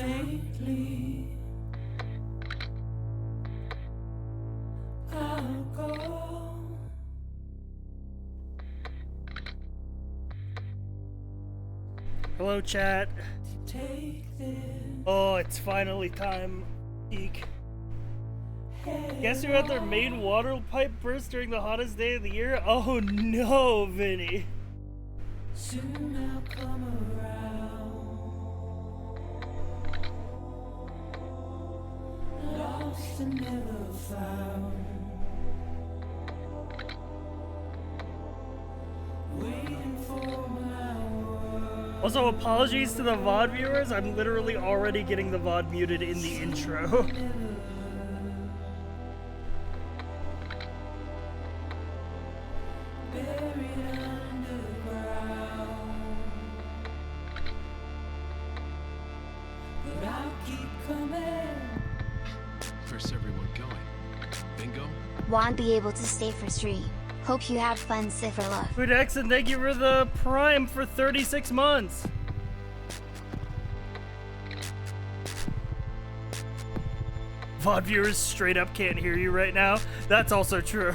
faintly. I'll go. Hello, chat. Take this. Oh, it's finally time. Eek. Guess who had their main water pipe burst during the hottest day of the year? Oh no, Vinny. Soon I'll come around. Lost and never found. Waiting for my world. Also, apologies to the VOD viewers. I'm literally already getting the VOD muted in the intro. Buried underground. But I'll keep coming. Where's everyone going? Bingo? Won't be able to stay for stream. Hope you have fun, Cipher Love. Good and thank you for the Prime for 36 months. VOD viewers straight up can't hear you right now. That's also true.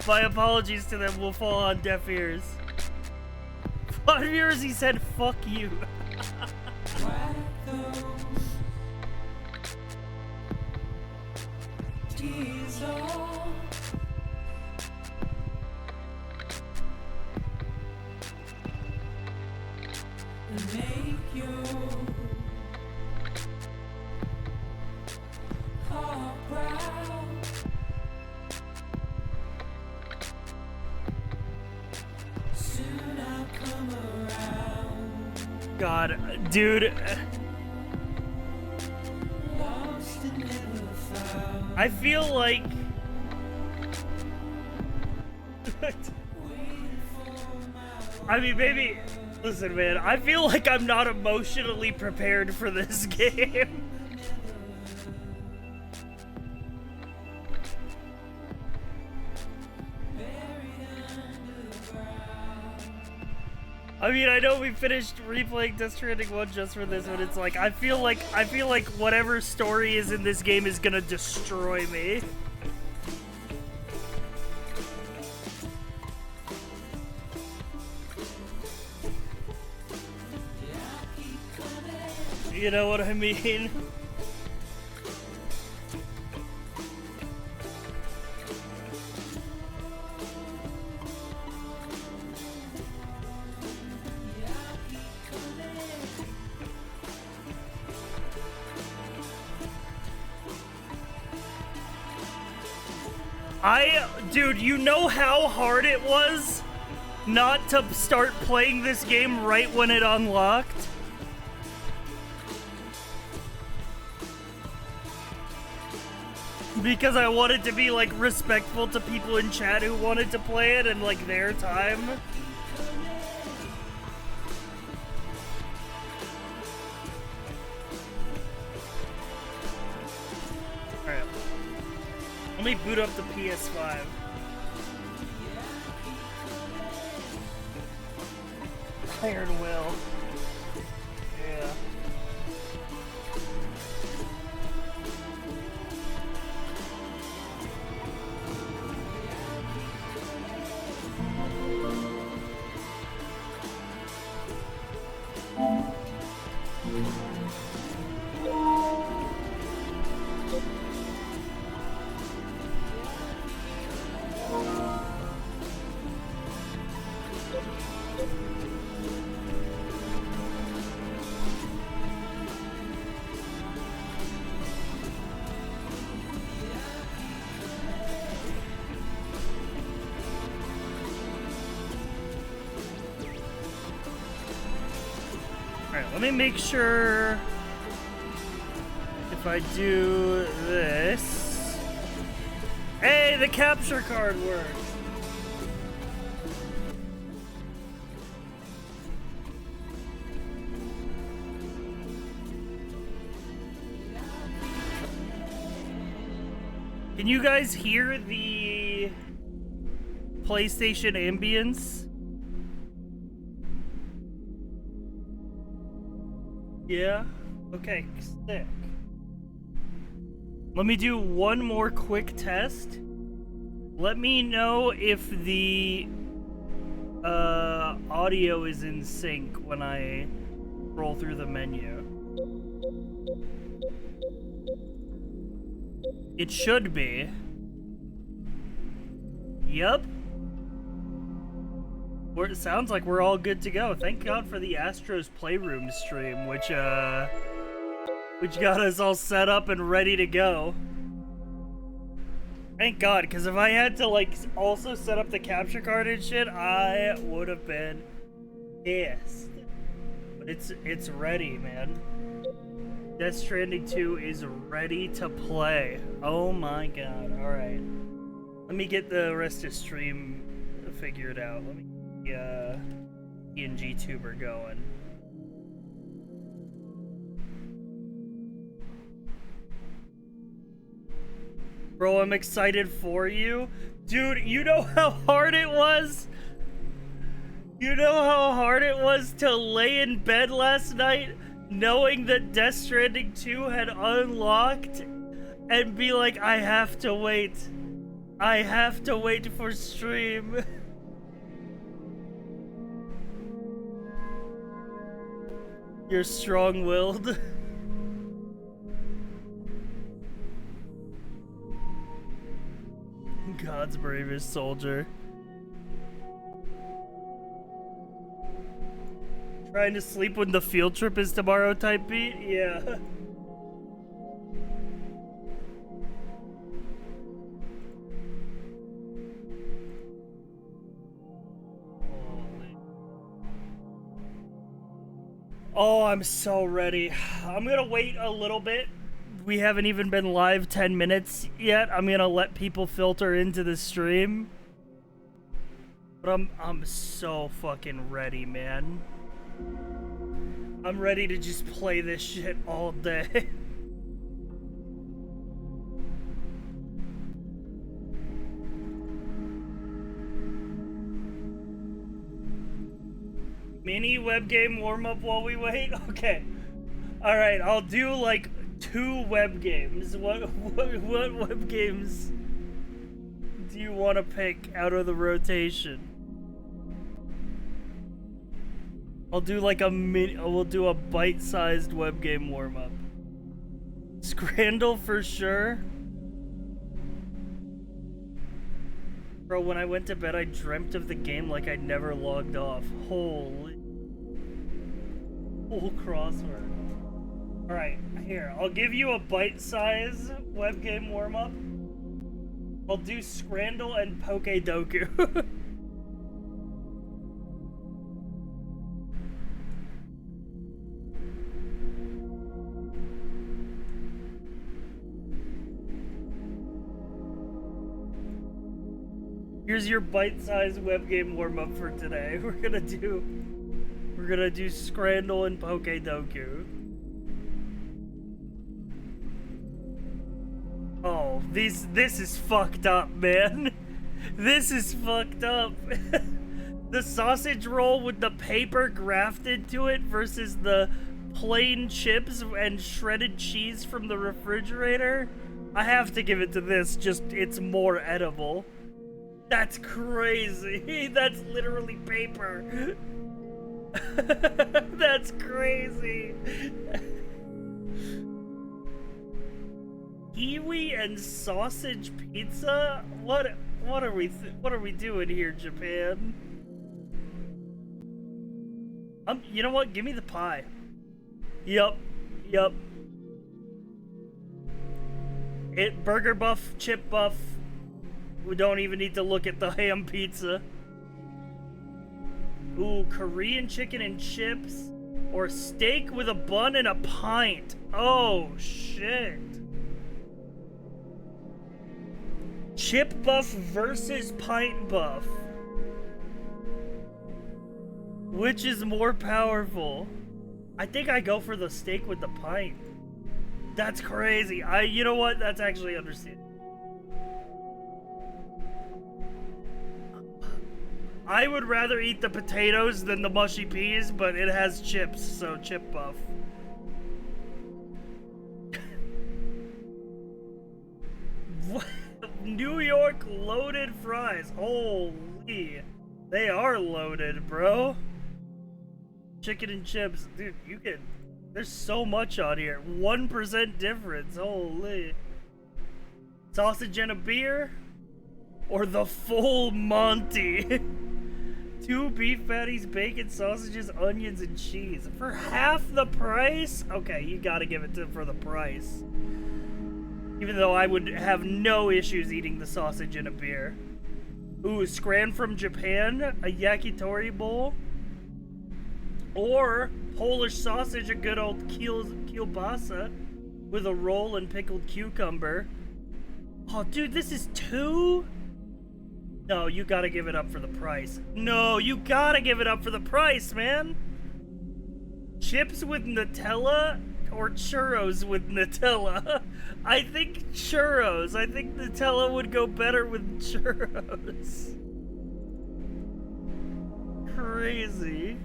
My apologies to them will fall on deaf ears. VOD viewers, he said, fuck you. Wipe those tears off. And make your heart proud. Soon I'll come around. God, dude. Lost and never found. I feel like... I mean, maybe... Listen, man, I feel like I'm not emotionally prepared for this game. I mean, I know we finished replaying Death Stranding 1 just for this, but it's like I feel like whatever story is in this game is gonna destroy me. You know what I mean? Dude, you know how hard it was not to start playing this game right when it unlocked? Because I wanted to be, like, respectful to people in chat who wanted to play it and, like, their time. Alright. Let me boot up the PS5. Iron Will. Yeah. Let me make sure if I do this. Hey, the capture card works. Can you guys hear the PlayStation ambience? Yeah. Okay, sick. Let me do one more quick test. Let me know if the audio is in sync when I roll through the menu. It should be. Yep. It sounds like we're all good to go. Thank God for the Astros Playroom stream, which got us all set up and ready to go. Thank God, because if I had to, like, also set up the capture card and shit, I would have been pissed. But it's ready, man. Death Stranding 2 is ready to play. Oh my God. Alright. Let me get the rest of stream figured out. Let me get the PNG tuber going. Bro, I'm excited for you. Dude, you know how hard it was? You know how hard it was to lay in bed last night knowing that Death Stranding 2 had unlocked and be like, I have to wait. I have to wait for stream. You're strong-willed. God's bravest soldier. Trying to sleep when the field trip is tomorrow type beat? Yeah. Oh, I'm so ready. I'm gonna wait a little bit. We haven't even been live 10 minutes yet. I'm gonna let people filter into the stream. But I'm so fucking ready, man. I'm ready to just play this shit all day. Mini web game warm-up while we wait? Okay. Alright, I'll do like 2 web games. What web games do you want to pick out of the rotation? I'll do like we'll do a bite-sized web game warm-up. Stranding for sure. Bro, when I went to bed, I dreamt of the game like I never logged off. Holy. Whole crossword. Alright, here. I'll give you a bite-size web game warm-up. I'll do Scrandle and Pokedoku. Here's your bite-sized web game warm-up for today. We're gonna do Scrandle and Pokedoku. Oh, this is fucked up, man. This is fucked up. The sausage roll with the paper grafted to it versus the plain chips and shredded cheese from the refrigerator. I have to give it to this, just it's more edible. That's crazy. That's literally paper. That's crazy. Kiwi and sausage pizza? What are we doing here, Japan? You know what? Give me the pie. Yup. Burger buff, chip buff. We don't even need to look at the ham pizza. Ooh, Korean chicken and chips. Or steak with a bun and a pint. Oh, shit. Chip buff versus pint buff. Which is more powerful? I think I go for the steak with the pint. That's crazy. You know what? That's actually understandable. I would rather eat the potatoes than the mushy peas, but it has chips, so chip buff. loaded fries. Holy. They are loaded, bro. Chicken and chips. Dude, you can... There's so much on here. 1% difference. Holy. Sausage and a beer? Or the full Monty? 2 beef patties, bacon, sausages, onions, and cheese. For half the price? Okay, you gotta give it to for the price. Even though I would have no issues eating the sausage and a beer. Ooh, Strand from Japan, a yakitori bowl. Or Polish sausage, a good old kielbasa with a roll and pickled cucumber. Oh, dude, this is 2? No, you gotta give it up for the price. No, you gotta give it up for the price, man. Chips with Nutella or churros with Nutella? I think churros. I think Nutella would go better with churros. Crazy.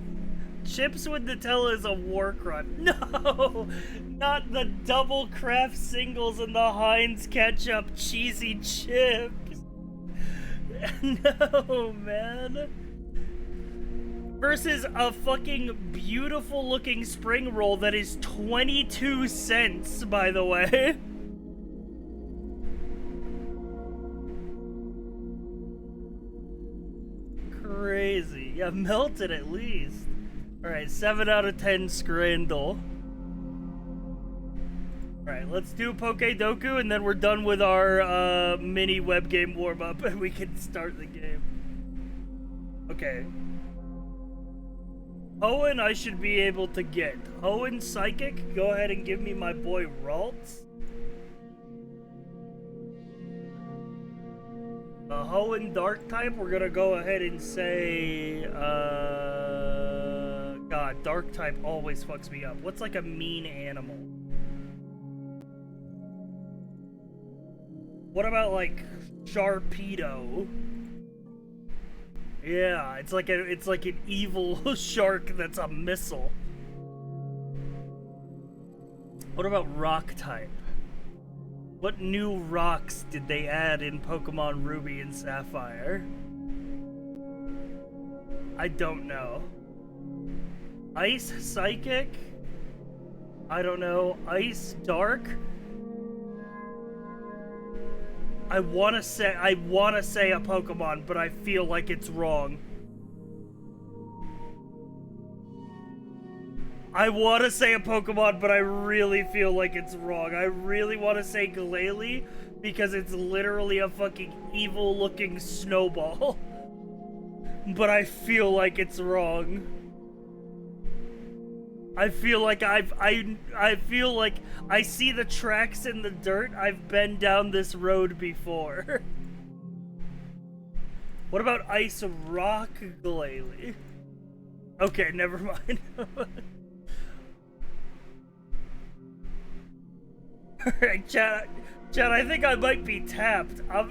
Chips with Nutella is a war crime. No! Not the double Kraft singles and the Heinz ketchup cheesy chips. No, man. Versus a fucking beautiful looking spring roll that is 22 cents, by the way. Crazy. Yeah, melted at least. Alright, 7 out of 10 Scrandle. Alright, let's do Pokedoku and then we're done with our mini web game warm-up and we can start the game. Okay. Hoenn I should be able to get. Hoenn Psychic, go ahead and give me my boy Ralts. Hoenn Dark type, we're gonna go ahead and say, God, Dark type always fucks me up. What's like a mean animal? What about like Sharpedo? Yeah, it's like an evil shark that's a missile. What about rock type? What new rocks did they add in Pokemon Ruby and Sapphire? I don't know. Ice Psychic? I don't know. Ice Dark? I wanna say a Pokemon, but I feel like it's wrong. I wanna say a Pokemon, but I really feel like it's wrong. I really wanna say Glalie, because it's literally a fucking evil looking snowball. But I feel like it's wrong. I feel like I feel like I see the tracks in the dirt. I've been down this road before. What about Ice Rock Glalie? Okay, never mind. Alright, chat, I think I might be tapped. I'll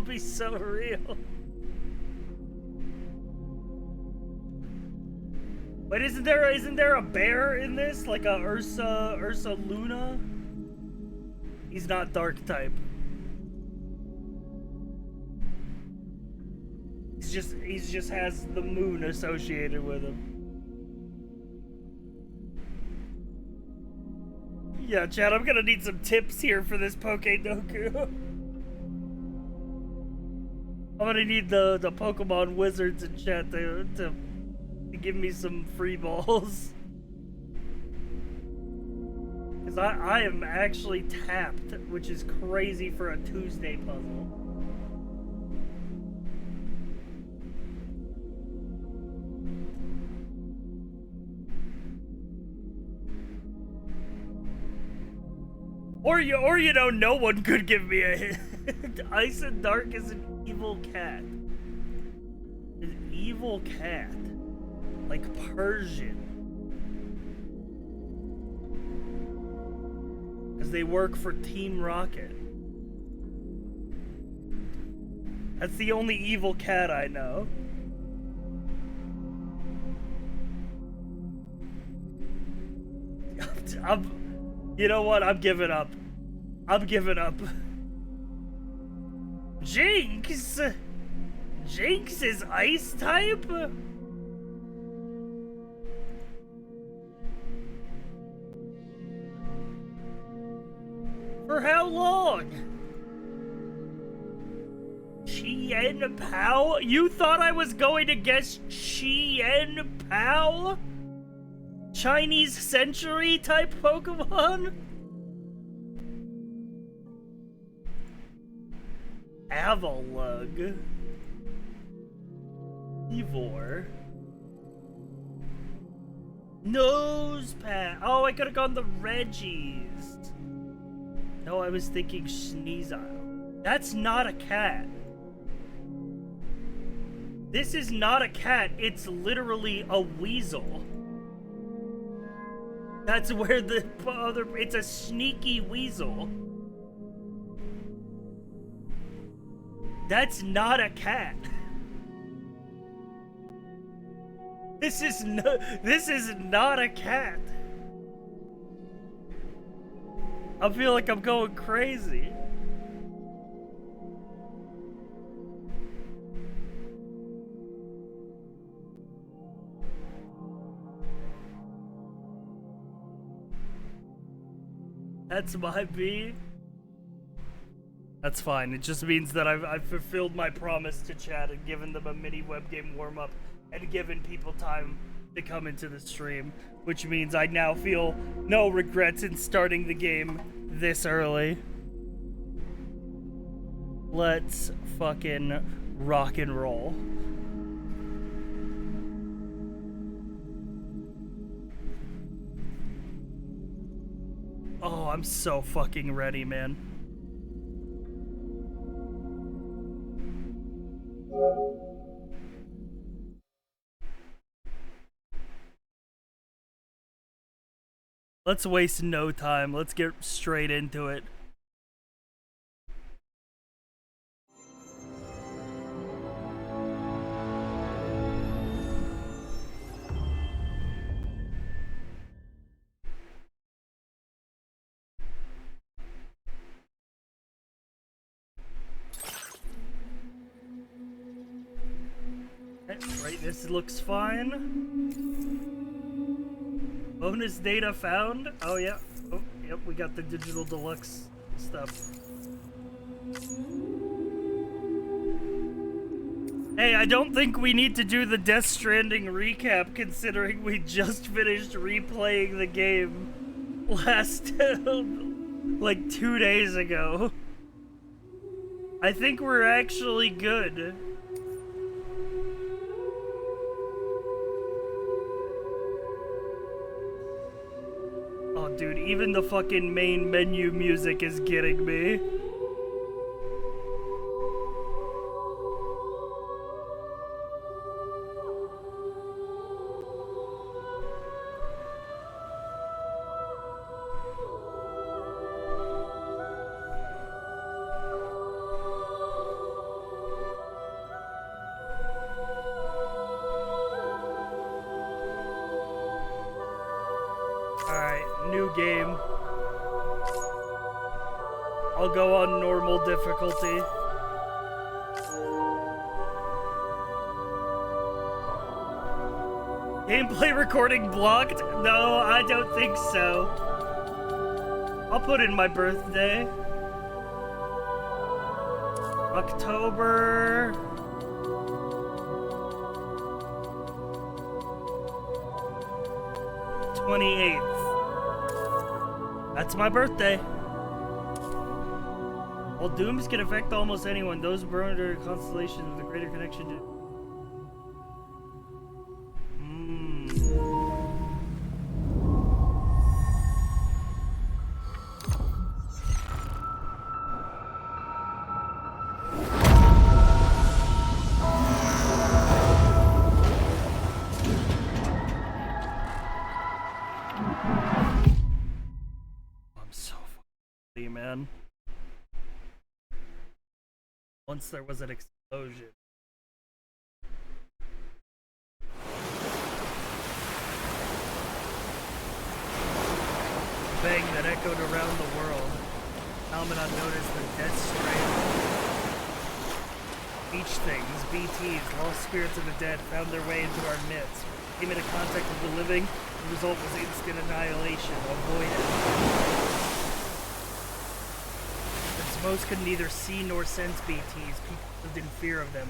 be so real. Wait, isn't there a bear in this? Like a Ursa Luna? He's not dark type. He's just has the moon associated with him. Yeah, Chad, I'm gonna need some tips here for this Pokedoku. I'm gonna need the Pokemon wizards in chat to give me some free balls. Because I am actually tapped, which is crazy for a Tuesday puzzle. Or you know, no one could give me a hit. Ice and Dark is an evil cat. An evil cat. Like Persian. Because they work for Team Rocket. That's the only evil cat I know. You know what? I'm giving up. I'm giving up. Jinx! Jinx is ice type? For how long? Chien Pao? You thought I was going to guess Chien Pao? Chinese century type Pokemon? Avalug. Evor. Nosepat. Oh, I could have gone the Reggies. No, I was thinking Sneasel. That's not a cat. This is not a cat. It's literally a weasel. That's where the other... It's a sneaky weasel. That's not a cat. This is not a cat. I feel like I'm going crazy. That's my B. That's fine. It just means that I've fulfilled my promise to chat and given them a mini WebGame warm-up and given people time to come into the stream, which means I now feel no regrets in starting the game this early. Let's fucking rock and roll. Oh, I'm so fucking ready, man. Let's waste no time. Let's get straight into it. Brightness looks fine. Bonus data found. Oh yeah. Oh yep. We got the digital deluxe stuff. Hey, I don't think we need to do the Death Stranding recap, considering we just finished replaying the game last like 2 days ago. I think we're actually good. Oh, dude, even the fucking main menu music is getting me. Game. I'll go on normal difficulty. Gameplay recording blocked? No, I don't think so. I'll put in my birthday. October 28th. That's my birthday. While dooms can affect almost anyone, those born under constellations with a greater connection to... Man. Once there was an explosion. Bang that echoed around the world. Phenomenon known as the Death Strand. H things, BTs, lost spirits of the dead, found their way into our midst. Came into contact with the living. The result was instant annihilation. Avoided. Since most could neither see nor sense BTs, people lived in fear of them.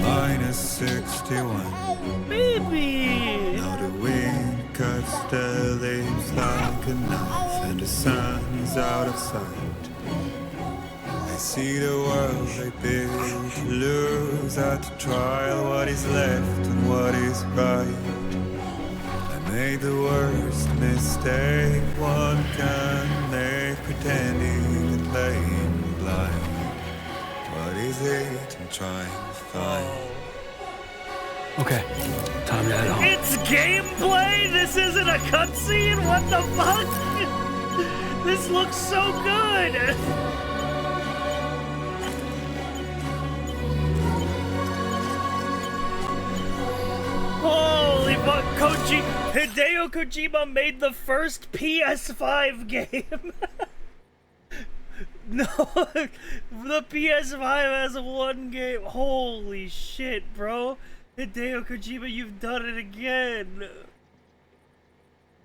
Minus 61. Baby! Now the wind cuts the leaves like a knife, and the sun's out of sight. I see the world they build to lose at the trial, what is left and what is right. I made the worst mistake one can make, pretending and playing blind. What is it I'm trying to find? Okay, time to head home. It's gameplay? This isn't a cutscene? What the fuck? This looks so good! Holy fuck, Hideo Kojima made the first PS5 game! No, the PS5 has one game. Holy shit, bro. Hideo Kojima, you've done it again.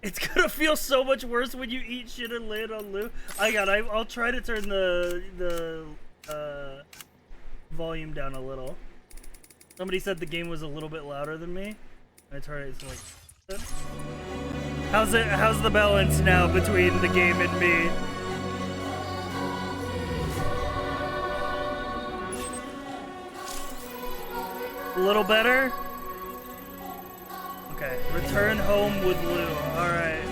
It's gonna feel so much worse when you eat shit and land on loot. I'll try to turn the volume down a little. Somebody said the game was a little bit louder than me. I tried it to like. How's the balance now between the game and me? A little better? Okay. Return home with Lou. Alright.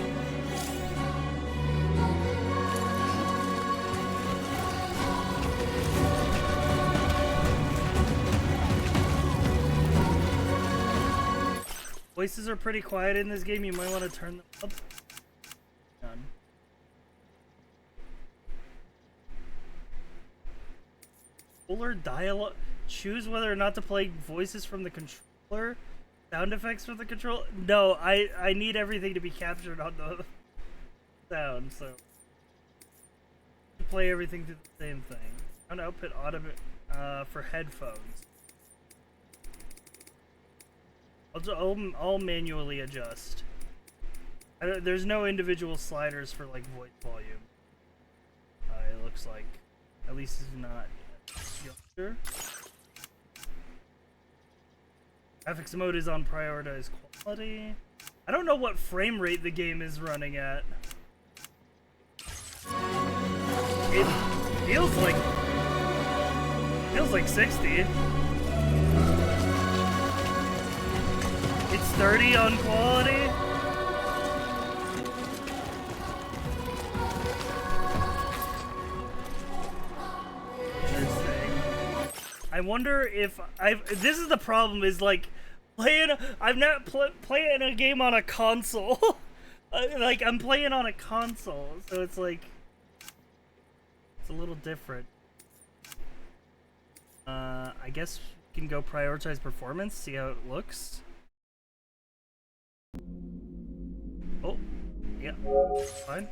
Voices are pretty quiet in this game. You might want to turn them up. Done. Controller dialogue. Choose whether or not to play voices from the controller. Sound effects from the control. No, I need everything to be captured on the sound. So play everything through the same thing. Sound output for headphones. I'll manually adjust. There's no individual sliders for like voice volume. It looks like, at least it's not younger. Graphics mode is on prioritized quality. I don't know what frame rate the game is running at. It feels like 60. It's 30 on quality. Interesting. I wonder if this is the problem, is like I'm not playing a game on a console. Like I'm playing on a console, so it's like it's a little different. I guess we can go prioritize performance, see how it looks. Oh, yeah, fine.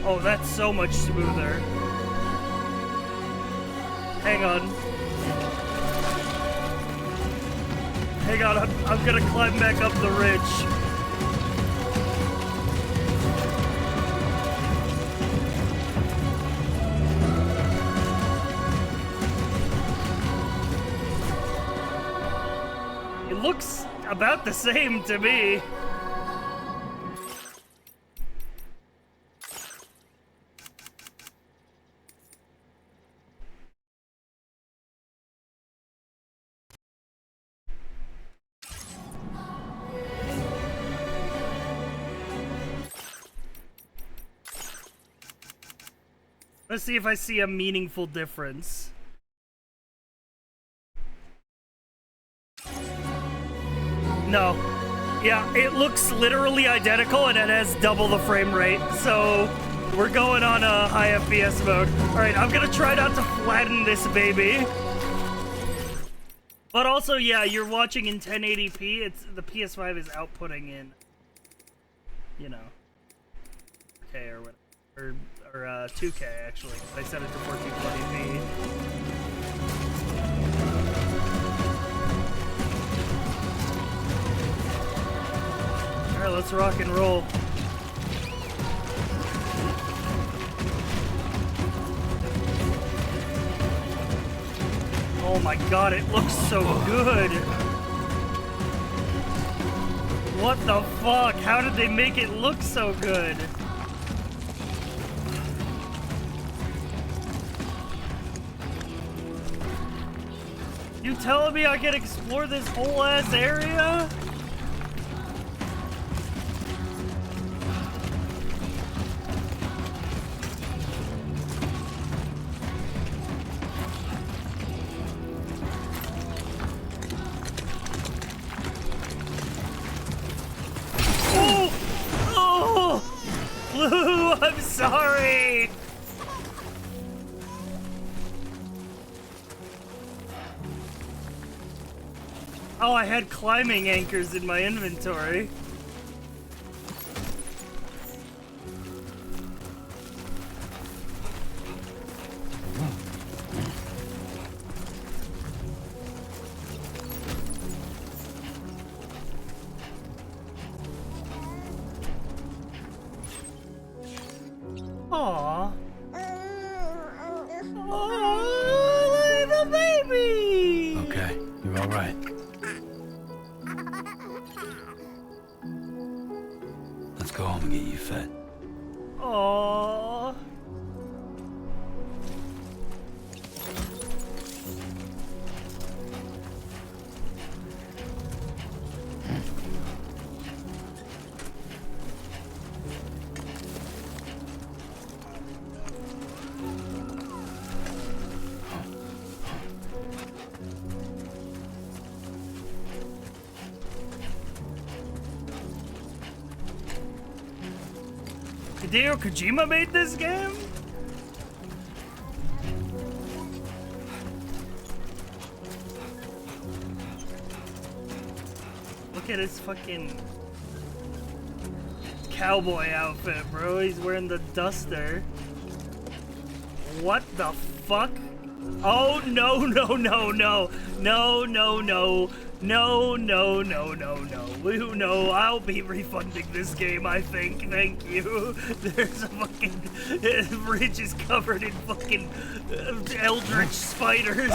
Oh, that's so much smoother. Hang on. Hang on, I'm gonna climb back up the ridge. It looks about the same to me. Let's see if I see a meaningful difference. No. Yeah, it looks literally identical and it has double the frame rate. So we're going on a high FPS mode. Alright, I'm gonna try not to flatten this baby. But also, yeah, you're watching in 1080p. It's the PS5 is outputting in, you know, 4K or whatever. Or 2K actually. I set it to 1440p. Alright, let's rock and roll. Oh my god, it looks so good! What the fuck? How did they make it look so good? You telling me I can explore this whole ass area? Oh! Oh! Lou, I'm sorry! Oh, I had climbing anchors in my inventory. Aww. Oh, little baby! Okay. right. Let's go home and get you fed. Aww. Hideo Kojima made this game? Look at his fucking cowboy outfit, bro. He's wearing the duster. What the fuck? Oh, no, no, no, no. No, no, no. No, no, no, no, no. No, I'll be refunding this game, I think. Thank you. There's a fucking... Ridge is covered in fucking eldritch spiders.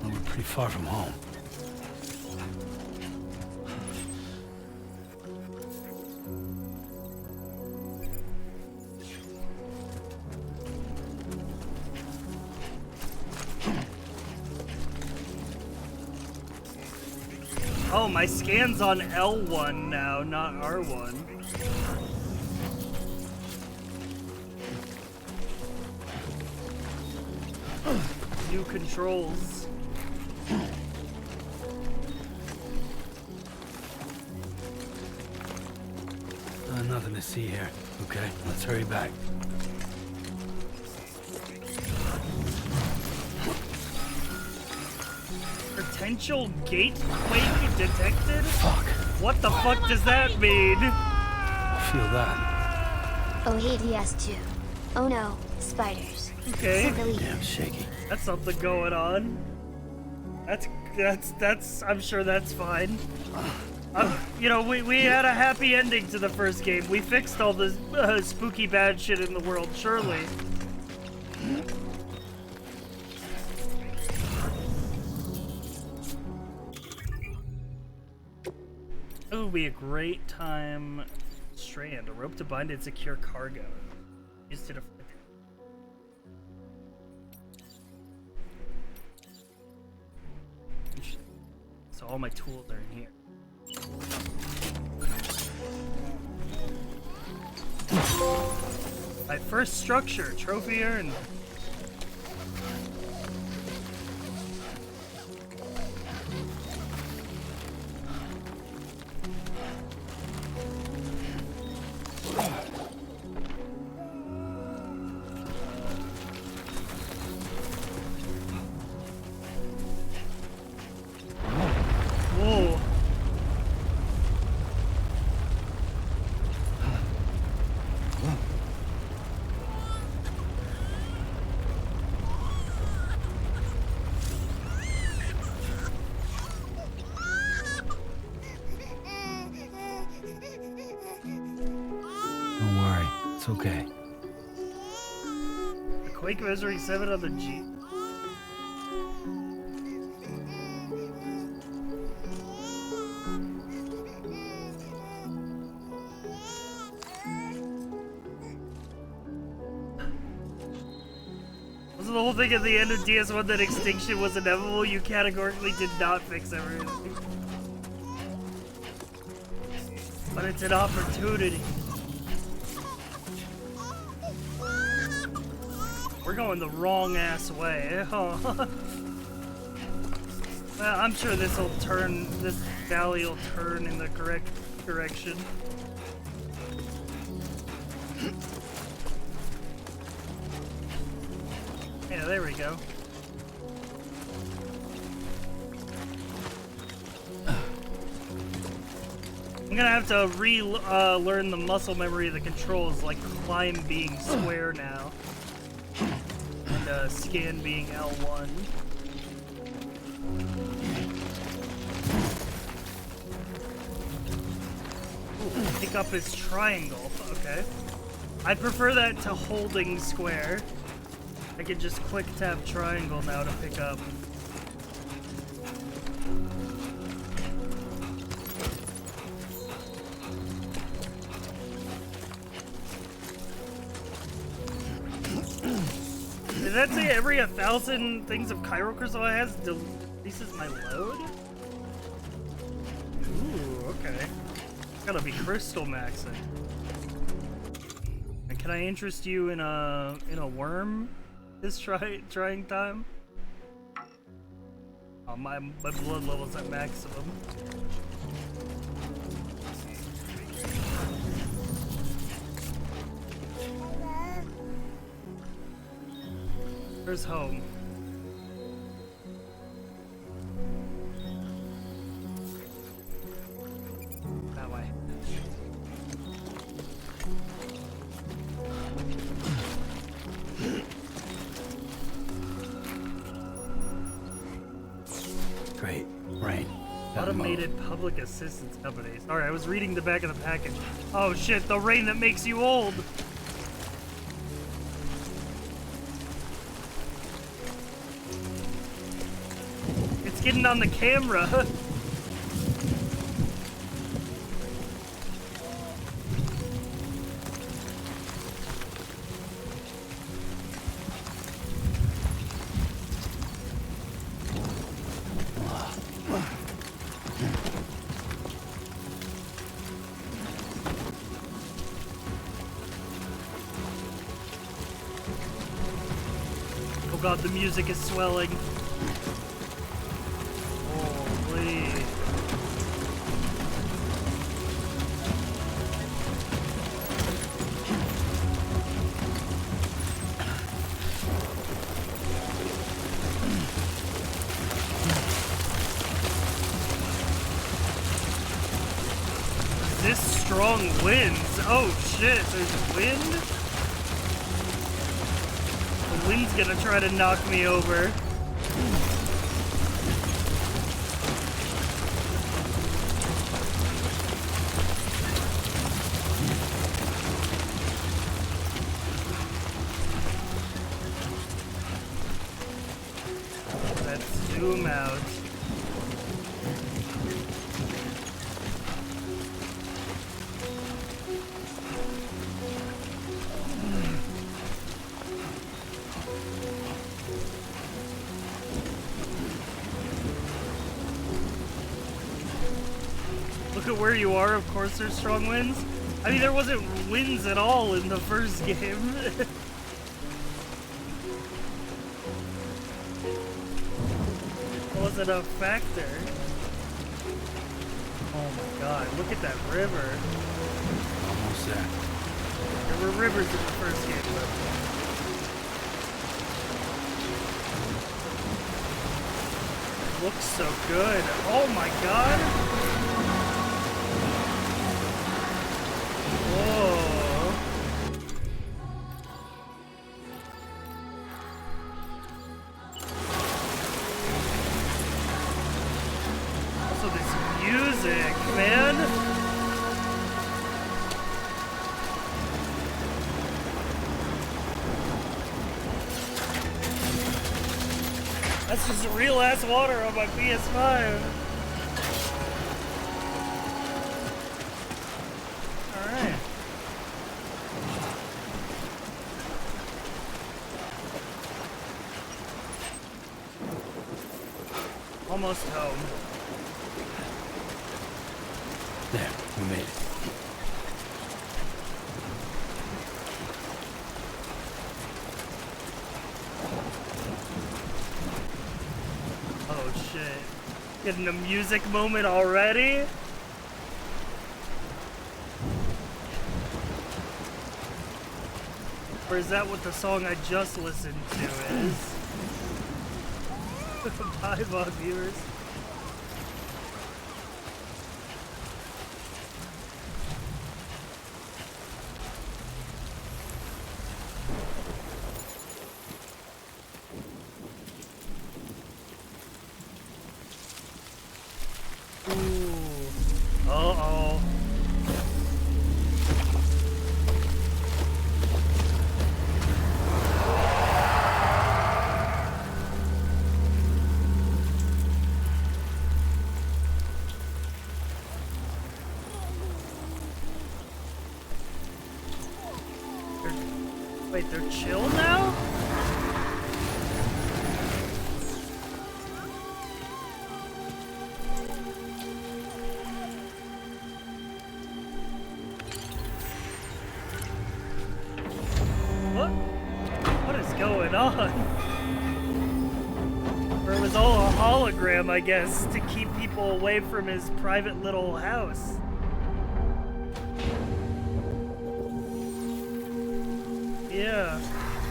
We're pretty far from home. Oh, my scan's on L1 now, not R1. New controls. Nothing to see here. Okay, let's hurry back. Potential gateway detected? Fuck. What the fuck does that mean? Feel that. Oh hey, DS2. Oh no, spiders. Okay. Sick relief. Damn shaky. That's something going on. That's I'm sure that's fine. You know, we had a happy ending to the first game. We fixed all the spooky bad shit in the world, surely. It would be a great time. Strand, a rope to bind and secure cargo. Used to deflect. So all my tools are in here. My first structure, trophy urn. Whoa. Don't worry, it's okay. The Quake Misery 7 on the G. Wasn't the whole thing at the end of DS1 that extinction was inevitable? You categorically did not fix everything. But it's an opportunity. We're going the wrong ass way. Well, I'm sure this valley will turn in the correct direction. Yeah, there we go. I'm gonna have to learn the muscle memory of the controls, like climb being square now. And scan being L1. Ooh, pick up is triangle, okay. I prefer that to holding square. I can just click tab triangle now to pick up. Did that say every 1,000 things of Cairo Crystal has decreases my load? Ooh, okay. Gotta be crystal maxing. And can I interest you in a worm this trying time? Oh, my blood level's at maximum. Where's home? That way. Great. Rain. Automated public assistance company. Sorry, I was reading the back of the package. Oh shit, the rain that makes you old! It's getting on the camera! Oh god, the music is swelling. Holy. Is this strong winds? Oh shit, there's wind? The wind's gonna try to knock me over. Let's zoom out. Look at where you are, of course there's strong winds. I mean, there wasn't winds at all in the first game. Wasn't a factor. Oh my god, look at that river. Almost there. There were rivers in the first game, but... looks so good. Oh my god! Whoa. Also this music, man! That's just real ass water on my PS5. Alright. Almost home. There, we made it. Oh shit. Getting a music moment already? Or is that what the song I just listened to is? Bye, bye, viewers. Wait, they're chill now? What? What is going on? Or it was all a hologram, I guess, to keep people away from his private little house. Yeah,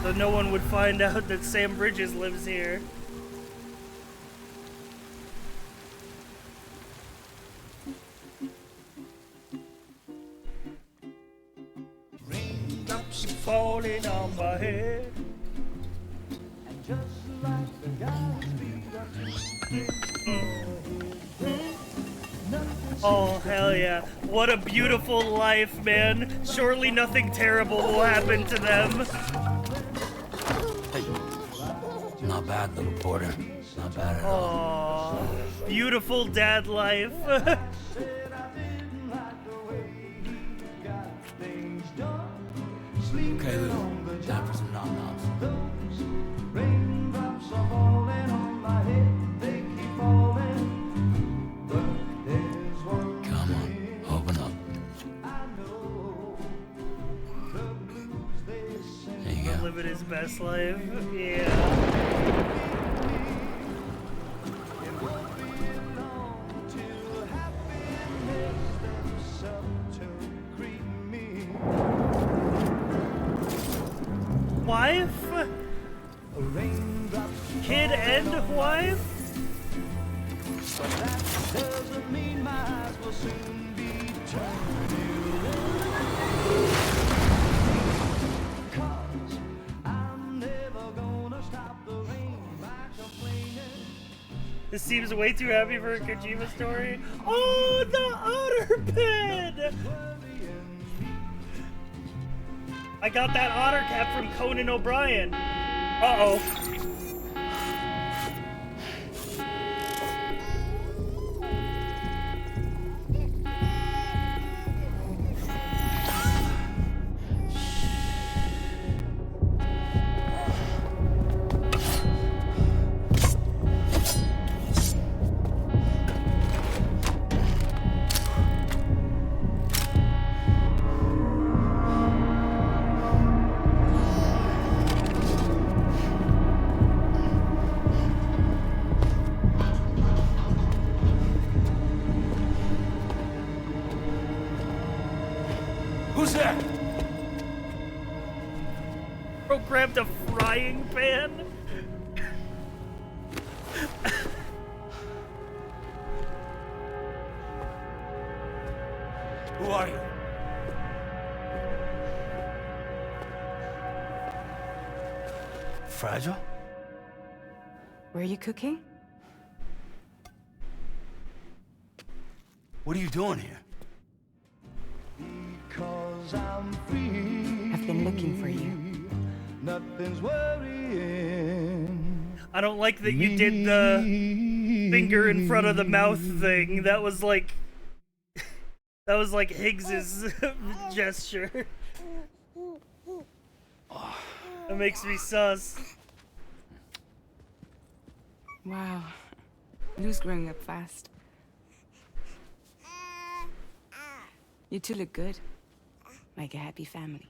so no one would find out that Sam Bridges lives here. Raindrops are falling on my head. Oh, hell yeah. What a beautiful life, man. Surely nothing terrible will happen to them. Hey. Not bad, little porter. Not bad at all. Aww. Beautiful dad life. Okay, Lou. Time for some nom-noms. Come on, open up. There you go. Living his best life. Yeah. Wife? Kid and wife? This seems way too happy for a Kojima story. Oh, the otter pin! I got that otter cap from Conan O'Brien. Uh-oh. Who's there? Bro grabbed a frying pan. Who are you? Fragile? Were you cooking? What are you doing here? I've been looking for you. Nothing's worrying. I don't like that you did the finger in front of the mouth thing. That was like Higgs's gesture. That makes me sus. Wow. Lou's growing up fast. You two look good. Like a happy family.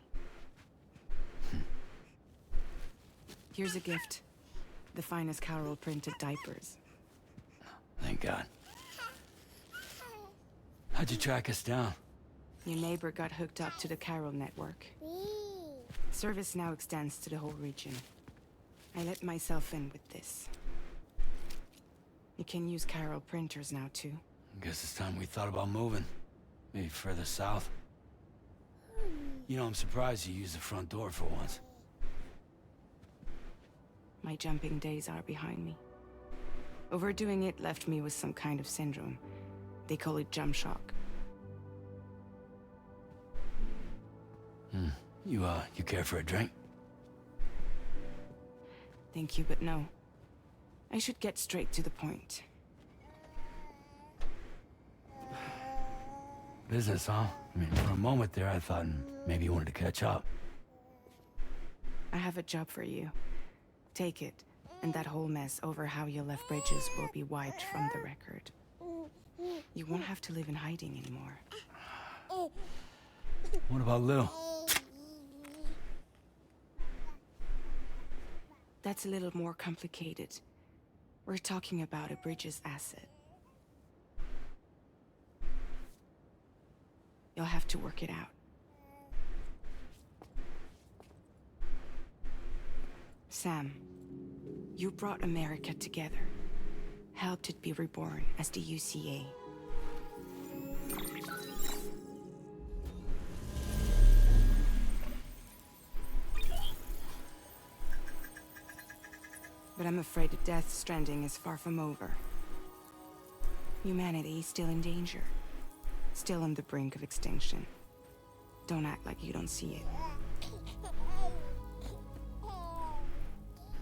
Here's a gift. The finest Carol printed diapers. Thank God. How'd you track us down? Your neighbor got hooked up to the Carol network. Service now extends to the whole region. I let myself in with this. You can use Carol printers now too. Guess it's time we thought about moving. Maybe further south. You know, I'm surprised you used the front door for once. My jumping days are behind me. Overdoing it left me with some kind of syndrome. They call it jump shock. You care for a drink? Thank you, but no. I should get straight to the point. Business, huh? I mean, for a moment there, I thought maybe you wanted to catch up. I have a job for you. Take it, and that whole mess over how you left bridges will be wiped from the record. You won't have to live in hiding anymore. What about Lil? That's a little more complicated. We're talking about a Bridges asset. You'll have to work it out. Sam, you brought America together, helped it be reborn as the UCA. But I'm afraid the Death Stranding is far from over. Humanity is still in danger. Still on the brink of extinction. Don't act like you don't see it.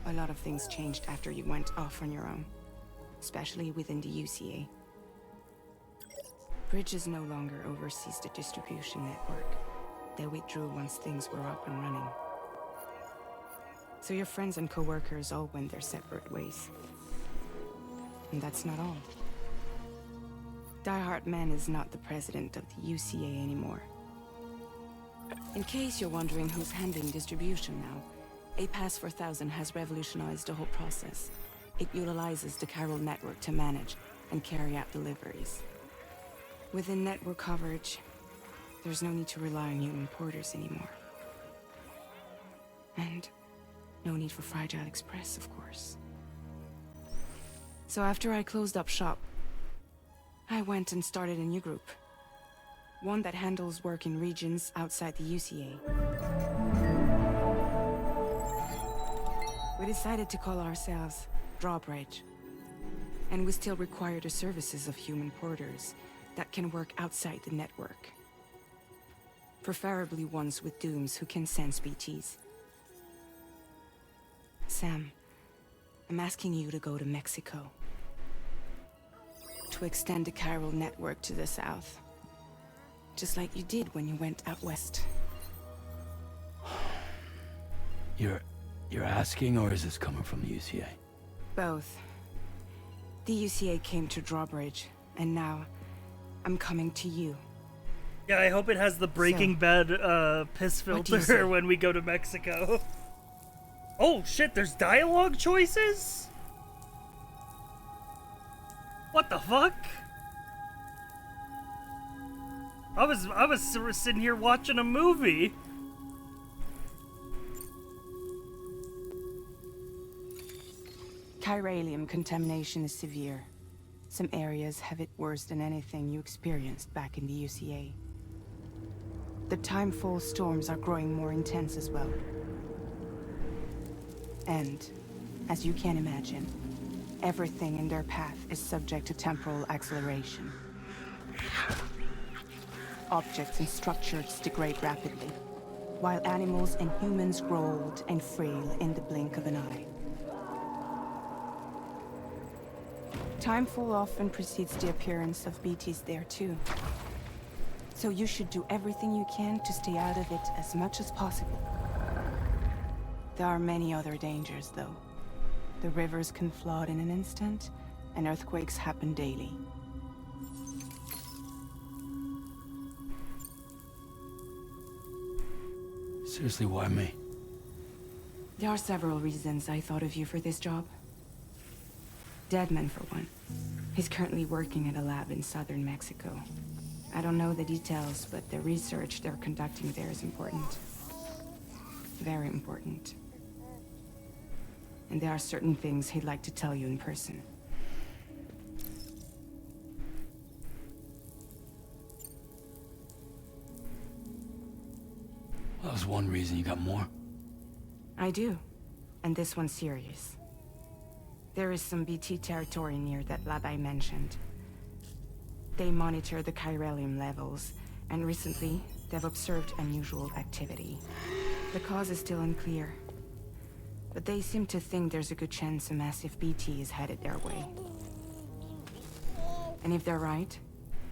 A lot of things changed after you went off on your own. Especially within the UCA. Bridges no longer oversees the distribution network. They withdrew once things were up and running. So your friends and co-workers all went their separate ways. And that's not all. Die Hard Man is not the president of the UCA anymore. In case you're wondering who's handling distribution now, A Pass 4000 has revolutionized the whole process. It utilizes the chiral network to manage and carry out deliveries. Within network coverage, there's no need to rely on human porters anymore. And no need for Fragile Express, of course. So after I closed up shop, I went and started a new group. One that handles work in regions outside the UCA. We decided to call ourselves Drawbridge. And we still require the services of human porters that can work outside the network. Preferably ones with dooms who can sense BTs. Sam, I'm asking you to go to Mexico. To extend the chiral network to the south. Just like you did when you went out west. You're asking, or is this coming from the UCA? Both. The UCA came to Drawbridge, and now I'm coming to you. Yeah, I hope it has the Breaking Bad piss what do you say? filter when we go to Mexico. Oh shit, there's dialogue choices? What the fuck? I was sitting here watching a movie. Chiralium contamination is severe. Some areas have it worse than anything you experienced back in the UCA. The timefall storms are growing more intense as well. And, as you can imagine, everything in their path is subject to temporal acceleration. Objects and structures degrade rapidly, while animals and humans grow old and frail in the blink of an eye. Timefall often precedes the appearance of BTs there too. So you should do everything you can to stay out of it as much as possible. There are many other dangers, though. The rivers can flood in an instant, and earthquakes happen daily. Seriously, why me? There are several reasons I thought of you for this job. Deadman, for one. He's currently working at a lab in southern Mexico. I don't know the details, but the research they're conducting there is important. Very important. And there are certain things he'd like to tell you in person. Well, that was one reason. You got more? I do. And this one's serious. There is some BT territory near that lab I mentioned. They monitor the chiralium levels, and recently, they've observed unusual activity. The cause is still unclear. But they seem to think there's a good chance a massive BT is headed their way. And if they're right,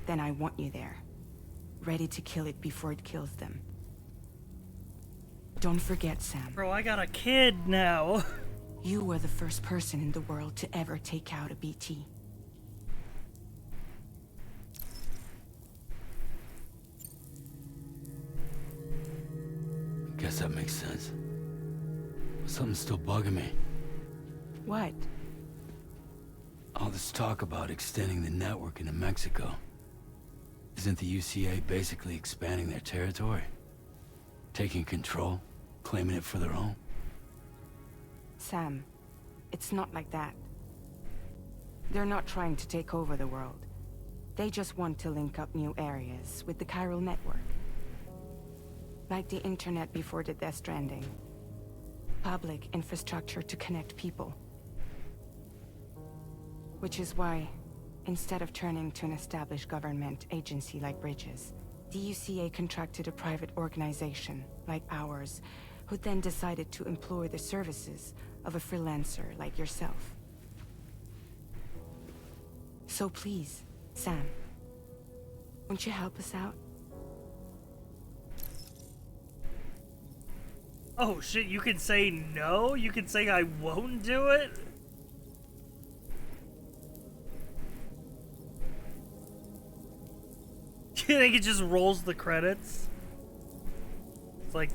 then I want you there. Ready to kill it before it kills them. Don't forget, Sam. Bro, I got a kid now. You were the first person in the world to ever take out a BT. Guess that makes sense. Something's still bugging me. What? All this talk about extending the network into Mexico. Isn't the UCA basically expanding their territory? Taking control? Claiming it for their own? Sam, it's not like that. They're not trying to take over the world. They just want to link up new areas with the chiral network. Like the internet before the Death Stranding. Public infrastructure to connect people. Which is why, instead of turning to an established government agency like Bridges, the UCA contracted a private organization, like ours, who then decided to employ the services of a freelancer like yourself. So please, Sam, won't you help us out? Oh shit, you can say no? You can say I won't do it? You think it just rolls the credits? It's like,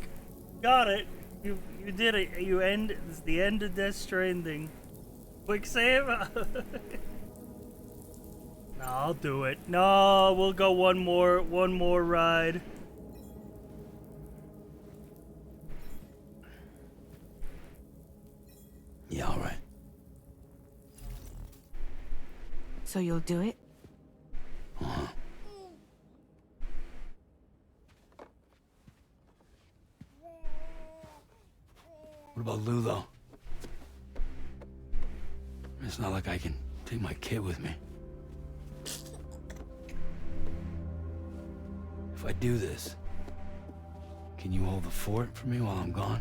got it. You did it. You end. It's the end of Death Stranding. Quick save. No, I'll do it. No, we'll go one more ride. Yeah, all right. So you'll do it? Uh-huh. What about Lou, though? It's not like I can take my kid with me. If I do this, can you hold the fort for me while I'm gone?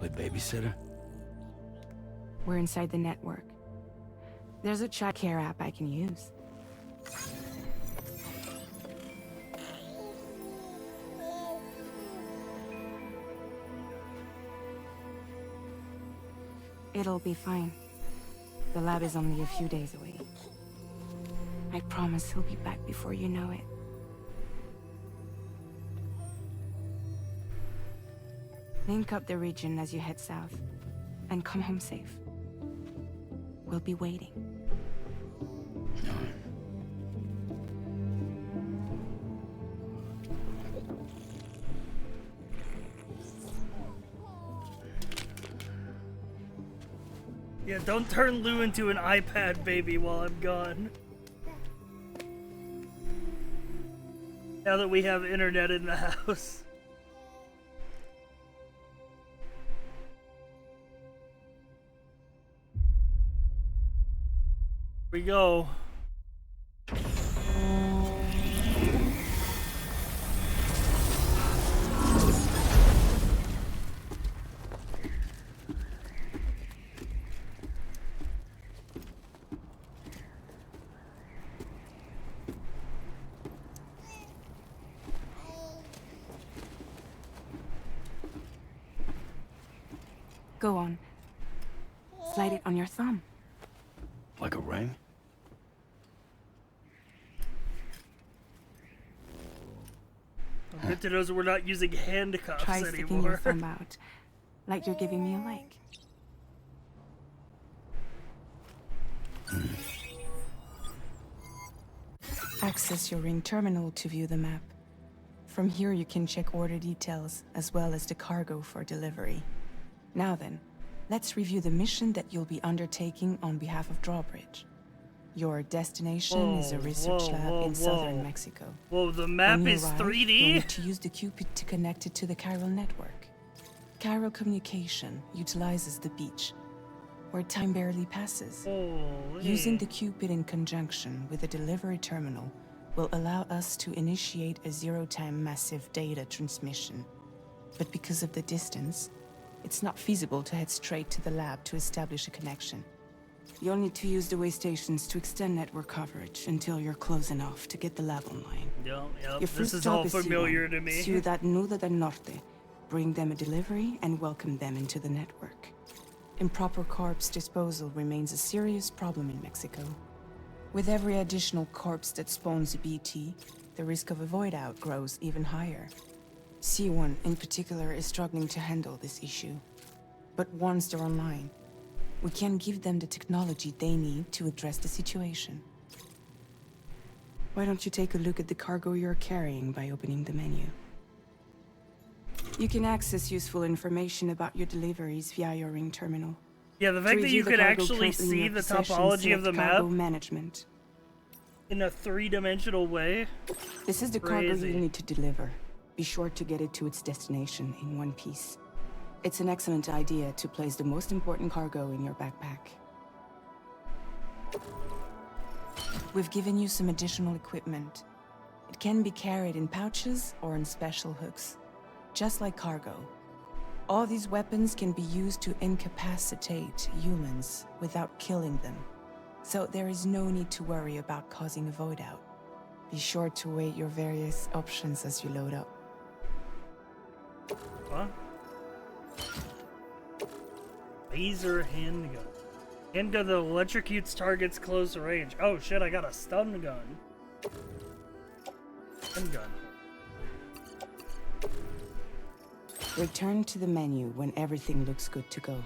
Play babysitter? We're inside the network. There's a child care app I can use. It'll be fine. The lab is only a few days away. I promise he'll be back before you know it. Link up the region as you head south, and come home safe. We'll be waiting. Yeah, don't turn Lou into an iPad baby while I'm gone. Now that we have internet in the house. Here we go. Go on. Slide it on your thumb. Like a ring? Good to know that we're not using handcuffs Try sticking your anymore. thumb out, like you're giving me a like. Access your ring terminal to view the map. From here you can check order details, as well as the cargo for delivery. Now then, let's review the mission that you'll be undertaking on behalf of Drawbridge. Your destination is a research lab in southern Mexico. Whoa, the map When you is arrive, 3D? You'll need to use the Cupid to connect it to the chiral network. Chiral communication utilizes the beach, where time barely passes. Holy. Using the Cupid in conjunction with the delivery terminal will allow us to initiate a zero-time massive data transmission. But because of the distance, it's not feasible to head straight to the lab to establish a connection. You'll need to use the way stations to extend network coverage until you're close enough to get the lab online. Yep, Your this first is stop all familiar C1, to me. Ciudad Nuda del Norte, bring them a delivery, and welcome them into the network. Improper corpse disposal remains a serious problem in Mexico. With every additional corpse that spawns a BT, the risk of a void out grows even higher. C1 in particular is struggling to handle this issue. But once they're online, we can give them the technology they need to address the situation. Why don't you take a look at the cargo you're carrying by opening the menu? You can access useful information about your deliveries via your ring terminal. Yeah, the fact that you could actually see the topology of the map management in a three-dimensional way. This is the cargo Crazy. you need to deliver. Be sure to get it to its destination in one piece. It's an excellent idea to place the most important cargo in your backpack. We've given you some additional equipment. It can be carried in pouches or in special hooks, just like cargo. All these weapons can be used to incapacitate humans without killing them. So there is no need to worry about causing a void out. Be sure to weigh your various options as you load up. Huh? Laser handgun. Handgun that electrocutes targets close range. Oh shit, I got a stun gun. Stun gun. Return to the menu when everything looks good to go.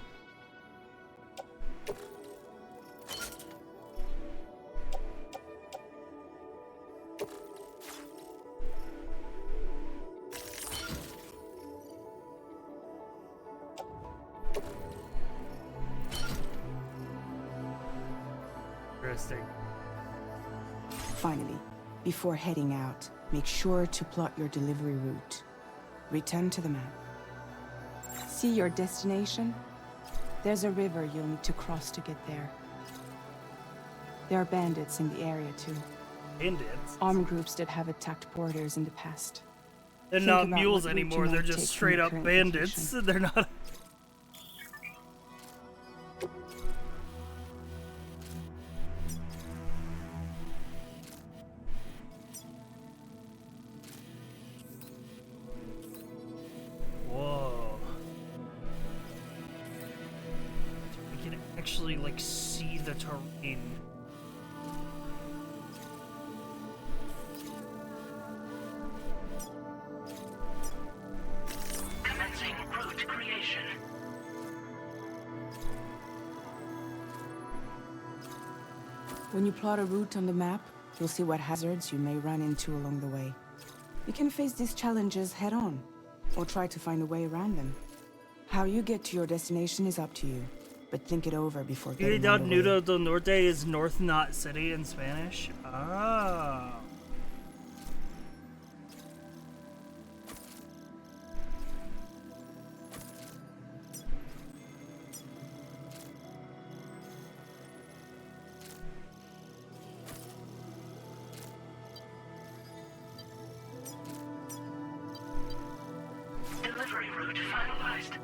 Interesting. Finally, before heading out, make sure to plot your delivery route. Return to the map. See your destination? There's a river you'll need to cross to get there. There are bandits in the area too. Bandits? Armed groups that have attacked porters in the past. They're Think not about mules what route you anymore, might they're take just from straight your up current bandits. location. They're not. Whoa. We can actually, like, see the terrain. Commencing route creation. When you plot a route on the map, you'll see what hazards you may run into along the way. You can face these challenges head on, or try to find a way around them. How you get to your destination is up to you, but think it over before getting Ciudad underway. Nudo del Norte is North Not City in Spanish. Ah. Delivery route finalized.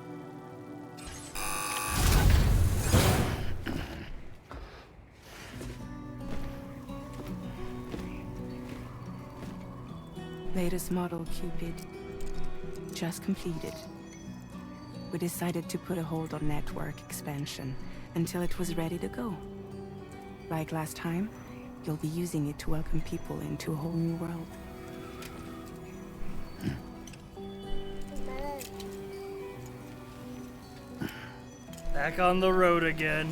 Latest model Cupid. Just completed. We decided to put a hold on network expansion until it was ready to go. Like last time, you'll be using it to welcome people into a whole new world. Back on the road again.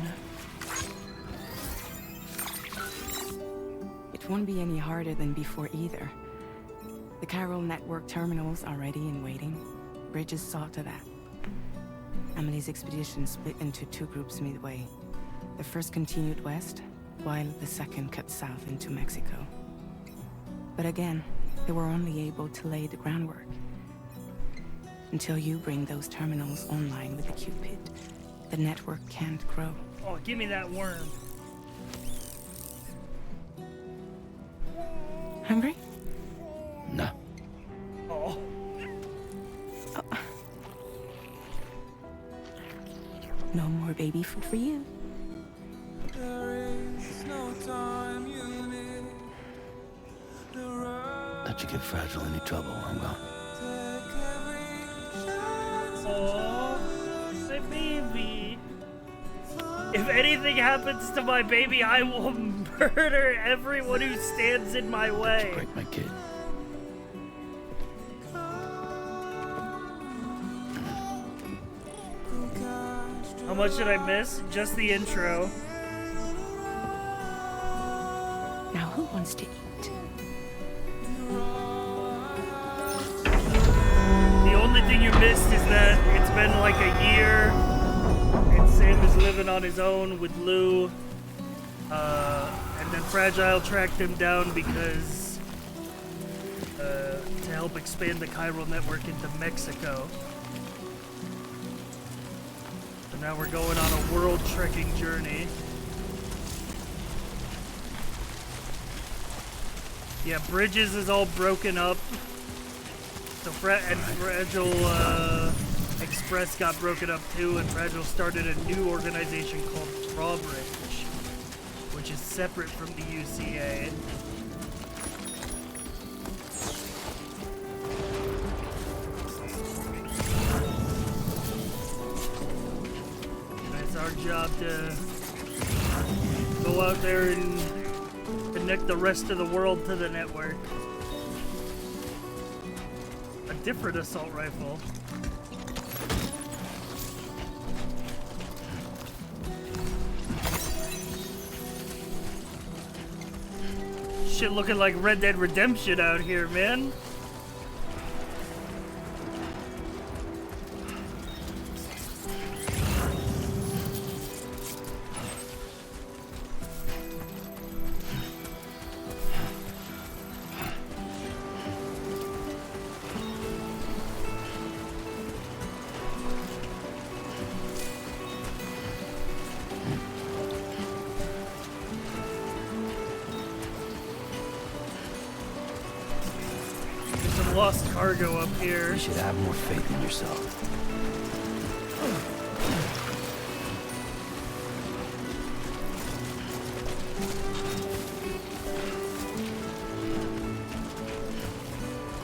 It won't be any harder than before either. The Chiral network terminals are ready and waiting. Bridges saw to that. Emily's expedition split into two groups midway. The first continued west, while the second cut south into Mexico. But again, they were only able to lay the groundwork. Until you bring those terminals online with the Cupid, the network can't grow. Oh, give me that worm. Hungry? No. Oh. No more baby food for you. There is no time you need. The road Don't you get fragile any trouble, I'm gone. take every chance. Oh, my baby. If anything happens to my baby, I will murder everyone who stands in my way. Break my kid. How much did I miss? Just the intro. Now who wants to eat? The only thing you missed is that it's been like a year and Sam is living on his own with Lou. And then Fragile tracked him down because to help expand the chiral network into Mexico. So now we're going on a world trekking journey. Yeah, Bridges is all broken up. So Fragile Express got broken up too, and Fragile started a new organization called Drawbridge, which is separate from the UCA. And it's our job to go out there and connect the rest of the world to the network. A different assault rifle. Shit looking like Red Dead Redemption out here, man. Lost cargo up here. You should have more faith in yourself.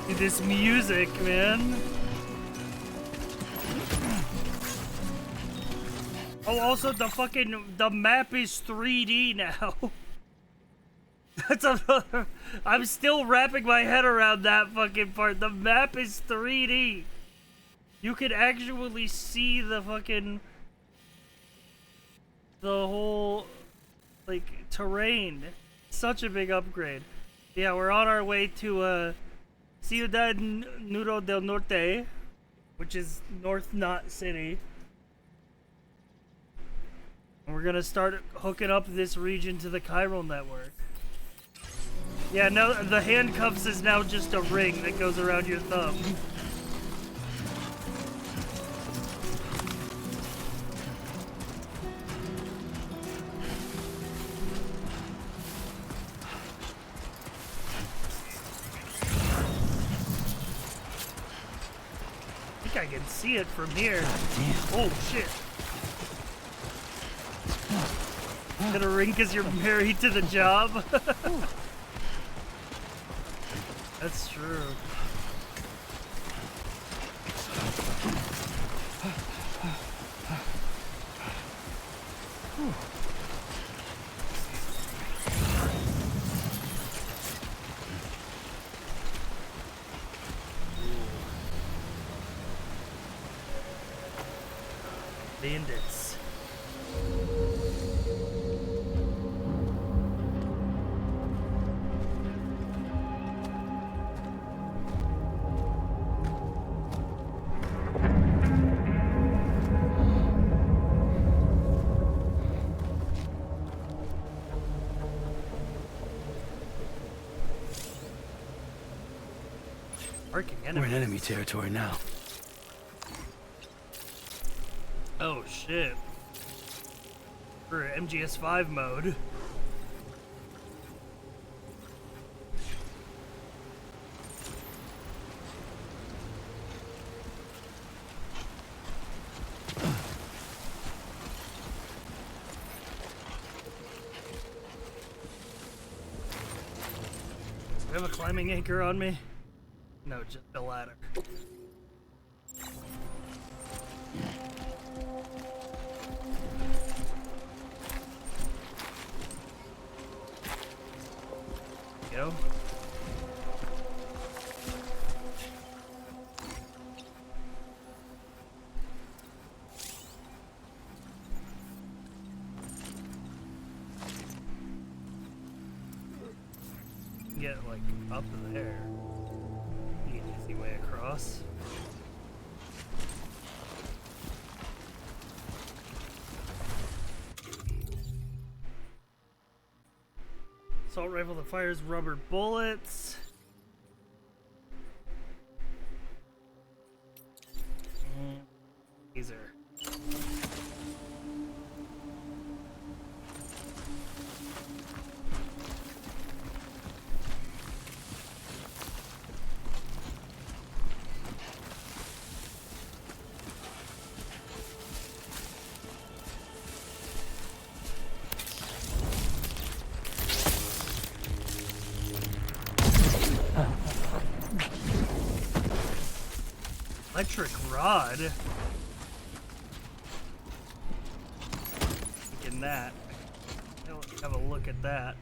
Dude, this music, man. Oh, also the map is 3D now. That's another. I'm still wrapping my head around that fucking part. The map is 3D. You can actually see the whole, like, terrain. Such a big upgrade. Yeah, we're on our way to, Ciudad Nudo del Norte, which is North Knot City. And we're gonna start hooking up this region to the chiral network. Yeah, no, the handcuffs is now just a ring that goes around your thumb. I think I can see it from here. Oh, shit. Get a ring because you're married to the job? That's true. Bandits. We're in enemy territory now. Oh shit. We're MGS5 mode. Do I have a climbing anchor on me? No, just a ladder. go. Get like up there. Be an easy way across. Assault rifle that fires rubber bullets. Laser. Electric rod. Taking that. Let's have a look at that.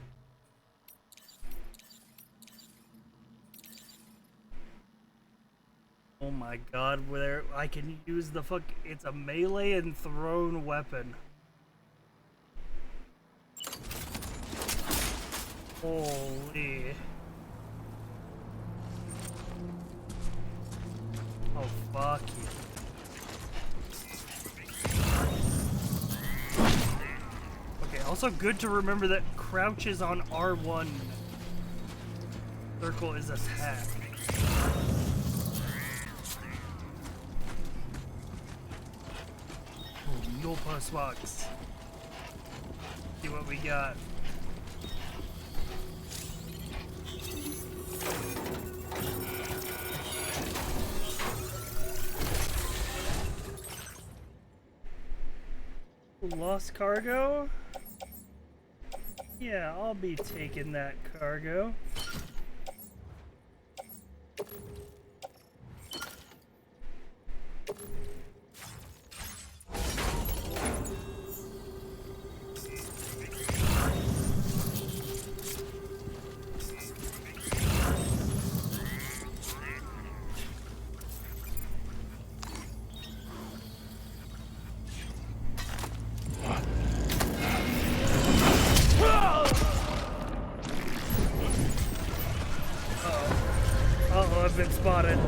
Oh my god, where I can use the fuck. It's a melee and thrown weapon. Holy. Oh, fuck you. Okay, also good to remember that crouch is on R1. Circle is attack. Oh, mule post box. See what we got. Lost cargo? Yeah, I'll be taking that cargo. I've been spotted.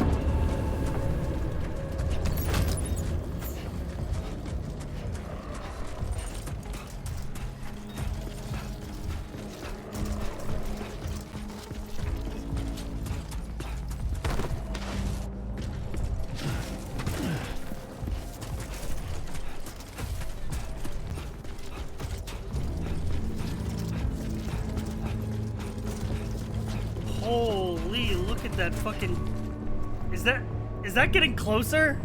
Holy, look at that fucking... Is that getting closer?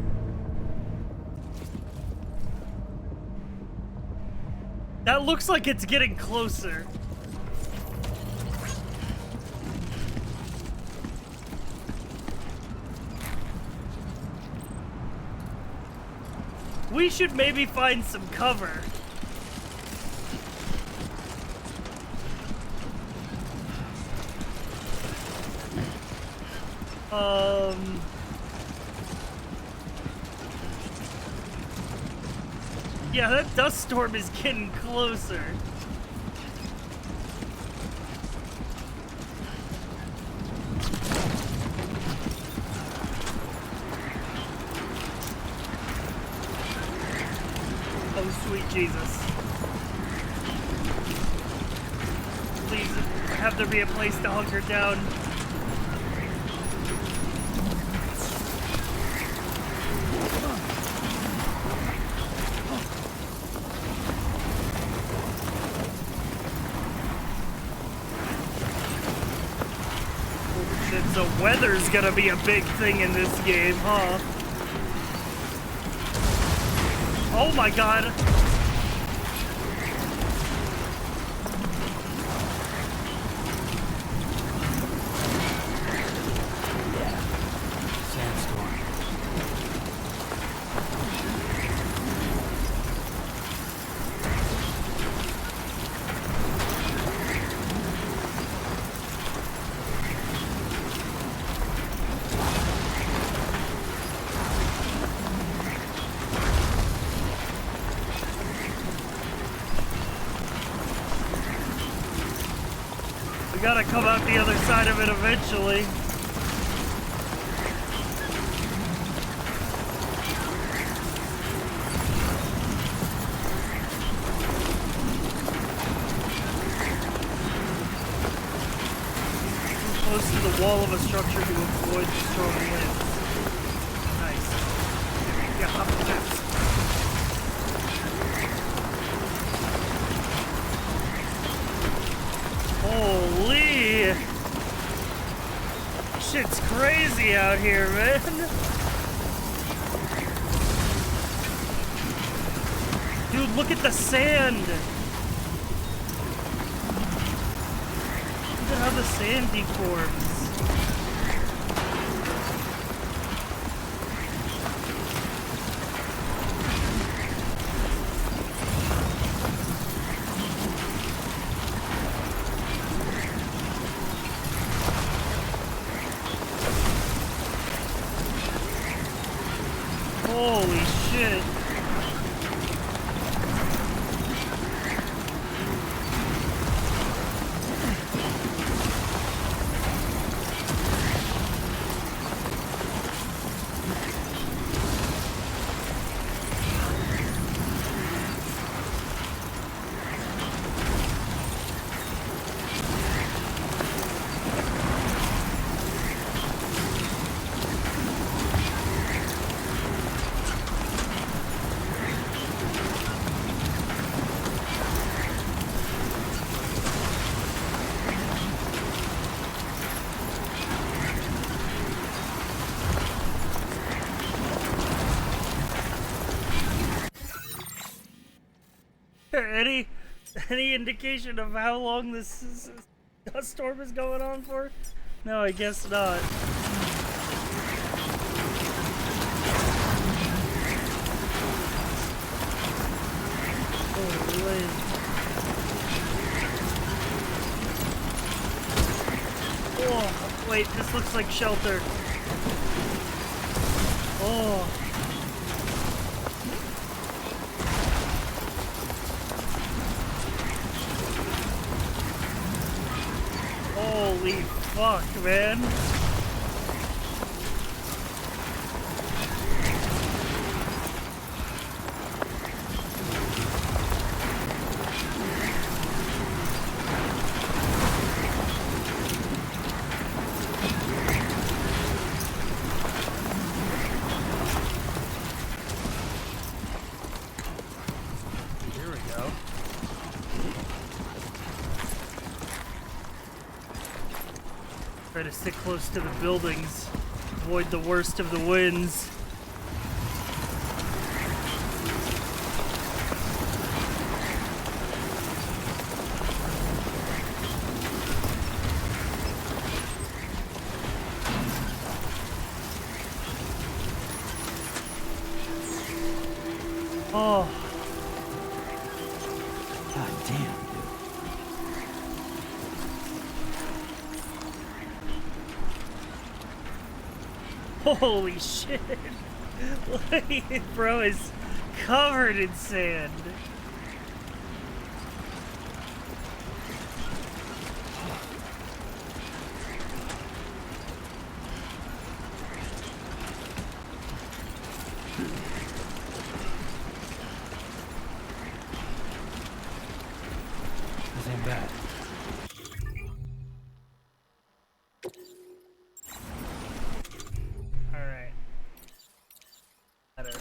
That looks like it's getting closer. We should maybe find some cover. Yeah, that dust storm is getting closer. Oh, sweet Jesus. Please have there be a place to hunker down. So weather's gonna be a big thing in this game, huh? Oh my god! Sandstorm. gotta come out the other side of it eventually. Close to the wall of a structure to avoid the strong winds. Nice. Yeah, hop the fence. Holy! Shit's crazy out here, man. Dude, look at the sand. Look at how the sand deforms. Holy shit. Any indication of how long this dust storm is going on for? No, I guess not. Holy. Oh, wait, this looks like shelter. Oh. Holy fuck, man. Here we go. Try to stick close to the buildings, avoid the worst of the winds. Oh. God damn, dude. Holy shit. Like, bro is covered in sand. This ain't bad. Alright. Better.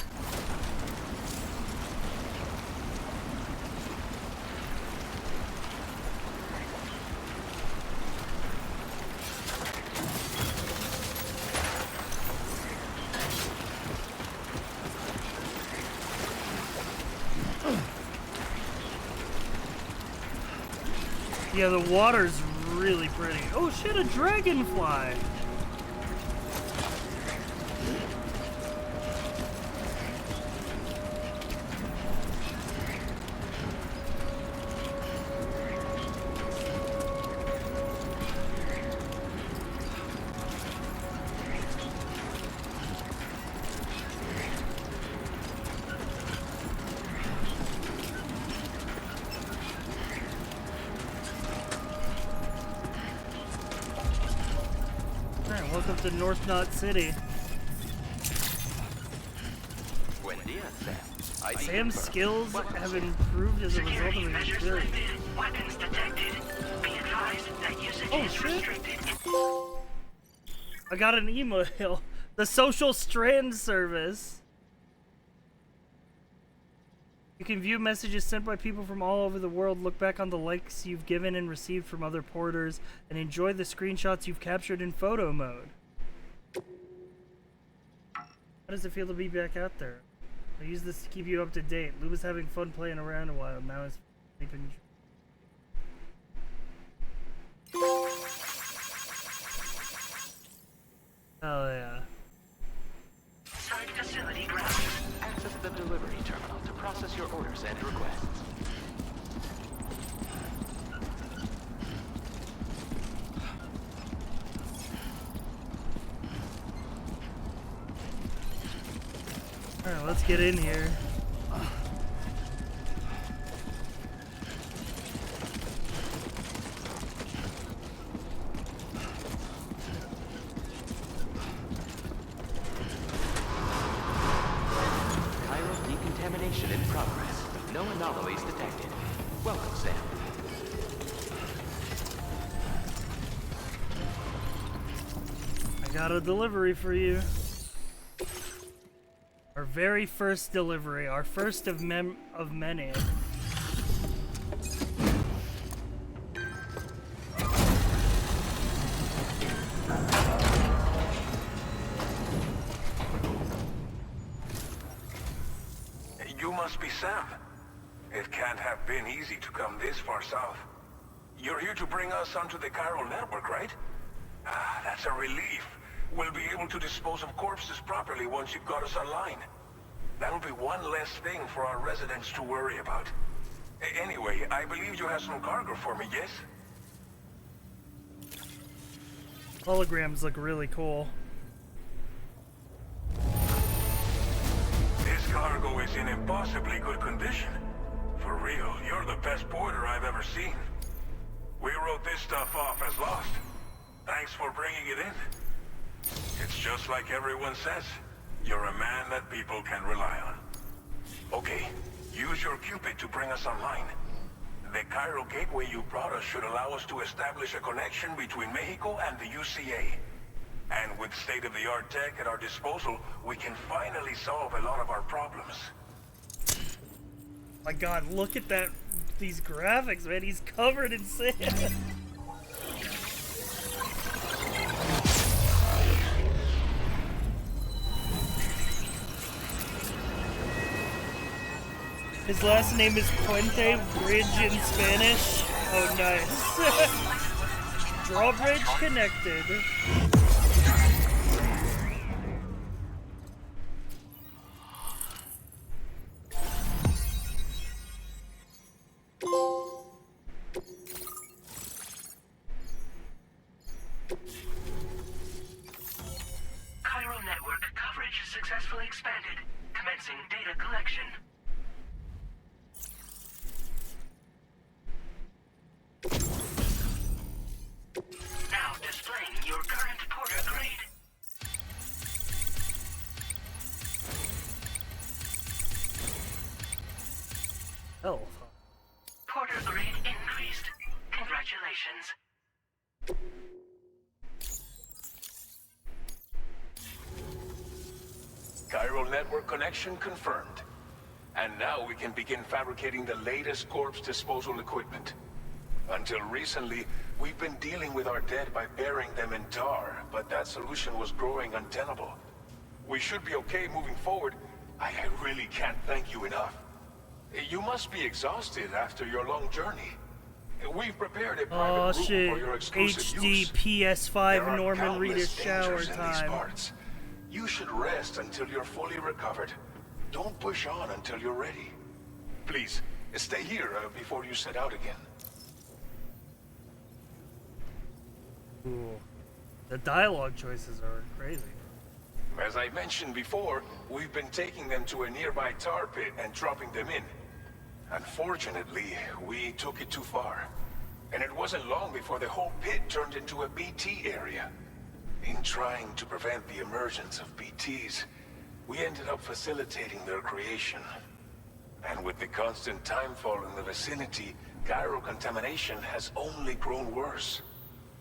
Yeah, the water's really pretty. Oh shit, a dragonfly! Welcome to North Knot City. Sam's skills have improved as a result of Security his measures experience. lifted. Weapons detected. Be advised that usage Oh, is shit. restricted. I got an email. The social Strand service. You can view messages sent by people from all over the world, look back on the likes you've given and received from other porters, and enjoy the screenshots you've captured in photo mode. How does it feel to be back out there? I use this to keep you up to date. Lou was having fun playing around a while. Now he's sleeping. Oh yeah. Site facility grounds. Access the delivery terminal to process your orders and requests. Alright, let's get in here. Chiral decontamination in progress. No anomalies detected. Welcome, Sam. I got a delivery for you. Our very first delivery, our first of many. You must be Sam. It can't have been easy to come this far south. You're here to bring us onto the chiral network, right? Ah, that's a relief. We'll be able to dispose of corpses properly once you've got us online. That'll be one less thing for our residents to worry about. Anyway, I believe you have some cargo for me, yes? Holograms look really cool. This cargo is in impossibly good condition. For real, you're the best porter I've ever seen. We wrote this stuff off as lost. Thanks for bringing it in. It's just like everyone says. You're a man that people can rely on. Okay, use your Cupid to bring us online. The chiral gateway you brought us should allow us to establish a connection between Mexico and the UCA. And with state-of-the-art tech at our disposal, we can finally solve a lot of our problems. My god, look at that, these graphics, man. He's covered in sand. His last name is Puente Bridge in Spanish. Oh, nice. Drawbridge connected. Chiral network coverage successfully expanded. Commencing data collection. Now displaying your current porter grade. Oh. Porter grade increased. Congratulations. Chiral network connection confirmed. And now we can begin fabricating the latest corpse disposal equipment. Until recently, we've been dealing with our dead by burying them in tar, but that solution was growing untenable. We should be okay moving forward. I really can't thank you enough. You must be exhausted after your long journey. We've prepared a private Oh room shit. for your exclusive HD use. PS5 There are Norman countless Reedus shower dangers in these time. parts. You should rest until you're fully recovered. Don't push on until you're ready. Please, stay here before you set out again. Cool. The dialogue choices are crazy. As I mentioned before, we've been taking them to a nearby tar pit and dropping them in. Unfortunately, we took it too far. And it wasn't long before the whole pit turned into a BT area. In trying to prevent the emergence of BTs, we ended up facilitating their creation. And with the constant timefall in the vicinity, chiral contamination has only grown worse.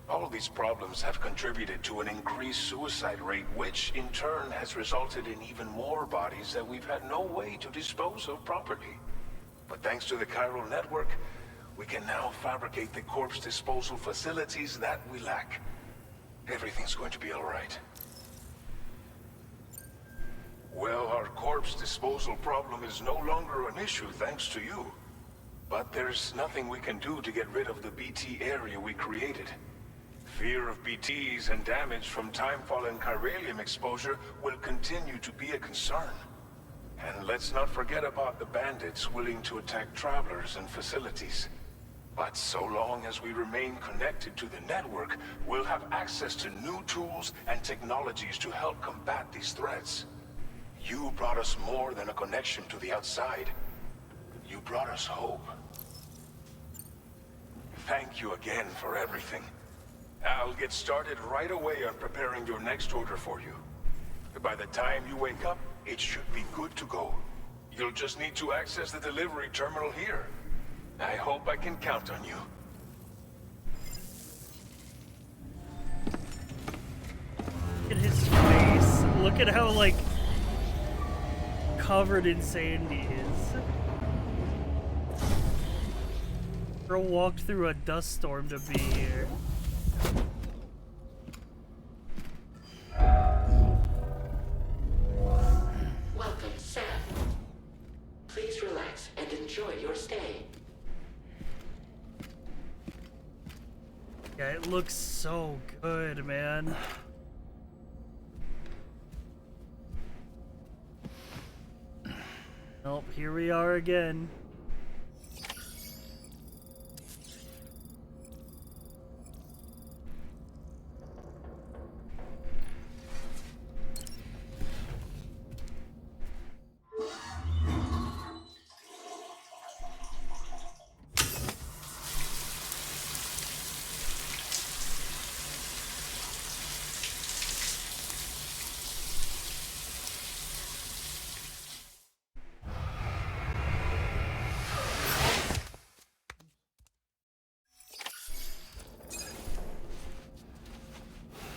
All these problems have contributed to an increased suicide rate, which in turn has resulted in even more bodies that we've had no way to dispose of properly. But thanks to the chiral network, we can now fabricate the corpse disposal facilities that we lack. Everything's going to be all right. Well, our corpse disposal problem is no longer an issue thanks to you. But there's nothing we can do to get rid of the BT area we created. Fear of BTs and damage from timefall and chiralium exposure will continue to be a concern. And let's not forget about the bandits willing to attack travelers and facilities. But so long as we remain connected to the network, we'll have access to new tools and technologies to help combat these threats. You brought us more than a connection to the outside. You brought us hope. Thank you again for everything. I'll get started right away on preparing your next order for you. By the time you wake up, it should be good to go. You'll just need to access the delivery terminal here. I hope I can count on you. Look at his face. Look at how, like, covered in sand he is. Girl walked through a dust storm to be here. Welcome, Sam. Please relax and enjoy your stay. Yeah, it looks so good, man. Nope, here we are again.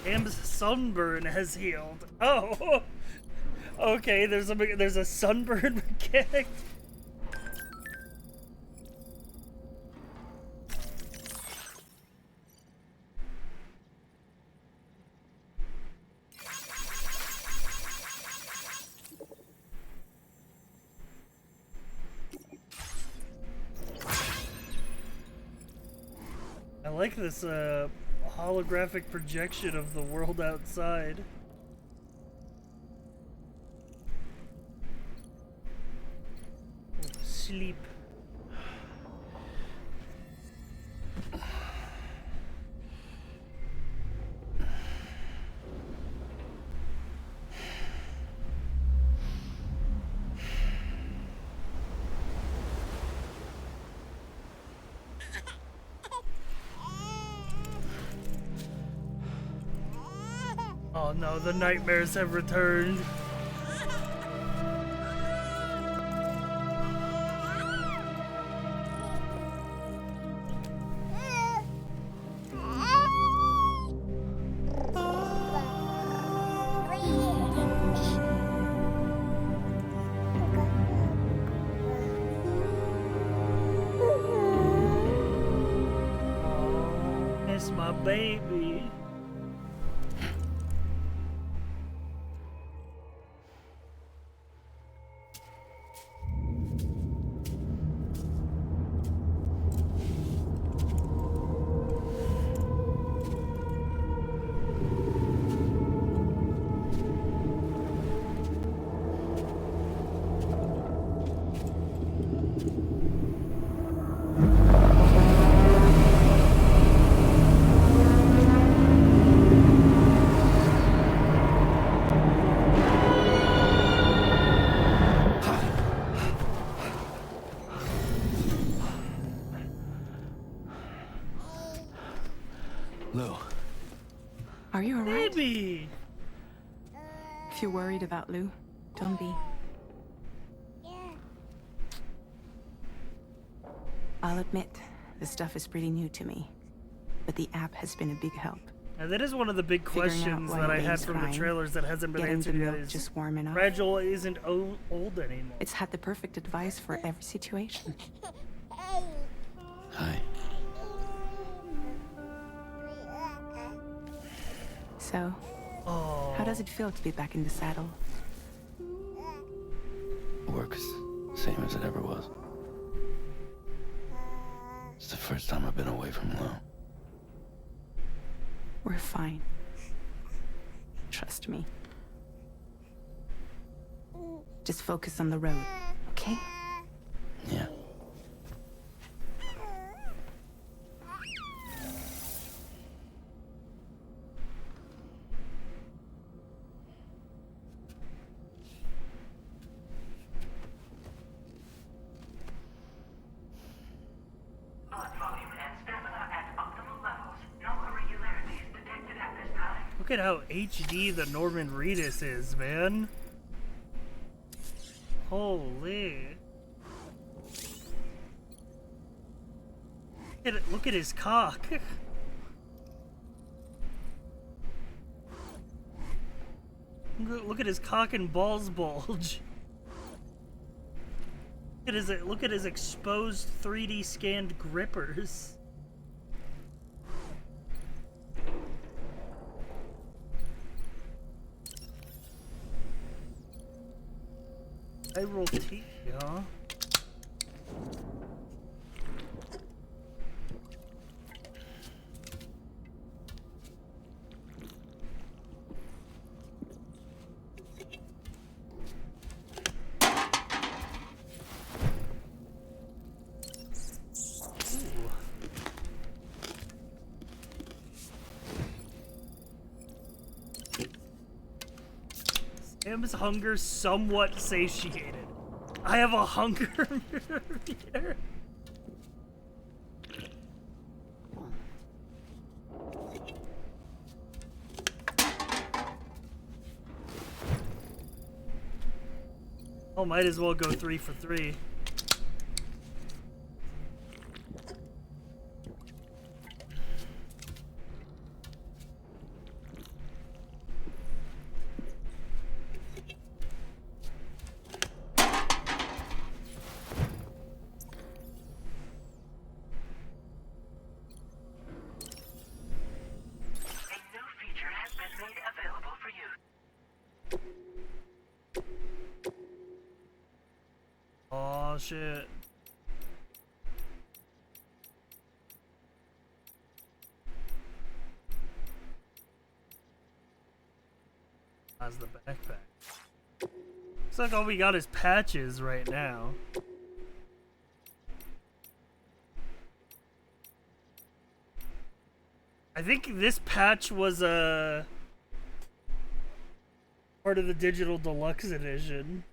Sam's sunburn has healed. Oh, okay. There's a sunburn mechanic. I like this holographic projection of the world outside. Sleep. Oh no, the nightmares have returned. Oh, it's my baby. you alright? Baby! If you're worried about Lou, don't be. I'll admit, this stuff is pretty new to me, but the app has been a big help. And that is one of the big questions that I had from the trailers that hasn't been answered yet. Is just warm enough. Fragile isn't old anymore. It's had the perfect advice for every situation. Hi. So, Oh. how does it feel to be back in the saddle? Works same as it ever was. It's the first time I've been away from Lou. We're fine. Trust me. Just focus on the road, okay? Yeah. Blood volume and stamina at optimal levels. No irregularities detected at this time. Look at how HD the Norman Reedus is, man. Holy. Look at his cock. Look at his cock and balls bulge. Look at his exposed 3D scanned grippers. I roll T, huh? Sam's hunger somewhat satiated. I have a hunger meter. Oh, might as well go 3 for 3. A new feature has been made available for you. Oh shit. How's the backpack? Looks like all we got is patches right now. I think this patch was part of the digital deluxe edition.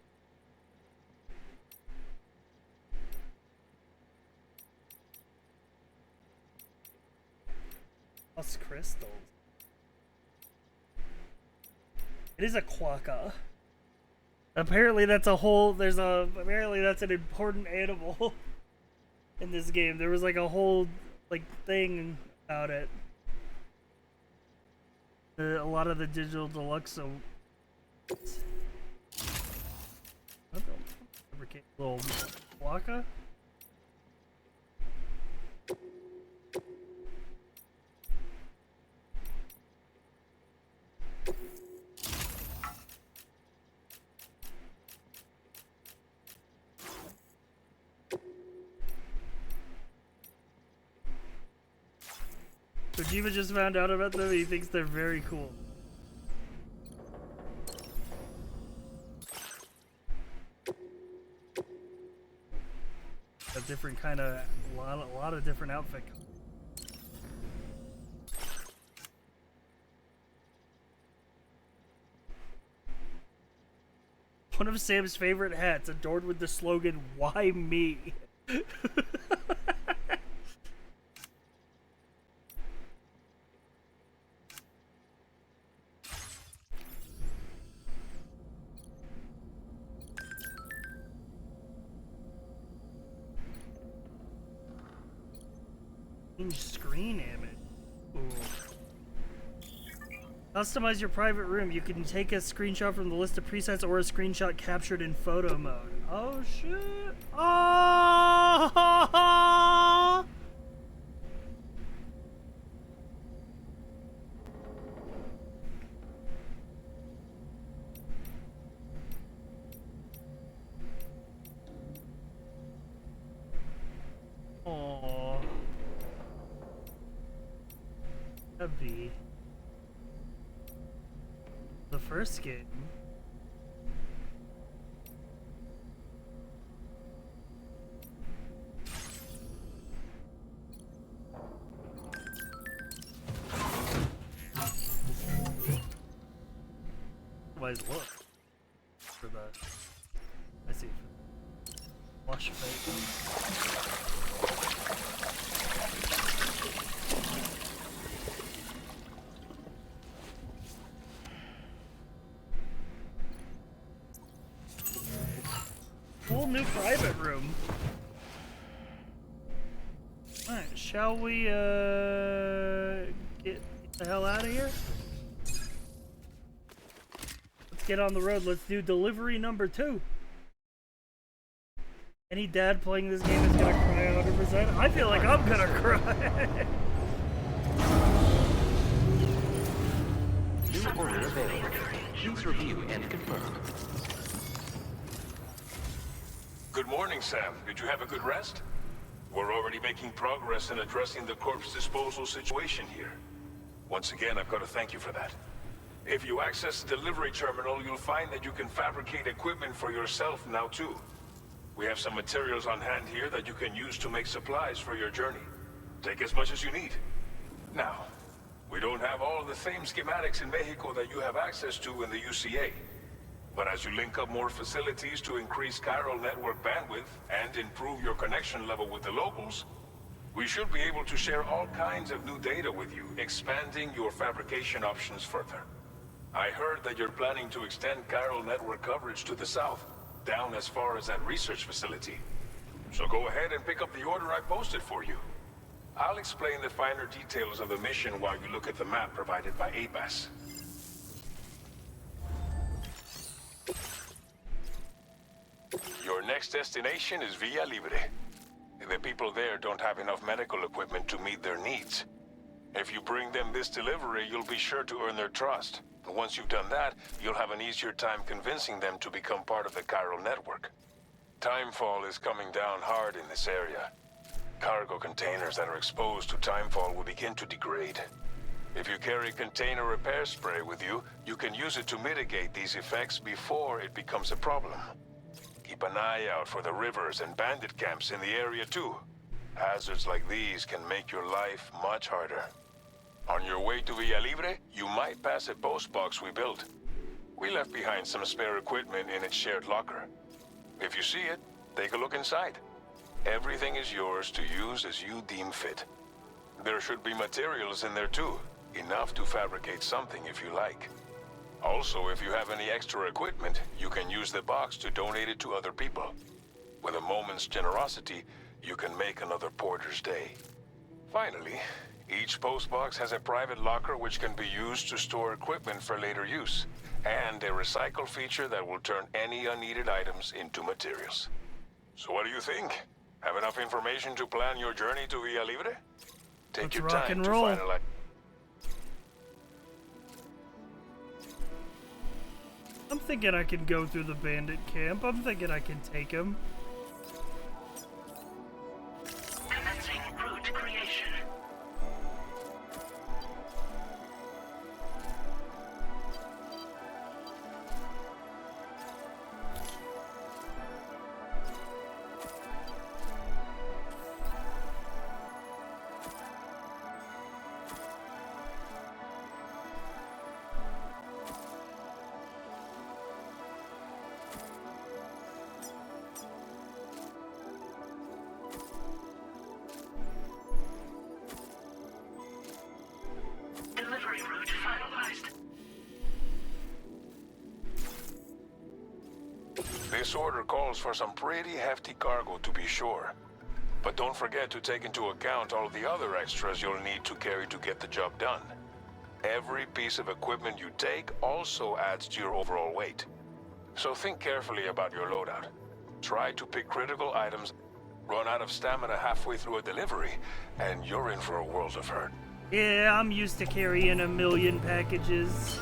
Plus crystals. It is a quokka. Apparently that's apparently that's an important animal in this game. There was like a whole thing about it. A lot of the digital deluxe little quokka. Kojima just found out about them. He thinks they're very cool. A different kind of, a lot of different outfit. One of Sam's favorite hats, adorned with the slogan, "Why me?" Change screen image. Ooh. Customize your private room. You can take a screenshot from the list of presets or a screenshot captured in photo mode. Oh shit. Oh! Aww. Heavy. The first game. Otherwise, look for the. I see. Wash face. Whole new private room. Alright, shall we get the hell out of here? Let's get on the road. Let's do delivery number 2. Any dad playing this game is gonna cry 100%. I feel like I'm gonna cry. New order available. Please review and confirm. Good morning, Sam. Did you have a good rest? We're already making progress in addressing the corpse disposal situation here. Once again, I've got to thank you for that. If you access the delivery terminal, you'll find that you can fabricate equipment for yourself now too. We have some materials on hand here that you can use to make supplies for your journey. Take as much as you need. Now, we don't have all the same schematics in Mexico that you have access to in the UCA. But as you link up more facilities to increase chiral network bandwidth and improve your connection level with the locals, we should be able to share all kinds of new data with you, expanding your fabrication options further. I heard that you're planning to extend chiral network coverage to the south, down as far as that research facility. So go ahead and pick up the order I posted for you. I'll explain the finer details of the mission while you look at the map provided by ABAS. Your next destination is Villa Libre. The people there don't have enough medical equipment to meet their needs. If you bring them this delivery, you'll be sure to earn their trust. And once you've done that, you'll have an easier time convincing them to become part of the chiral network. Timefall is coming down hard in this area. Cargo containers that are exposed to timefall will begin to degrade. If you carry container repair spray with you, you can use it to mitigate these effects before it becomes a problem. Keep an eye out for the rivers and bandit camps in the area too. Hazards like these can make your life much harder. On your way to Villa Libre, you might pass a post box we built. We left behind some spare equipment in its shared locker. If you see it, take a look inside. Everything is yours to use as you deem fit. There should be materials in there too, enough to fabricate something if you like. Also, if you have any extra equipment, you can use the box to donate it to other people. With a moment's generosity, you can make another porter's day. Finally, each postbox has a private locker which can be used to store equipment for later use, and a recycle feature that will turn any unneeded items into materials. So what do you think? Have enough information to plan your journey to Villa Libre? Take Let's your rock time and to roll. finalize. I'm thinking I can go through the bandit camp. I'm thinking I can take him. Commencing route creation. Delivery route finalized. This order calls for some pretty hefty cargo to be sure. But don't forget to take into account all the other extras you'll need to carry to get the job done. Every piece of equipment you take also adds to your overall weight. So think carefully about your loadout. Try to pick critical items. Run out of stamina halfway through a delivery, and you're in for a world of hurt. Yeah, I'm used to carrying a million packages.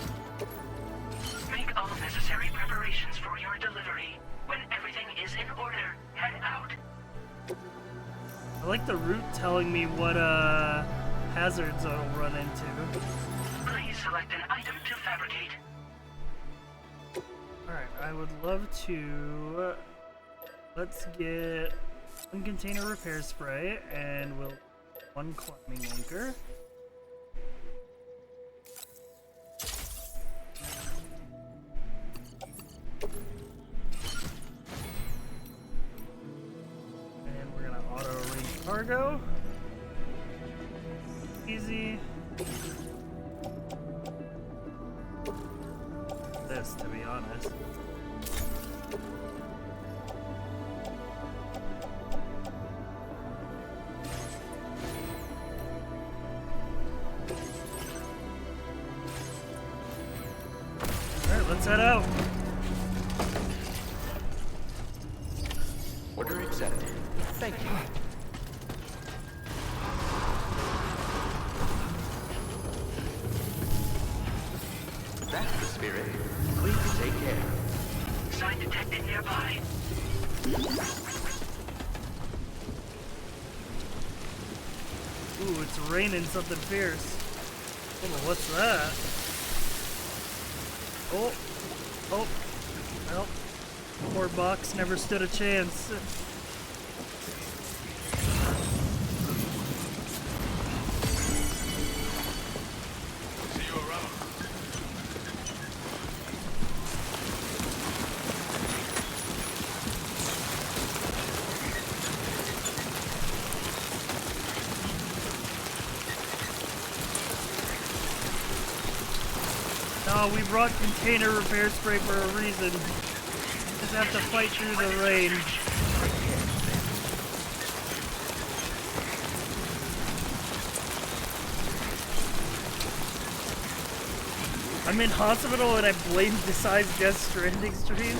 Make all necessary preparations for your delivery. When everything is in order, head out. I like the route telling me what hazards I'll run into. Please select an item to fabricate. Alright, I would love to... let's get one container repair spray, and we'll... one climbing anchor. And we're gonna auto-arrange cargo. Easy. This, to be honest. Alright, let's head out. Order accepted. Thank you. That's the spirit. Please take care. Sign detected nearby. Ooh, it's raining something fierce. Oh, what's that? Oh, oh, well, poor box never stood a chance. See you around. No, we brought container repair spray for a reason. Just have to fight through the rain. I'm in hospital and I blame besides Death Stranding stream.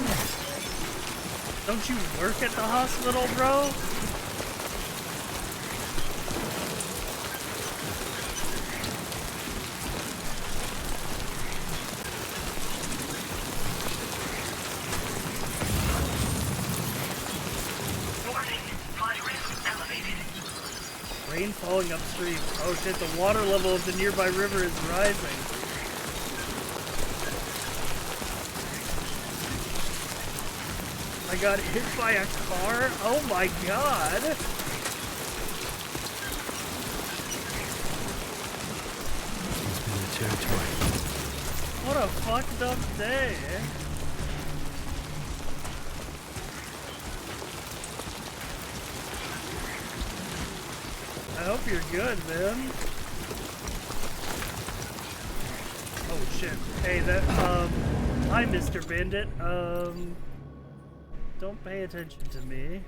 Don't you work at the hospital, bro? Rain falling upstream. Oh shit, the water level of the nearby river is rising. I got hit by a car? Oh my god! Territory. What a fucked up day. I hope you're good, man. Oh shit. Hey, that, hi, Mr. Bandit. Don't pay attention to me.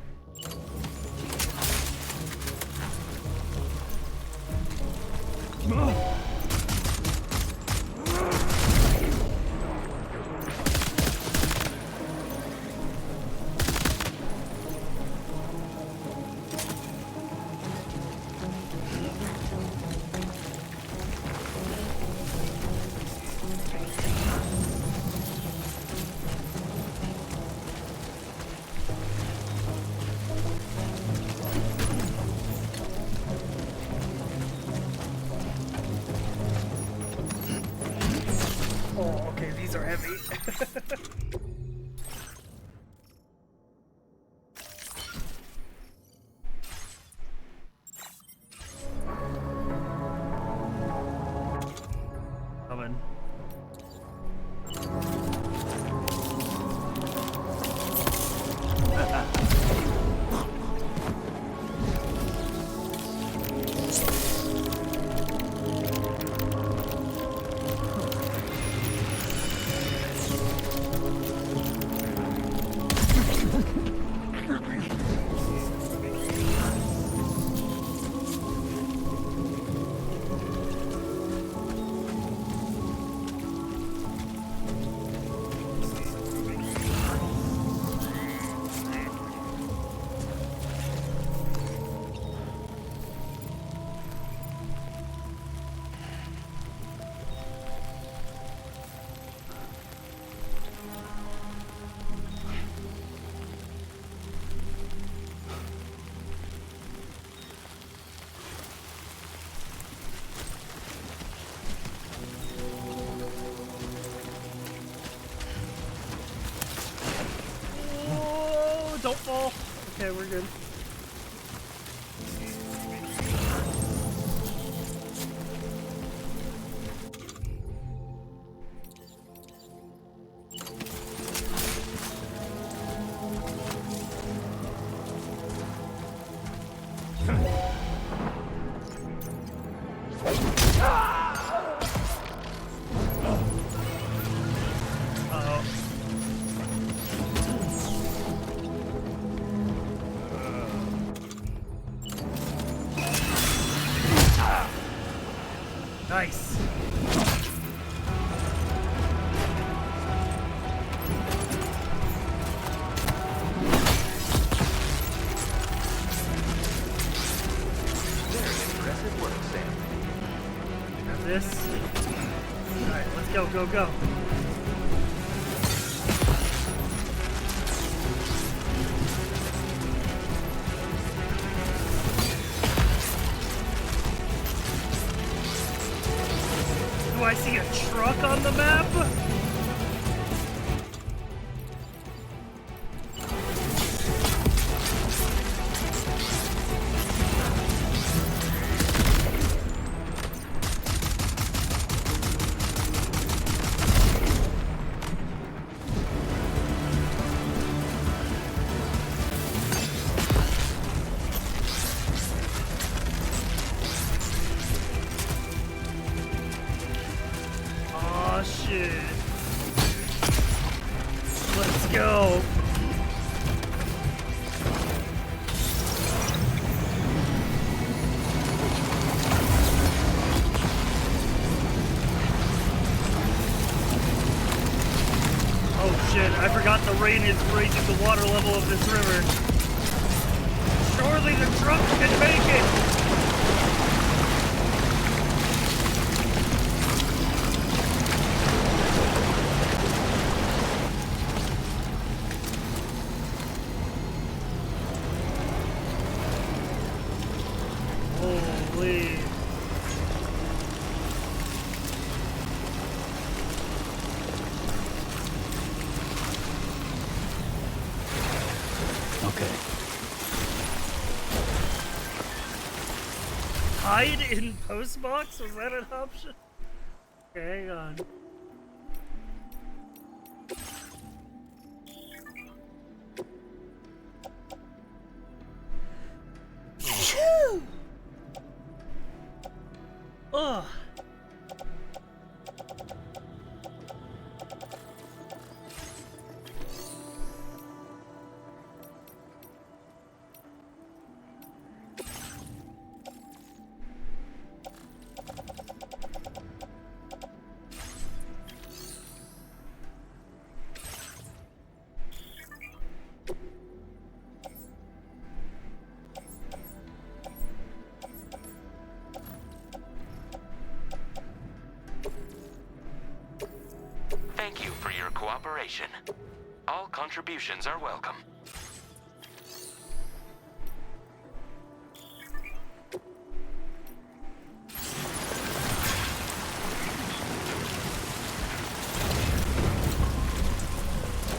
don't fall. Okay, we're good. Nice. Very impressive work, Sam. Got this. Alright, let's go, go, go. Do I see a truck on the map? Oh shit. Let's go. Oh shit, I forgot the rain is raising the water level of this river. Surely the truck can make it! Holy. Okay. Hide in postbox? Was that an option? Okay, hang on. Phew! Ugh. Thank you for your cooperation. All contributions are welcome.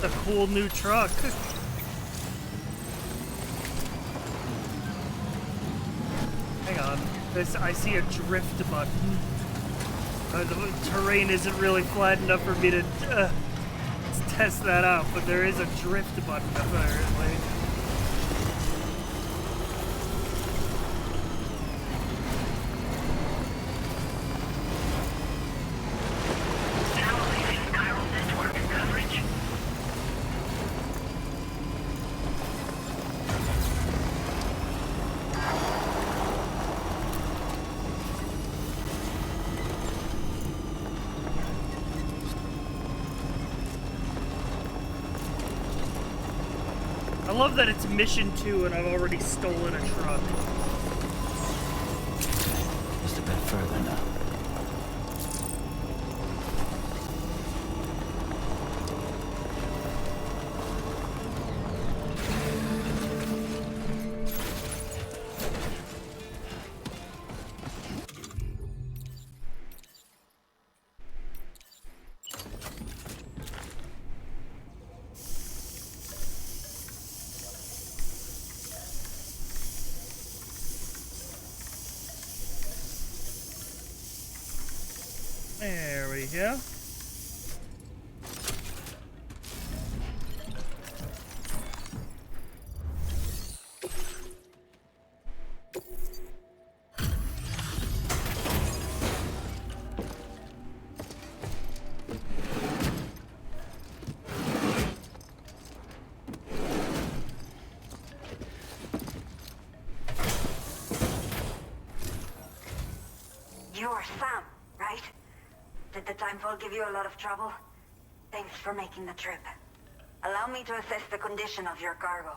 A cool new truck. Hang on. I see a drift button. The terrain isn't really flat enough for me to test that out, but there is a drift button apparently. Now leaving chiral network coverage. I love that it's mission 2 and I've already stolen a truck. Just a bit further now. Yeah? You're Sam, right? Did the timefall give you a lot of trouble? Thanks for making the trip. Allow me to assess the condition of your cargo.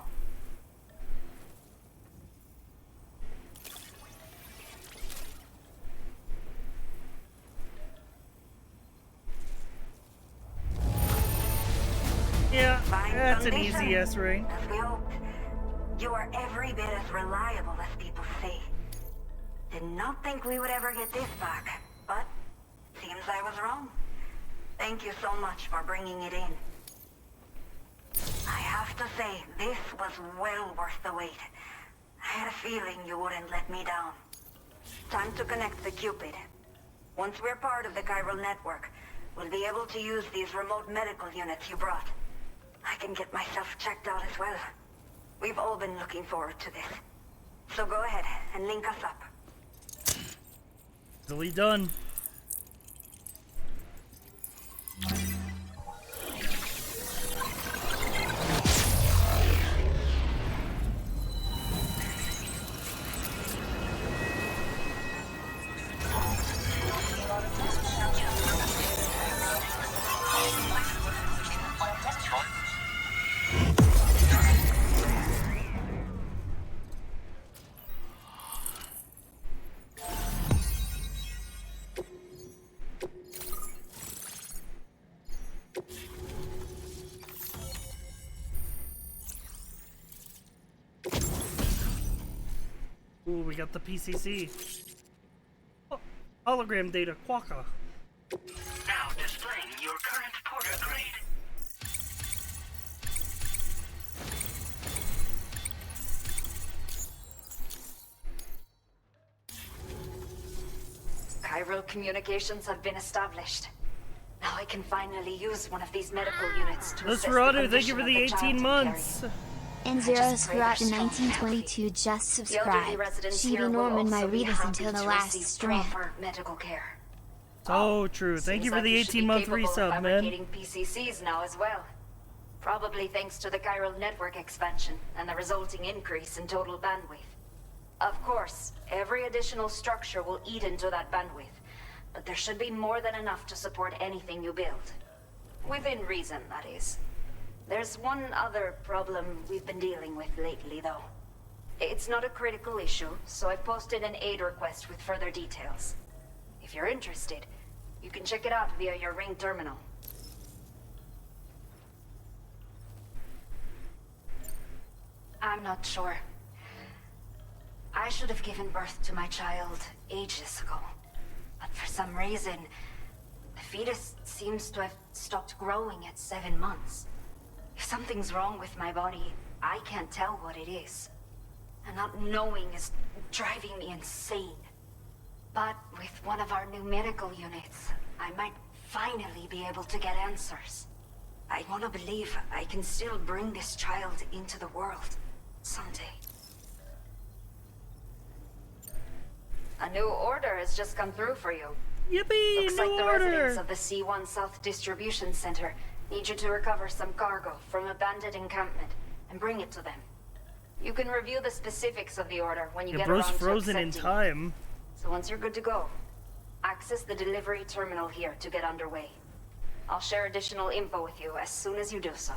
Yeah, Fine that's an condition, easy S ring. as we hoped. You are every bit as reliable as people say. Did not think we would ever get this back, but seems I was wrong. Thank you so much for bringing it in. I have to say, this was well worth the wait. I had a feeling you wouldn't let me down. Time to connect the Cupid. Once we're part of the chiral network, we'll be able to use these remote medical units you brought. I can get myself checked out as well. We've all been looking forward to this. So go ahead and link us up. Easily done. Ooh, we got the PCC. Oh, hologram data, Quokka. Now displaying your current porter grade. Chiral communications have been established. Now I can finally use one of these medical units to assess the Desperado, thank you condition for of the child 18 I'm months. carrying. And I Zeros just pray throughout the they're strong and 1922 just The elderly subscribed. residents She be here will Norman, my also be readers happy until the to last receive strand. proper medical care. So true. Thank you Seems for like the you should be 18-month capable of resub, man. fabricating PCCs now as well. Probably thanks to the chiral network expansion and the resulting increase in total bandwidth. Of course, every additional structure will eat into that bandwidth, but there should be more than enough to support anything you build. Within reason, that is. There's one other problem we've been dealing with lately, though. It's not a critical issue, so I've posted an aid request with further details. If you're interested, you can check it out via your Ring terminal. I'm not sure. I should have given birth to my child ages ago. But for some reason, the fetus seems to have stopped growing at 7 months. If something's wrong with my body, I can't tell what it is. And not knowing is driving me insane. But with one of our new medical units, I might finally be able to get answers. I want to believe I can still bring this child into the world someday. A new order has just come through for you. Yippee! Looks New like the order! residents of the C1 South Distribution Center need you to recover some cargo from a bandit encampment and bring it to them. You can review the specifics of the order when you Your get bro's around to frozen in accepting it. time. So once you're good to go, access the delivery terminal here to get underway. I'll share additional info with you as soon as you do so.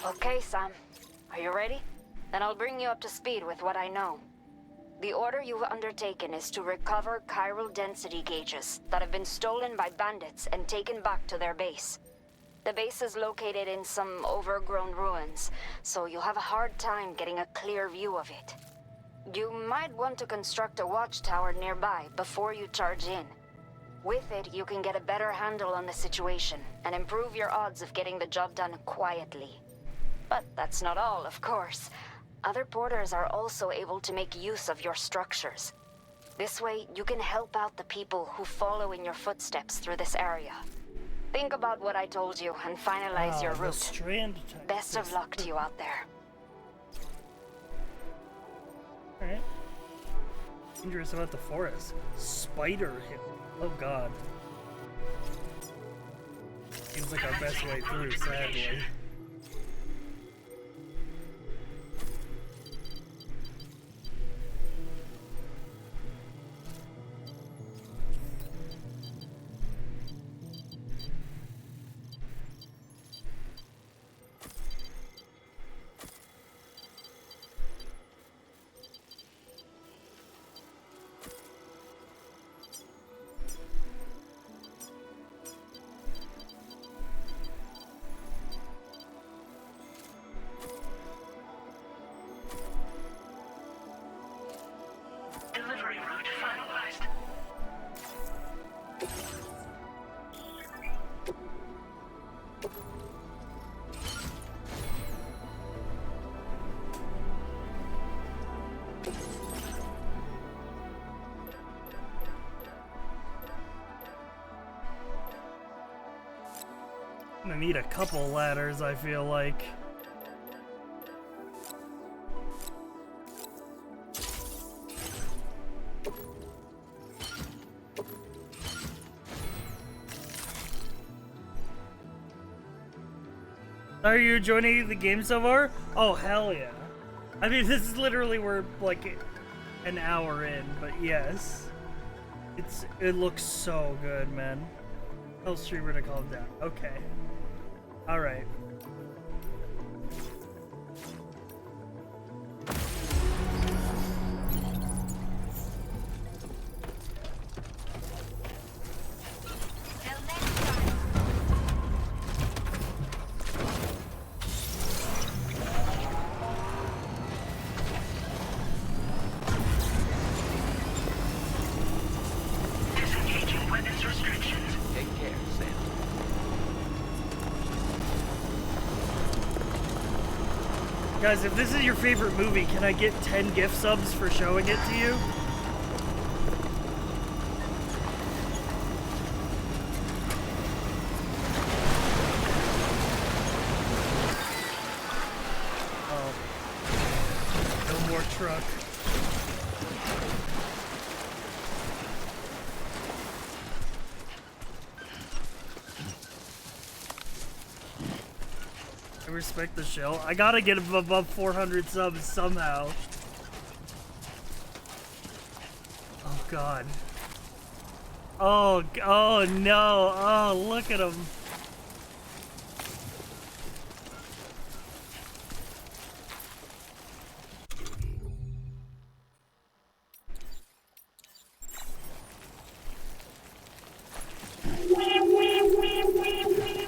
Okay, Sam. Are you ready? Then I'll bring you up to speed with what I know. The order you've undertaken is to recover chiral density gauges that have been stolen by bandits and taken back to their base. The base is located in some overgrown ruins, so you'll have a hard time getting a clear view of it. You might want to construct a watchtower nearby before you charge in. With it, you can get a better handle on the situation and improve your odds of getting the job done quietly. But that's not all, of course. other porters are also able to make use of your structures. This way, you can help out the people who follow in your footsteps through this area. Think about what I told you and finalize your the route. Strand type Best of system. luck to you out there. Alright. Dangerous about the forest. Spider Hill. Oh god. Seems like our best way through, sadly. Delivery route finalized. I'm gonna need a couple ladders, I feel like. Are you joining the game so far? Oh, hell yeah. I mean, this is literally, we're like an hour in, but yes. It looks so good, man. Tell streamer to calm down. Okay. Alright. Disengaging weapons restrictions. Take care, Sam. Guys, if this is your favorite movie, can I get 10 gift subs for showing it to you? Oh. No more truck. I respect the show. I gotta get above 400 subs somehow. Oh god. Oh no. Oh, look at him.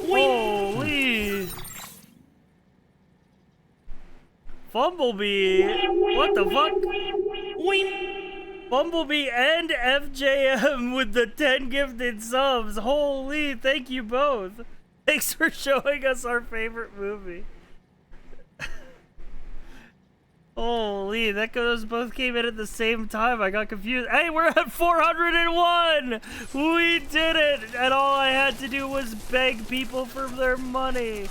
Holy! Bumblebee! What the fuck? Bumblebee and FJM with the 10 gifted subs. Holy, thank you both. Thanks for showing us our favorite movie. Holy, those both came in at the same time. I got confused. Hey, we're at 401! We did it! And all I had to do was beg people for their money.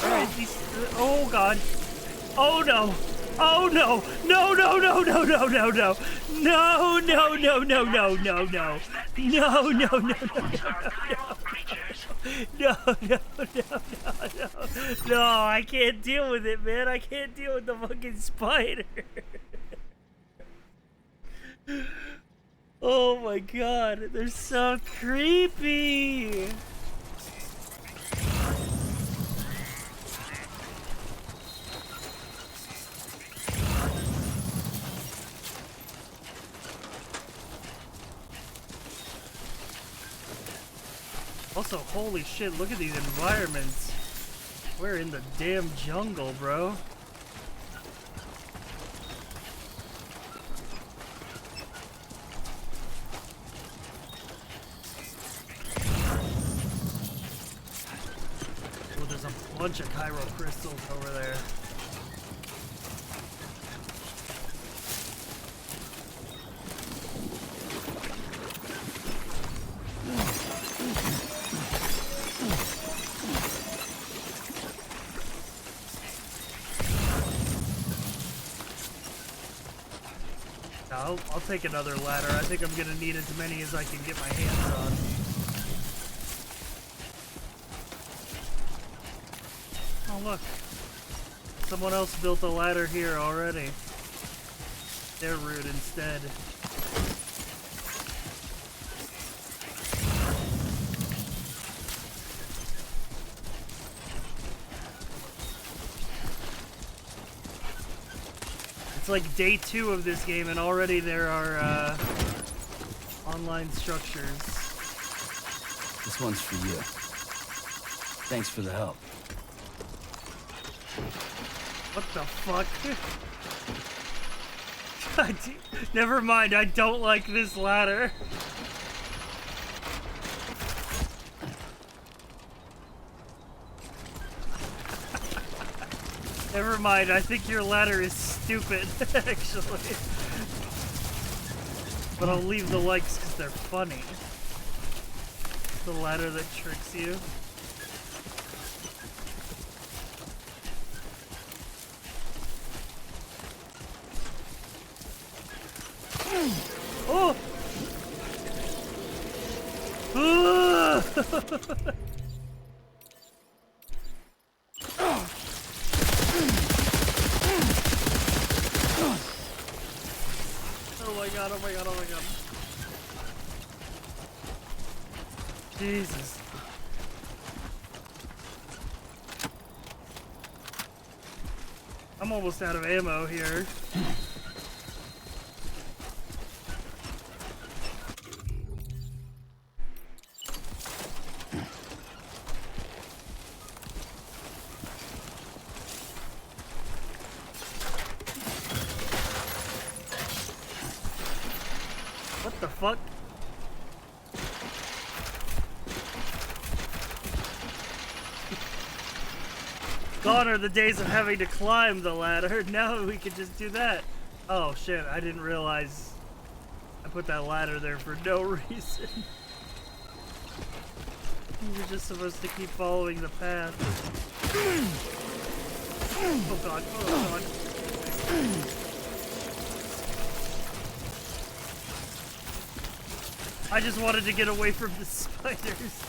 Alright, oh god. Oh no! Oh no! No, no, no, no, no, no, no! No, no, no, no, no, no, no! No, no, no, no, no, no, no, no, no, no, I can't deal with it, man. I can't deal with the fucking spider. Oh my god, they're so creepy. Also, holy shit, look at these environments. We're in the damn jungle, bro. Bunch of chiral crystals over there. I'll take another ladder. I think I'm gonna need as many as I can get my hands on. Oh look, someone else built a ladder here already. They're rude instead. It's like day 2 of this game and already there are online structures. This one's for you. Thanks for the help. What the fuck? Never mind, I don't like this ladder. Never mind, I think your ladder is stupid, actually. But I'll leave the likes because they're funny. The ladder that tricks you. Oh! Oh my god, oh my god, oh my god. Jesus. I'm almost out of ammo here. What the fuck? Gone are the days of having to climb the ladder. Now we can just do that. Oh shit, I didn't realize I put that ladder there for no reason. You're just supposed to keep following the path. Oh god, oh god. I just wanted to get away from the spiders.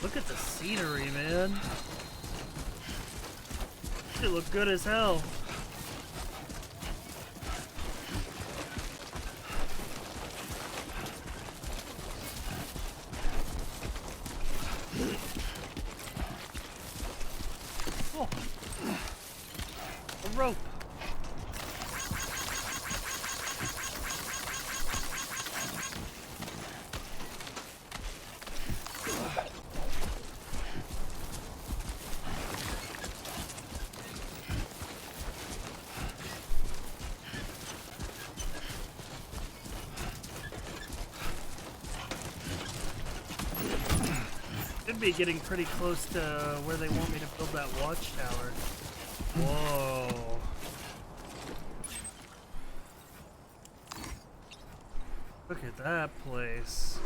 Look at the scenery, man. It look good as hell. Oh. A rope. Should be getting pretty close to where they want me to build that watchtower. Whoa. Look at that place.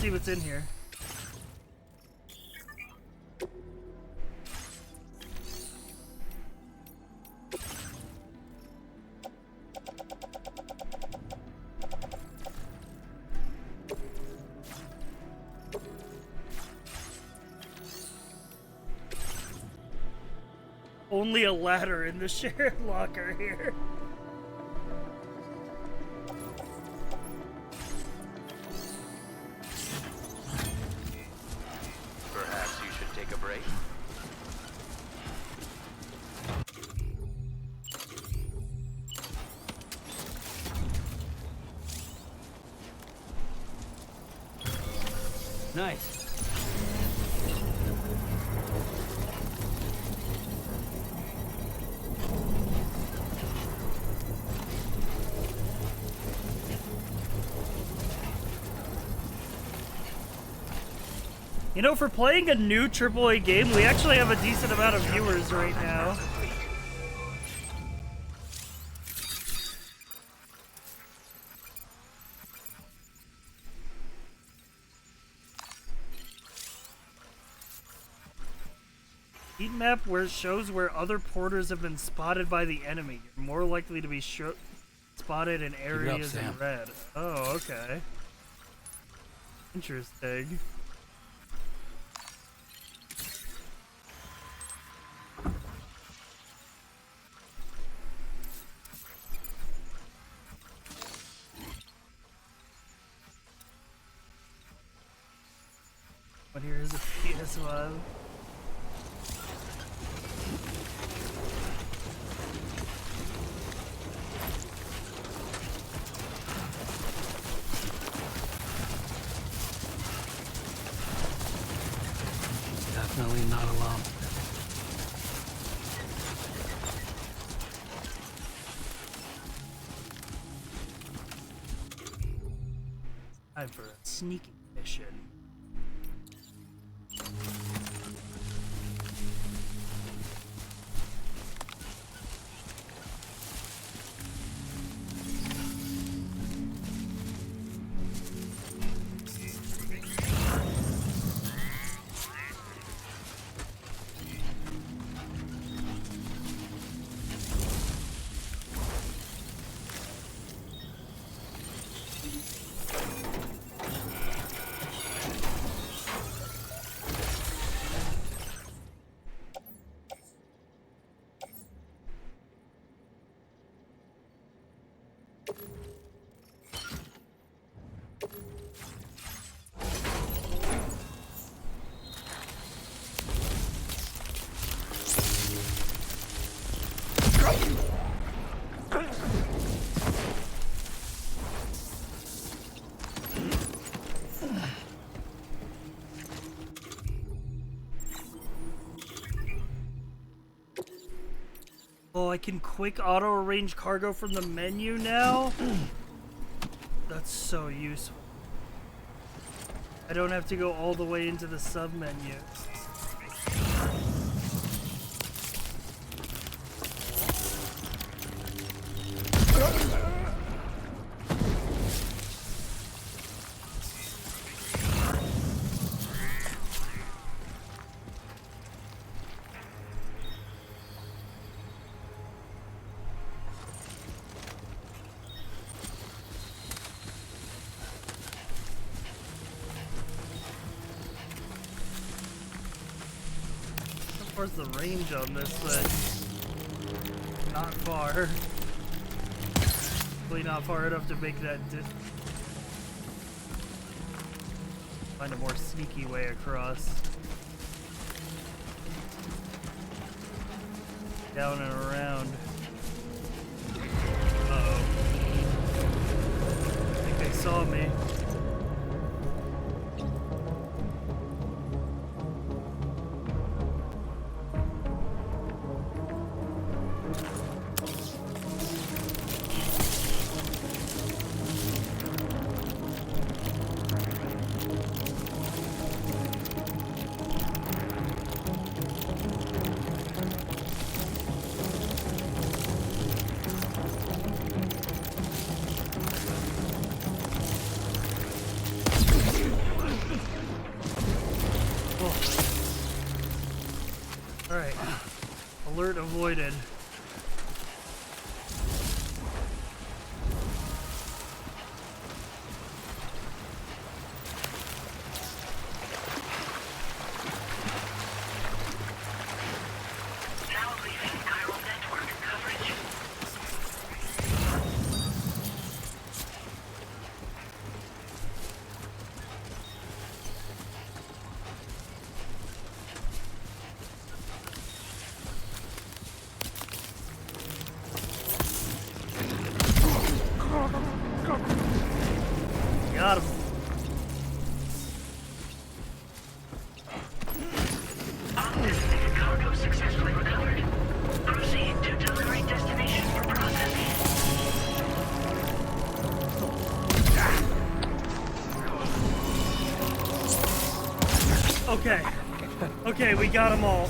See what's in here. only a ladder in the shared locker here. Perhaps you should take a break. Nice. You know, for playing a new AAA game, we actually have a decent amount of viewers right now. Heat map where it shows where other porters have been spotted by the enemy. You're more likely to be spotted in areas in red. Oh, okay. Interesting. But here is a PS1. Definitely not alone. Time for a sneaking mission. Oh, I can quick auto-arrange cargo from the menu now? That's so useful. I don't have to go all the way into the sub-menu. Where's the range on this thing? Not far. Probably not far enough to make that find a more sneaky way across. Down and around. Uh-oh. I think they saw me. Alright. Alert avoided. Now leaving Got him. Undesignated cargo successfully recovered. Proceed to delivery destination for processing. Okay. Okay, we got them all.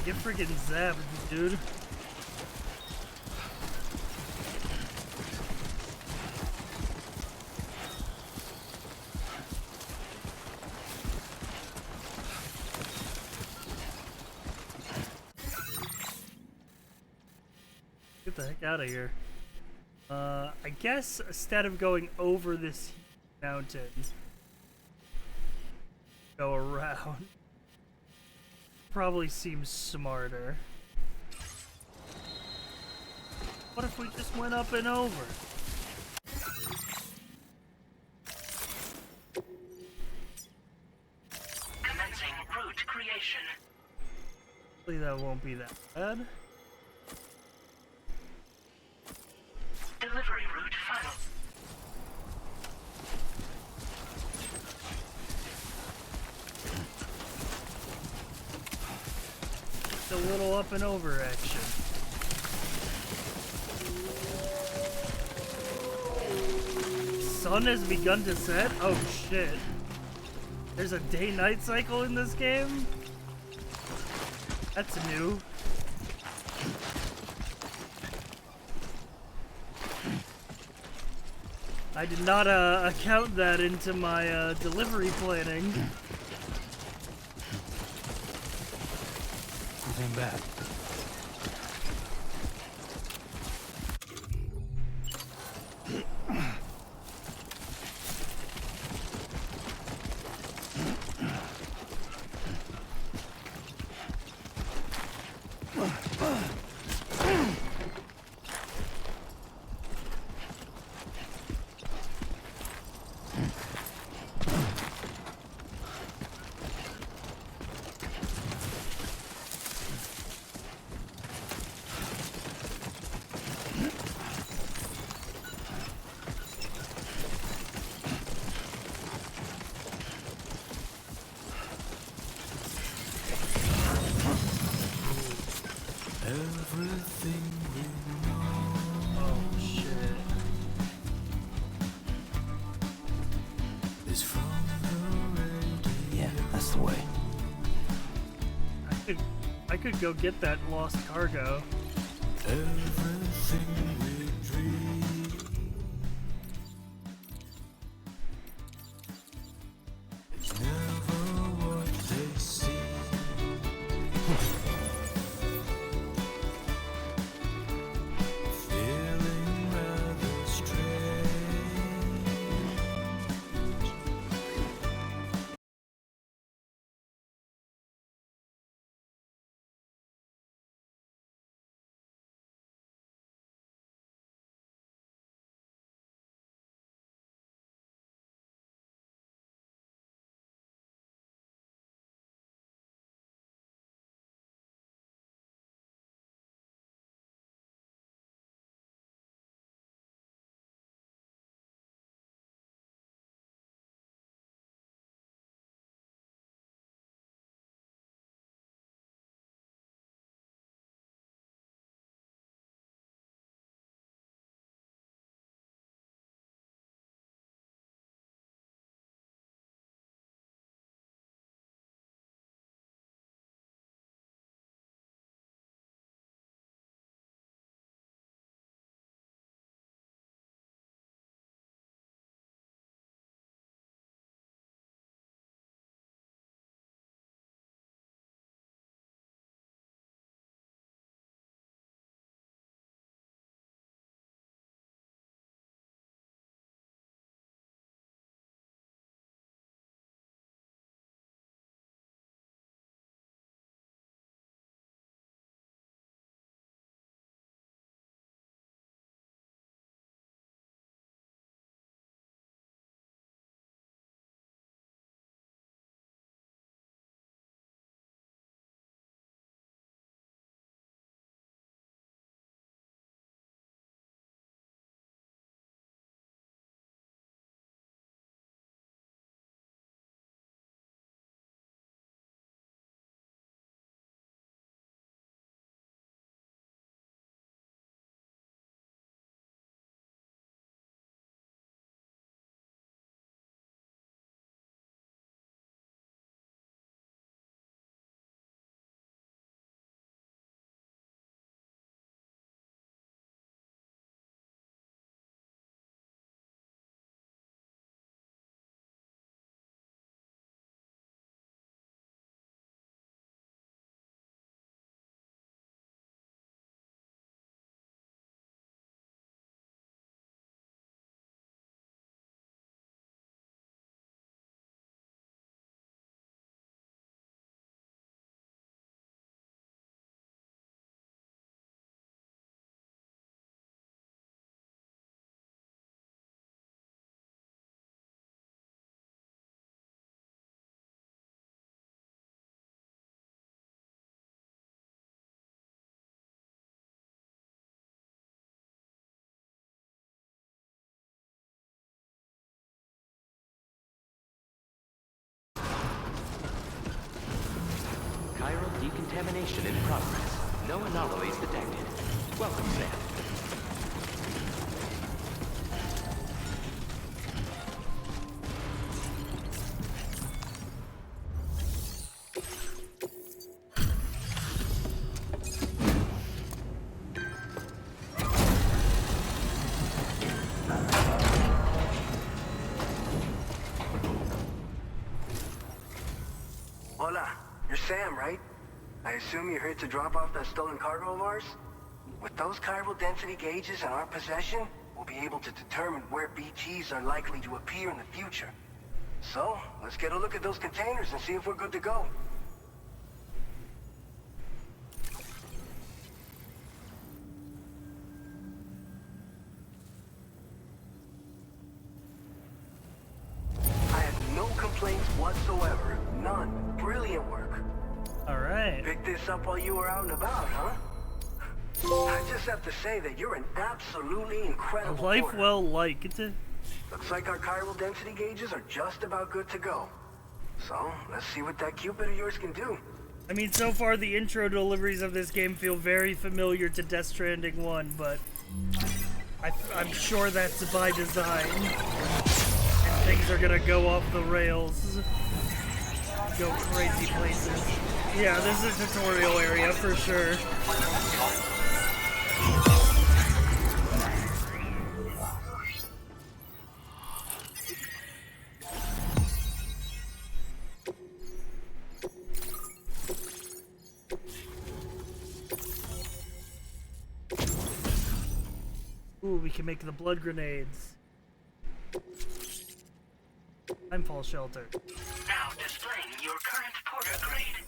Get freaking zapped, dude. Get the heck out of here. I guess instead of going over this mountain, go around. Probably seems smarter. What if we just went up and over? Commencing route creation. Hopefully that won't be that bad. Delivery route final. Just a little up and over action. Sun has begun to set? Oh shit. There's a day-night cycle in this game? That's new. I did not account that into my delivery planning. Nothing bad. Everything we Oh shit. is from the radio. Yeah, that's the way. I could go get that lost cargo. Everything we dream is never what they seem. Contamination in progress. No anomalies detected. Welcome, Sam. Hola, you're Sam, right? I assume you're here to drop off that stolen cargo of ours? With those chiral density gauges in our possession, we'll be able to determine where BTs are likely to appear in the future. So, let's get a look at those containers and see if we're good to go. I have no complaints whatsoever. None. Brilliant work. Alright. Picked this up while you were out and about, huh? I just have to say that you're an absolutely A incredible life porter. well liked. Looks like our chiral density gauges are just about good to go. So, let's see what that Cupid of yours can do. I mean, so far the intro deliveries of this game feel very familiar to Death Stranding 1, but I'm sure that's by design. And things are gonna go off the rails. Go crazy places. Yeah, this is a tutorial area for sure. Ooh, we can make the blood grenades. I'm fall shelter. Now displaying your current porter grade.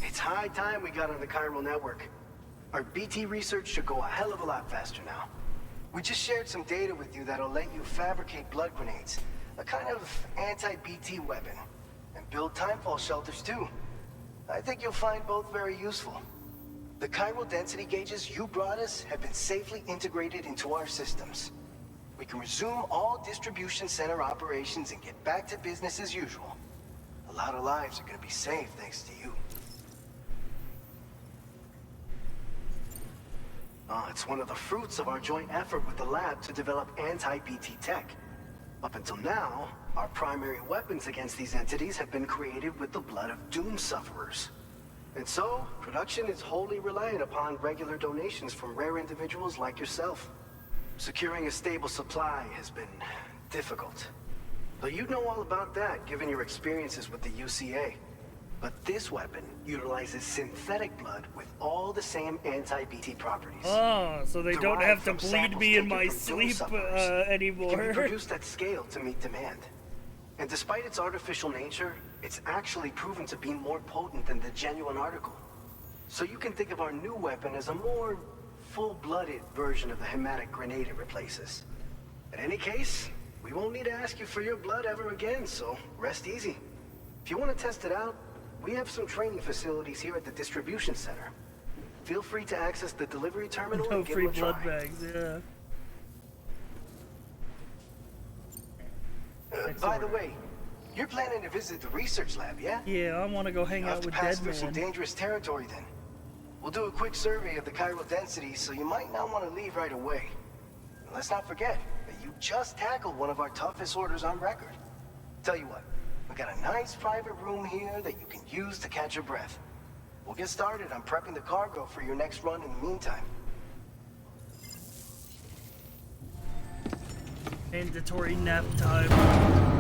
It's high time we got on the chiral network. Our BT research should go a hell of a lot faster now. We just shared some data with you that'll let you fabricate blood grenades, a kind of anti-BT weapon, and build timefall shelters too. I think you'll find both very useful. The chiral density gauges you brought us have been safely integrated into our systems. We can resume all distribution center operations and get back to business as usual. A lot of lives are gonna be saved thanks to you. It's one of the fruits of our joint effort with the lab to develop anti-BT tech. Up until now, our primary weapons against these entities have been created with the blood of doom sufferers. And so, production is wholly reliant upon regular donations from rare individuals like yourself. Securing a stable supply has been difficult. But you know all about that, given your experiences with the UCA. But this weapon utilizes synthetic blood with all the same anti-BT properties. Oh, so they don't have to bleed me in my sleep It anymore. can be produced at scale to meet demand. And despite its artificial nature, it's actually proven to be more potent than the genuine article. So you can think of our new weapon as a more full-blooded version of the hematic grenade it replaces. In any case, we won't need to ask you for your blood ever again, so rest easy. If you want to test it out, we have some training facilities here at the distribution center. Feel free to access the delivery terminal No and give free it a blood try. bags, yeah. By the way, you're planning to visit the research lab, yeah? Yeah, I want to go hang You'll out have to with pass Dead through some Man. dangerous territory then. We'll do a quick survey of the chiral density, so you might not want to leave right away. And let's not forget that you just tackled one of our toughest orders on record. Tell you what, we got a nice private room here that you can use to catch your breath. We'll get started on prepping the cargo for your next run in the meantime. Mandatory nap time.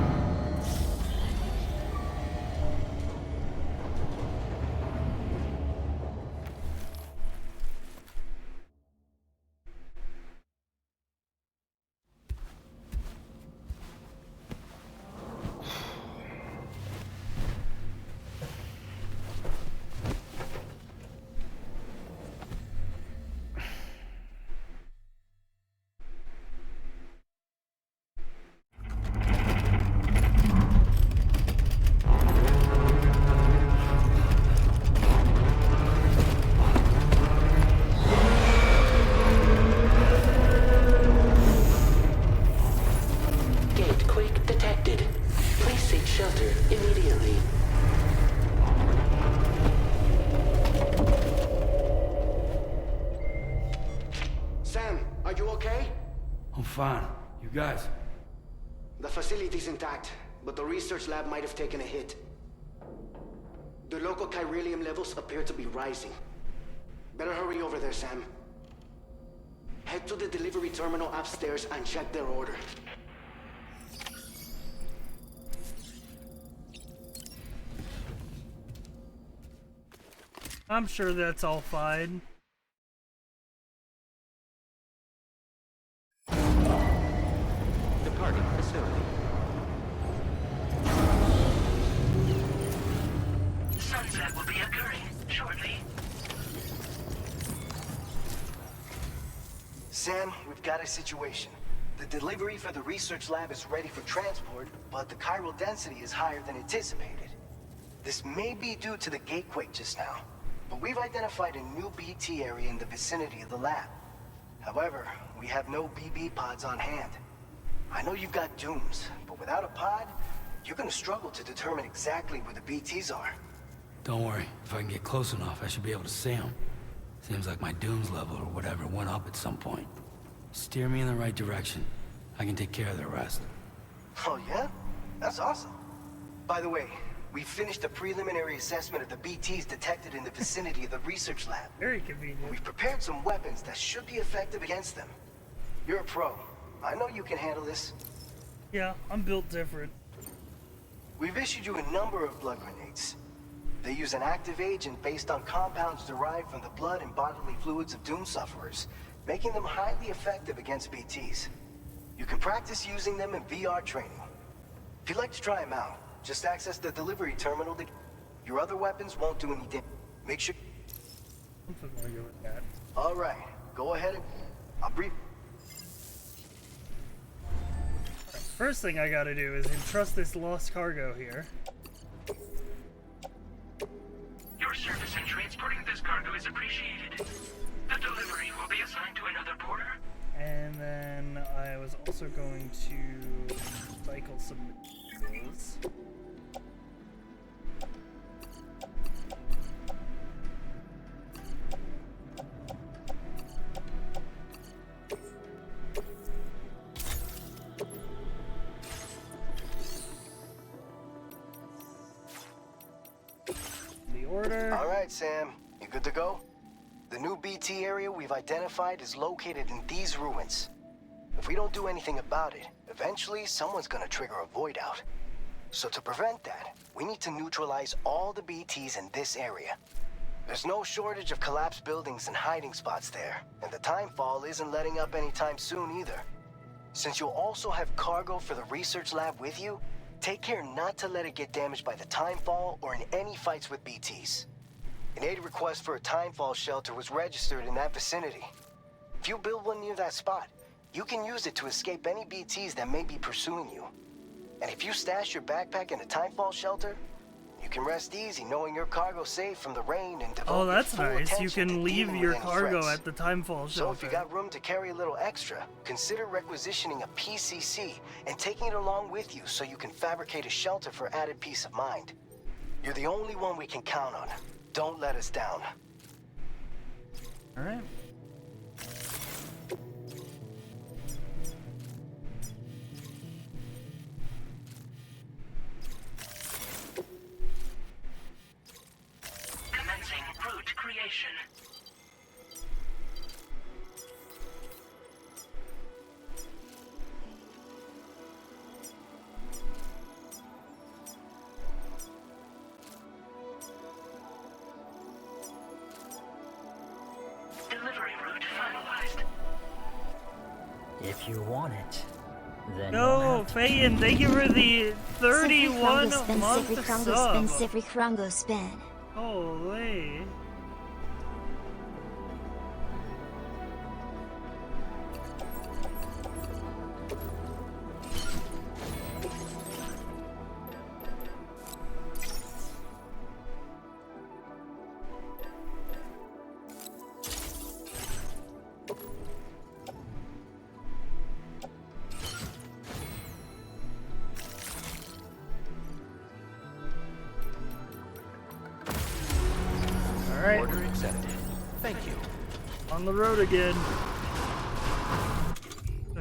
Sam, are you okay? I'm fine. You guys? The facility's intact, but the research lab might have taken a hit. The local chiralium levels appear to be rising. Better hurry over there, Sam. Head to the delivery terminal upstairs and check their order. I'm sure that's all fine. Departing facility. Sunset will be occurring shortly. Sam, we've got a situation. The delivery for the research lab is ready for transport, but the chiral density is higher than anticipated. This may be due to the gatequake just now, but we've identified a new BT area in the vicinity of the lab. However, we have no BB pods on hand. I know you've got dooms, but without a pod, you're gonna struggle to determine exactly where the BTs are. Don't worry. If I can get close enough, I should be able to see them. Seems like my dooms level or whatever went up at some point. Steer me in the right direction. I can take care of the rest. Oh yeah? That's awesome. By the way, we finished a preliminary assessment of the BTs detected in the vicinity of the research lab. Very convenient. We've prepared some weapons that should be effective against them. You're a pro. I know you can handle this. Yeah, I'm built different. We've issued you a number of blood grenades. They use an active agent based on compounds derived from the blood and bodily fluids of Doom sufferers, making them highly effective against BTs. You can practice using them in VR training. If you'd like to try them out, just access the delivery terminal to... Your other weapons won't do any damage. Make sure... I'm familiar with that. Alright, go ahead and... I'll brief... First thing I gotta do is entrust this lost cargo here. Your service in transporting this cargo is appreciated. The delivery will be assigned to another porter. And then I was also going to cycle some materials. The order. All right, Sam. You good to go? The new BT area we've identified is located in these ruins. If we don't do anything about it, eventually someone's gonna trigger a void out. So to prevent that, we need to neutralize all the BTs in this area. There's no shortage of collapsed buildings and hiding spots there, and the timefall isn't letting up anytime soon either. Since you'll also have cargo for the research lab with you, take care not to let it get damaged by the timefall or in any fights with BTs. An aid request for a timefall shelter was registered in that vicinity. If you build one near that spot, you can use it to escape any BTs that may be pursuing you. And if you stash your backpack in a timefall shelter, you can rest easy knowing your cargo's safe from the rain and devote Oh, that's your full nice. You attention to can leave dealing your with any cargo threats. at the timefall shelter. So if you got room to carry a little extra, consider requisitioning a PCC and taking it along with you so you can fabricate a shelter for added peace of mind. You're the only one we can count on. Don't let us down. All right. Commencing route creation. Delivery route finalized. If you want it, then No, Fayin, thank you for the 31 month sub. Sifri Krongo spin. Holy. Alright. Order accepted. Thank you. On the road again.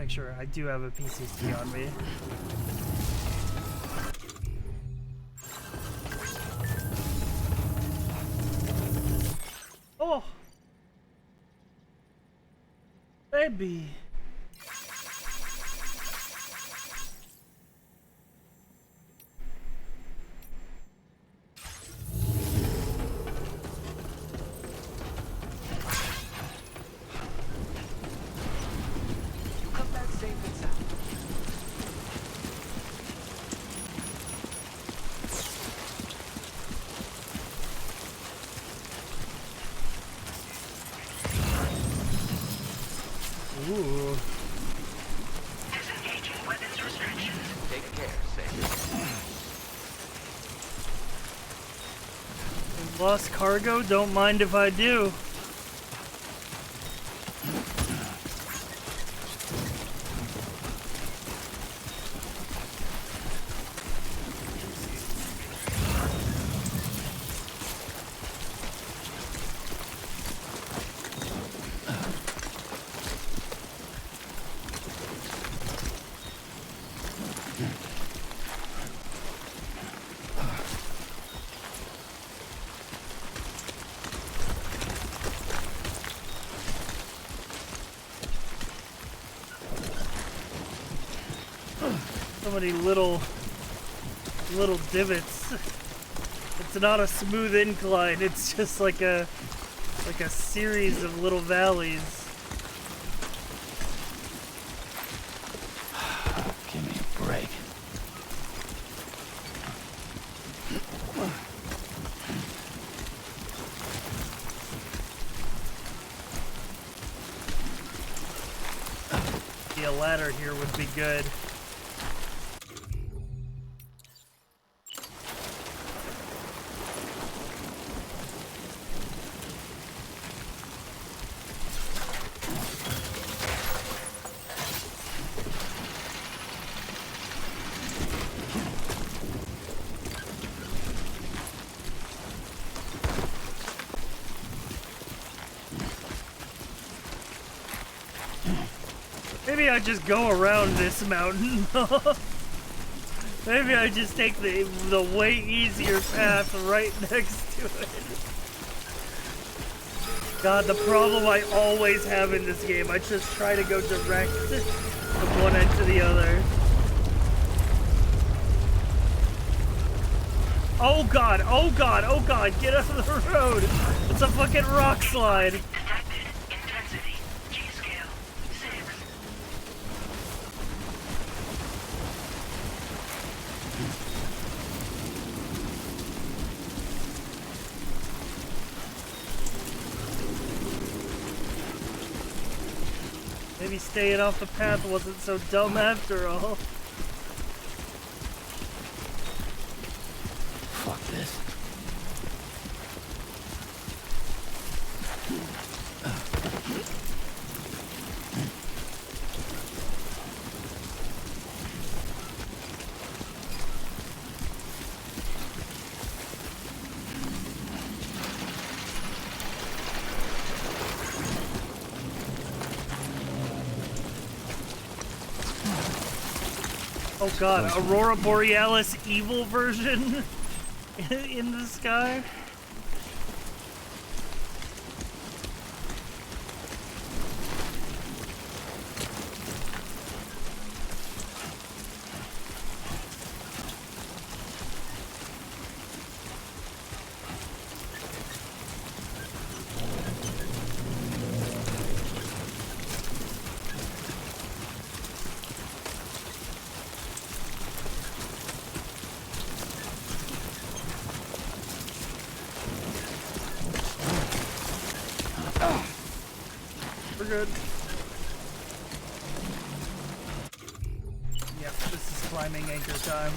make sure I do have a PCC on me. Oh! Baby! Come back safe and sound. Ooh. Disengaging weapons restrictions. Take care, Saber. Lost cargo? Don't mind if I do. So many little divots. It's not a smooth incline, it's just like a series of little valleys. Give me a break. Yeah, a ladder here would be good. Maybe I just go around this mountain. Maybe I just take the way easier path right next to it. God, the problem I always have in this game, I just try to go direct from one end to the other. Oh God, oh God, oh God, get out of the road. It's a fucking rock slide. Detected. Intensity. G-scale. 6. Maybe staying off the path wasn't so dumb after all. Fuck this. Oh God, Aurora Borealis evil version in the sky? We're good. Yep, this is climbing anchor time.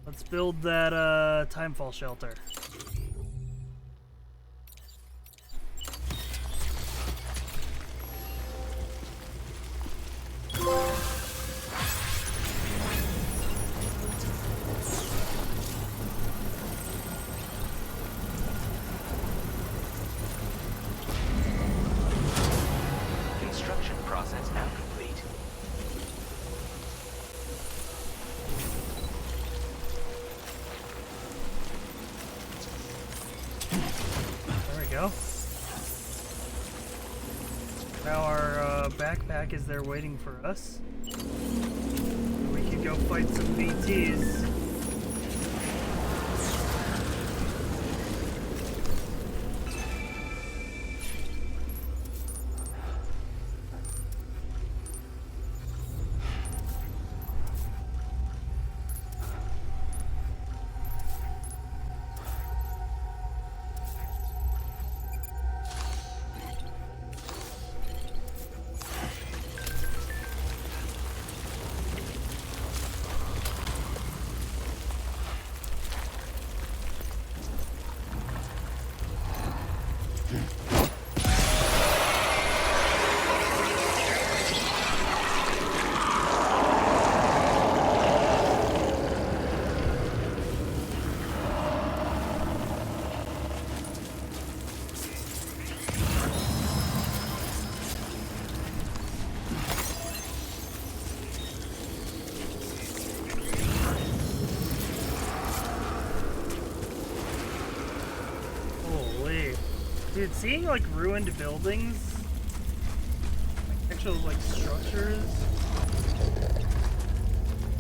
Let's build that timefall shelter. Construction process now complete. There we go. Now our backpack is there waiting for us. We can go fight some BTs. Dude, seeing like ruined buildings, like actual like structures,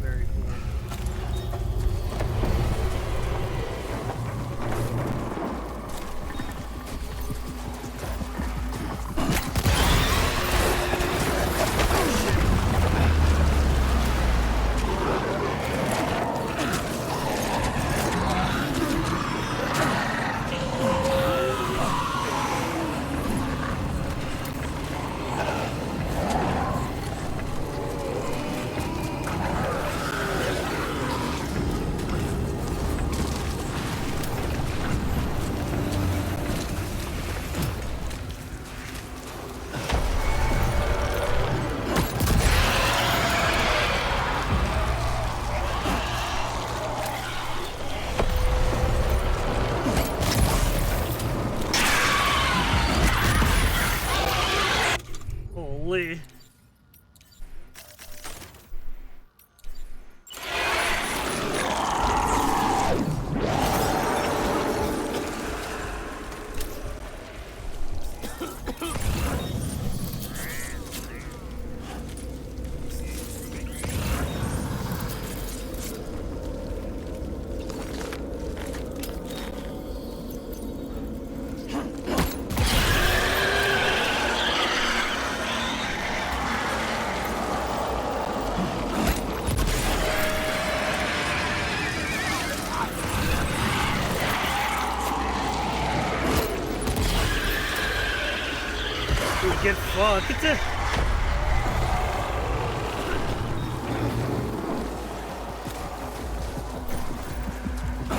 very cool. Holy. Get fucked.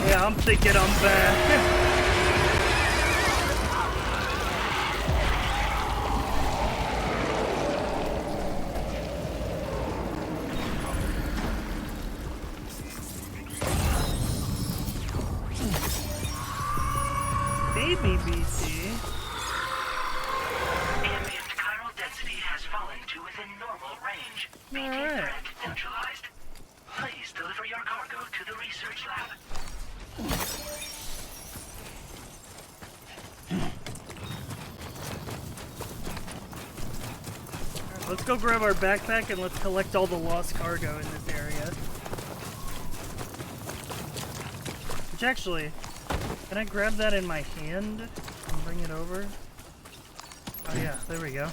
Yeah, I'm thinking I'm back. Maybe BT. Threat neutralized. Please deliver your cargo to the research lab. let's go grab our backpack and let's collect all the lost cargo in this area. Which actually, can I grab that in my hand and bring it over? Oh yeah, there we go.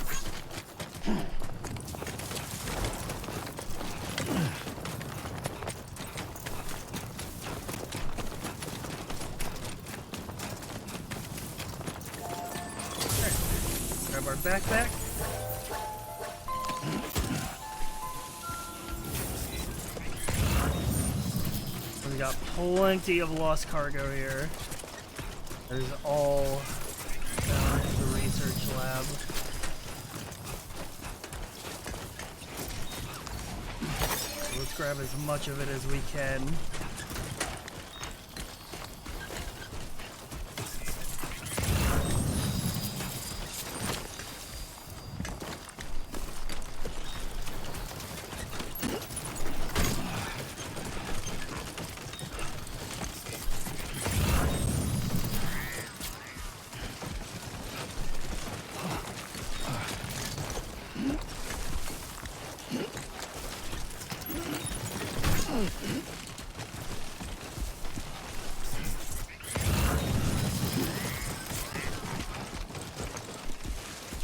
Grab our backpack. We got plenty of lost cargo here. There's all down in the research lab. So let's grab as much of it as we can.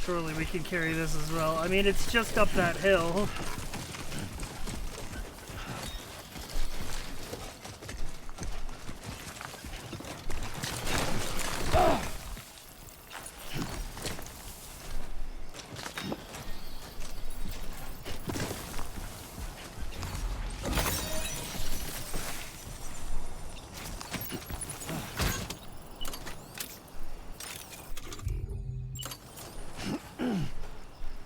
Surely we can carry this as well. I mean, it's just up that hill.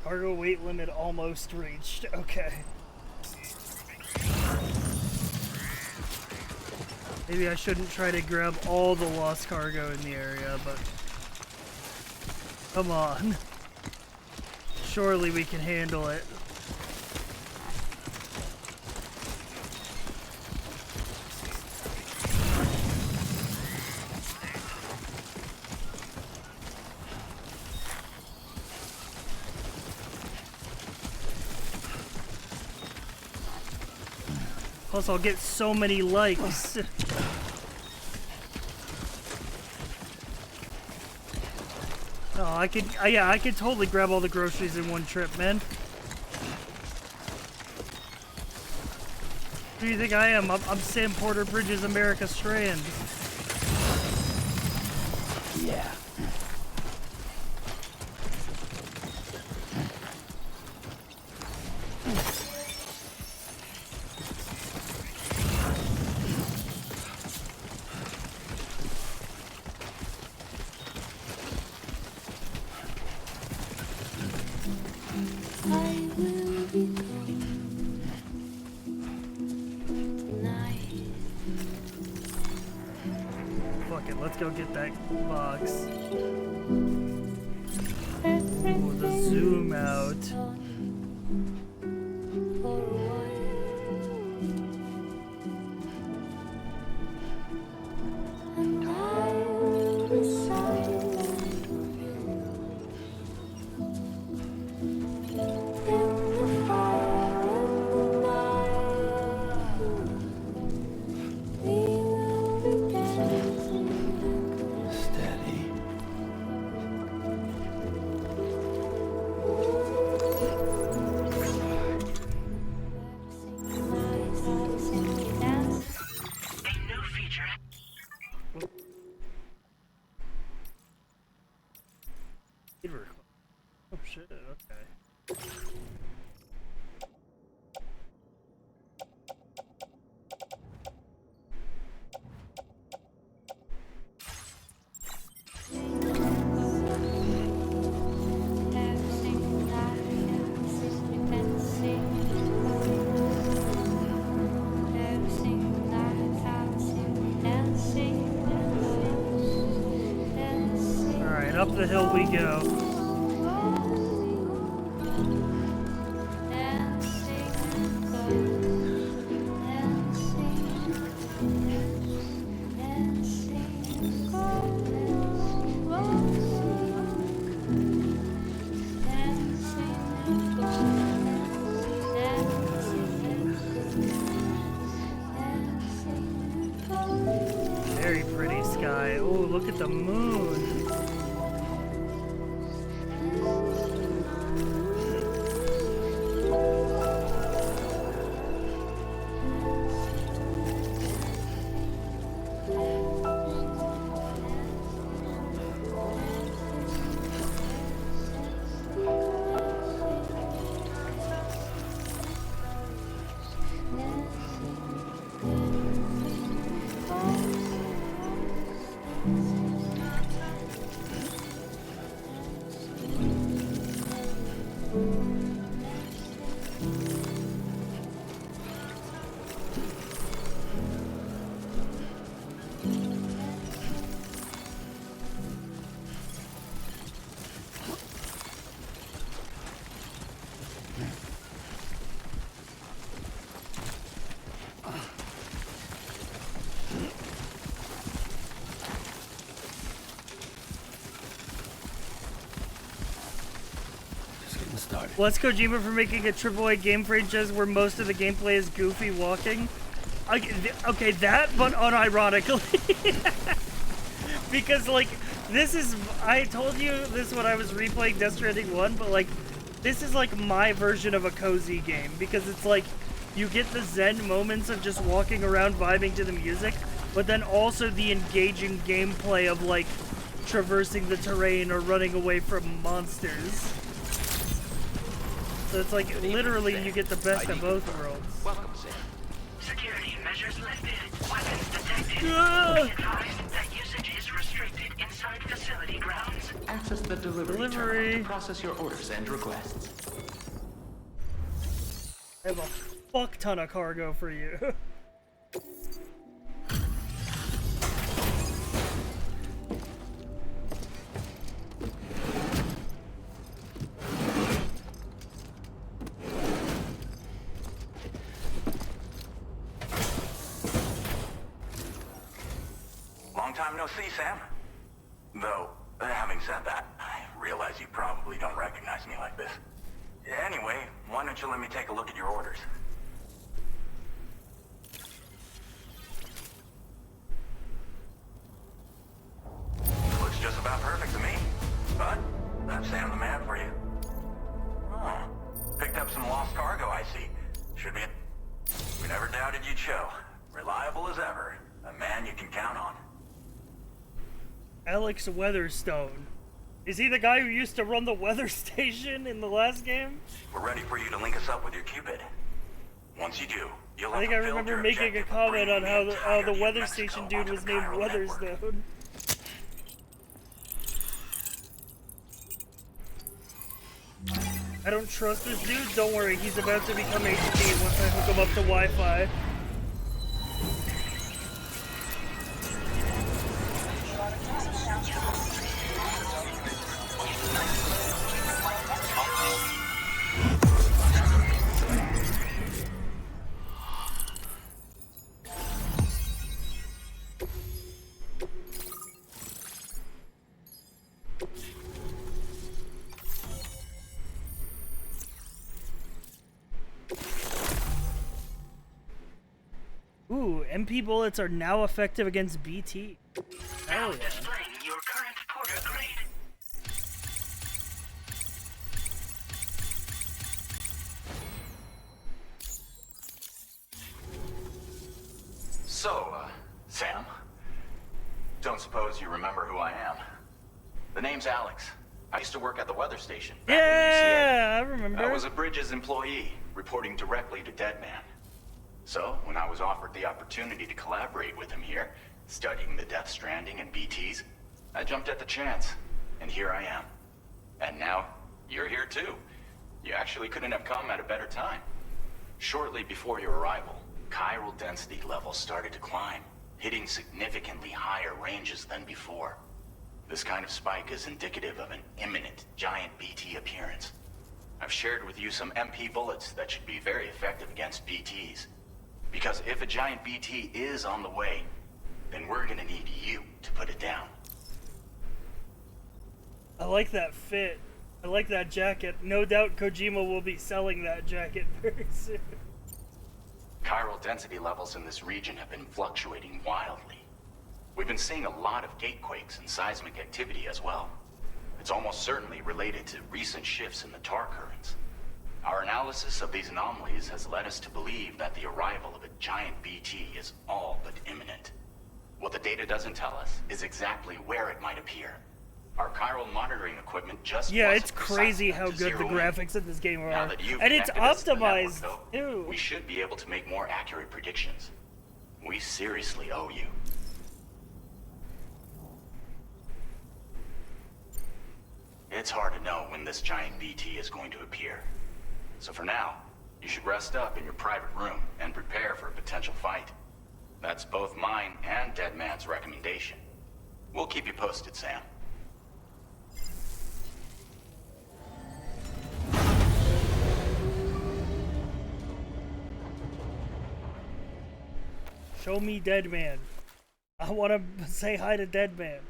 Cargo weight limit almost reached. Okay. Maybe I shouldn't try to grab all the lost cargo in the area, but come on. Surely we can handle it. Plus, I'll get so many likes. Oh, I could, yeah, I could totally grab all the groceries in one trip, man. Who do you think I am? I'm Sam Porter Bridges, America Strand. Yeah. Fuck it, let's go get that box. Ooh, the zoom out. Oh shit, okay. Alright, up the hill we go. look at the moon. Bless Kojima for making a AAA game franchise where most of the gameplay is Goofy walking. Okay, that, but unironically. Because, like, this is... I told you this when I was replaying Death Stranding 1, but, like, this is, like, my version of a cozy game. Because it's, like, you get the zen moments of just walking around vibing to the music, but then also the engaging gameplay of, like, traversing the terrain or running away from monsters. So it's like, literally, you get the best of both worlds. Welcome, Sam. Security measures lifted. Weapons detected. Ah! Be advised that usage is restricted inside facility grounds. Access the delivery terminal to process your orders and requests. I have a fuck ton of cargo for you. Long time no see, Sam. Though, having said that, I realize you probably don't recognize me like this. Anyway, why don't you let me take a look at your orders? Looks just about perfect to me. But, that's Sam the man for you. Oh, picked up some lost cargo, I see. Should be... We never doubted you'd show. Reliable as ever. A man you can count on. Alex Weatherstone. Is he the guy who used to run the weather station in the last game? We're ready for you to link us up with your Cupid. Once you do, you'll I think I remember making a comment on how the weather station dude was named Weatherstone. I don't trust this dude. Don't worry, he's about to become HD once I hook him up to Wi-Fi. Ooh, MP bullets are now effective against BT. Hell yeah. Displaying your current porter grade. So, Sam, don't suppose you remember who I am? The name's Alex. I used to work at the weather station. Yeah, I remember. I was a Bridges employee, reporting directly to Deadman. So, when I was offered the opportunity to collaborate with him here, studying the Death Stranding and BTs, I jumped at the chance, and here I am. And now, you're here too. You actually couldn't have come at a better time. Shortly before your arrival, chiral density levels started to climb, hitting significantly higher ranges than before. This kind of spike is indicative of an imminent giant BT appearance. I've shared with you some MP bullets that should be very effective against BTs. Because if a giant BT is on the way, then we're gonna need you to put it down. I like that fit. I like that jacket. No doubt Kojima will be selling that jacket very soon. Chiral density levels in this region have been fluctuating wildly. We've been seeing a lot of gatequakes and seismic activity as well. It's almost certainly related to recent shifts in the tar currents. Our analysis of these anomalies has led us to believe that the arrival of a giant BT is all but imminent. What the data doesn't tell us is exactly where it might appear. Our chiral monitoring equipment just Yeah, wasn't it's crazy precise enough how to good the zero in. graphics in this game Now are. that you've And it's connected us to the network, optimized, though, too. we should be able to make more accurate predictions. We seriously owe you. It's hard to know when this giant BT is going to appear. So for now, you should rest up in your private room and prepare for a potential fight. That's both mine and Deadman's recommendation. We'll keep you posted, Sam. Show me Deadman. I want to say hi to Deadman.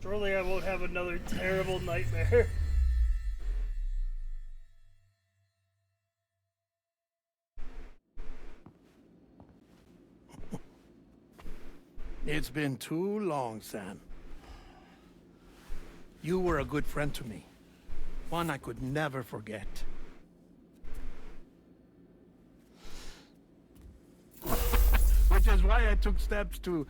Surely I won't have another terrible nightmare. It's been too long, Sam. You were a good friend to me. One I could never forget. Which is why I took steps to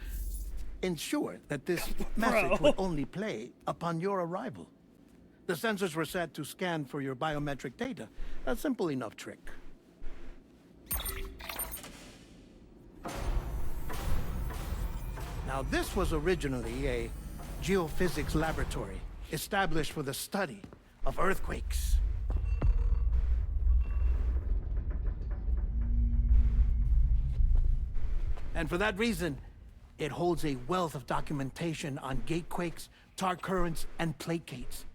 ensure that this message would only play upon your arrival. The sensors were set to scan for your biometric data. A simple enough trick. Now, this was originally a geophysics laboratory established for the study of earthquakes. And for that reason, it holds a wealth of documentation on gatequakes, tar currents, and placates.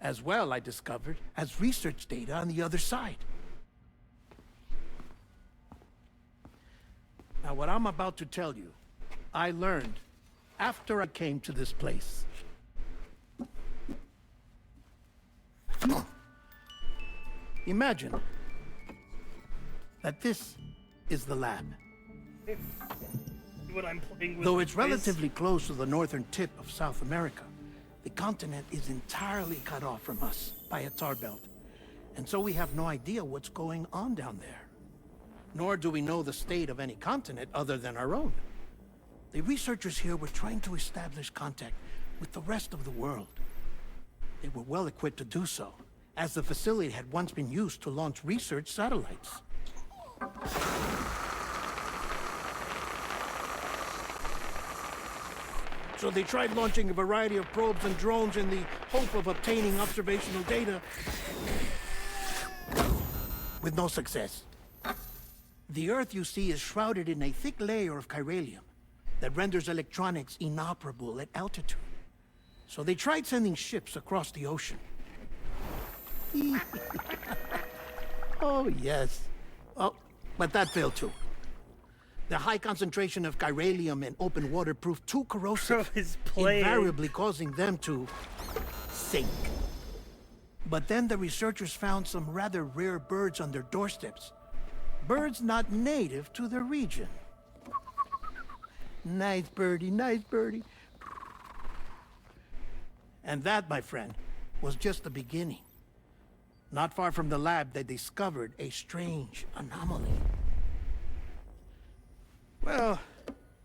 As well, I discovered, as research data on the other side. Now, what I'm about to tell you, I learned after I came to this place. Imagine that this is the lab. What I'm playing with. Though it's relatively close to the northern tip of South America, the continent is entirely cut off from us by a tar belt. And so we have no idea what's going on down there. Nor do we know the state of any continent other than our own. The researchers here were trying to establish contact with the rest of the world. They were well equipped to do so, as the facility had once been used to launch research satellites. So they tried launching a variety of probes and drones in the hope of obtaining observational data, with no success. The Earth, you see, is shrouded in a thick layer of chiralium that renders electronics inoperable at altitude. So they tried sending ships across the ocean. Oh, yes. Oh, but that failed too. The high concentration of chiralium in open water proved too corrosive, invariably causing them to sink. But then the researchers found some rather rare birds on their doorsteps. Birds not native to the region. Nice birdie, nice birdie. And that, my friend, was just the beginning. Not far from the lab, they discovered a strange anomaly. Well,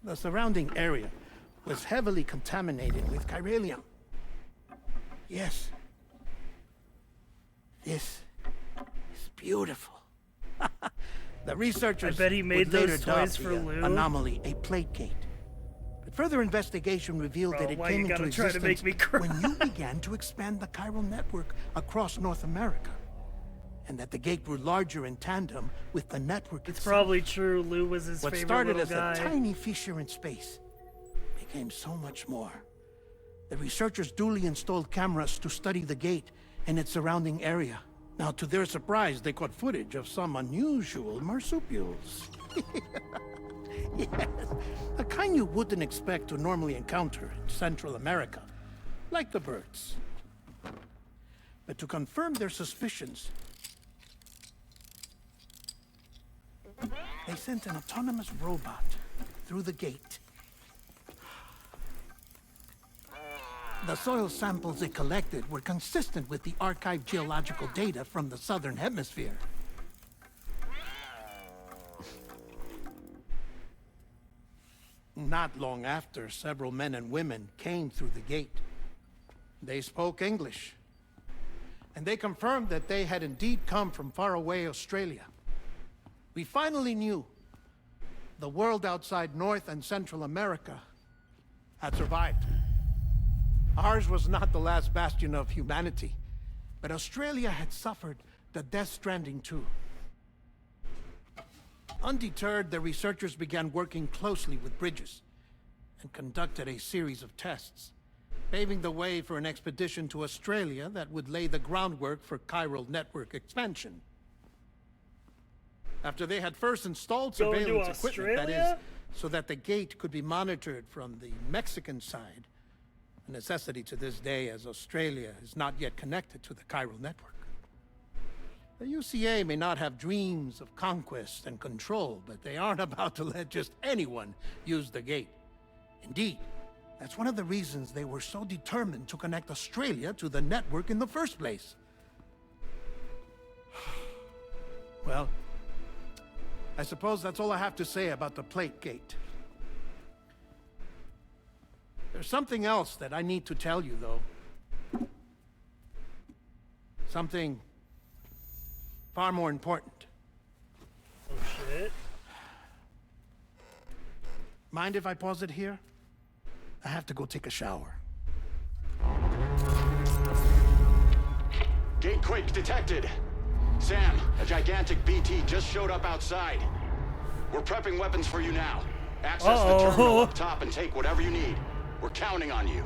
the surrounding area was heavily contaminated with chiralium. Yes. This is beautiful. The researchers I bet he made would later those dub toys for the Lou. anomaly a plate gate. But further investigation revealed that it why came you into gotta try to existence make me cry? when you began to expand the chiral network across North America. And that the gate grew larger in tandem with the network It's itself. probably true. Lou was his What favorite started little as guy. a tiny fissure in space became so much more. The researchers duly installed cameras to study the gate and its surrounding area. Now, to their surprise, they caught footage of some unusual marsupials. Yes, the kind you wouldn't expect to normally encounter in Central America, like the birds. But to confirm their suspicions, they sent an autonomous robot through the gate. The soil samples it collected were consistent with the archived geological data from the southern hemisphere. Not long after, several men and women came through the gate. They spoke English, and they confirmed that they had indeed come from faraway Australia. We finally knew the world outside North and Central America had survived. Ours was not the last bastion of humanity, but Australia had suffered the death stranding too. Undeterred, the researchers began working closely with Bridges and conducted a series of tests, paving the way for an expedition to Australia that would lay the groundwork for chiral network expansion. After they had first installed surveillance equipment, that is, so that the gate could be monitored from the Mexican side, a necessity to this day as Australia is not yet connected to the chiral network. The UCA may not have dreams of conquest and control, but they aren't about to let just anyone use the gate. Indeed, that's one of the reasons they were so determined to connect Australia to the network in the first place. Well, I suppose that's all I have to say about the plate gate. There's something else that I need to tell you, though. Something far more important. Oh, shit. Mind if I pause it here? I have to go take a shower. Gate quake detected. Sam, a gigantic BT just showed up outside. We're prepping weapons for you now. Access the terminal up top and take whatever you need. We're counting on you.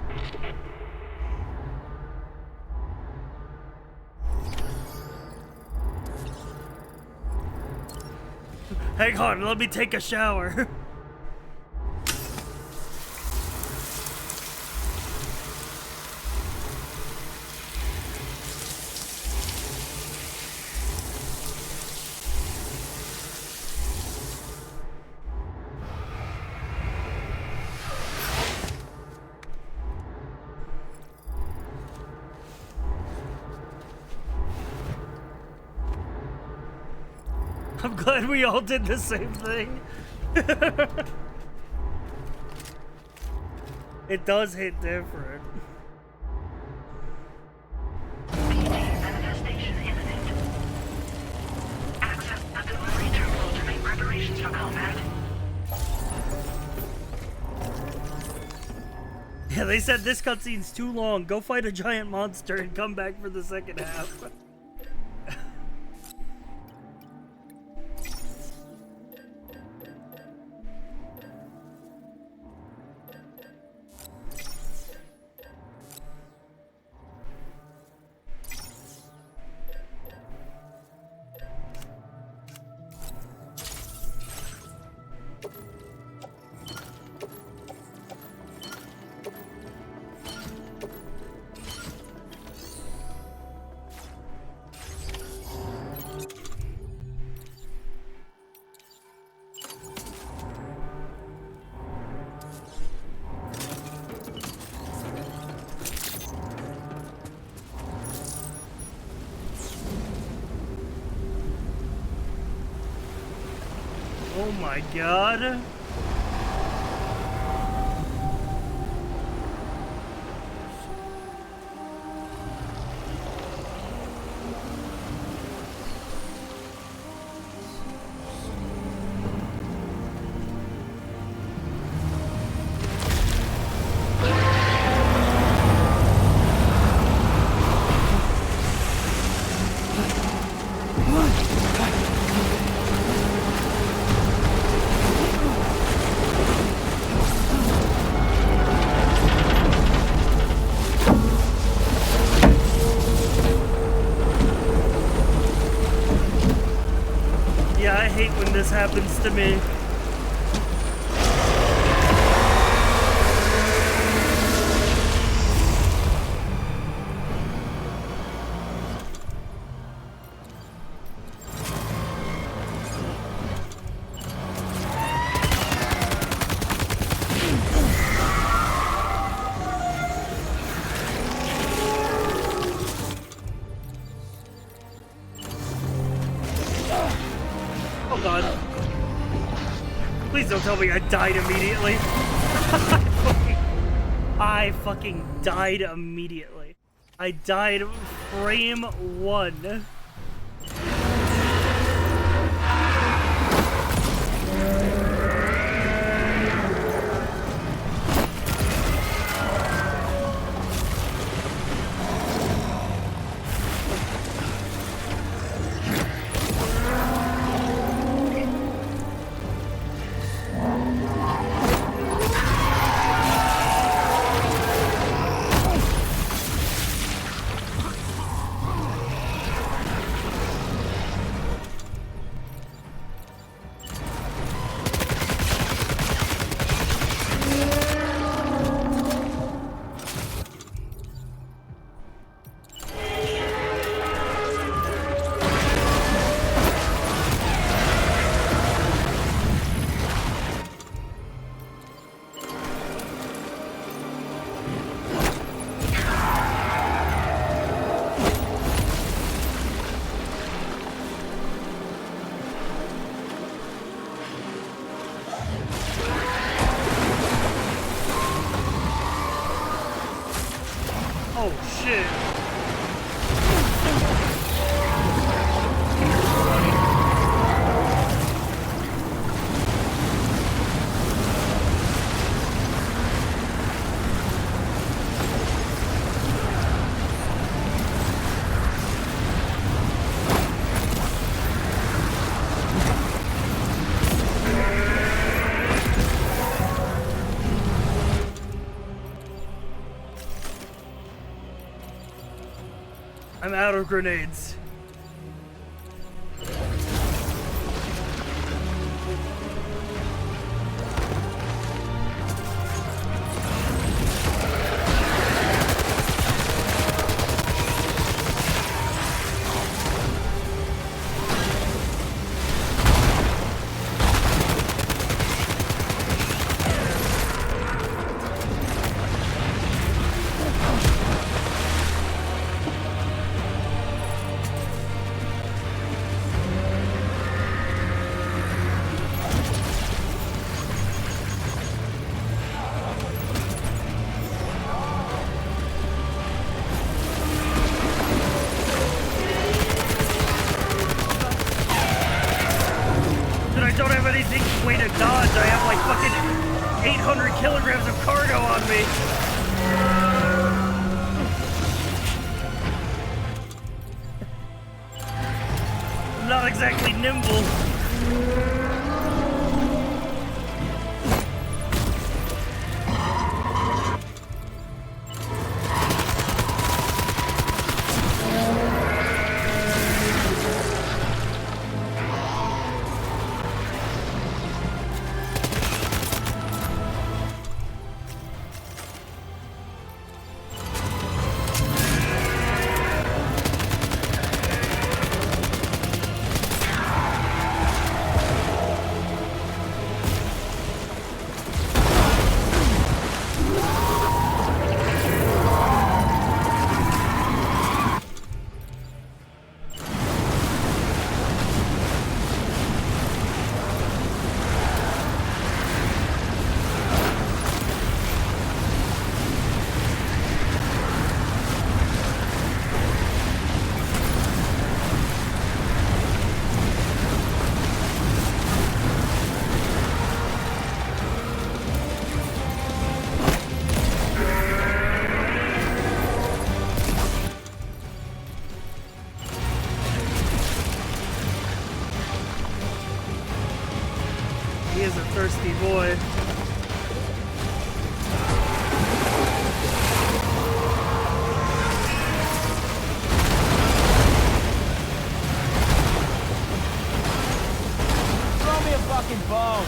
Hang on, let me take a shower. I'm glad we all did the same thing. It does hit different. Manifestation imminent. Access the delivery terminal to make preparations for combat. Yeah, they said this cutscene's too long. Go fight a giant monster and come back for the second half. Oh my god. I hate when this happens to me. Oh god. Please don't tell me I died immediately. I fucking died immediately. I died frame 1. Oh shit. I'm out of grenades. Way to dodge. I have like fucking 800 kilograms of cargo on me. I'm not exactly nimble. He is a thirsty boy. phone.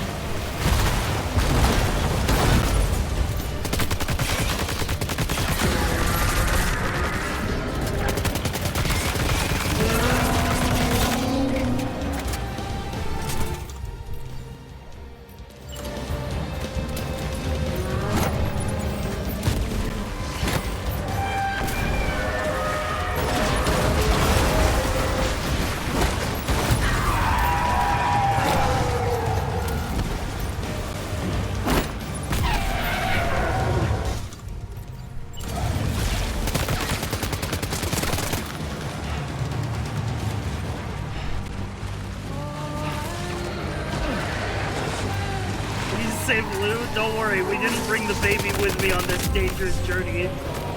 Save Lou? Don't worry, we didn't bring the baby with me on this dangerous journey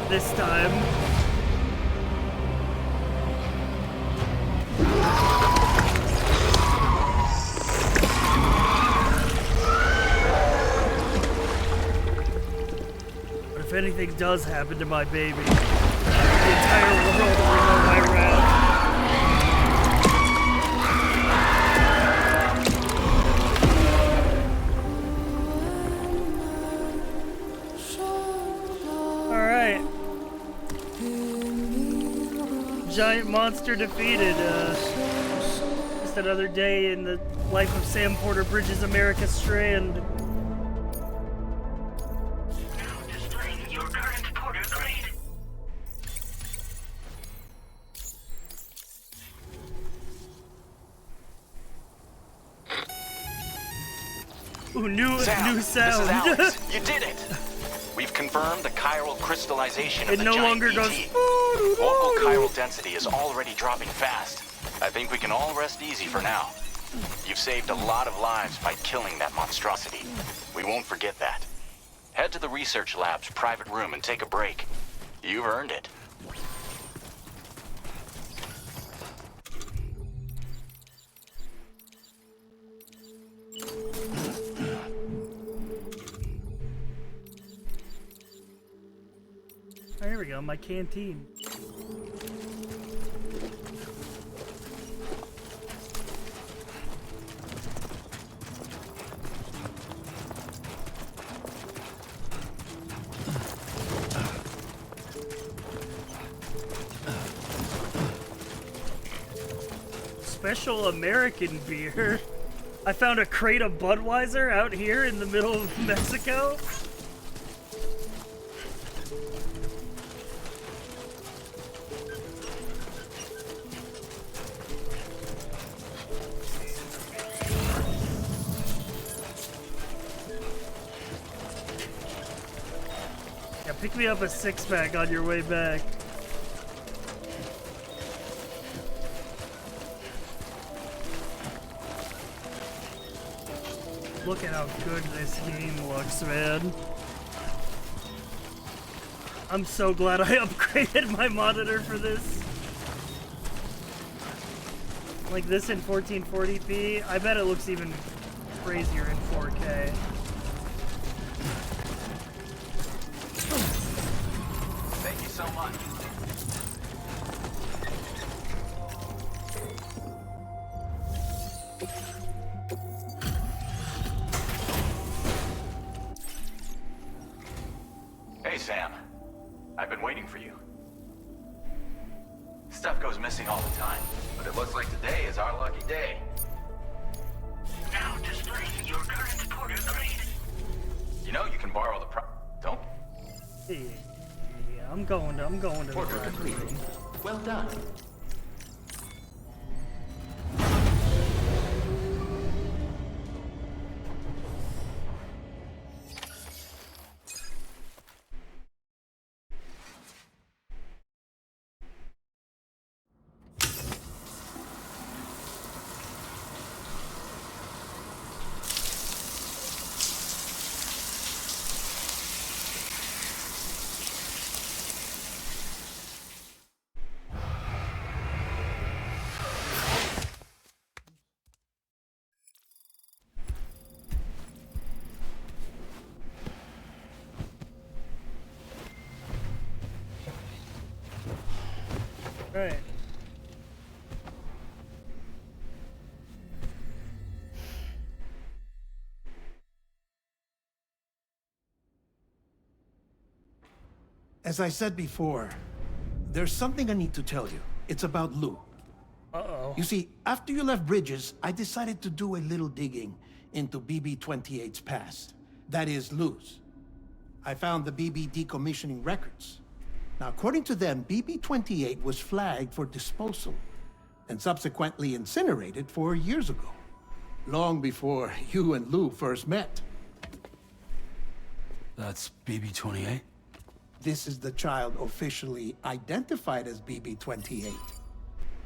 this time. But if anything does happen to my baby, the entire world will know my wrath. Giant monster defeated. Just another day in the life of Sam Porter Bridges' America Strand. Now displaying your current Porter grade. Ooh, new sound. This is Alex. You did it. We've confirmed the chiral crystallization of the no giant longer BT. goes. Local chiral density is already dropping fast. I think we can all rest easy for now. You've saved a lot of lives by killing that monstrosity. We won't forget that. Head to the research lab's private room and take a break. You've earned it. Oh, here we go, my canteen. Special American beer. I found a crate of Budweiser out here in the middle of Mexico. Yeah, pick me up a six-pack on your way back. Look at how good this game looks, man. I'm so glad I upgraded my monitor for this. Like this in 1440p, I bet it looks even crazier in 4K. Thank you so much. Hey, Sam. I've been waiting for you. Stuff goes missing all the time, but it looks like today is our lucky day. Now displaying your current Porter grade. You know you can borrow the don't. Yeah, I'm going to Porter the completed. Well done. Right. As I said before, there's something I need to tell you. It's about Lou. Uh-oh. You see, after you left Bridges, I decided to do a little digging into BB-28's past. That is, Lou's. I found the BB decommissioning records. Now, according to them, BB-28 was flagged for disposal and subsequently incinerated 4 years ago, long before you and Lou first met. That's BB-28? This is the child officially identified as BB-28.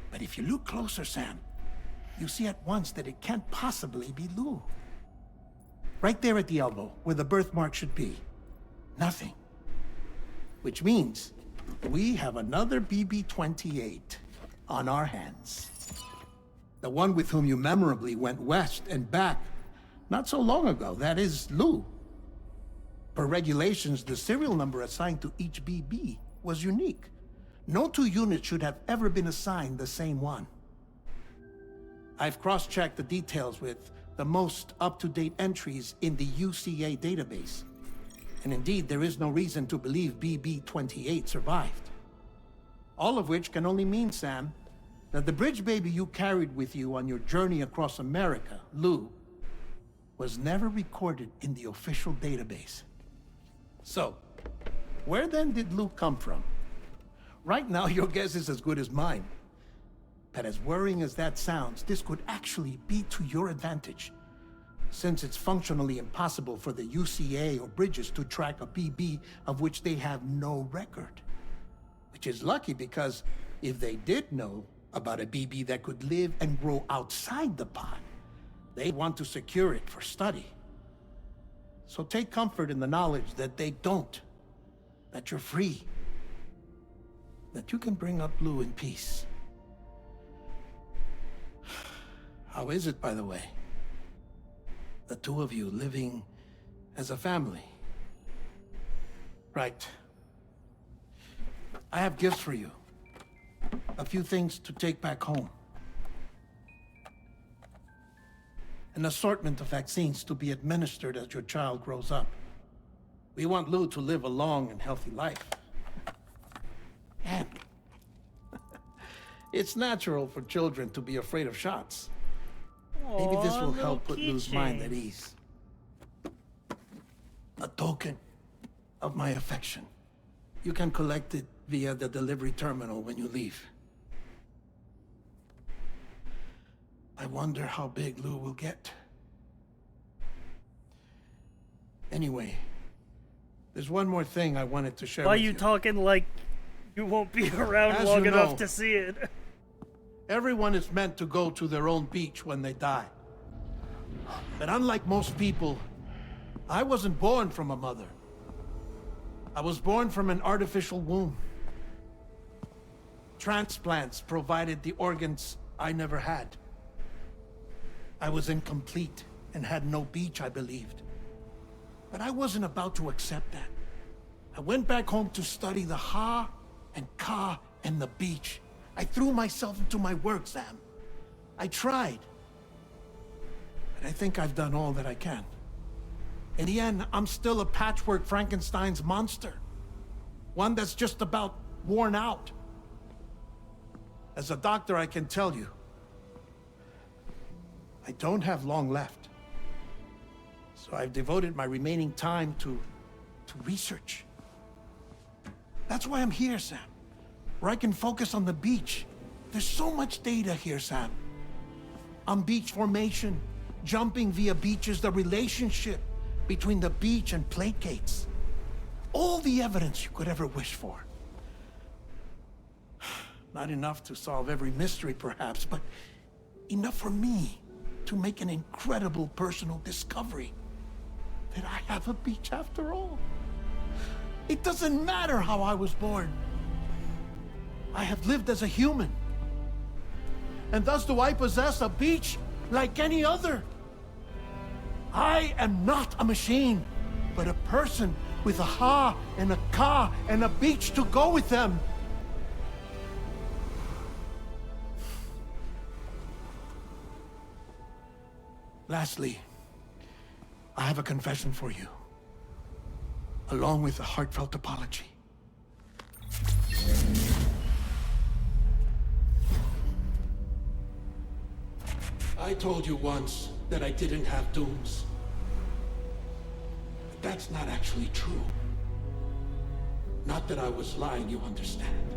But if you look closer, Sam, you see at once that it can't possibly be Lou. Right there at the elbow, where the birthmark should be. Nothing. Which means we have another BB-28 on our hands. The one with whom you memorably went west and back not so long ago, that is Lou. Per regulations, the serial number assigned to each BB was unique. No two units should have ever been assigned the same one. I've cross-checked the details with the most up-to-date entries in the UCA database. And indeed, there is no reason to believe BB-28 survived. All of which can only mean, Sam, that the bridge baby you carried with you on your journey across America, Lou, was never recorded in the official database. So, where then did Lou come from? Right now, your guess is as good as mine. But as worrying as that sounds, this could actually be to your advantage, since it's functionally impossible for the UCA or Bridges to track a BB of which they have no record. Which is lucky, because if they did know about a BB that could live and grow outside the pod, they'd want to secure it for study. So take comfort in the knowledge that they don't, that you're free, that you can bring up Lou in peace. How is it, by the way? The two of you living as a family. Right. I have gifts for you. A few things to take back home. An assortment of vaccines to be administered as your child grows up. We want Lou to live a long and healthy life. And it's natural for children to be afraid of shots. Maybe this will help put Lou's mind at ease. A token of my affection. You can collect it via the delivery terminal when you leave. I wonder how big Lou will get. Anyway, there's one more thing I wanted to share Why with you you. talking like you won't be around As long you enough know, to see it? Everyone is meant to go to their own beach when they die. But unlike most people, I wasn't born from a mother. I was born from an artificial womb. Transplants provided the organs I never had. I was incomplete and had no beach, I believed. But I wasn't about to accept that. I went back home to study the Ha and Ka and the beach. I threw myself into my work, Sam. I tried. But I think I've done all that I can. In the end, I'm still a patchwork Frankenstein's monster. One that's just about worn out. As a doctor, I can tell you, I don't have long left. So I've devoted my remaining time to research. That's why I'm here, Sam. Where I can focus on the beach. There's so much data here, Sam. On beach formation, jumping via beaches, the relationship between the beach and plate gates. All the evidence you could ever wish for. Not enough to solve every mystery, perhaps, but enough for me to make an incredible personal discovery. That I have a beach after all. It doesn't matter how I was born. I have lived as a human. And thus do I possess a beach like any other. I am not a machine, but a person with a Ha and a Ka and a beach to go with them. Lastly, I have a confession for you, along with a heartfelt apology. I told you once that I didn't have dooms. But that's not actually true. Not that I was lying, you understand.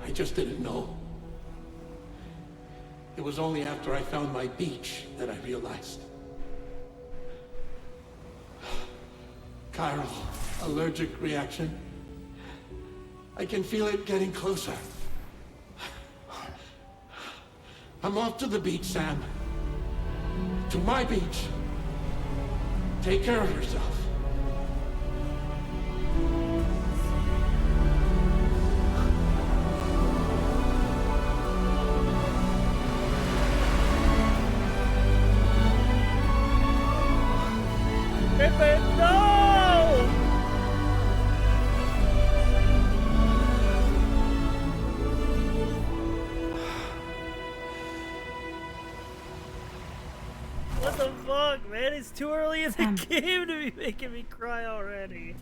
I just didn't know. It was only after I found my beach that I realized. Chiral, allergic reaction. I can feel it getting closer. I'm off to the beach, Sam. To my beach. Take care of yourself. No! What the fuck, man? It's too early in the game to be making me cry already.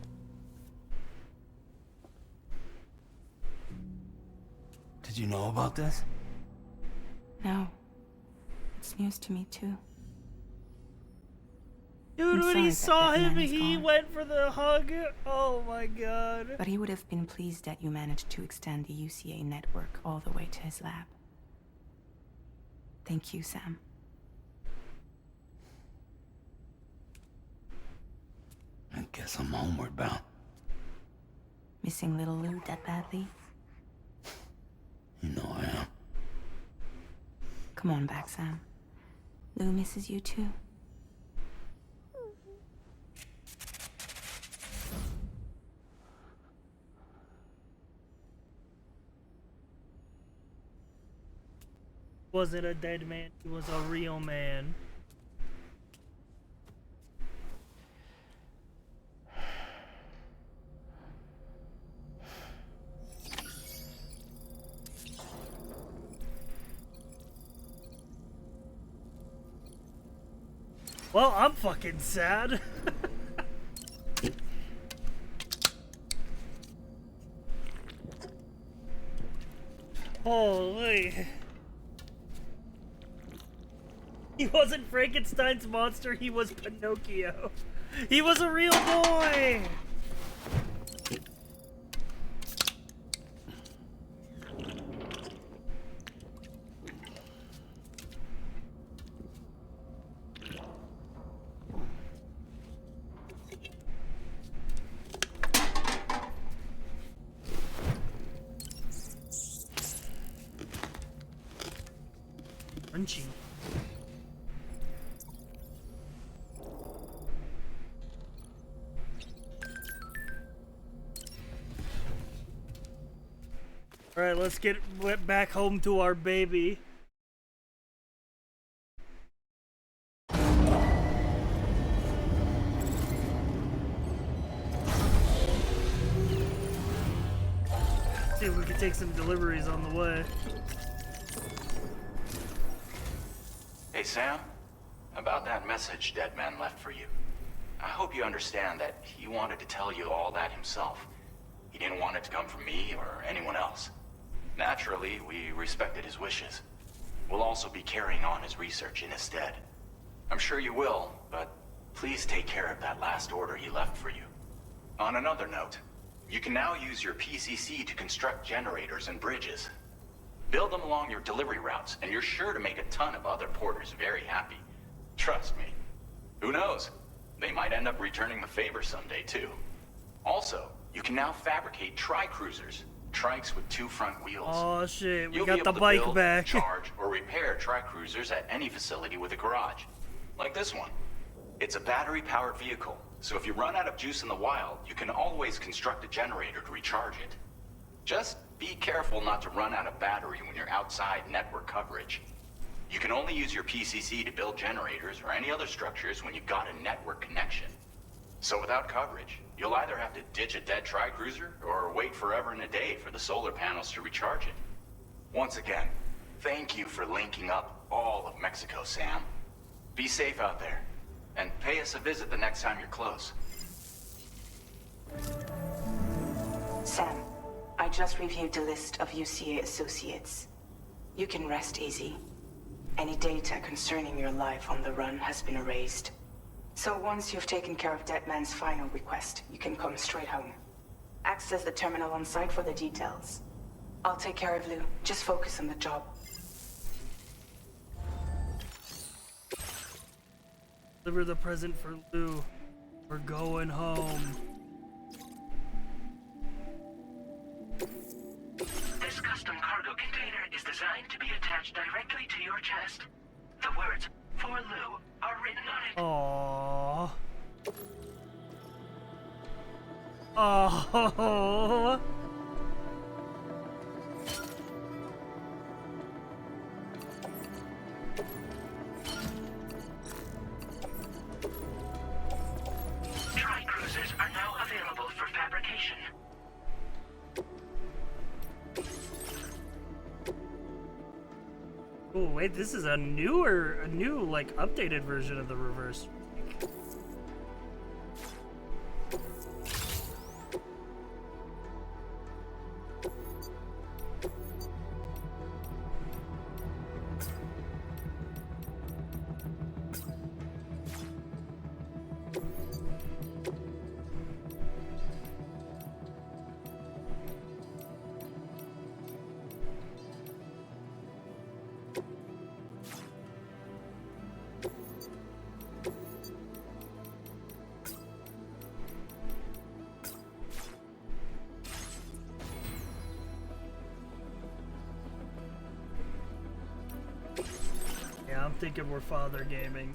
Did you know about this? No. It's news to me, too. Dude, I'm when he sorry saw that him, man is he gone. went for the hug. Oh my god. But he would have been pleased that you managed to extend the UCA network all the way to his lab. Thank you, Sam. I guess I'm homeward bound. Missing little Lou that badly? You know I am. Come on back, Sam. Lou misses you too. Wasn't a dead man, he was a real man. Well, I'm fucking sad. Holy. He wasn't Frankenstein's monster, he was Pinocchio. He was a real boy! Crunchy. Alright, let's get back home to our baby. See if we can take some deliveries on the way. Hey, Sam. About that message Deadman left for you. I hope you understand that he wanted to tell you all that himself. He didn't want it to come from me or anyone else. Naturally, we respected his wishes. We'll also be carrying on his research in his stead. I'm sure you will, but please take care of that last order he left for you. On another note, you can now use your PCC to construct generators and bridges. Build them along your delivery routes, and you're sure to make a ton of other porters very happy. Trust me. Who knows? They might end up returning the favor someday, too. Also, you can now fabricate tri-cruisers. Trikes with 2 front wheels. Oh shit, we You'll got be the able to bike build, back. charge, or repair tri-cruisers at any facility with a garage. Like this one. It's a battery-powered vehicle, so if you run out of juice in the wild, you can always construct a generator to recharge it. Just be careful not to run out of battery when you're outside network coverage. You can only use your PCC to build generators or any other structures when you've got a network connection. So without coverage, you'll either have to ditch a dead tri-cruiser or wait forever and a day for the solar panels to recharge it. Once again, thank you for linking up all of Mexico, Sam. Be safe out there, and pay us a visit the next time you're close. Sam, I just reviewed the list of UCA associates. You can rest easy. Any data concerning your life on the run has been erased. So once you've taken care of Deadman's final request, you can come straight home. Access the terminal on site for the details. I'll take care of Lou. Just focus on the job. Deliver the present for Lou. We're going home. This custom cargo container is designed to be attached directly to your chest. The words, "For Lou," are written on it. Aww. Oh. Dry cruisers are now available for fabrication. Oh wait, this is a new like updated version of the reverse. Yeah, I'm thinking we're father gaming.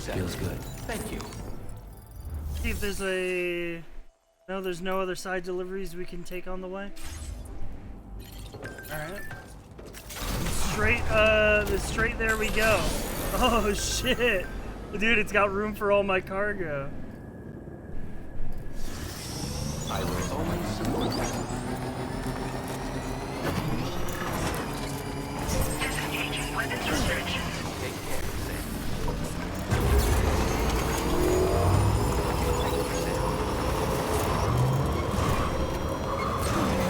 Feels good. Thank you. See if there's a... No, there's no other side deliveries we can take on the way. Alright. Straight there we go. Oh shit. Dude, it's got room for all my cargo. I will always support you. Disengaging weapons restrictions. Take care, Sam.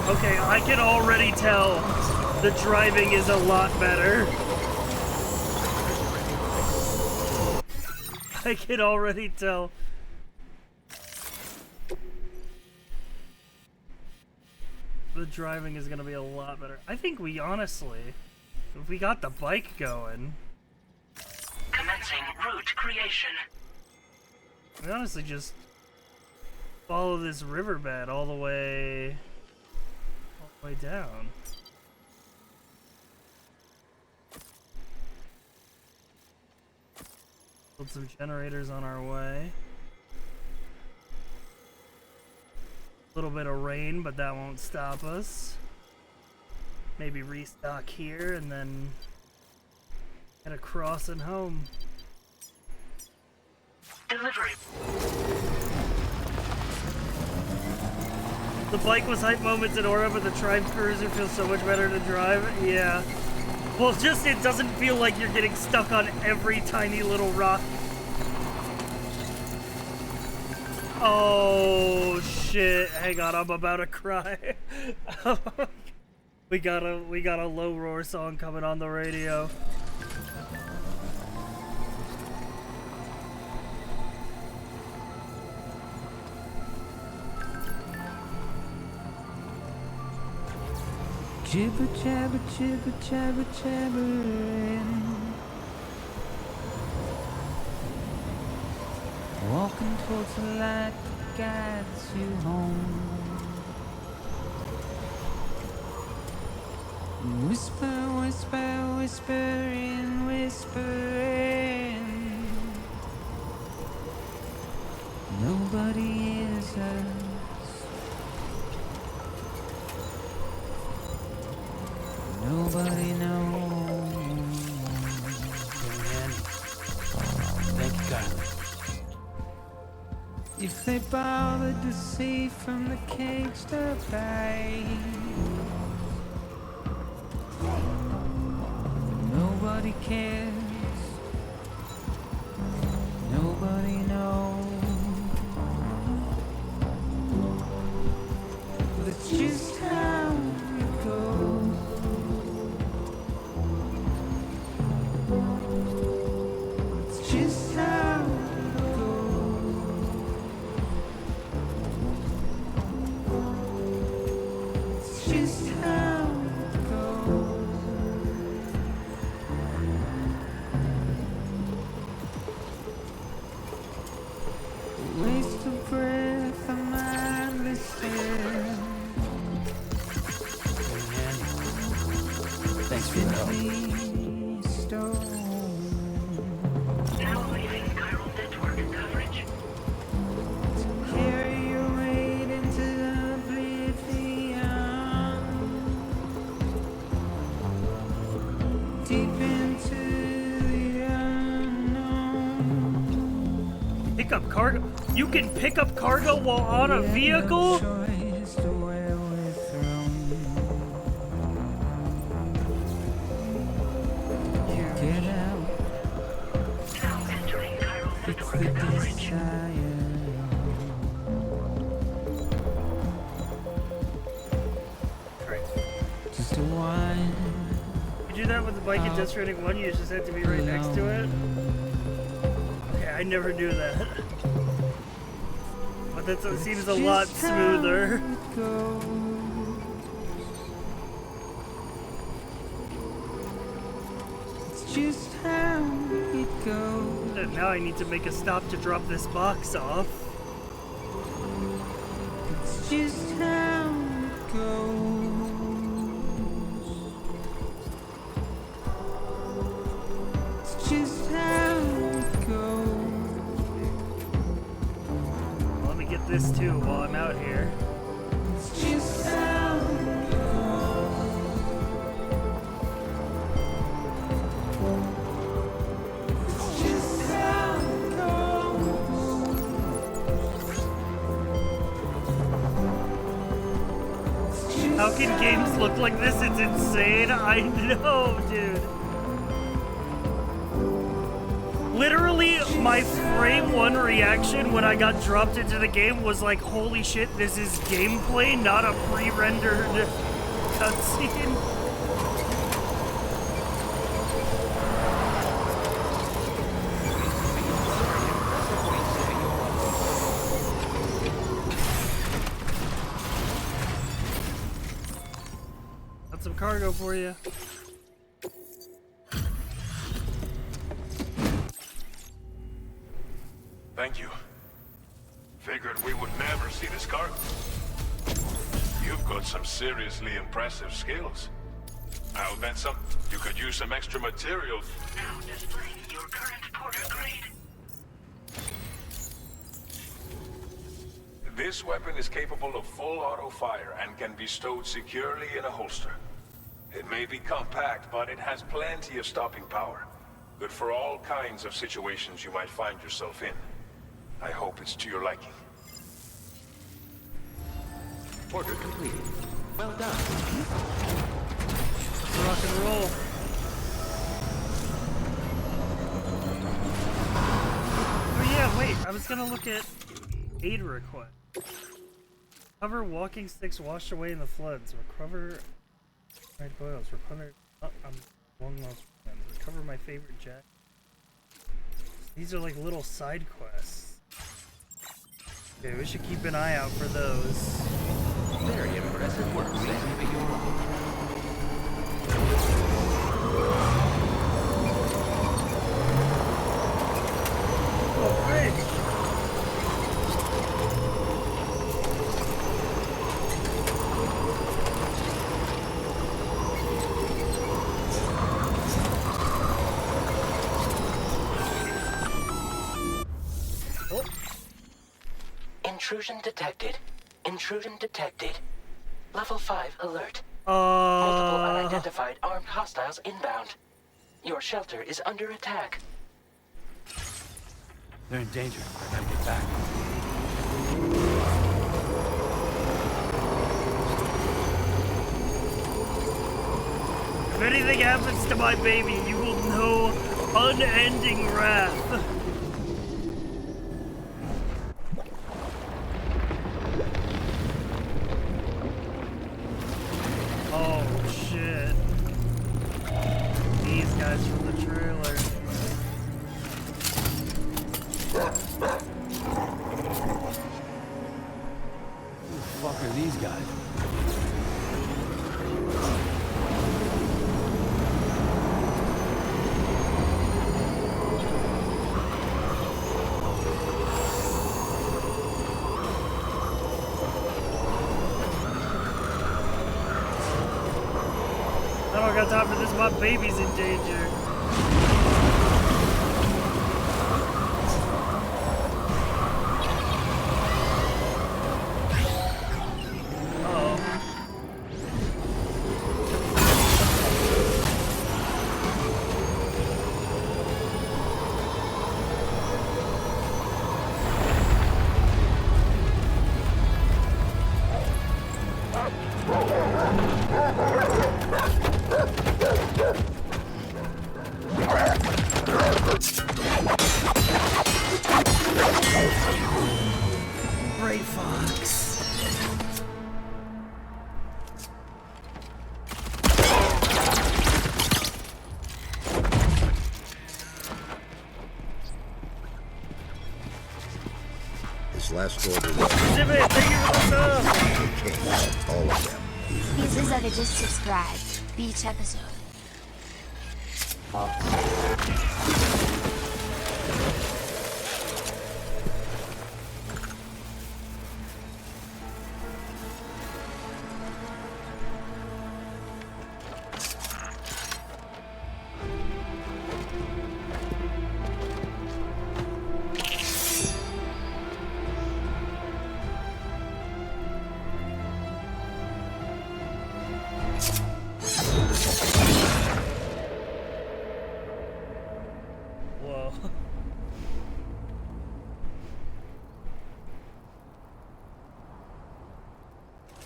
Okay, I can already tell the driving is a lot better. I can already tell. The driving is gonna be a lot better. I think we honestly, if we got the bike going, Commencing route creation. we honestly just follow this riverbed all the way down. Build some generators on our way. A little bit of rain, but that won't stop us. Maybe restock here and then get across and home. Delivery. The bike was hype moments in Aura, but the Tribe Cruiser feels so much better to drive. Yeah. Well, just it doesn't feel like you're getting stuck on every tiny little rock. Oh shit! Hang on, I'm about to cry. we got a low roar song coming on the radio. Jibber jabber, jibber jabber, jabbering. Walking towards the light that guides you home. Whisper, whisper, whispering, whispering. Nobody hears us. Nobody knows. Thank you, God. If they bothered to see from the caged up eyes. Nobody cares. Nobody knows. But it's just how it goes. It's just how it goes. It's just how it goes. Waste of breath, a mindless stare. Thanks for your help. Now leaving chiral network coverage. Carry your weight into oblivion. Deep into the unknown. Pick up cargo. You can pick up cargo while on a vehicle? Choice to where we're thrown. Get out. Now entering chiral It's network the coverage. desire. Just a wine. You do that with the bike in Death Stranding 1, you just have to be right next to it? Okay, I never knew that. But that seems a lot smoother. It's just how it goes. And now I need to make a stop to drop this box off. It's just how it goes. It's just how it goes. Well, let me get this too while I'm out here. It's just how it goes. It's just how it goes. How can games look like this? It's insane. I know, dude. Literally, my frame one reaction when I got dropped into the game was like, holy shit, this is gameplay, not a pre-rendered cutscene. Got some cargo for you. Thank you. Figured we would never see this cargo. You've got some seriously impressive skills. I'll bet you could use some extra material. Now displaying your current porter grade. This weapon is capable of full auto fire and can be stowed securely in a holster. It may be compact, but it has plenty of stopping power. Good for all kinds of situations you might find yourself in. I hope it's to your liking. Order completed. Well done. Rock and roll. Oh yeah, wait, I was gonna look at aid request. Recover walking sticks washed away in the floods. Recover right boils. Recover long lost friends. Recover my favorite jacket. These are like little side quests. Okay, we should keep an eye out for those. Very impressive work, Sam. Intrusion detected. Intrusion detected. Level 5 alert. Uh. Multiple unidentified armed hostiles inbound. Your shelter is under attack. They're in danger. I gotta get back. If anything happens to my baby, you will know unending wrath. Oh shit. These guys from the trailer. Who the fuck are these guys? I don't got time for this, my baby's in danger. Gray Fox. His last order was Jimmy, thank you for the sub. king, all of them. Pieces of it just subscribed. Each episode. Whoa.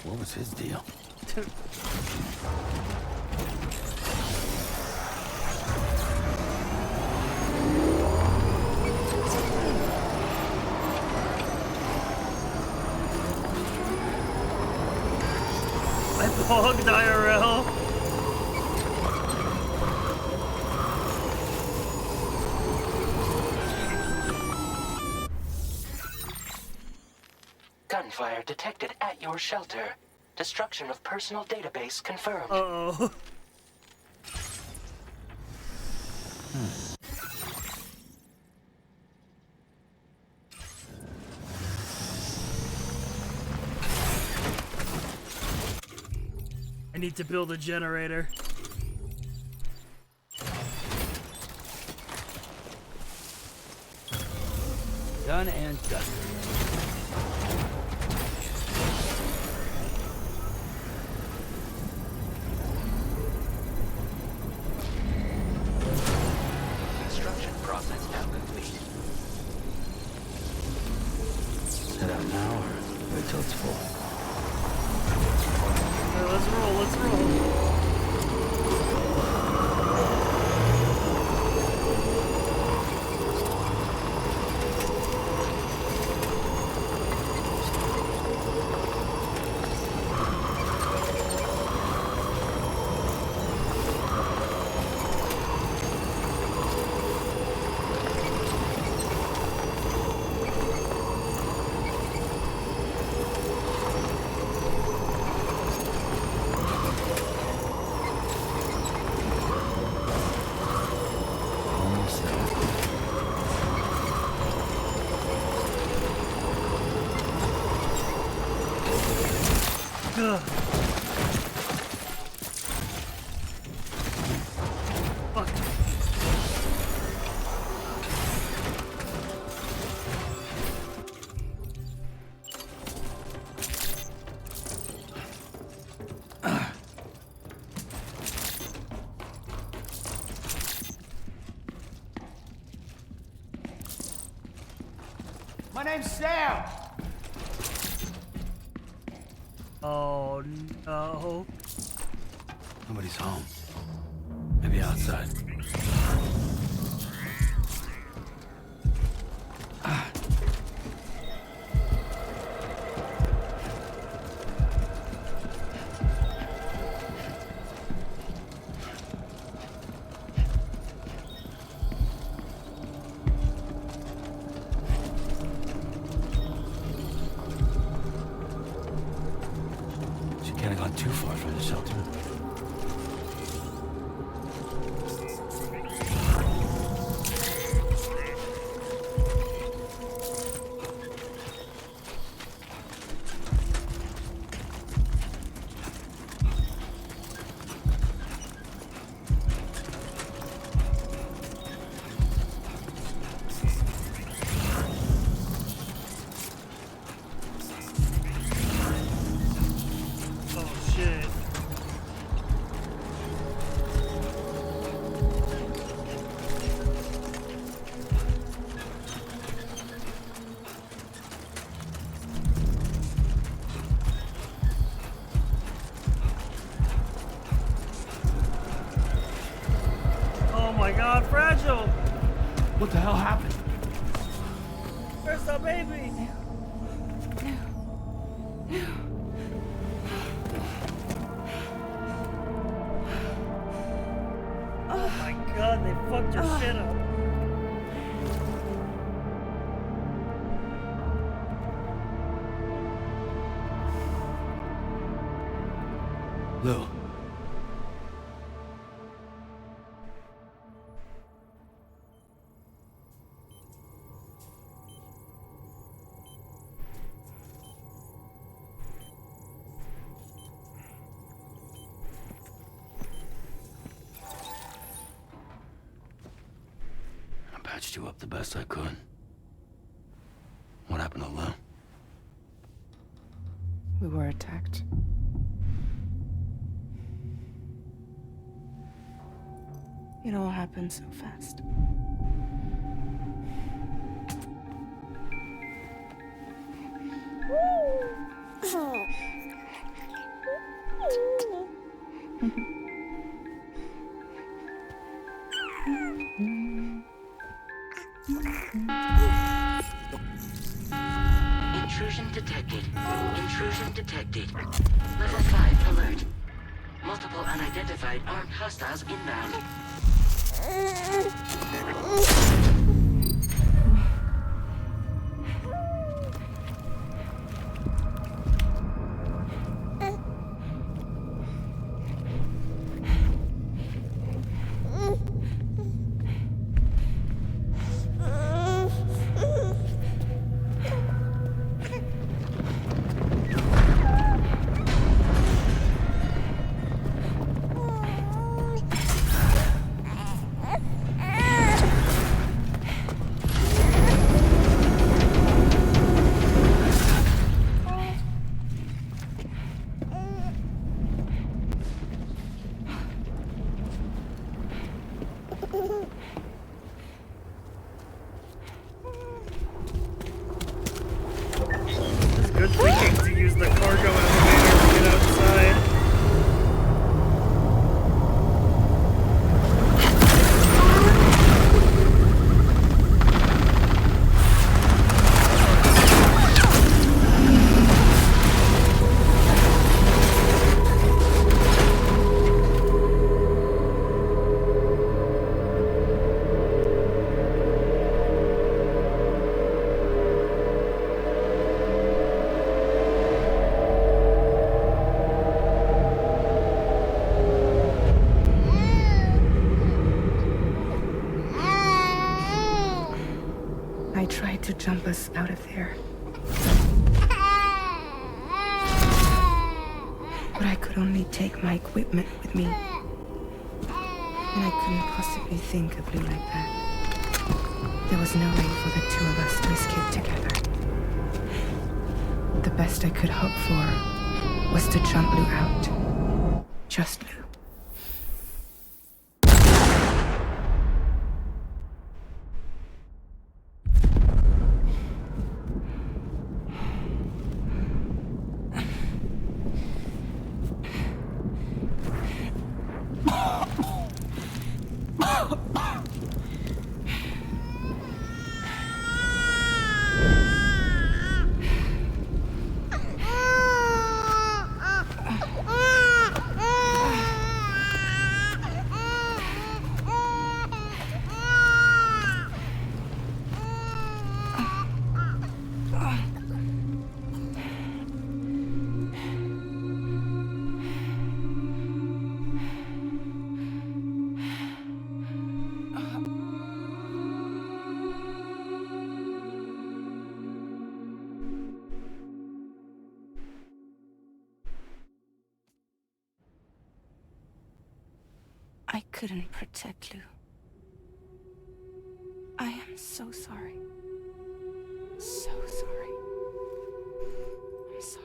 What was his deal? I bogged IRL. Gunfire detected at your shelter. Destruction of personal database confirmed. Uh-oh. I need to build a generator. Done and dusted. Construction process now complete. Set out now or wait till it's full? Okay, let's roll, let's roll. Almost there. Ugh. Fuck. My name's Sam. Oh no. Nobody's home. Maybe outside. She can't have gone too far from the shelter. Oh my god, Fragile! What the hell happened? Where's the baby? Oh my god, they fucked your shit up. Lou. I patched you up the best I could. What happened to Lou? We were attacked. It all happened so fast. Intrusion detected. Intrusion detected. Level 5 alert. Multiple unidentified armed hostiles inbound. It's good thinking to use the cargo elevator to get outside. I tried to jump us out of there. But I could only take my equipment with me. And I couldn't possibly think of Lou like that. There was no way for the two of us to escape together. The best I could hope for was to jump Lou out. Just Lou. couldn't protect Lou. I am so sorry. So sorry. I'm sorry.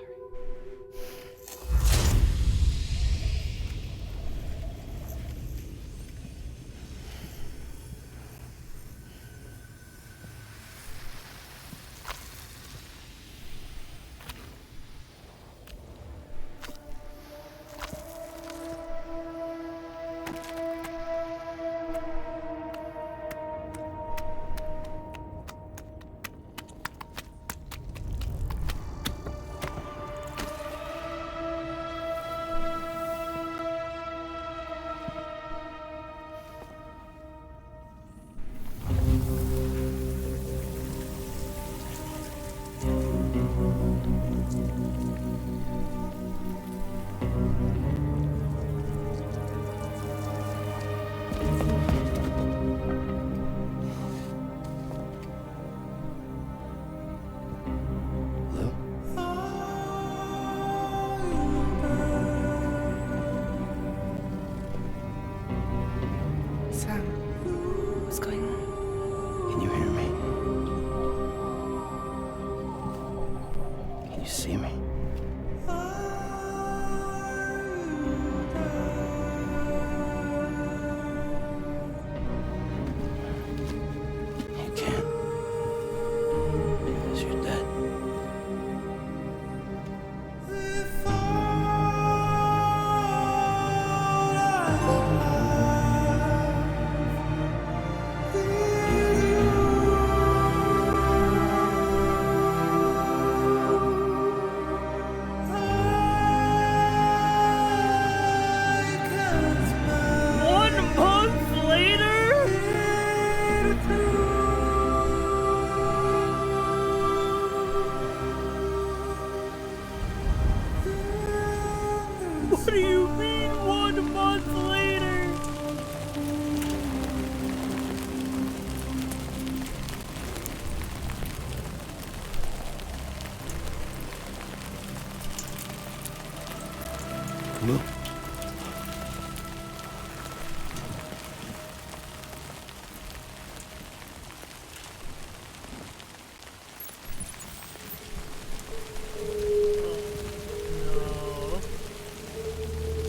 Sam, what's going on? Can you hear me? Can you see me? You can't. Because you're dead. What do you mean 1 month later? Look.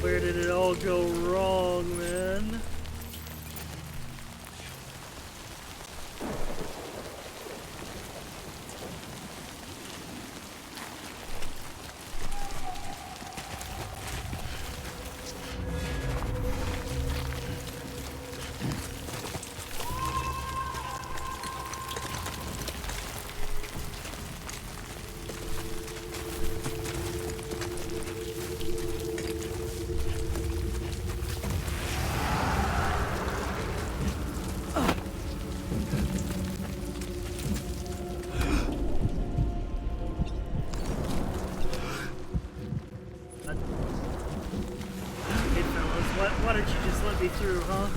Where did it all go wrong, man? Why don't you just let me through, huh?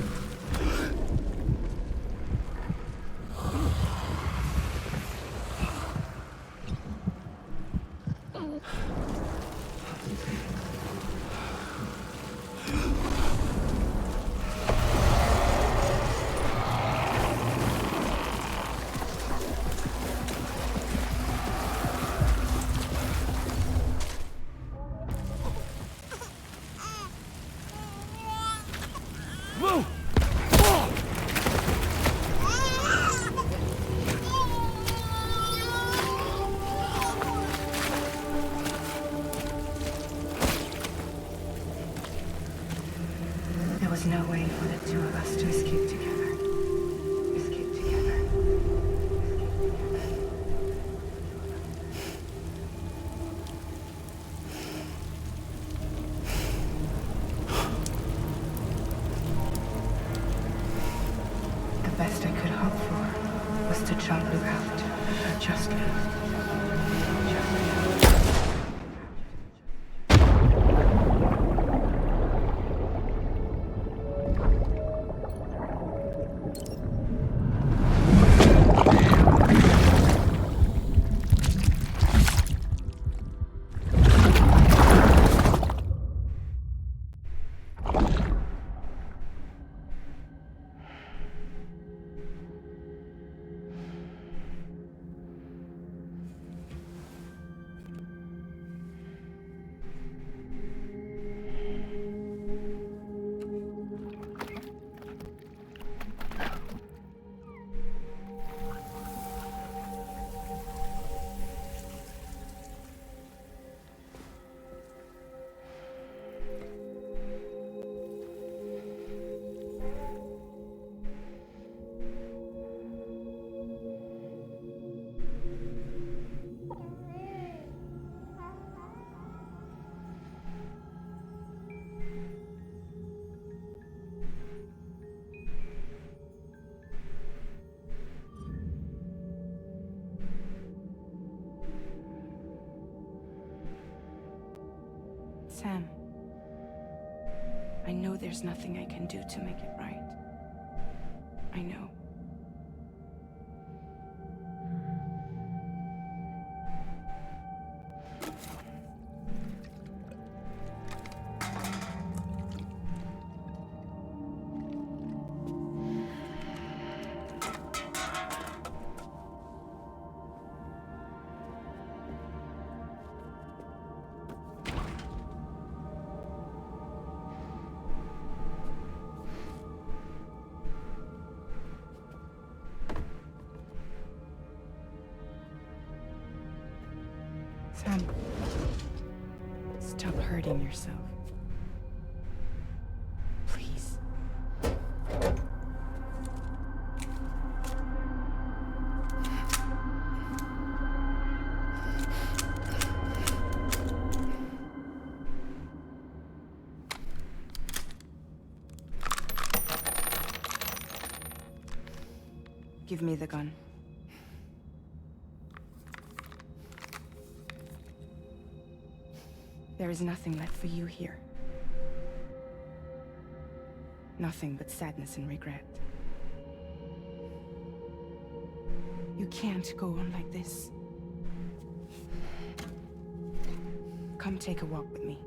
Move! There was no way for the two of us to escape together. Escape together. The best I could hope for was to jump Lou out. Just Lou. Sam, I know there's nothing I can do to make it right. I know. Sam, stop hurting yourself. Please. Give me the gun. There is nothing left for you here. Nothing but sadness and regret. You can't go on like this. Come take a walk with me.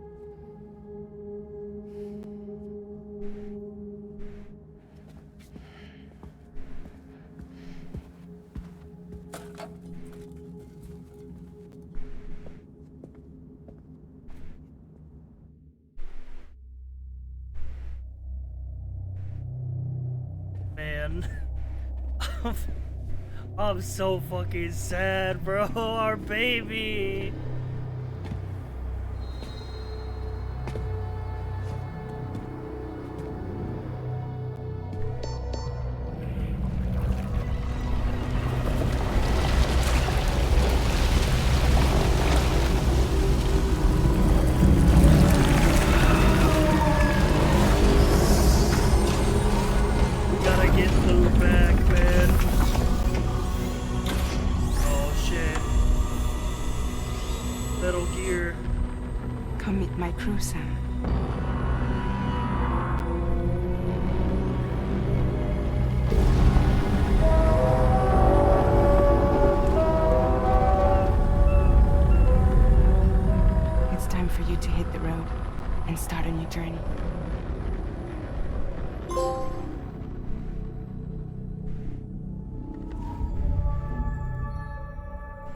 Man. I'm so fucking sad, bro. Our baby. Crew, Sam. It's time for you to hit the road and start a new journey.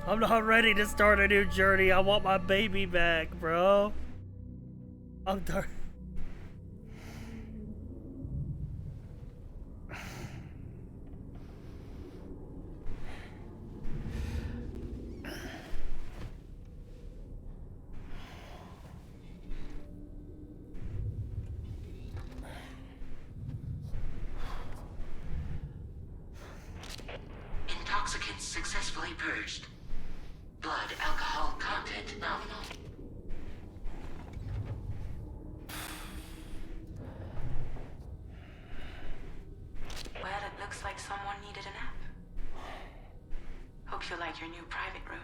I'm not ready to start a new journey. I want my baby back, bro. I'm done. Intoxicants successfully purged. Blood alcohol content nominal. Well, it looks like someone needed a nap. Hope you like your new private room.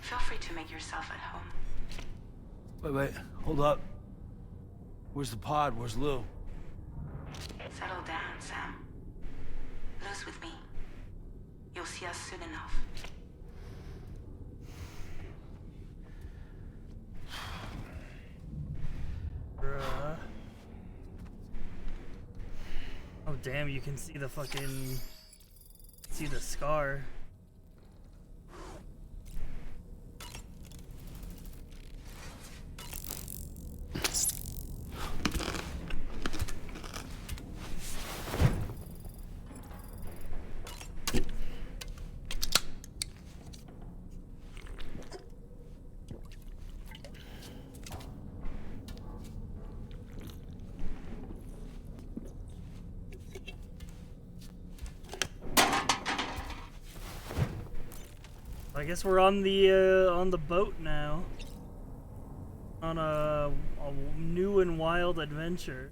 Feel free to make yourself at home. Wait, hold up. Where's the pod? Where's Lou? Settle down, Sam. Lou's with me. You'll see us soon enough. Bruh. Oh damn, you can see the fucking... see the scar. I guess we're on the boat now. On a new and wild adventure.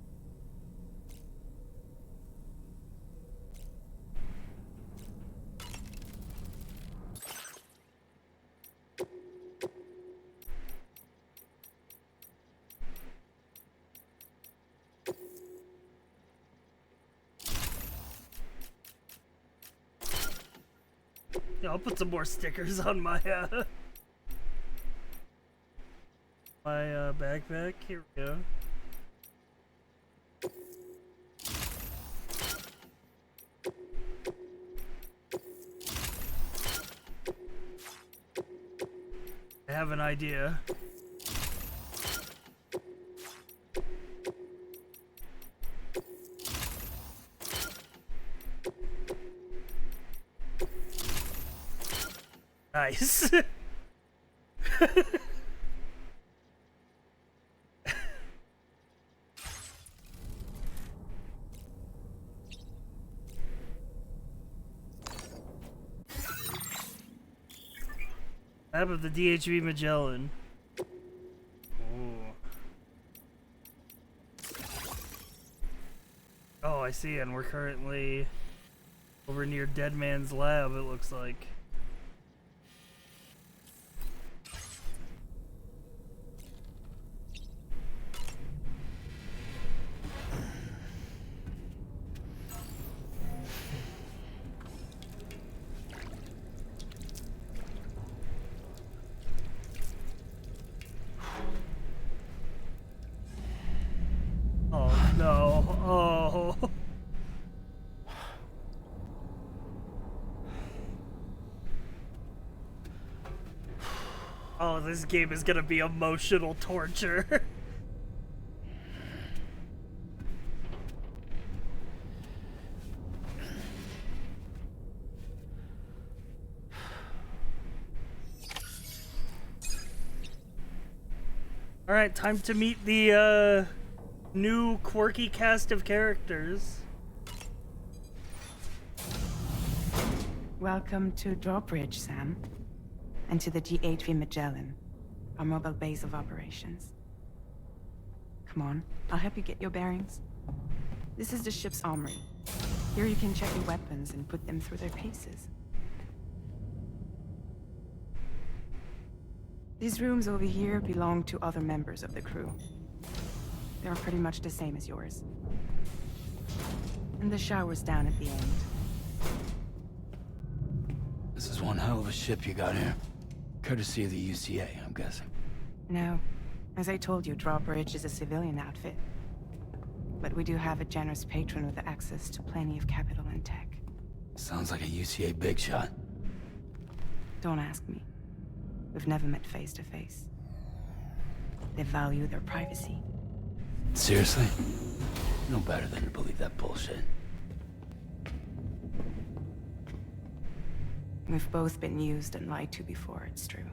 Yeah, I'll put some more stickers on my backpack. Here we go. I have an idea. Nice. Map of the DHV Magellan. Ooh. Oh, I see, and we're currently over near Dead Man's lab, it looks like. Oh no. Oh. Oh, this game is gonna be emotional torture. Alright, time to meet the new quirky cast of characters. Welcome to Drawbridge, Sam. And to the DHV Magellan, our mobile base of operations. Come on, I'll help you get your bearings. This is the ship's armory. Here you can check your weapons and put them through their paces. These rooms over here belong to other members of the crew. They are pretty much the same as yours. And the shower's down at the end. This is one hell of a ship you got here. Courtesy of the UCA, I'm guessing. No. As I told you, Drawbridge is a civilian outfit. But we do have a generous patron with access to plenty of capital and tech. Sounds like a UCA big shot. Don't ask me. We've never met face to face. They value their privacy. Seriously? No better than to believe that bullshit. We've both been used and lied to before, it's true.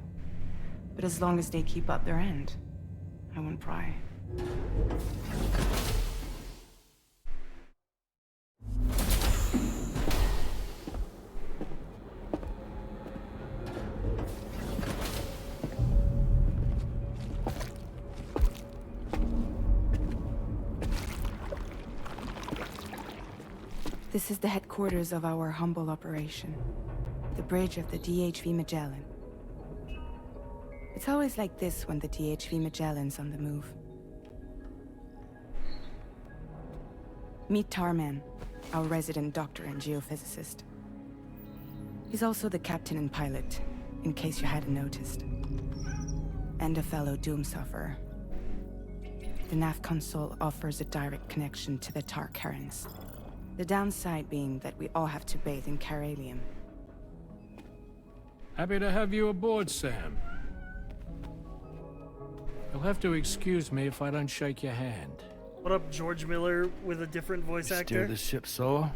But as long as they keep up their end, I won't pry. This is the headquarters of our humble operation. The bridge of the DHV Magellan. It's always like this when the DHV Magellan's on the move. Meet Tarman, our resident doctor and geophysicist. He's also the captain and pilot, in case you hadn't noticed. And a fellow doom sufferer. The nav console offers a direct connection to the tar currents. The downside being that we all have to bathe in caralium. Happy to have you aboard, Sam. You'll have to excuse me if I don't shake your hand. What up, George Miller with a different voice actor? Steer the ship solo?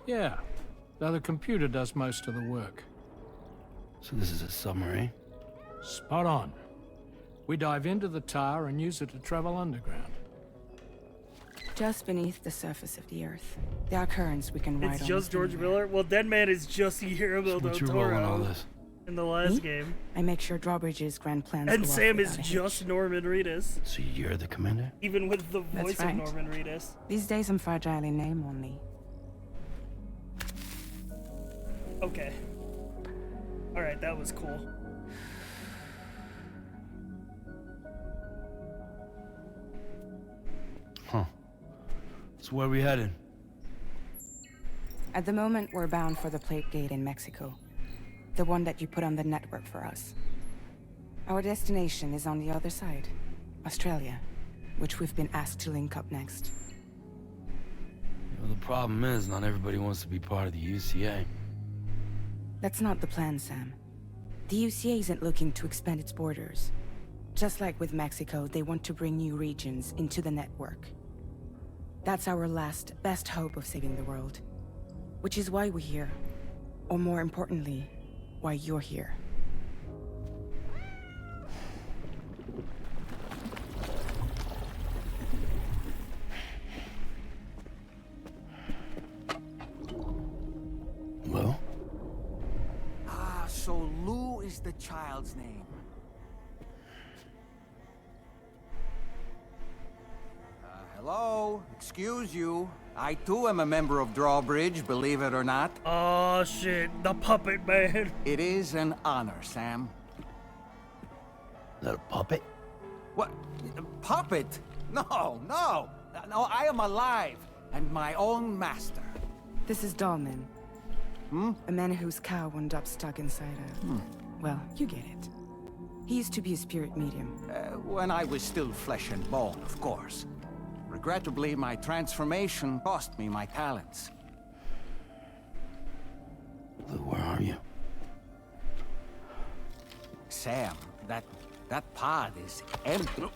Yeah, though the computer does most of the work. So this is a submarine? Spot on. We dive into the tar and use it to travel underground. Just beneath the surface of the Earth, there are currents we can ride on. It's just George Miller? Well, Dead Man is just Guillermo del Toro in the last game. I make sure Drawbridge's grand plans And go Sam off is without a just hitch. Norman Reedus. So you're the commander? Even with the That's voice right. of Norman Reedus. These days I'm fragile in name only. Okay. Alright, that was cool. Huh. So where are we headed? At the moment, we're bound for the Plate Gate in Mexico. The one that you put on the network for us. Our destination is on the other side. Australia, which we've been asked to link up next. Well, the problem is, not everybody wants to be part of the UCA. That's not the plan, Sam. The UCA isn't looking to expand its borders. Just like with Mexico, they want to bring new regions into the network. That's our last, best hope of saving the world. Which is why we're here. Or more importantly, why you're here. Lou? So Lou is the child's name. Hello? Excuse you. I too am a member of Drawbridge, believe it or not. Oh shit, the puppet man. It is an honor, Sam. Is that a puppet? What? A puppet? No, no! No, I am alive, and my own master. This is Dahlman. A man whose cow wound up stuck inside a... Well, you get it. He used to be a spirit medium. When I was still flesh and bone, of course. Regrettably, my transformation cost me my talents. Lou, where are you? Sam, that pod is empty.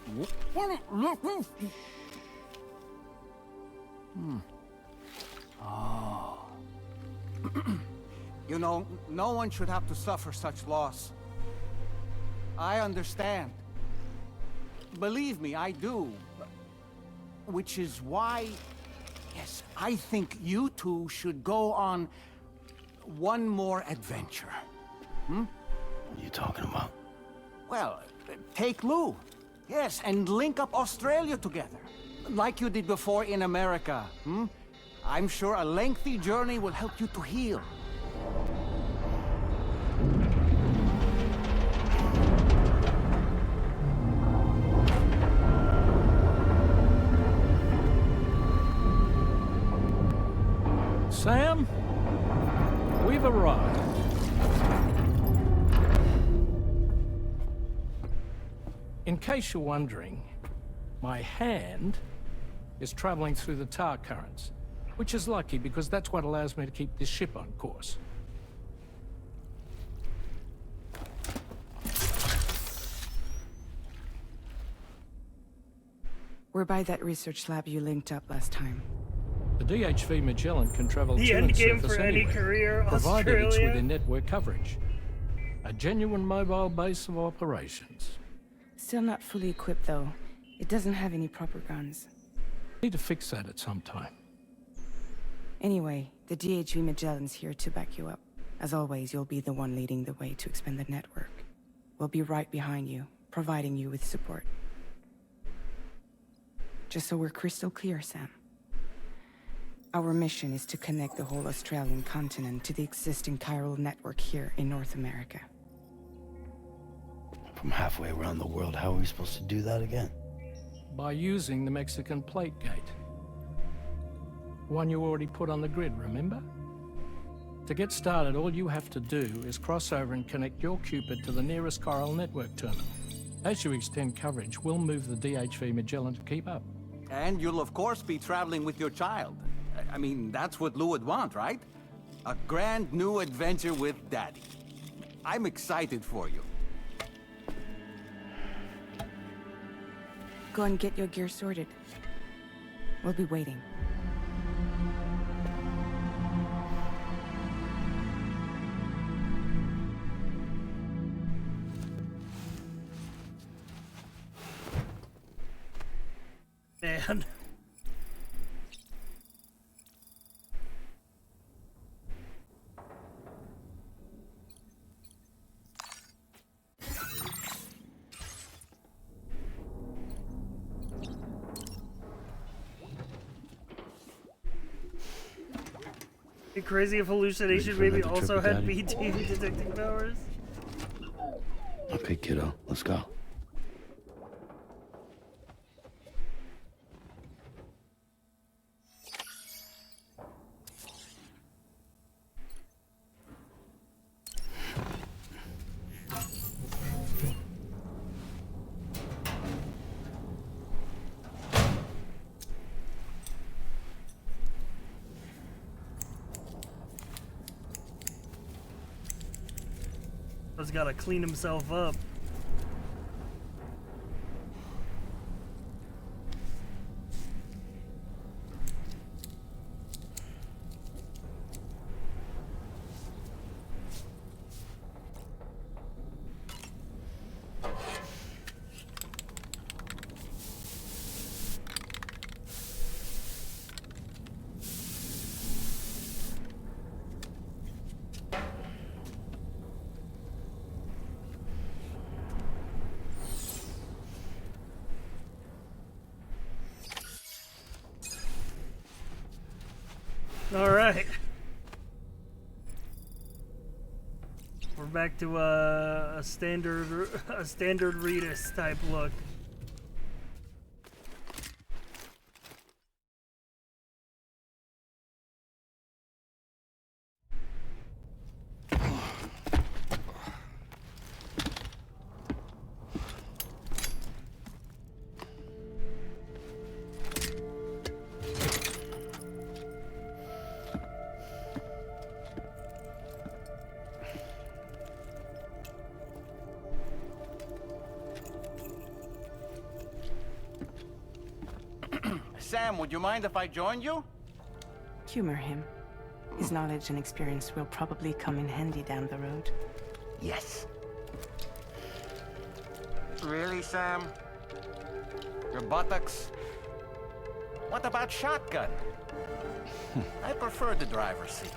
Oh. You know, no one should have to suffer such loss. I understand. Believe me, I do. Which is why, yes, I think you two should go on one more adventure. What are you talking about? Well, take Lou. Yes, and link up Australia together. Like you did before in America. I'm sure a lengthy journey will help you to heal. Sam, we've arrived. In case you're wondering, my hand is traveling through the tar currents, which is lucky because that's what allows me to keep this ship on course. We're by that research lab you linked up last time. The DHV Magellan can travel The to and endgame surface for any anywhere, career, provided it's Australia. within network coverage. A genuine mobile base of operations. Still not fully equipped, though. It doesn't have any proper guns. Need to fix that at some time. Anyway, the DHV Magellan's here to back you up. As always, you'll be the one leading the way to expand the network. We'll be right behind you, providing you with support. Just so we're crystal clear, Sam. Our mission is to connect the whole Australian continent to the existing chiral network here in North America. From halfway around the world, how are we supposed to do that again? By using the Mexican plate gate. One you already put on the grid, remember? To get started, all you have to do is cross over and connect your Cupid to the nearest chiral network terminal. As you extend coverage, we'll move the DHV Magellan to keep up. And you'll of course be traveling with your child. I mean, that's what Lou would want, right? A grand new adventure with Daddy. I'm excited for you. Go and get your gear sorted. We'll be waiting. Man. Be crazy if hallucination Ready for maybe another also trip with had Daddy? BT detecting powers. Okay, kiddo, let's go. He's gotta clean himself up. All right, we're back to a standard Redis type look. Sam, would you mind if I joined you? Humor him. His knowledge and experience will probably come in handy down the road. Yes. Really, Sam? Your buttocks? What about shotgun? I prefer the driver's seat.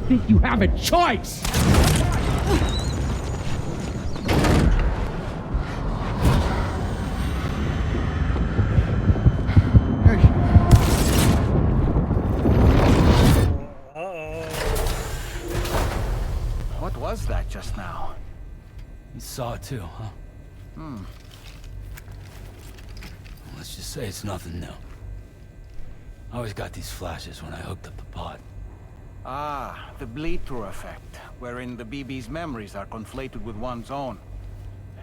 Think you have a choice? What was that just now? You saw it too, huh? Let's just say it's nothing new. I always got these flashes when I hooked up the pod. Ah, the bleed-through effect, wherein the BB's memories are conflated with one's own.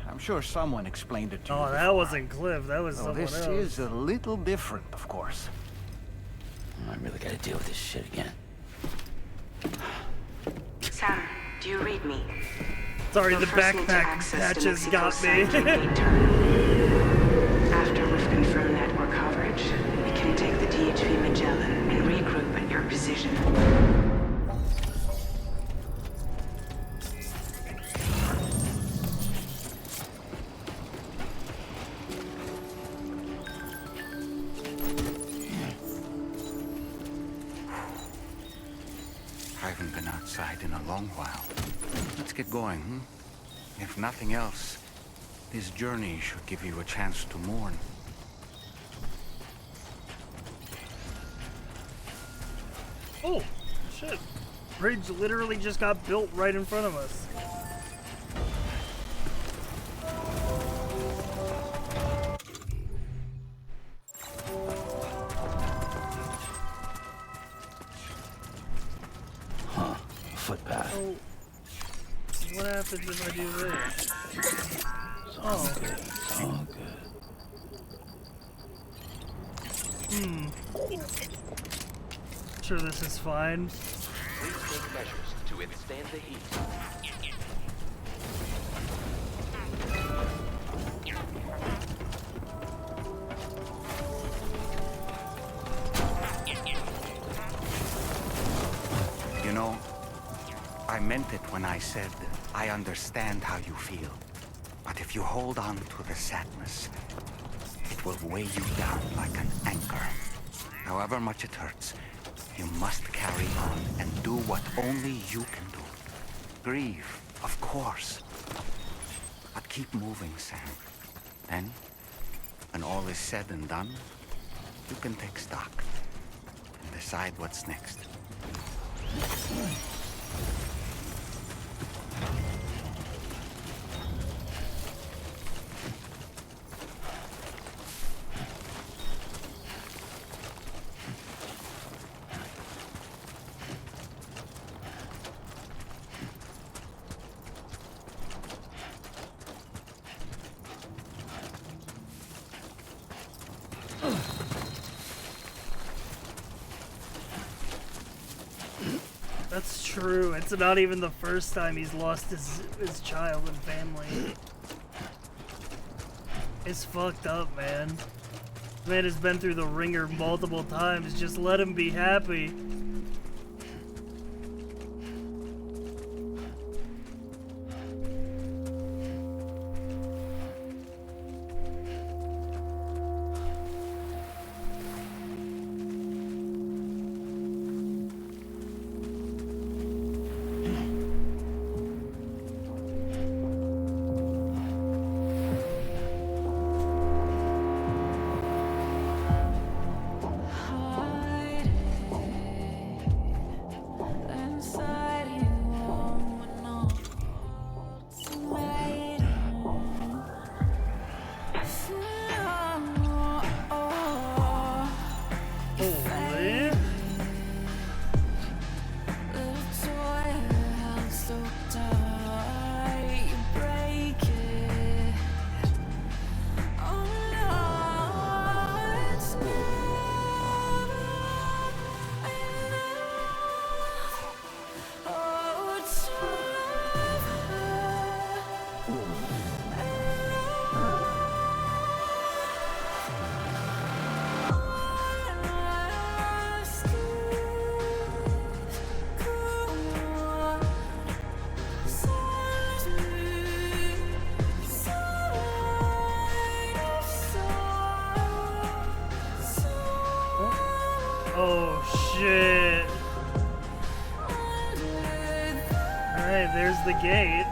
I'm sure someone explained it to you. Oh, that wasn't Cliff. That was someone this else. is a little different, of course. I really gotta deal with this shit again. Sam, do you read me? Sorry, You'll the first need to backpack access the patches Mexico got me. site gateway terminal. After we've confirmed network coverage, we can take the DHV Magellan and regroup at your position. I haven't been outside in a long while. Let's get going, hmm? If nothing else, this journey should give you a chance to mourn. Oh, shit. Bridge literally just got built right in front of us. Huh. Footpath. Oh. What happens if I do this? Oh. It's all good. Sure this is fine. Please take measures to withstand the heat. You know, I meant it when I said I understand how you feel. But if you hold on to the sadness, it will weigh you down like an anchor. However much it hurts, you must carry on and do what only you can do. Grieve, of course. But keep moving, Sam. Then, when all is said and done, you can take stock and decide what's next. That's true. It's not even the first time he's lost his child and family. It's fucked up, man. This man has been through the ringer multiple times. Just let him be happy. Oh shit. Alright, there's the gate.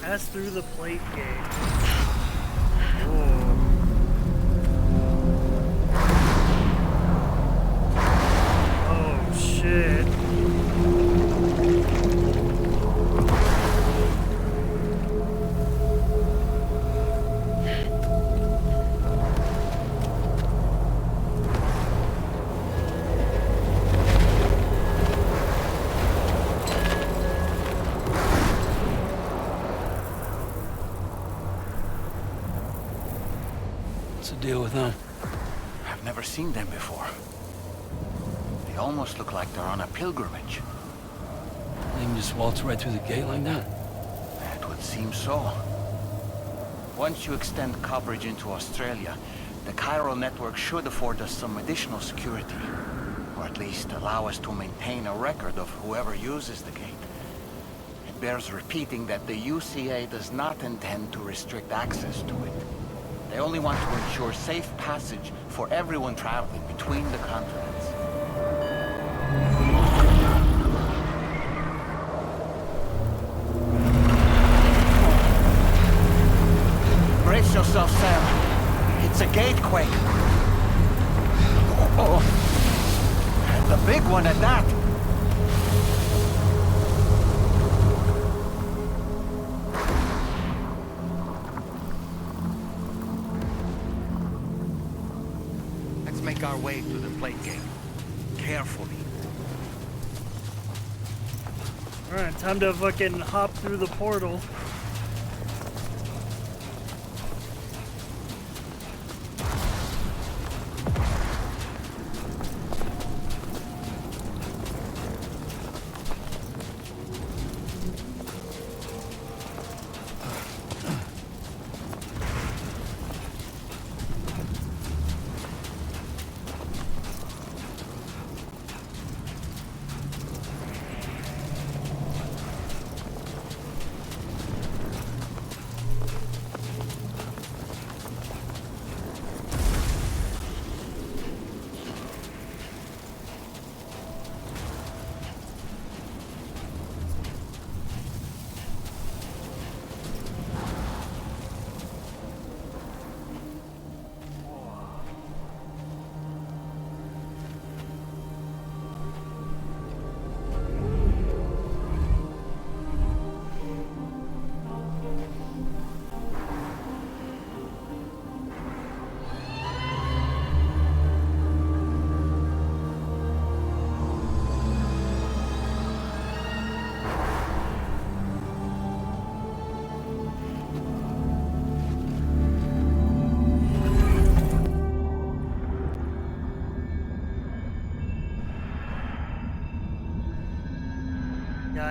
Pass through the plate gate. Whoa. Oh shit. Deal with them. I've never seen them before. They almost look like they're on a pilgrimage. They can just waltz right through the gate like that? It would seem so. Once you extend coverage into Australia, the chiral network should afford us some additional security. Or at least allow us to maintain a record of whoever uses the gate. It bears repeating that the UCA does not intend to restrict access to it. They only want to ensure safe passage for everyone traveling between the continents. Brace yourself, Sam. It's a gatequake. Oh. And the big one at that. Make our way to the plate gate. Carefully. Alright, time to fucking hop through the portal.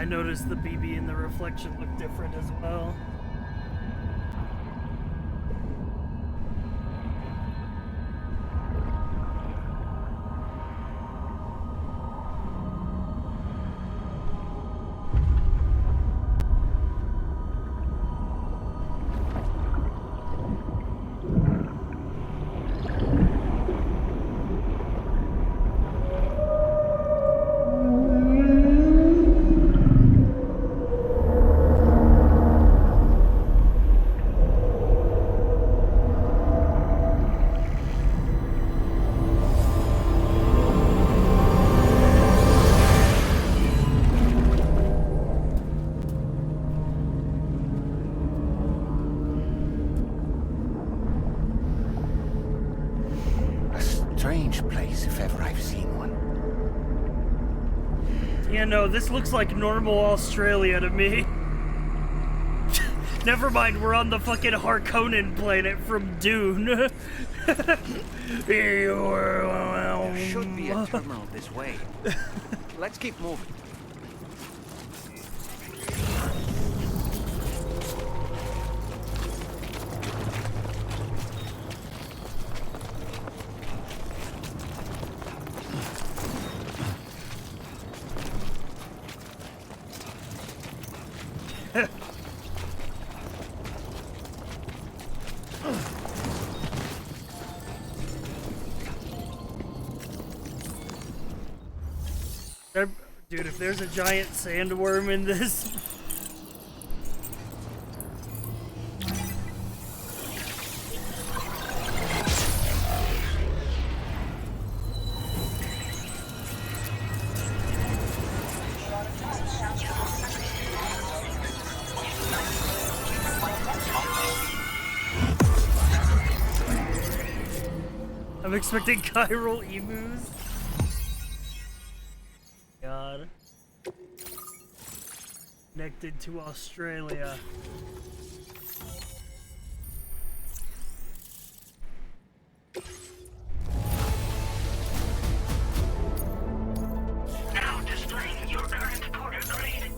I noticed the BB in the reflection looked different as well. Strange place, if ever I've seen one. Yeah, no, this looks like normal Australia to me. Never mind, we're on the fucking Harkonnen planet from Dune. There should be a terminal this way. Let's keep moving. Dude, if there's a giant sandworm in this... I'm expecting chiral emus. God. Connected to Australia. Now displaying your current porter grade.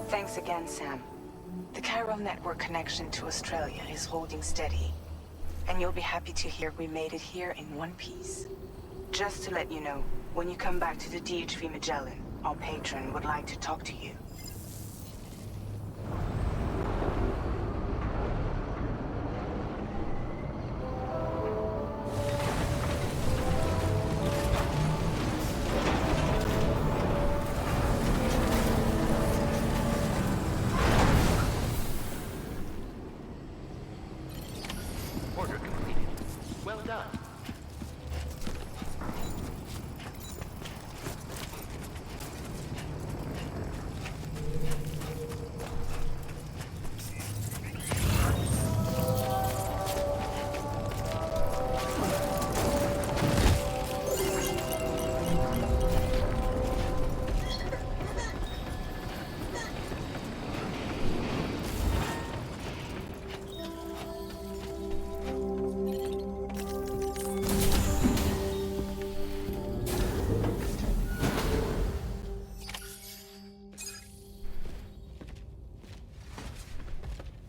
Thanks again, Sam. The chiral network connection to Australia is holding steady. And you'll be happy to hear we made it here in one piece. Just to let you know, when you come back to the DHV Magellan, our patron would like to talk to you. Order completed. Well done.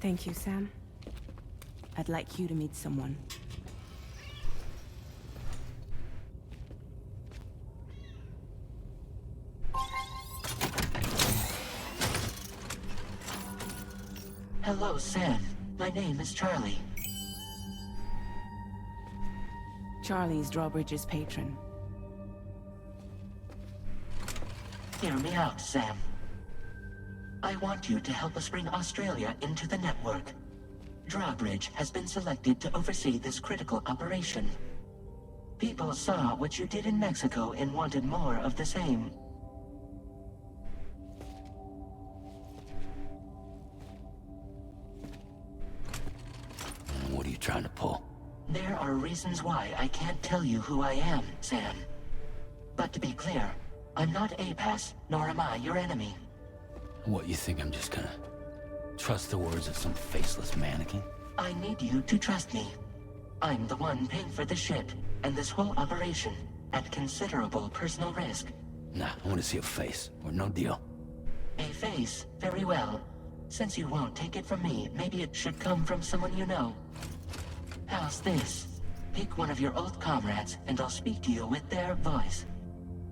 Thank you, Sam. I'd like you to meet someone. Hello, Sam. My name is Charlie. Charlie's Drawbridge's patron. Hear me out, Sam. I want you to help us bring Australia into the network. Drawbridge has been selected to oversee this critical operation. People saw what you did in Mexico and wanted more of the same. What are you trying to pull? There are reasons why I can't tell you who I am, Sam. But to be clear, I'm not APAS, nor am I your enemy. What, you think I'm just gonna trust the words of some faceless mannequin? I need you to trust me. I'm the one paying for the ship, and this whole operation at considerable personal risk. Nah, I want to see a face, or no deal. A face? Very well. Since you won't take it from me, maybe it should come from someone you know. How's this? Pick one of your old comrades, and I'll speak to you with their voice.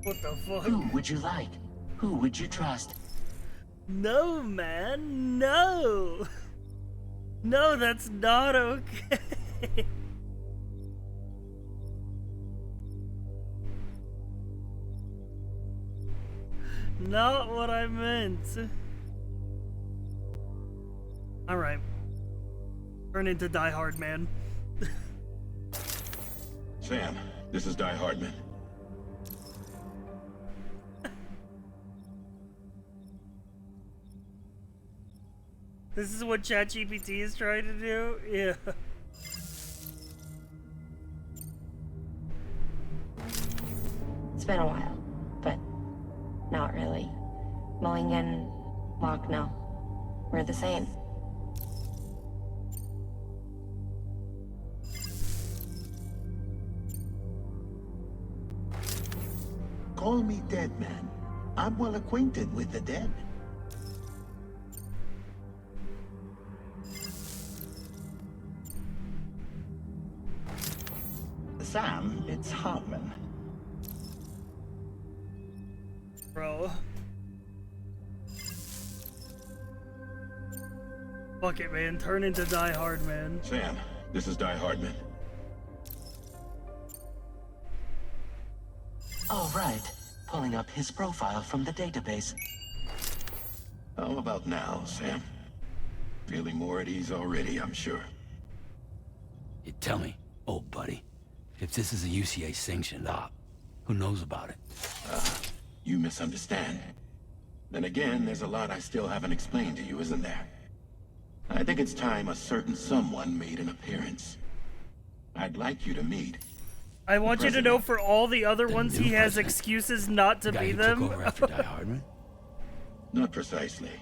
What the fuck? Who would you like? Who would you trust? No, man, no! No, that's not okay. Not what I meant. Alright. Turn into Die Hard Man. Sam, this is Die Hardman. This is what ChatGPT is trying to do? Yeah. It's been a while, but not really. Mulligan, Locke, no. We're the same. Call me Dead Man. I'm well acquainted with the dead. Sam, it's Hartman. Bro. Fuck it, man. Turn into Die Hard, man. Sam, this is Die Hardman. All right. Pulling up his profile from the database. How about now, Sam? Feeling more at ease already, I'm sure. You tell me, old buddy, if this is a UCA sanctioned op, who knows about it? You misunderstand. Then again, there's a lot I still haven't explained to you, isn't there? I think it's time a certain someone made an appearance. I'd like you to meet. I want you to know for all the other ones he has excuses not to be them. Took over after Die Hardman? Not precisely.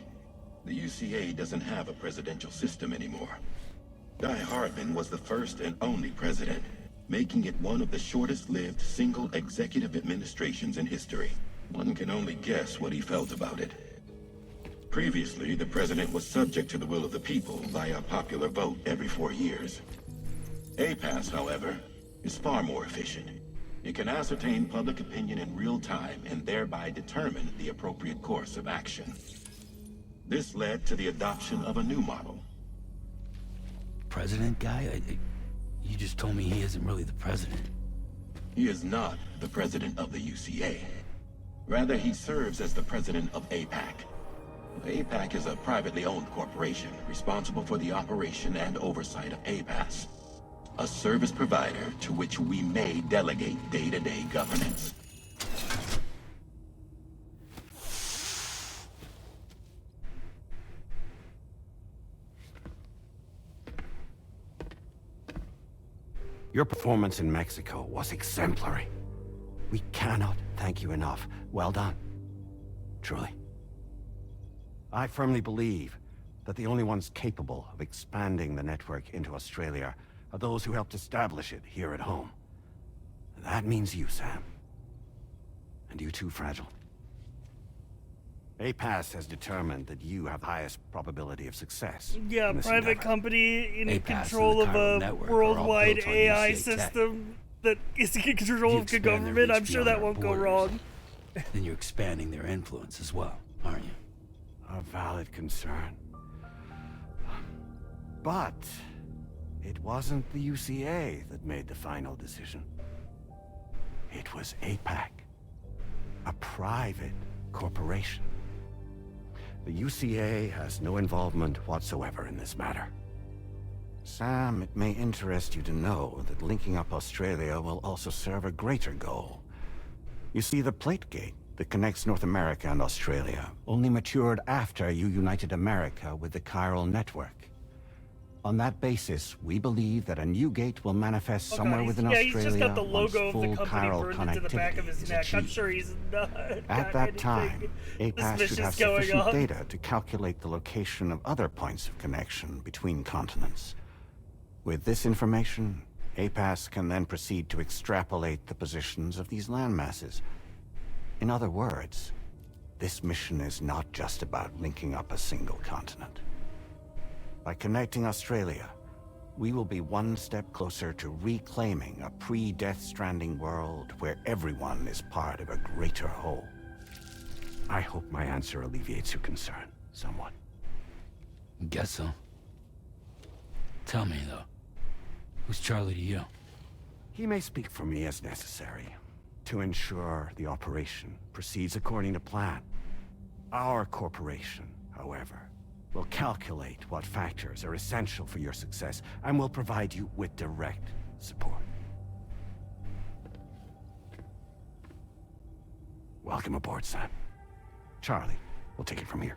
The UCA doesn't have a presidential system anymore. Die Hardman was the first and only president, making it one of the shortest-lived single executive administrations in history. One can only guess what he felt about it. Previously, the president was subject to the will of the people via popular vote every 4 years. APAS, however, is far more efficient. It can ascertain public opinion in real time and thereby determine the appropriate course of action. This led to the adoption of a new model. President guy? You just told me he isn't really the president. He is not the president of the UCA. Rather, he serves as the president of APAC. APAC is a privately owned corporation responsible for the operation and oversight of APAS, a service provider to which we may delegate day-to-day governance. Your performance in Mexico was exemplary. We cannot thank you enough. Well done. Truly. I firmly believe that the only ones capable of expanding the network into Australia are those who helped establish it here at home. That means you, Sam. And you too, Fragile. APAS has determined that you have the highest probability of success. Yeah, in this private endeavor. company in APAS control and of the Chiral a network are all worldwide built on AI UCA tech. system that is in control If you of the expand their government. reach I'm sure beyond that our won't go borders, wrong. Then you're expanding their influence as well, aren't you? A valid concern. But it wasn't the UCA that made the final decision. It was APAC, a private corporation. The UCA has no involvement whatsoever in this matter. Sam, it may interest you to know that linking up Australia will also serve a greater goal. You see, the plate gate that connects North America and Australia only matured after you united America with the chiral network. On that basis, we believe that a new gate will manifest somewhere within yeah, Australia he's just got the once logo of full the company chiral burned into the back of his connectivity is neck. I'm achieved. sure he's not At that time, APAS should have suspicious going sufficient on. data to calculate the location of other points of connection between continents. With this information, APAS can then proceed to extrapolate the positions of these landmasses. In other words, this mission is not just about linking up a single continent. By connecting Australia, we will be one step closer to reclaiming a pre-Death Stranding world where everyone is part of a greater whole. I hope my answer alleviates your concern somewhat. Guess so. Tell me, though. Who's Charlie to you? He may speak for me as necessary, to ensure the operation proceeds according to plan. Our corporation, however, will calculate what factors are essential for your success, and will provide you with direct support. Welcome aboard, Sam. Charlie, we'll take it from here.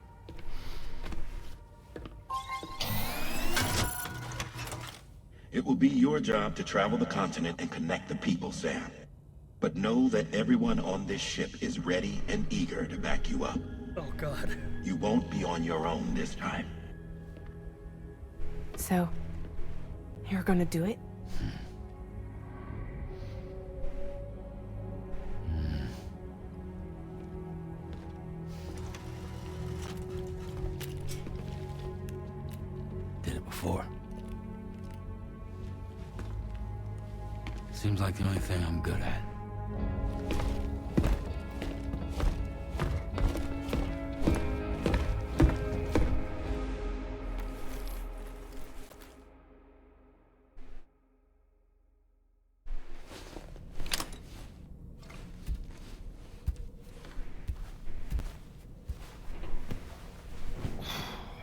It will be your job to travel the continent and connect the people, Sam. But know that everyone on this ship is ready and eager to back you up. Oh, God. You won't be on your own this time. So, you're gonna do it? Did it before. Seems like the only thing I'm good at.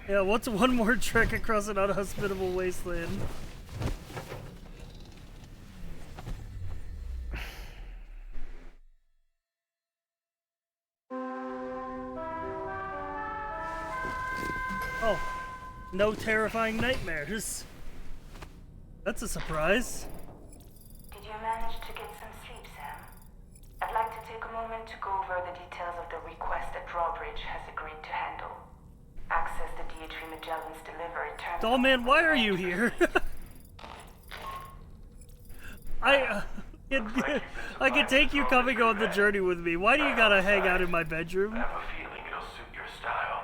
Yeah, what's one more trek across an unhospitable wasteland? Oh, no terrifying nightmares. That's a surprise. Did you manage to get some sleep, Sam? I'd like to take a moment to go over the details of the request that Drawbridge has agreed to handle. Access the DHV Magellan's delivery terminal. Dollman, why are you here? I could take you coming on the journey with me. Why do you gotta hang out in my bedroom? I have a feeling it'll suit your style.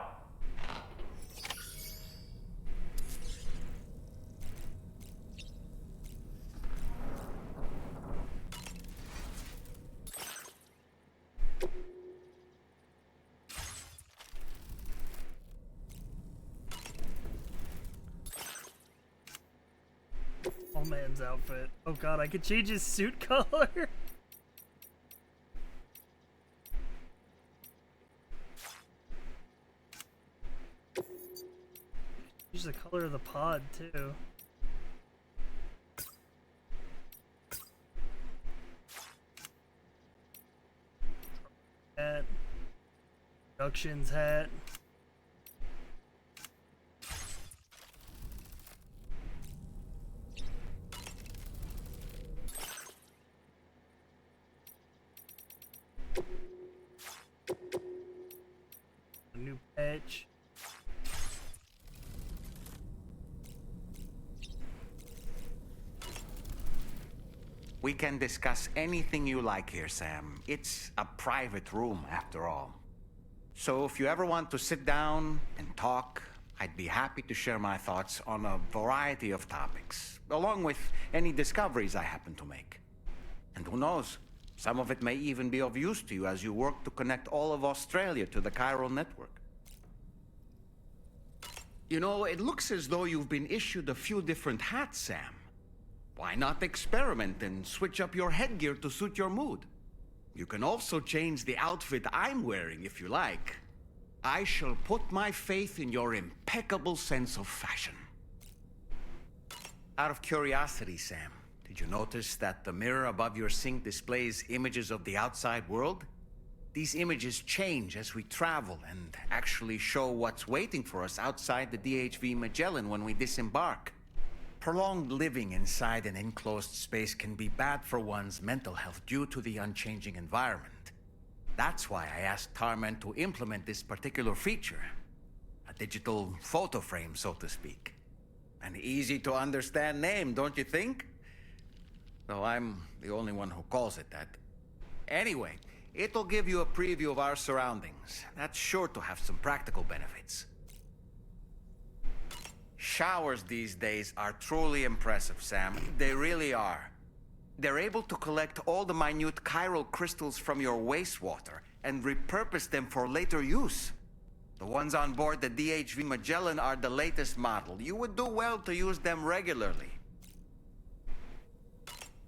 Oh, man's outfit. Oh god, I could change his suit color. Change the color of the pod too. Hat. Productions hat. New patch. We can discuss anything you like here, Sam. It's a private room, after all. So if you ever want to sit down and talk, I'd be happy to share my thoughts on a variety of topics, along with any discoveries I happen to make. And who knows, some of it may even be of use to you as you work to connect all of Australia to the chiral network. You know, it looks as though you've been issued a few different hats, Sam. Why not experiment and switch up your headgear to suit your mood? You can also change the outfit I'm wearing if you like. I shall put my faith in your impeccable sense of fashion. Out of curiosity, Sam, did you notice that the mirror above your sink displays images of the outside world? These images change as we travel and actually show what's waiting for us outside the DHV Magellan when we disembark. Prolonged living inside an enclosed space can be bad for one's mental health due to the unchanging environment. That's why I asked Tarman to implement this particular feature. A digital photo frame, so to speak. An easy to understand name, don't you think? though I'm the only one who calls it that. Anyway, it'll give you a preview of our surroundings. That's sure to have some practical benefits. Showers these days are truly impressive, Sam. They really are. They're able to collect all the minute chiral crystals from your wastewater and repurpose them for later use. The ones on board the DHV Magellan are the latest model. You would do well to use them regularly.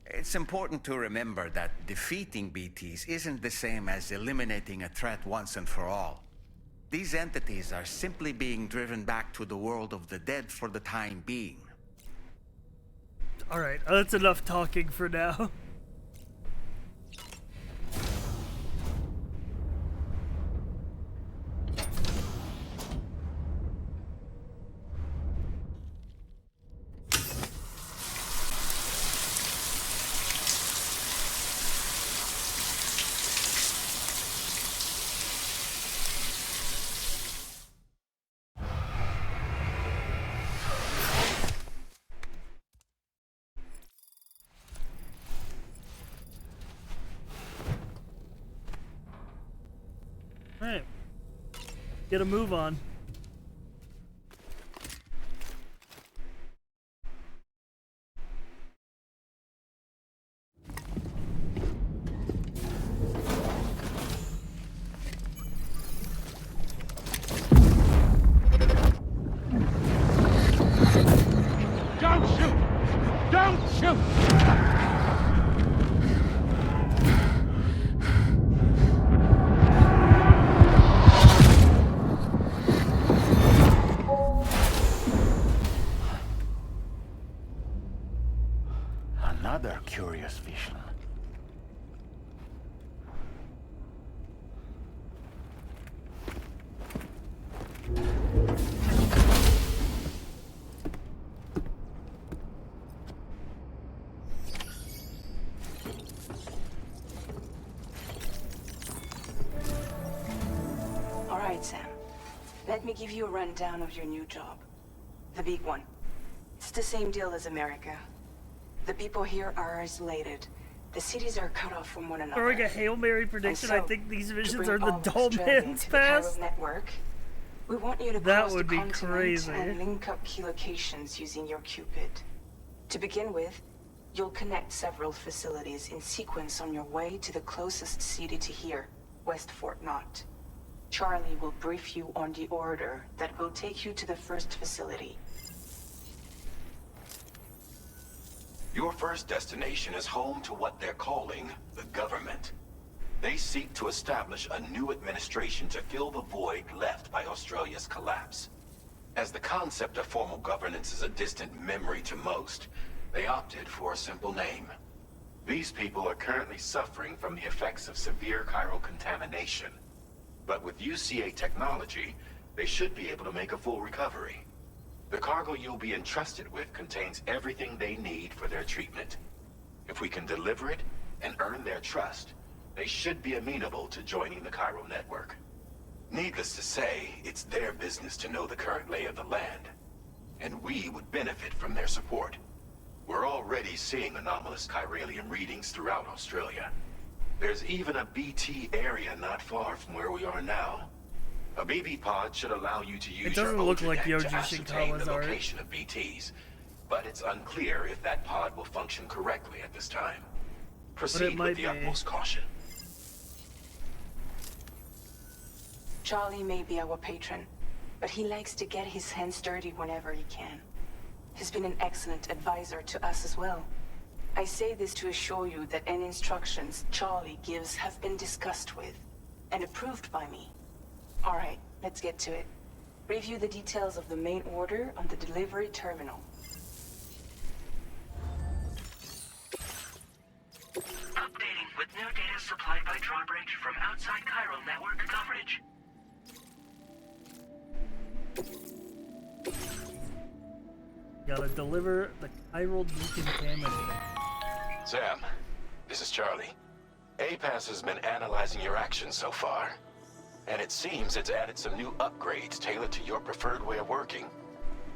It's important to remember that defeating BTs isn't the same as eliminating a threat once and for all. These entities are simply being driven back to the world of the dead for the time being. Alright, that's enough talking for now. Alright. Get a move on. Don't shoot! Don't shoot! Another curious vision. All right, Sam. Let me give you a rundown of your new job. The big one. It's the same deal as America. The people here are isolated. The cities are cut off from one another. For like a Hail Mary prediction, So, I think these to visions bring are the all of dull Australia man's to the Chiral past. network, we want you to That cross would the be continent crazy. and link up key locations using your Cupid. To begin with, you'll connect several facilities in sequence on your way to the closest city to here, West Fort Knott. Charlie will brief you on the order that will take you to the first facility. Your first destination is home to what they're calling the government. They seek to establish a new administration to fill the void left by Australia's collapse. As the concept of formal governance is a distant memory to most, they opted for a simple name. These people are currently suffering from the effects of severe chiral contamination. But with UCA technology, they should be able to make a full recovery. The cargo you'll be entrusted with contains everything they need for their treatment. If we can deliver it and earn their trust, they should be amenable to joining the chiral network. Needless to say, it's their business to know the current lay of the land, and we would benefit from their support. We're already seeing anomalous chiralium readings throughout Australia. There's even a BT area not far from where we are now. A BB pod should allow you to use your look like Ultranet Yoji to ascertain the Shinkawa's art. location of BTs, but it's unclear if that pod will function correctly at this time. Proceed might with the be. utmost caution. Charlie may be our patron, but he likes to get his hands dirty whenever he can. He's been an excellent advisor to us as well. I say this to assure you that any instructions Charlie gives have been discussed with and approved by me. All right, let's get to it. Review the details of the main order on the delivery terminal. Updating with new data supplied by Drawbridge from outside chiral network coverage. Gotta deliver the chiral decontaminator. Sam, this is Charlie. APAS has been analyzing your actions so far, and it seems it's added some new upgrades tailored to your preferred way of working.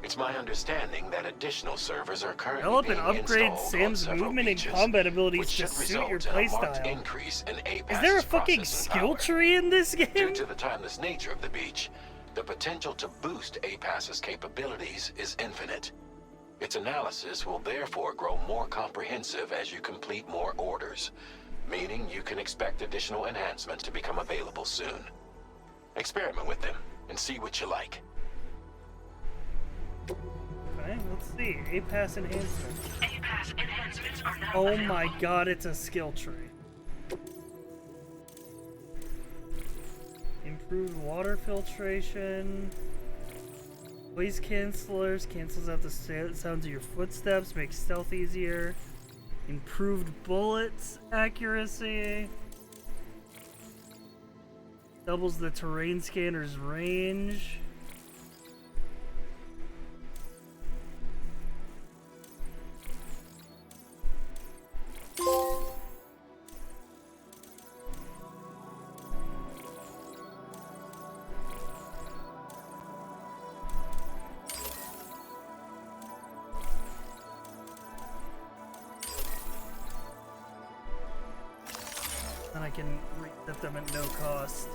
It's my understanding that additional servers are currently Develop and being upgrade installed on Sam's several movement and beaches, combat abilities which to should suit your result in a marked playstyle. increase in Is there a APAS's fucking processing skill power. tree in this game? Due to the timeless nature of the beach, the potential to boost APAS's capabilities is infinite. Its analysis will therefore grow more comprehensive as you complete more orders, meaning you can expect additional enhancements to become available soon. Experiment with them and see what you like. Okay, let's see. APAS enhancement. APAS enhancements are now Oh available. my god, it's a skill tree. Improved water filtration. Noise cancelers cancels out the sounds of your footsteps, makes stealth easier. Improved bullets accuracy. Doubles the terrain scanner's range. Then I can reset them at no cost.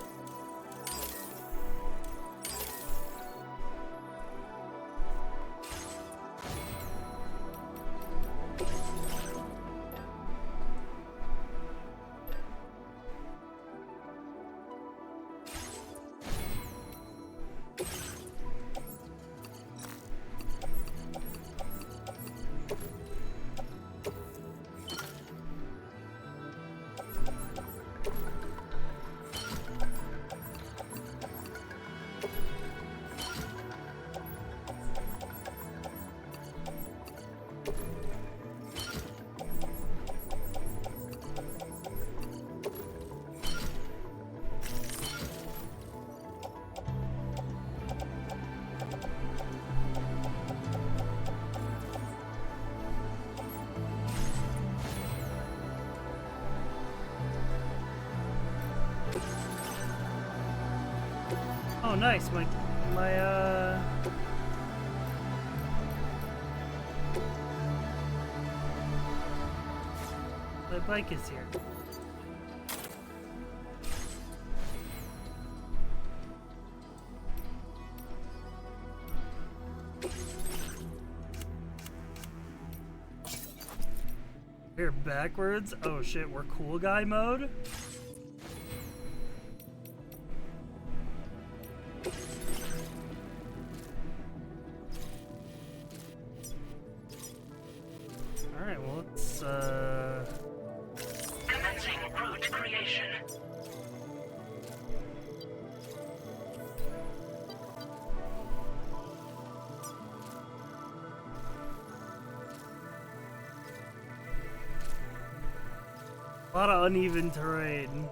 Oh, nice. My bike is here. We're backwards? Oh shit, we're cool guy mode? Alright, well let's Commencing route creation. a lot of uneven terrain.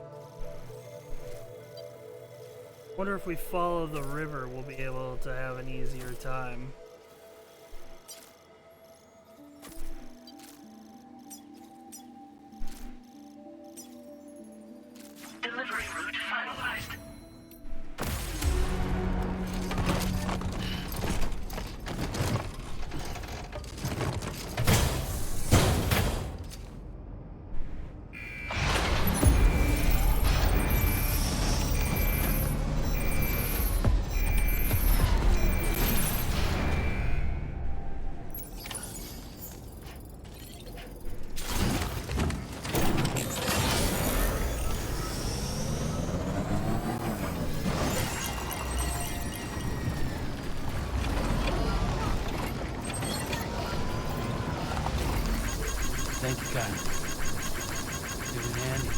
Wonder if we follow the river, we'll be able to have an easier time. Delivery route finalized. Thank you, guys. Doing handy.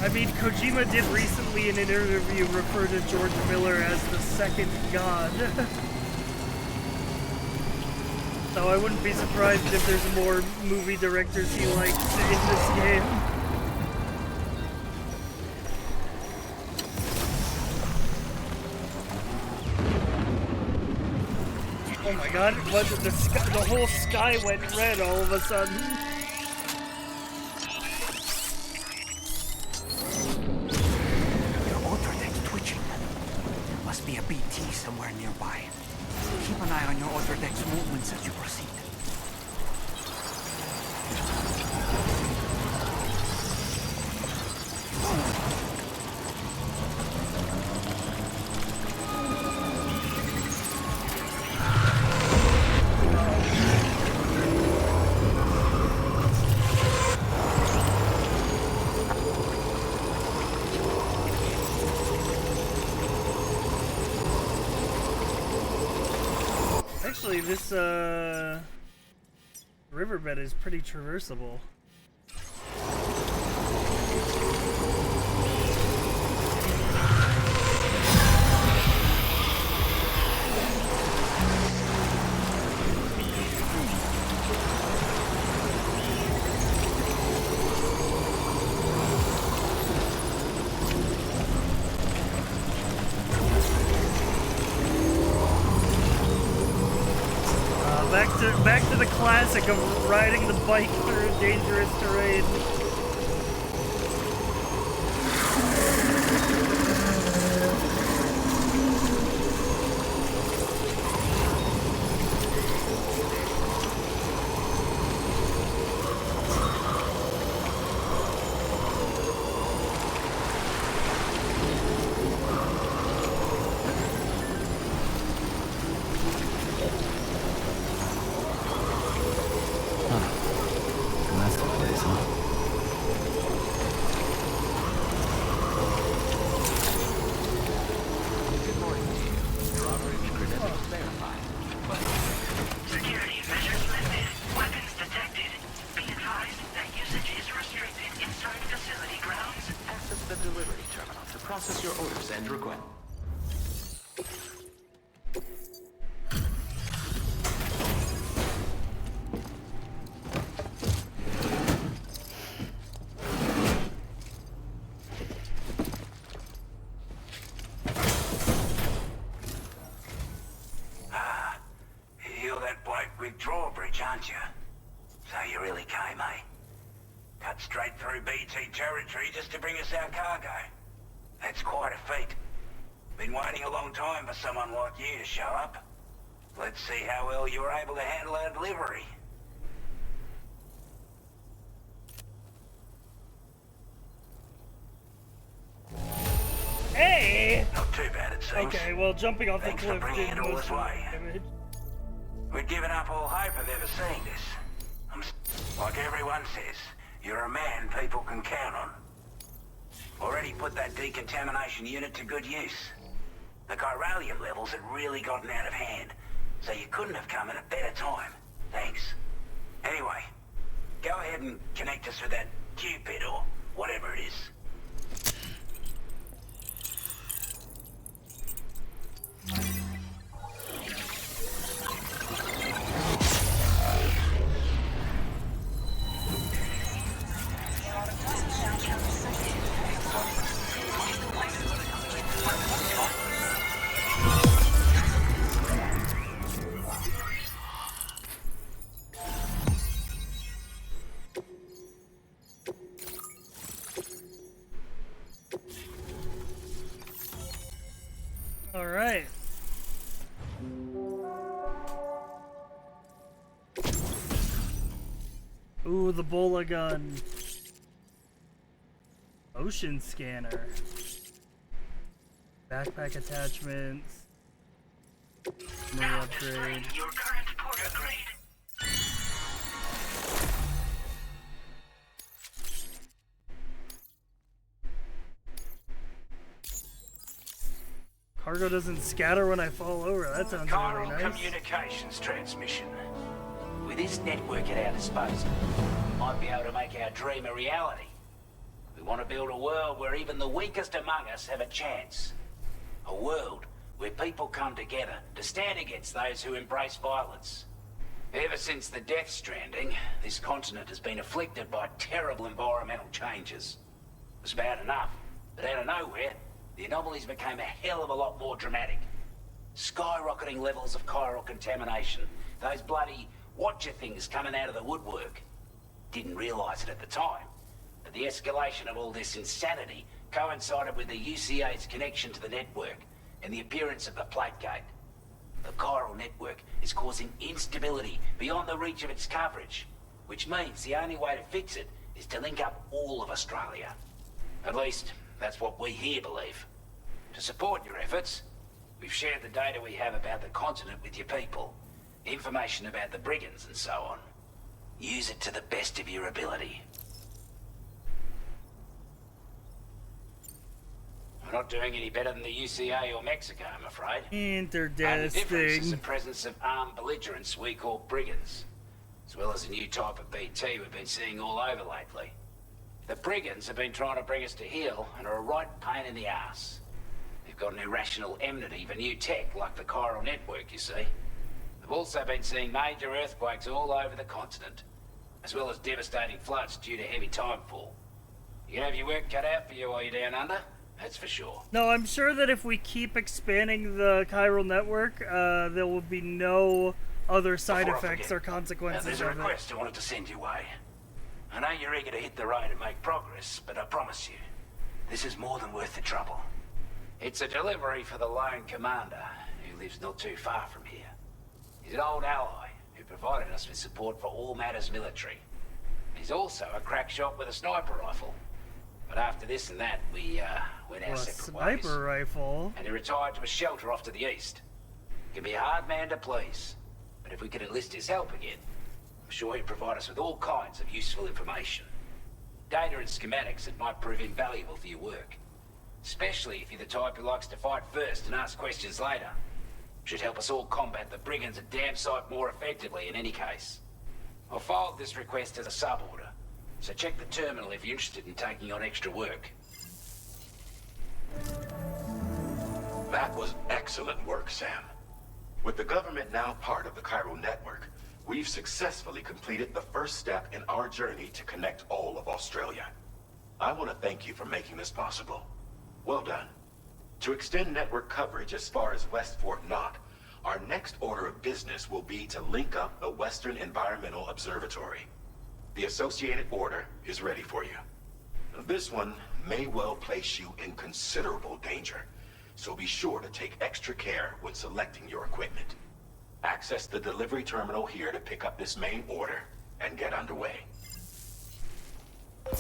I mean, Kojima did recently in an interview refer to George Miller as the second god. So I wouldn't be surprised if there's more movie directors he likes in this game. God, what, the whole sky went red all of a sudden. Your autodeck's twitching. There must be a BT somewhere nearby. Keep an eye on your autodeck's movements as you proceed. Actually, this riverbed is pretty traversable. Back to the classic of riding the bike through dangerous terrain. Process your orders and requests. You're that bloke with drawbridge, aren't you? So you really came, eh? Cut straight through BT territory just to bring us our cargo. That's quite a feat. Been waiting a long time for someone like you to show up. Let's see how well you were able to handle our delivery. Hey! Not too bad, it seems. Okay, well, jumping off Thanks the for cliff bringing did it all most this of the way. damage. We'd given up all hope of ever seeing this. Like everyone says, you're a man people can count on. Already put that decontamination unit to good use. The chiralium levels had really gotten out of hand, so you couldn't have come at a better time. Thanks. Anyway, go ahead and connect us with that Cupid or whatever it is. All right. Ooh, the bola gun. Ocean scanner. Backpack attachments. No upgrade. Your current port upgrade. Cargo doesn't scatter when I fall over. That sounds really Chiral nice. communications transmission. With this network at our disposal, we might be able to make our dream a reality. We want to build a world where even the weakest among us have a chance. A world where people come together to stand against those who embrace violence. Ever since the death stranding, this continent has been afflicted by terrible environmental changes. It was bad enough, but out of nowhere, the anomalies became a hell of a lot more dramatic. Skyrocketing levels of chiral contamination. Those bloody watcher things coming out of the woodwork. Didn't realize it at the time, but the escalation of all this insanity coincided with the UCA's connection to the network and the appearance of the plate gate. The chiral network is causing instability beyond the reach of its coverage, which means the only way to fix it is to link up all of Australia. At least, that's what we here believe. To support your efforts, we've shared the data we have about the continent with your people, information about the brigands and so on. Use it to the best of your ability. We're not doing any better than the UCA or Mexico, I'm afraid. Only difference is the presence of armed belligerents we call brigands, as well as a new type of BT we've been seeing all over lately. The brigands have been trying to bring us to heel and are a right pain in the ass. They've got an irrational enmity for new tech like the chiral network, you see. They've also been seeing major earthquakes all over the continent, as well as devastating floods due to heavy timefall. You can have your work cut out for you while you're down under, that's for sure. No, I'm sure that if we keep expanding the chiral network, there will be no other side effects or consequences There's a of it. request I wanted to send your way. I know you're eager to hit the road and make progress, but I promise you, this is more than worth the trouble. It's a delivery for the lone commander, who lives not too far from here. He's an old ally who provided us with support for all matters military. He's also a crack shot with a sniper rifle. But after this and that, we went our separate ways. Sniper rifle? And he retired to a shelter off to the east. He can be a hard man to please, but if we could enlist his help again, I'm sure he'd provide us with all kinds of useful information. Data and schematics that might prove invaluable for your work. Especially if you're the type who likes to fight first and ask questions later. Should help us all combat the brigands a damn sight more effectively in any case. I'll file this request as a sub-order, so check the terminal if you're interested in taking on extra work. That was excellent work, Sam. With the government now part of the chiral network, we've successfully completed the first step in our journey to connect all of Australia. I want to thank you for making this possible. Well done. To extend network coverage as far as West Fort Knott, our next order of business will be to link up the Western Environmental Observatory. The associated order is ready for you. This one may well place you in considerable danger, so be sure to take extra care when selecting your equipment. Access the delivery terminal here to pick up this main order and get underway. A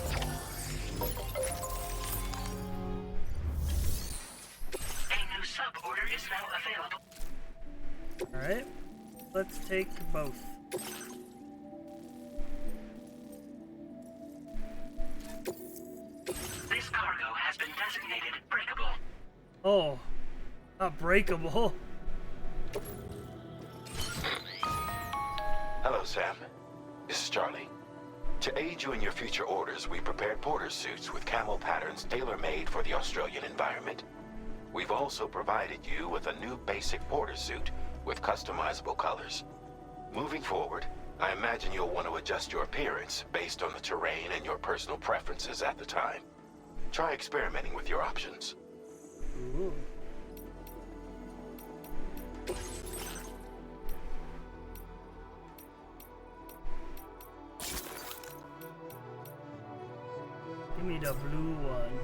new sub-order is now available. Alright, let's take both. This cargo has been designated breakable. Oh, not breakable. Hello, Sam. This is Charlie. To aid you in your future orders, we prepared porter suits with camel patterns tailor-made for the Australian environment. We've also provided you with a new basic porter suit with customizable colors. Moving forward, I imagine you'll want to adjust your appearance based on the terrain and your personal preferences at the time. Try experimenting with your options. Ooh. Give me the blue one.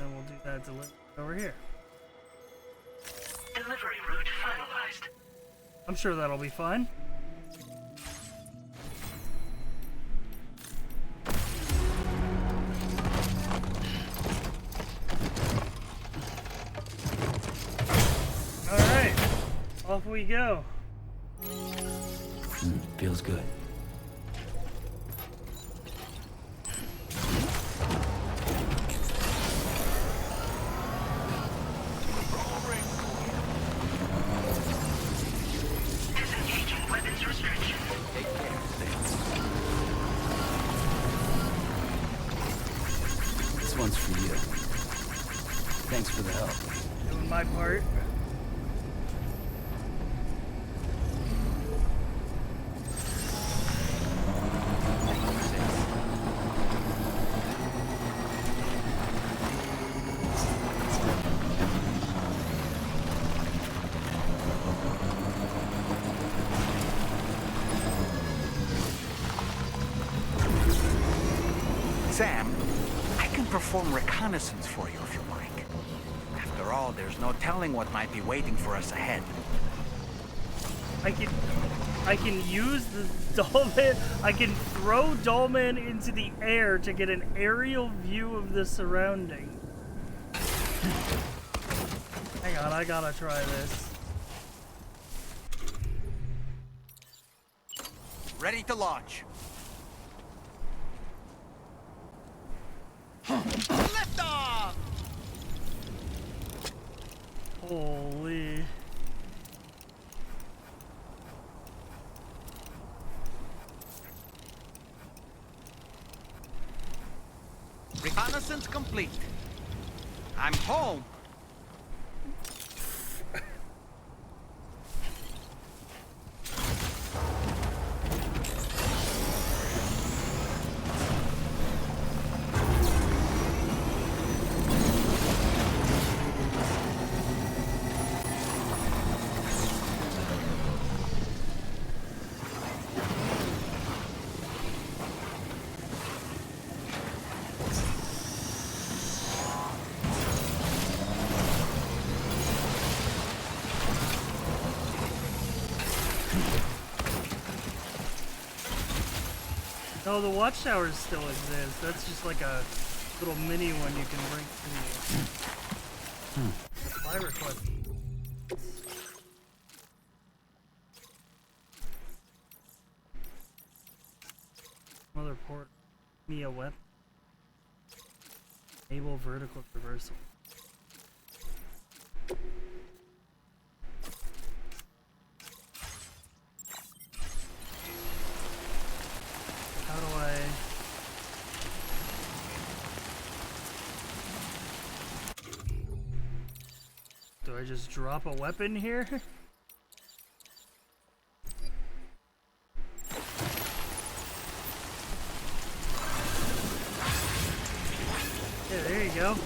And we'll do that delivery over here. Delivery route finalized. I'm sure that'll be fine. Alright, off we go. Feels good. Disengaging weapons restriction. Take care, Sam. This one's for you. Thanks for the help. Doing my part. Sam, I can perform reconnaissance for you if you like. After all, there's no telling what might be waiting for us ahead. I can use the Dollman. I can throw Dollman into the air to get an aerial view of the surrounding. Hang on, I gotta try this. Ready to launch. Lift off! Holy. Reconnaissance complete. I'm home. No, the watchtowers still exist. That's just like a little mini one you can bring to you. Supply request. Another port. Me a weapon. Enable vertical traversal. How do I... Do I just drop a weapon here? Yeah, there you go.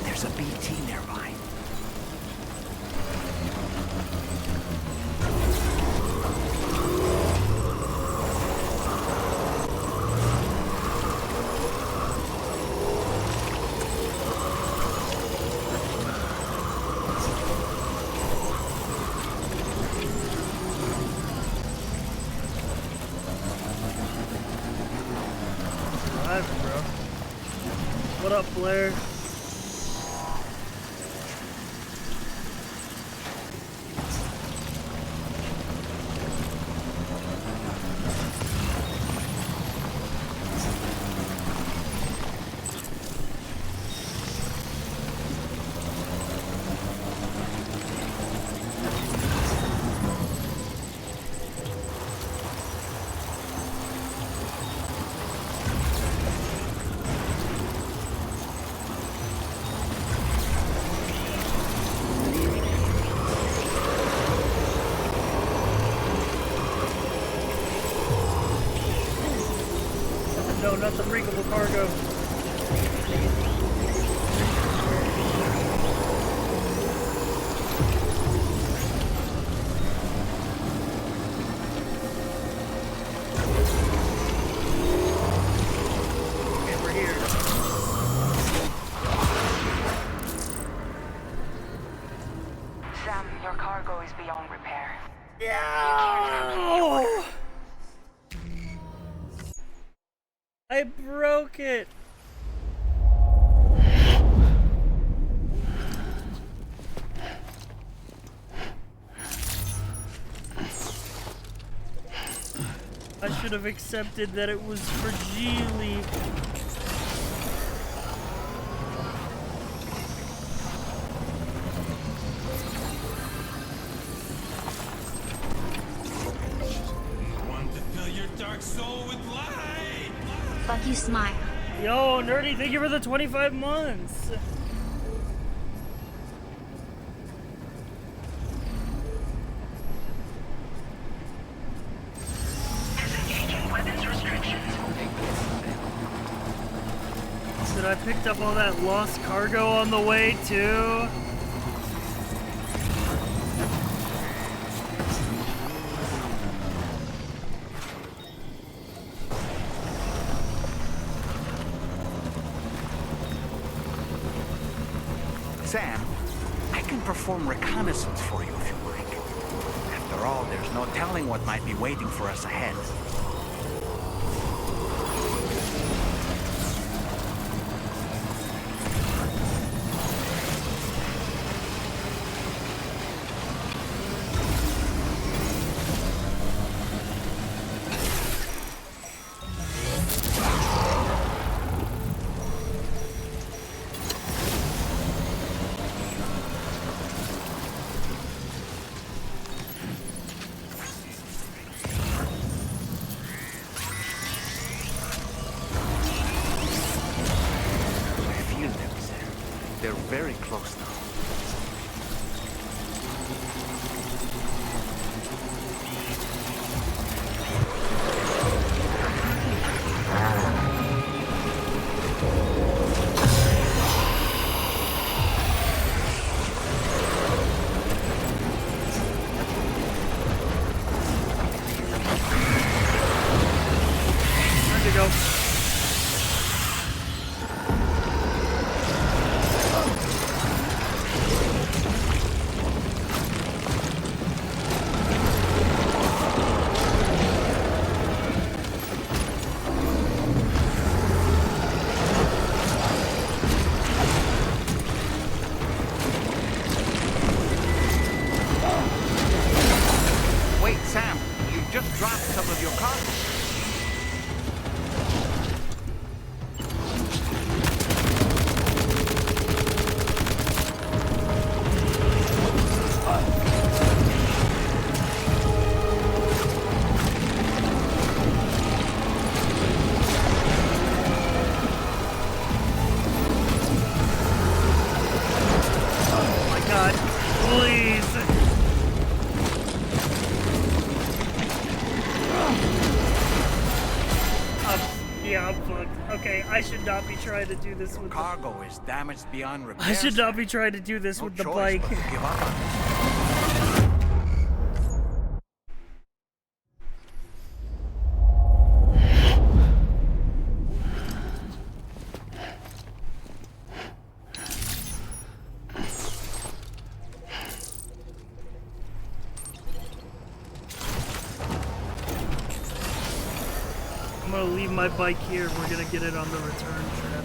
There's a BT nearby. Surviving, bro. What up, Blair? No, not the breakable cargo. Okay, we're here. Sam, your cargo is beyond repair. Oh! I broke it. I should have accepted that it was fragile. Fuck you, Smile. Yo, Nerdy, thank you for the 25 months. Did I picked up all that lost cargo on the way too? Sam, I can perform reconnaissance for you if you like. After all, there's no telling what might be waiting for us ahead. They're very close now. Time to go. Wait, Sam, you just dropped some of your cargo. Oh my god, please. Yeah, I'm fucked. Okay, I should not be trying to do this with Cargo is damaged beyond repair. I should not be trying to do this with the bike. But to give up on it. I'm gonna leave my bike here. We're gonna get it on the return trip.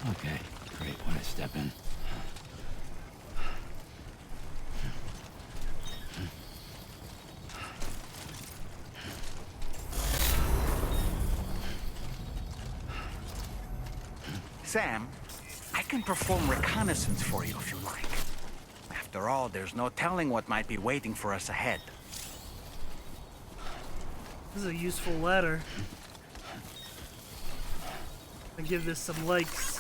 Okay, great. Want to step in? Sam, I can perform reconnaissance for you if you like. After all, there's no telling what might be waiting for us ahead. This is a useful ladder. I give this some likes.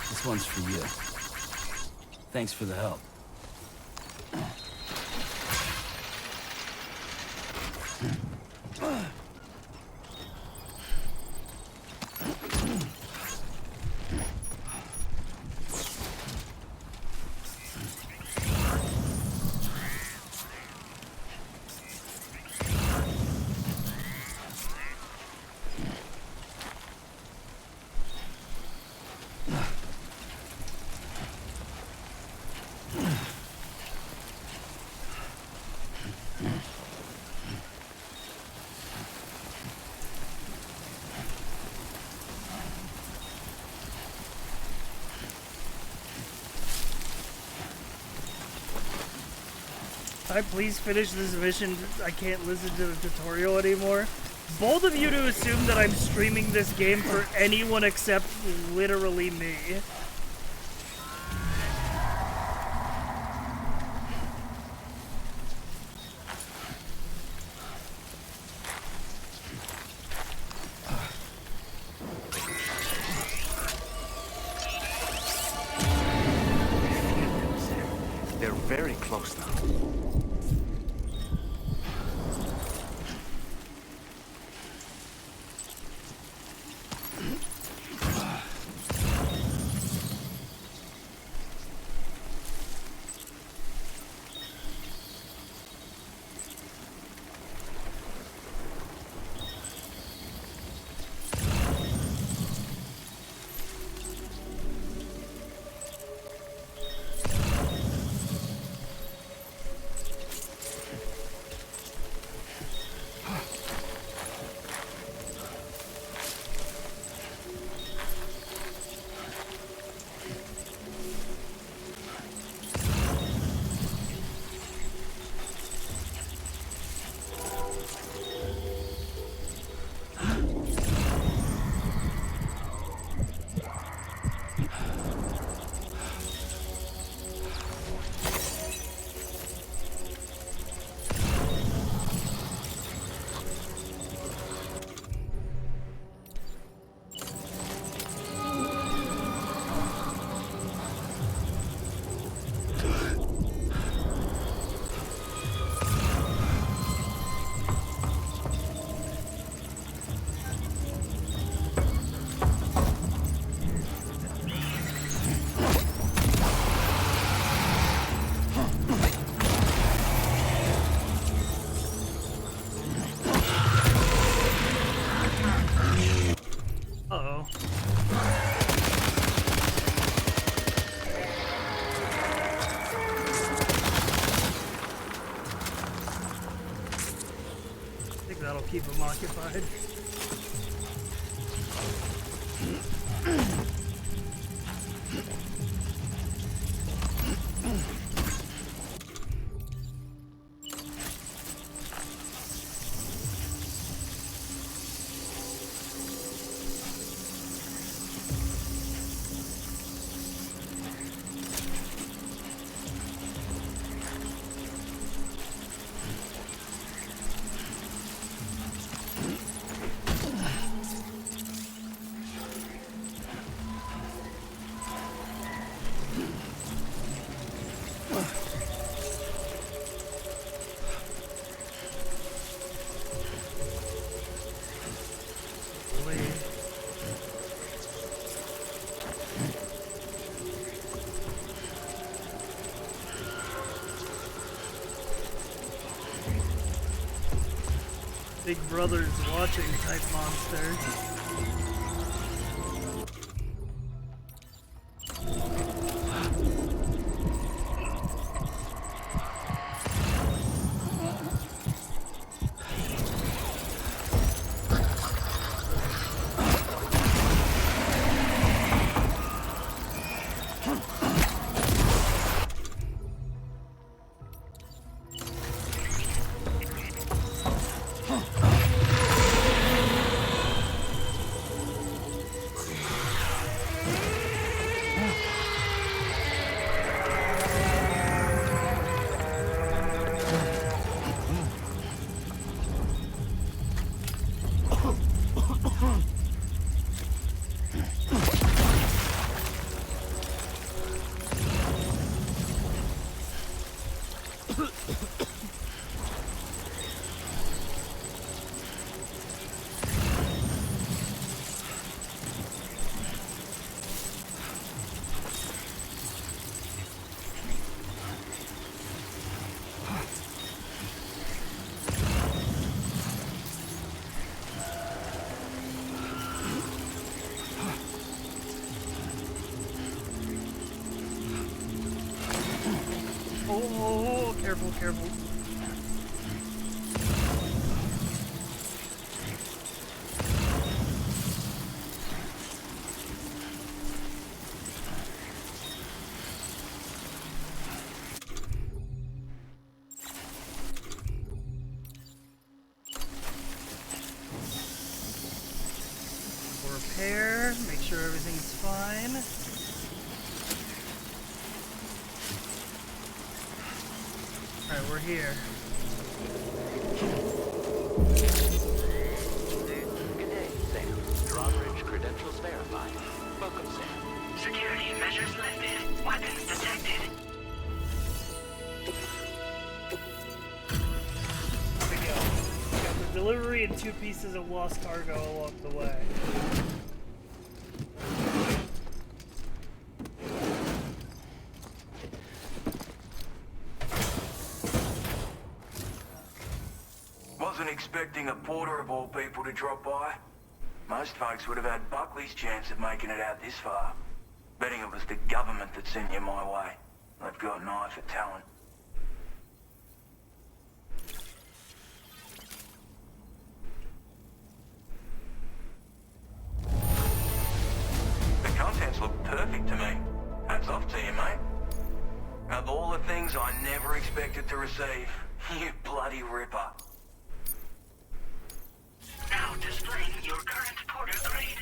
This one's for you. Thanks for the help. Can I please finish this mission? I can't listen to the tutorial anymore. Bold of you to assume that I'm streaming this game for anyone except literally me. They're very close now. Keep them occupied. Big Brother's watching type monster. Careful, careful. Repair, make sure everything's fine. Alright, we're here. Good day, Sam. Drawbridge credentials verified. Welcome, Sam. Security measures lifted. Weapons detected. Here we go. We got the delivery and 2 pieces of lost cargo along the way. Wasn't expecting a porter of all people to drop by. Most folks would have had Buckley's chance of making it out this far. Betting it was the government that sent you my way. They've got an eye for talent. The contents look perfect to me. Hats off to you, mate. Of all the things I never expected to receive, you bloody ripper. Now displaying your current porter grade.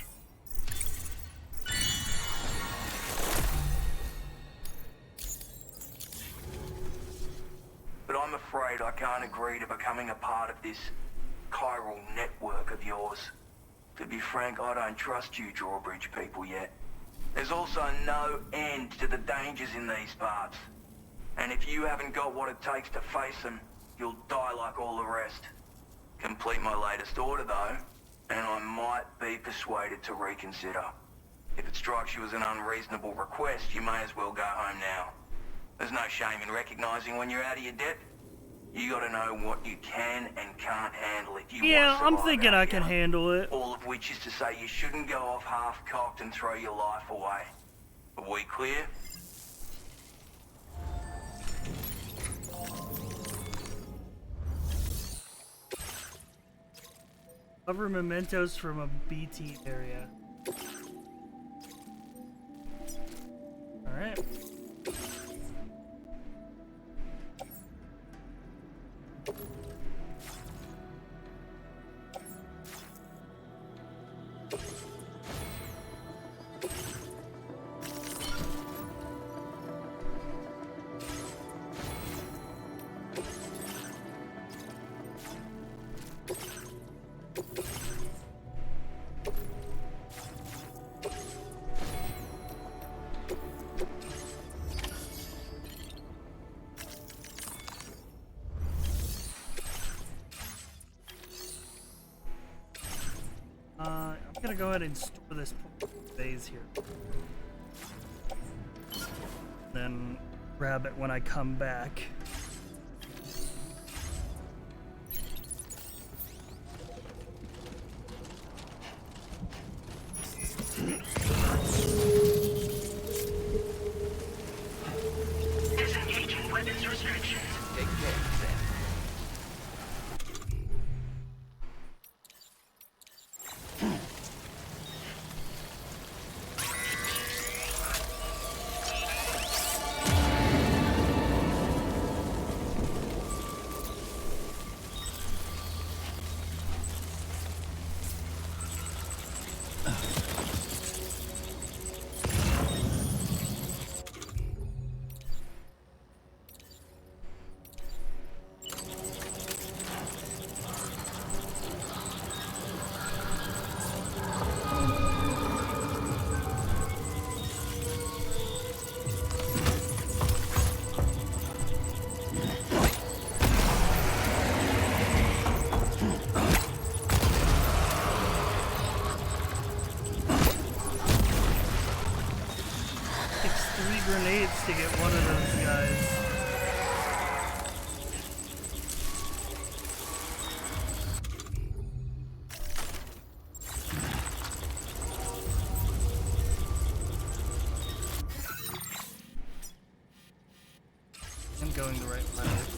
But I'm afraid I can't agree to becoming a part of this chiral network of yours. To be frank, I don't trust you drawbridge people yet. There's also no end to the dangers in these parts. And if you haven't got what it takes to face them, you'll die like all the rest. Complete my latest order though, and I might be persuaded to reconsider. If it strikes you as an unreasonable request, you may as well go home now. There's no shame in recognizing when you're out of your depth. You gotta know what you can and can't handle if you Yeah, want to I'm survive thinking out I can here. handle it. All of which is to say you shouldn't go off half-cocked and throw your life away. Are we clear? Cover mementos from a BT area. Alright. I'm gonna go ahead and store this phase here. Then grab it when I come back. Disengaging weapons restrictions. Take care, Sam. Grenades to get one of those guys. going the right path.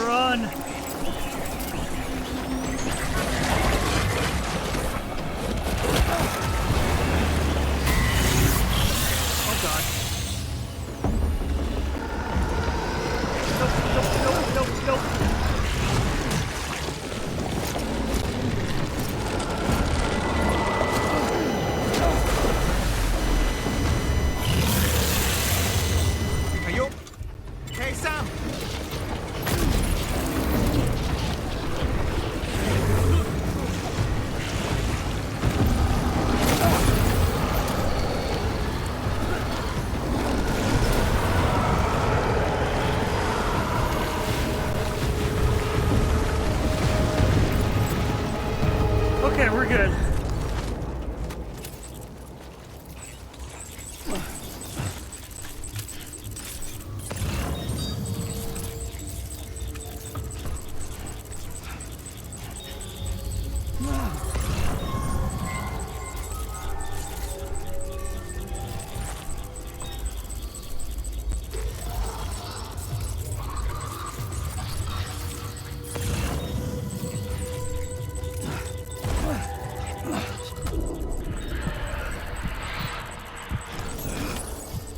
Run! Oh god. Nope. Are you? Hey, Sam! Okay, we're good.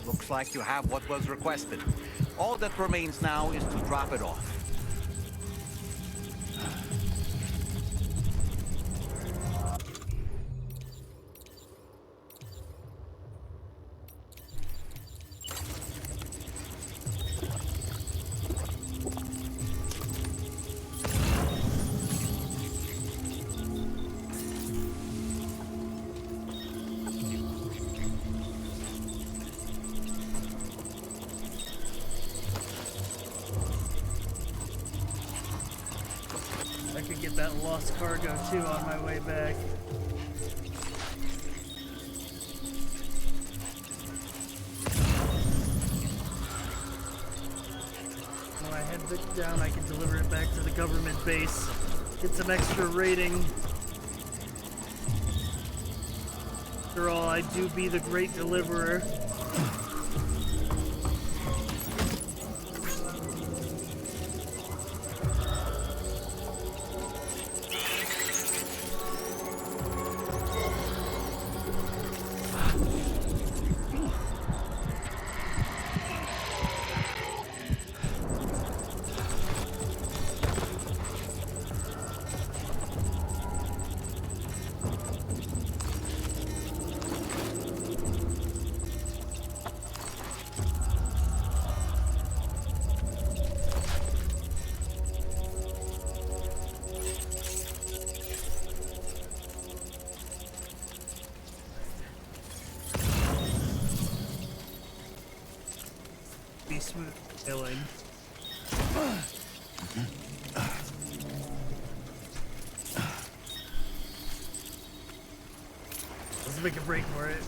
Looks like you have what was requested. All that remains now is to drop it off. I could get that lost cargo too on my way back. When I head down, I can deliver it back to the government base. Get some extra rating. After all, I do be the great deliverer. Be smooth sailing. Let's make a break for it.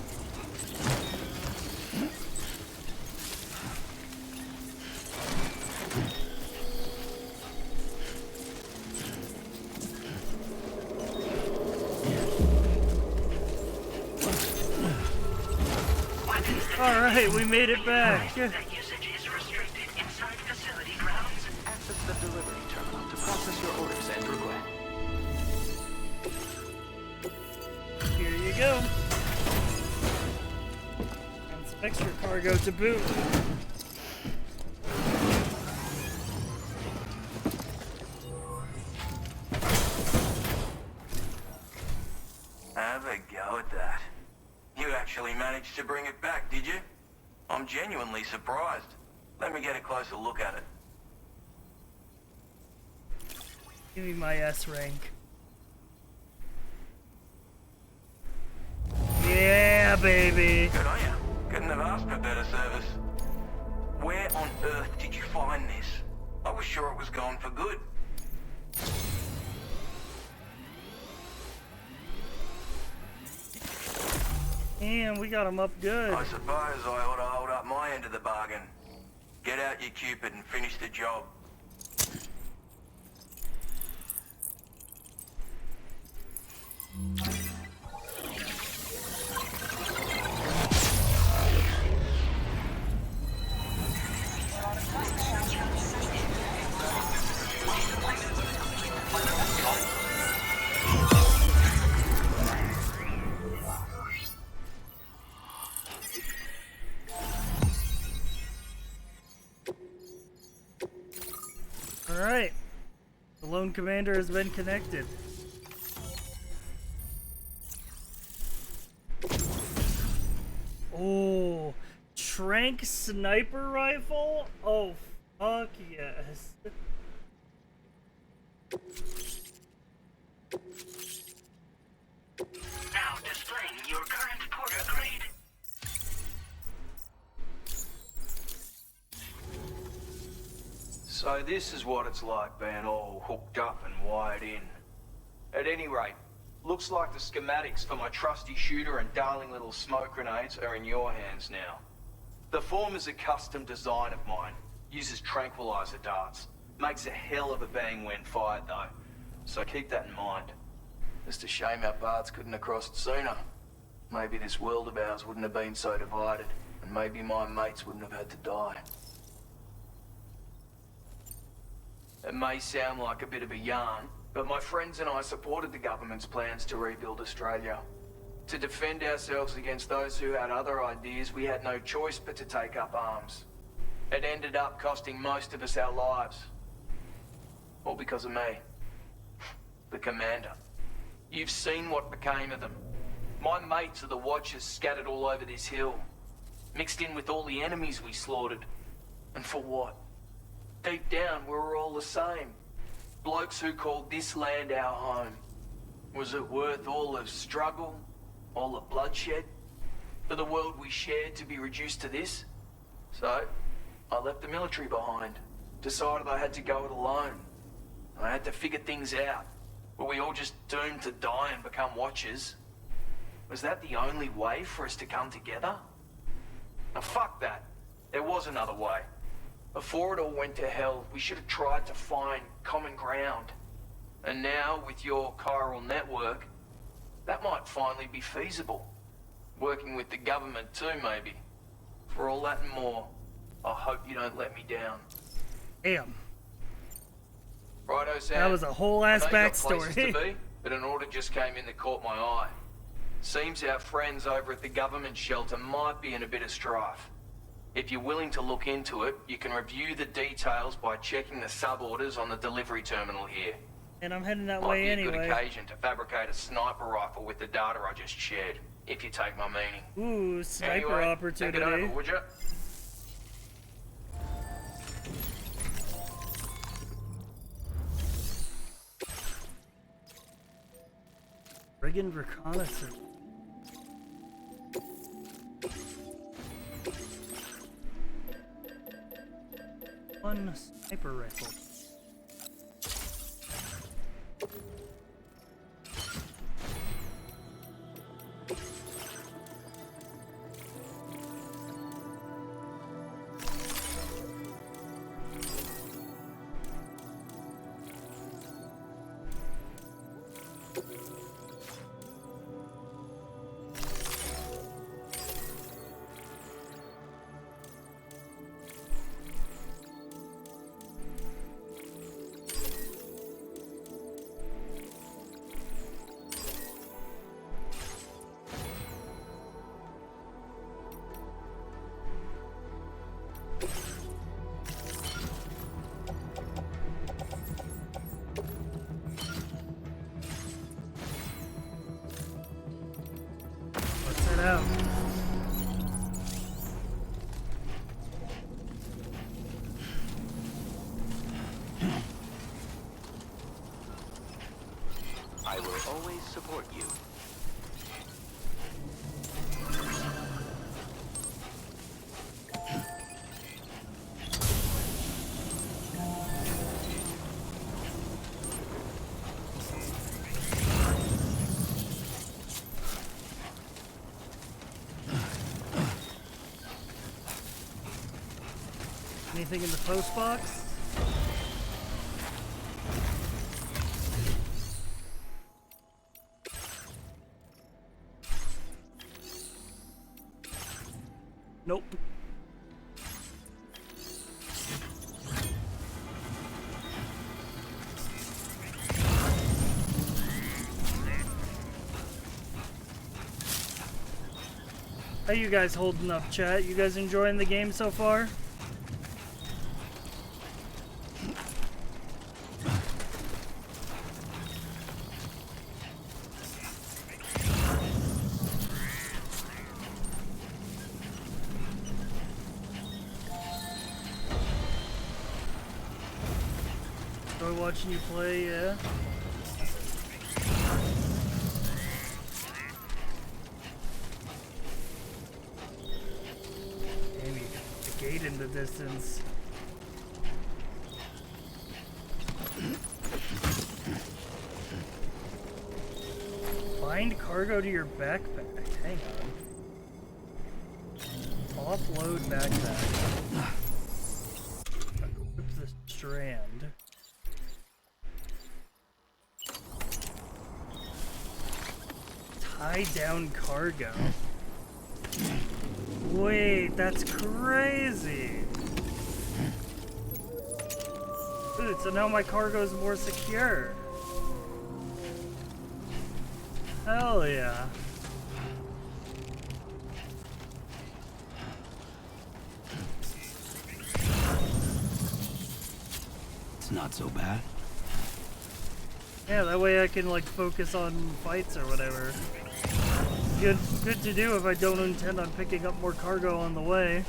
Alright, we made it back. Access the delivery terminal to process your orders and request. Here you go. And some extra cargo to boot. Have a go at that. You actually managed to bring it back, did you? I'm genuinely surprised. Let me get a closer look at it. Give me my S rank. Yeah, baby. Good on ya. Couldn't have asked for better service. Where on earth did you find this? I was sure it was gone for good. And we got him up good. I suppose I ought to hold up my end of the bargain. Get out your Cupid and finish the job. Alright. The lone commander has been connected. Oh, Trank sniper rifle? Oh, fuck yes. Now displaying your current porter grade. So this is what it's like being all hooked up and wired in. At any rate, looks like the schematics for my trusty shooter and darling little smoke grenades are in your hands now. The form is a custom design of mine. Uses tranquilizer darts. Makes a hell of a bang when fired though. So keep that in mind. Just a shame our paths couldn't have crossed sooner. Maybe this world of ours wouldn't have been so divided. And maybe my mates wouldn't have had to die. It may sound like a bit of a yarn, but my friends and I supported the government's plans to rebuild Australia. To defend ourselves against those who had other ideas, we had no choice but to take up arms. It ended up costing most of us our lives. All because of me. The commander. You've seen what became of them. My mates are the Watchers scattered all over this hill. Mixed in with all the enemies we slaughtered. And for what? Deep down, we were all the same. Blokes who called this land our home. Was it worth all the struggle? All the bloodshed? For the world we shared to be reduced to this? So, I left the military behind. Decided I had to go it alone. I had to figure things out. Were we all just doomed to die and become Watchers? Was that the only way for us to come together? Now fuck that. There was another way. Before it all went to hell, we should have tried to find common ground. And now, with your chiral network, that might finally be feasible. Working with the government too, maybe. For all that and more, I hope you don't let me down. Damn. Righto, Sam. That was a whole ass I know you've got places backstory. to be, but an order just came in that caught my eye. Seems our friends over at the government shelter might be in a bit of strife. If you're willing to look into it, you can review the details by checking the sub-orders on the delivery terminal here. And I'm heading that Might way be a anyway. good occasion to fabricate a sniper rifle with the data I just shared, if you take my meaning. Ooh, sniper Anyway, opportunity. Take it over, would ya? Brigand reconnaissance. One sniper rifle. Out. I will always support you. anything in the post box? Nope. How you guys holding up, chat? You guys enjoying the game so far? Enjoy watching you play, yeah? Gate in the distance. Bind cargo to your backpack. Hang on. Offload backpack. Equip the Strand. Tie down cargo. Wait, that's crazy. Dude, so now my cargo is more secure. Hell yeah. It's not so bad. Yeah, that way I can like focus on fights or whatever. Good to do if I don't intend on picking up more cargo on the way.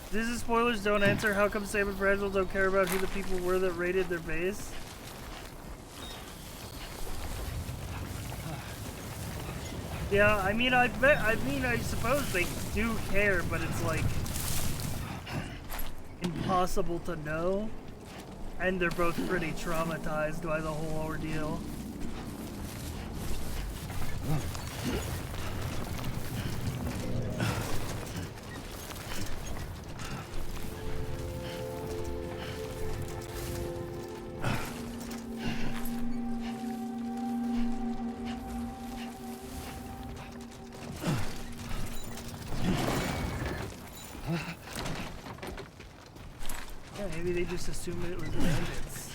These spoilers don't answer. How come Sam and Fragile don't care about who the people were that raided their base? Yeah, I mean, I suppose they do care, but it's like impossible to know, and they're both pretty traumatized by the whole ordeal. Maybe they just assumed it was bandits.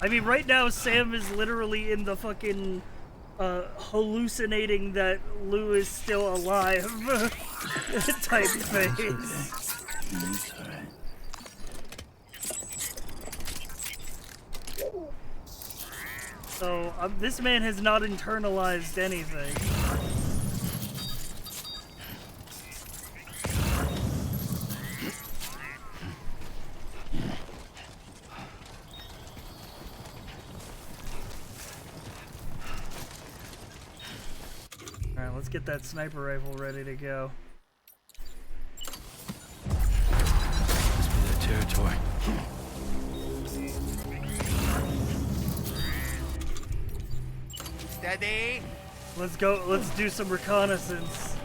I mean, right now Sam is literally in the fucking hallucinating that Lou is still alive type phase. So this man has not internalized anything. Alright, let's get that sniper rifle ready to go. Must be their territory. Steady. Let's go, let's do some reconnaissance.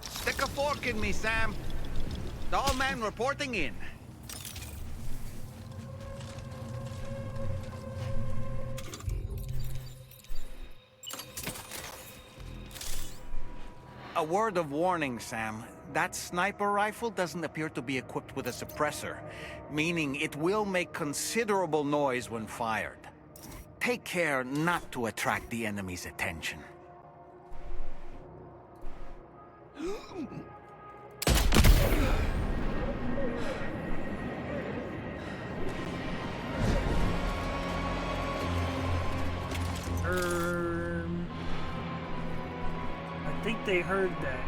Stick a fork in me, Sam. All man reporting in. A word of warning, Sam. That sniper rifle doesn't appear to be equipped with a suppressor, meaning it will make considerable noise when fired. take care not to attract the enemy's attention. I think they heard that.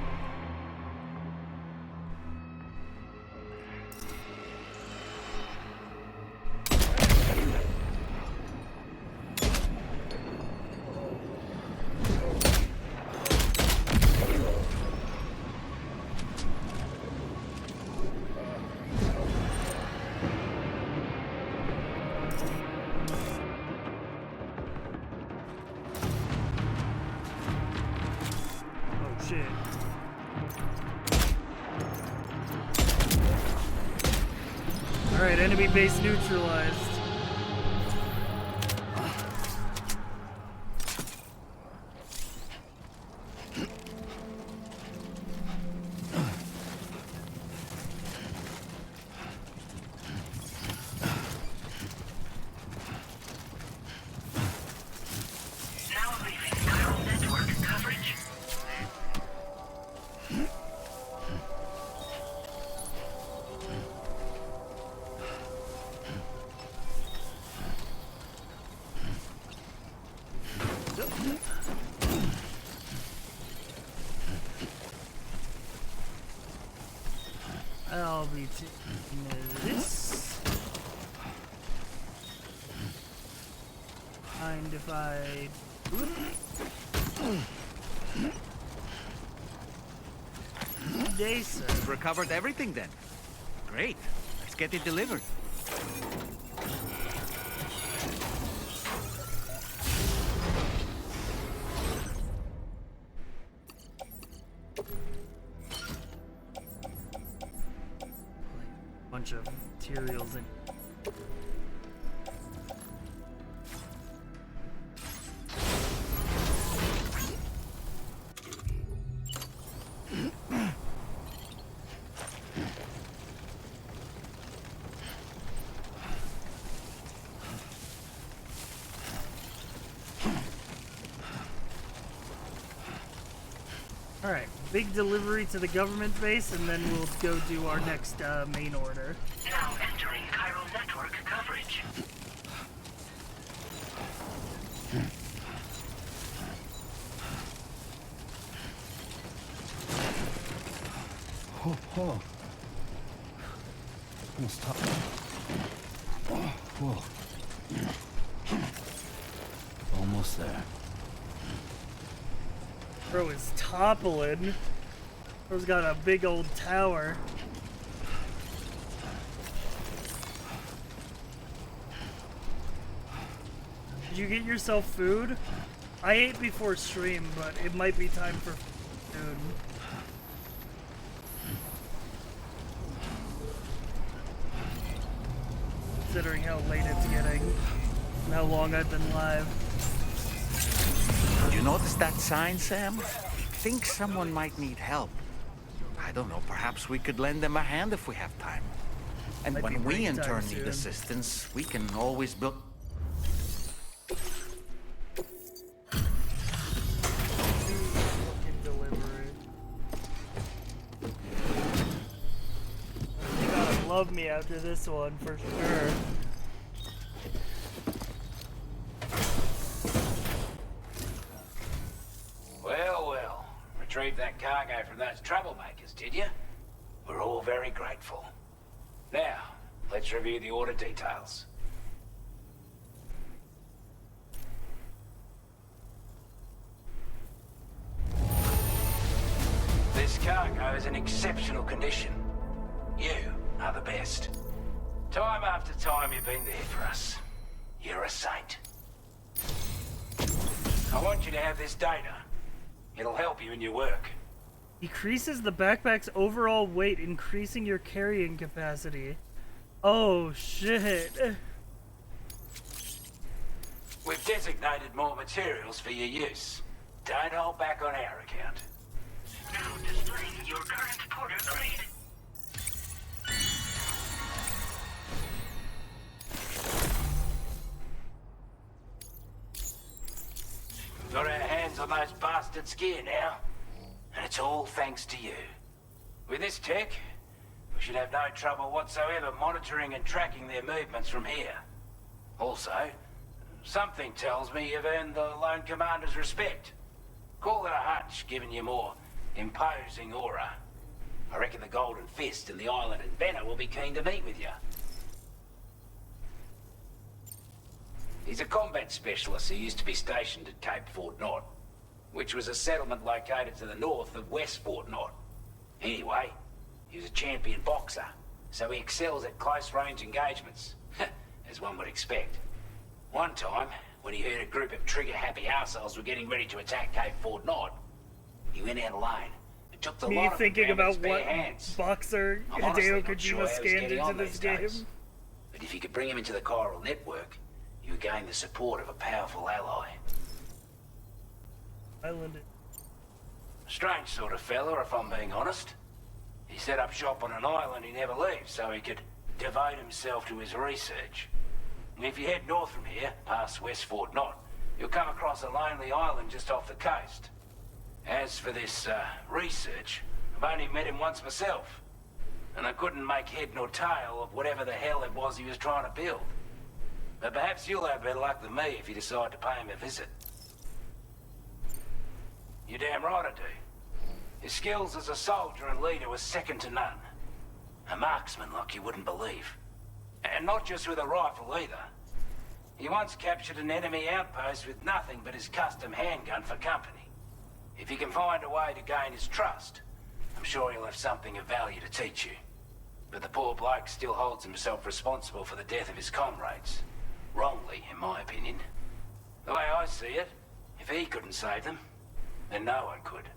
Alright, enemy base neutralized. I'll be taking this. Mind if I... Day, sir. Recovered everything then. Great. Let's get it delivered. Bunch of materials in. Alright, big delivery to the government base, and then we'll go do our next main order. Now entering chiral network coverage. Oh. Almost top. Oh, whoa. Almost there. Bro is toppling. Bro's got a big old tower. Did you get yourself food? I ate before stream, but it might be time for food. Considering how late it's getting and how long I've been live. You notice that sign, Sam? I think someone might need help. I don't know, perhaps we could lend them a hand if we have time. And Might when be we break in time turn soon. need assistance, we can always build... You gotta love me after this one for sure. Well. Retrieved that cargo from those troublemakers, did you? We're all very grateful. Now, let's review the order details. This cargo is in exceptional condition. You are the best. Time after time you've been there for us. You're a saint. I want you to have this data. It'll help you in your work. Decreases the backpack's overall weight, increasing your carrying capacity. Oh shit. We've designated more materials for your use. Don't hold back on our account. Now displaying your current porter grade. Got our hands on those bastards' gear now. And it's all thanks to you. With this tech, we should have no trouble whatsoever monitoring and tracking their movements from here. Also, something tells me you've earned the Lone Commander's respect. Call it a hunch, given your more imposing aura. I reckon the Golden Fist and the Island Inventor will be keen to meet with you. He's a combat specialist who used to be stationed at Cape Fort Knot, which was a settlement located to the north of West Fort Knot. Anyway, he was a champion boxer, so he excels at close-range engagements, as one would expect. One time, when he heard a group of trigger-happy arseholes were getting ready to attack Cape Fort Knot, he went out alone and took the lot of them thinking down with about his bare what hands. boxer I'm honestly Hideo not sure Kojima how he's scanned getting into on this these game. days. But if you could bring him into the chiral network, you would gain the support of a powerful ally. Island. Strange sort of fella, if I'm being honest. He set up shop on an island he never leaves, so he could devote himself to his research. And if you head north from here, past West Fort Knot, you'll come across a lonely island just off the coast. As for this, research, I've only met him once myself. And I couldn't make head nor tail of whatever the hell it was he was trying to build. But perhaps you'll have better luck than me if you decide to pay him a visit. You're damn right I do. His skills as a soldier and leader were second to none. A marksman like you wouldn't believe. And not just with a rifle either. He once captured an enemy outpost with nothing but his custom handgun for company. If you can find a way to gain his trust, I'm sure he'll have something of value to teach you. But the poor bloke still holds himself responsible for the death of his comrades. Wrongly, in my opinion. The way I see it, if he couldn't save them, then no one could.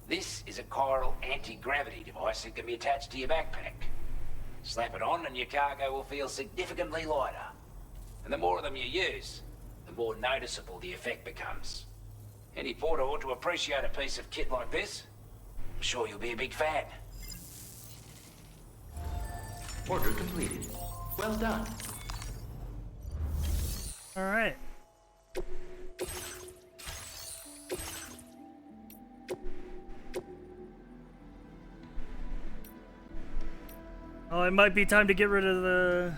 This is a chiral anti-gravity device that can be attached to your backpack. Slap it on and your cargo will feel significantly lighter. And the more of them you use, the more noticeable the effect becomes. Any porter ought to appreciate a piece of kit like this. I'm sure you'll be a big fan. Order completed. Well done. All right. Oh, it might be time to get rid of the...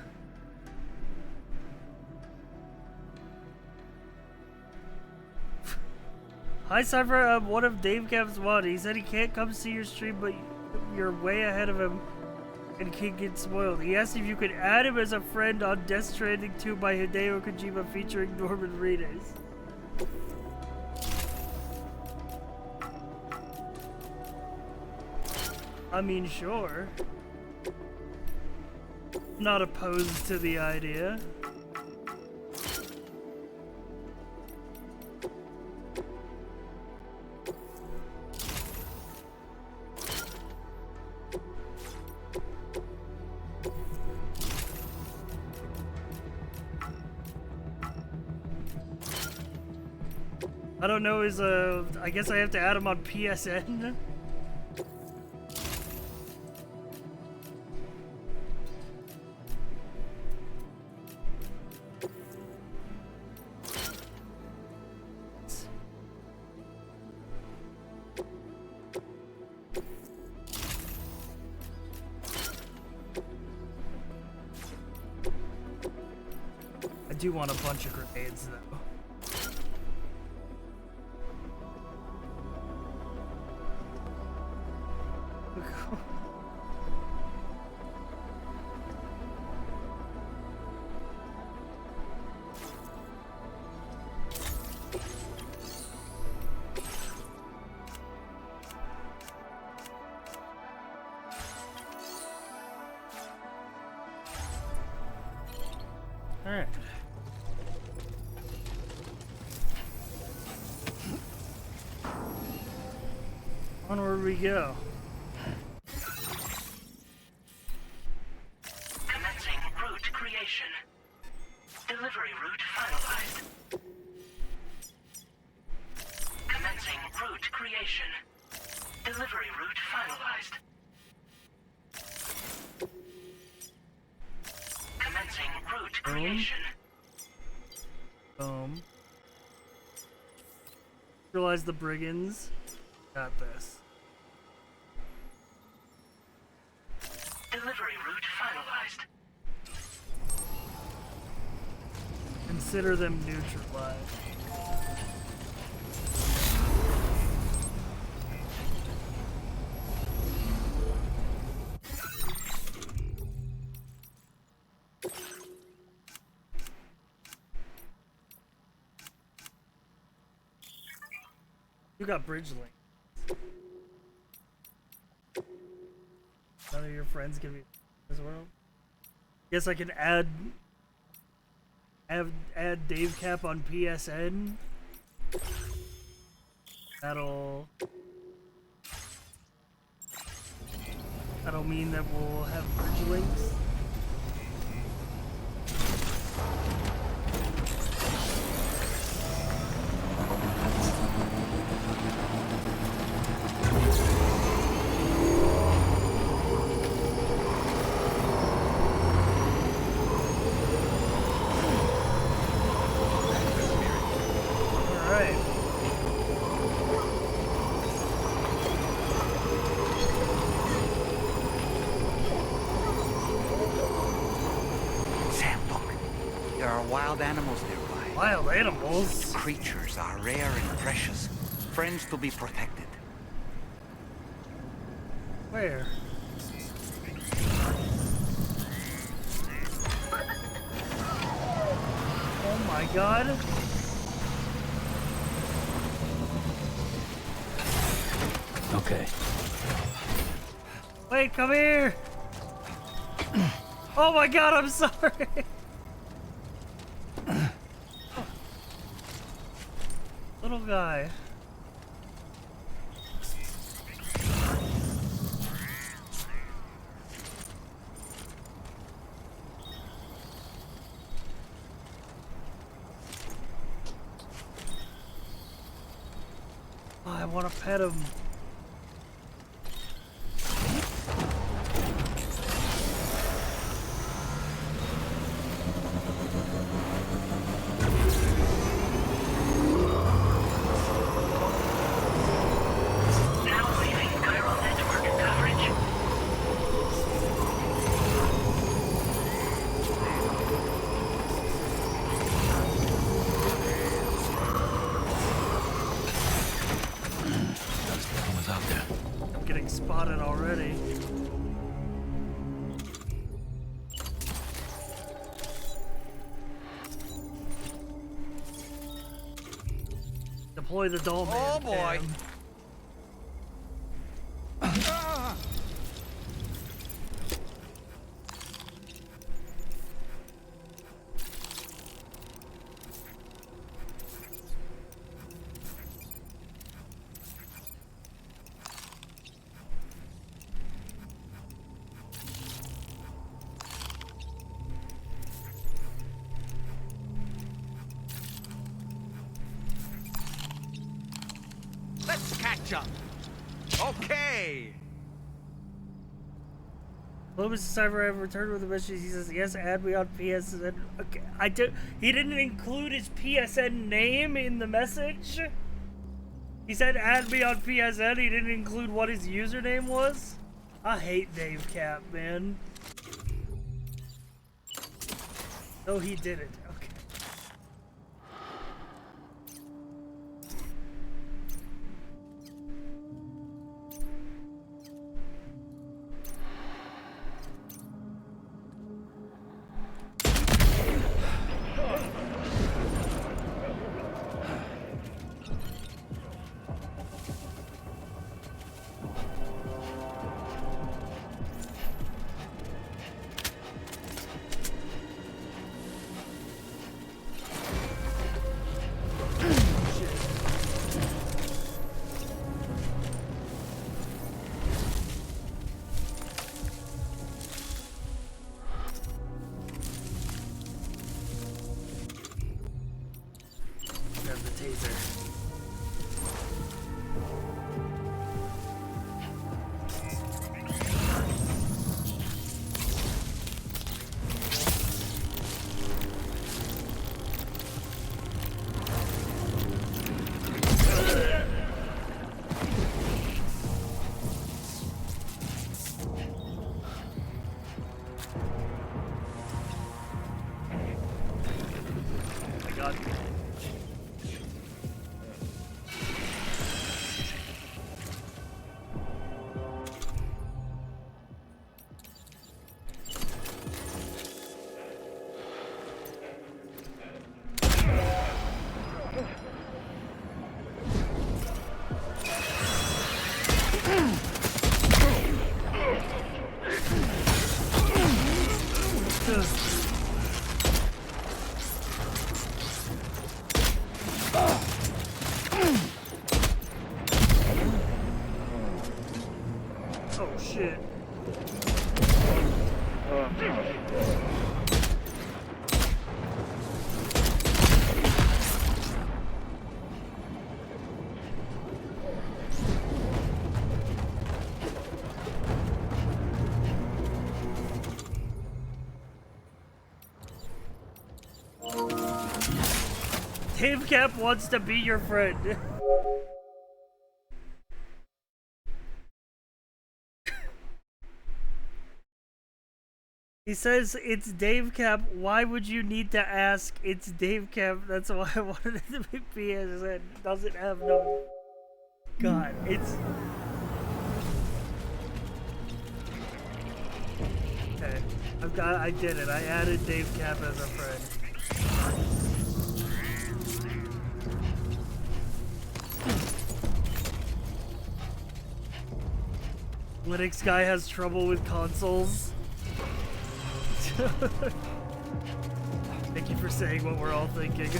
Hi, Cypher. One of Dave Cap's wanted. He said he can't come see your stream, but you're way ahead of him and can't get spoiled. He asked if you could add him as a friend on Death Stranding 2 by Hideo Kojima featuring Norman Reedus. I mean, sure. Not opposed to the idea. I don't know, I guess I have to add him on PSN. I do want a bunch of grenades, though. Alright. Onward we go. Commencing route creation. Delivery route finalized. Commencing route creation. Delivery route finalized. Commencing route creation. Boom. home. Realize the brigands. Got this. Delivery route finalized. Consider them neutralized. You got bridge link. None of your friends can be as well. Guess I can add Dave Cap on PSN. That'll mean that we'll have bridge links. Wild animals nearby. Wild animals? These creatures are rare and precious. Friends to be protected. Where? Oh my god. Okay. Wait, come here! Oh my god, I'm sorry! Little guy. Oh, I want to pet him. Spotted already. Deploy the doll man. Oh boy. Let's catch up. Okay. Mr. Cyber, I've returned with a message. He says, yes, add me on PSN. Okay, he didn't include his PSN name in the message. He said, add me on PSN. He didn't include what his username was. I hate Dave Cap, man. No, he didn't. Okay. Oh shit. Dave Cap wants to be your friend. He says, it's Dave Cap. Why would you need to ask? It's Dave Cap. That's why I wanted it to be PSN. Doesn't have no... God, it's... Okay. I did it. I added Dave Cap as a friend. Linux guy has trouble with consoles. Thank you for saying what we're all thinking.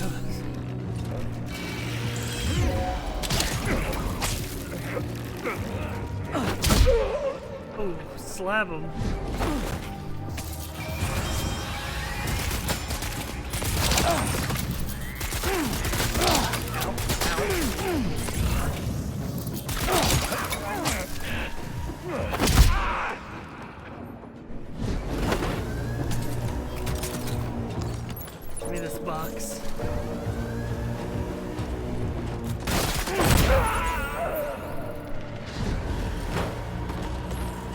Oh, slap him. Give me this box.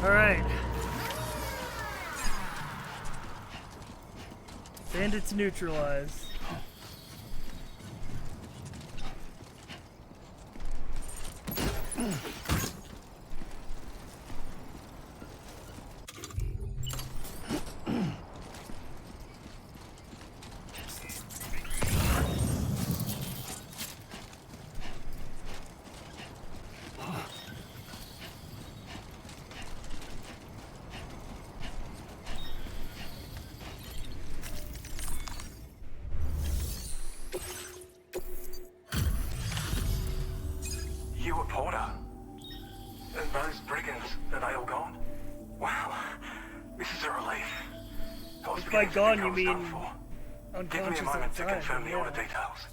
All right. Bandits neutralized. You a Porter? And those brigands, are they all gone? Wow, this is a relief. I was By beginning to gone, think I you was mean done for. Give me unconscious a moment at to the time. confirm the Yeah. order details.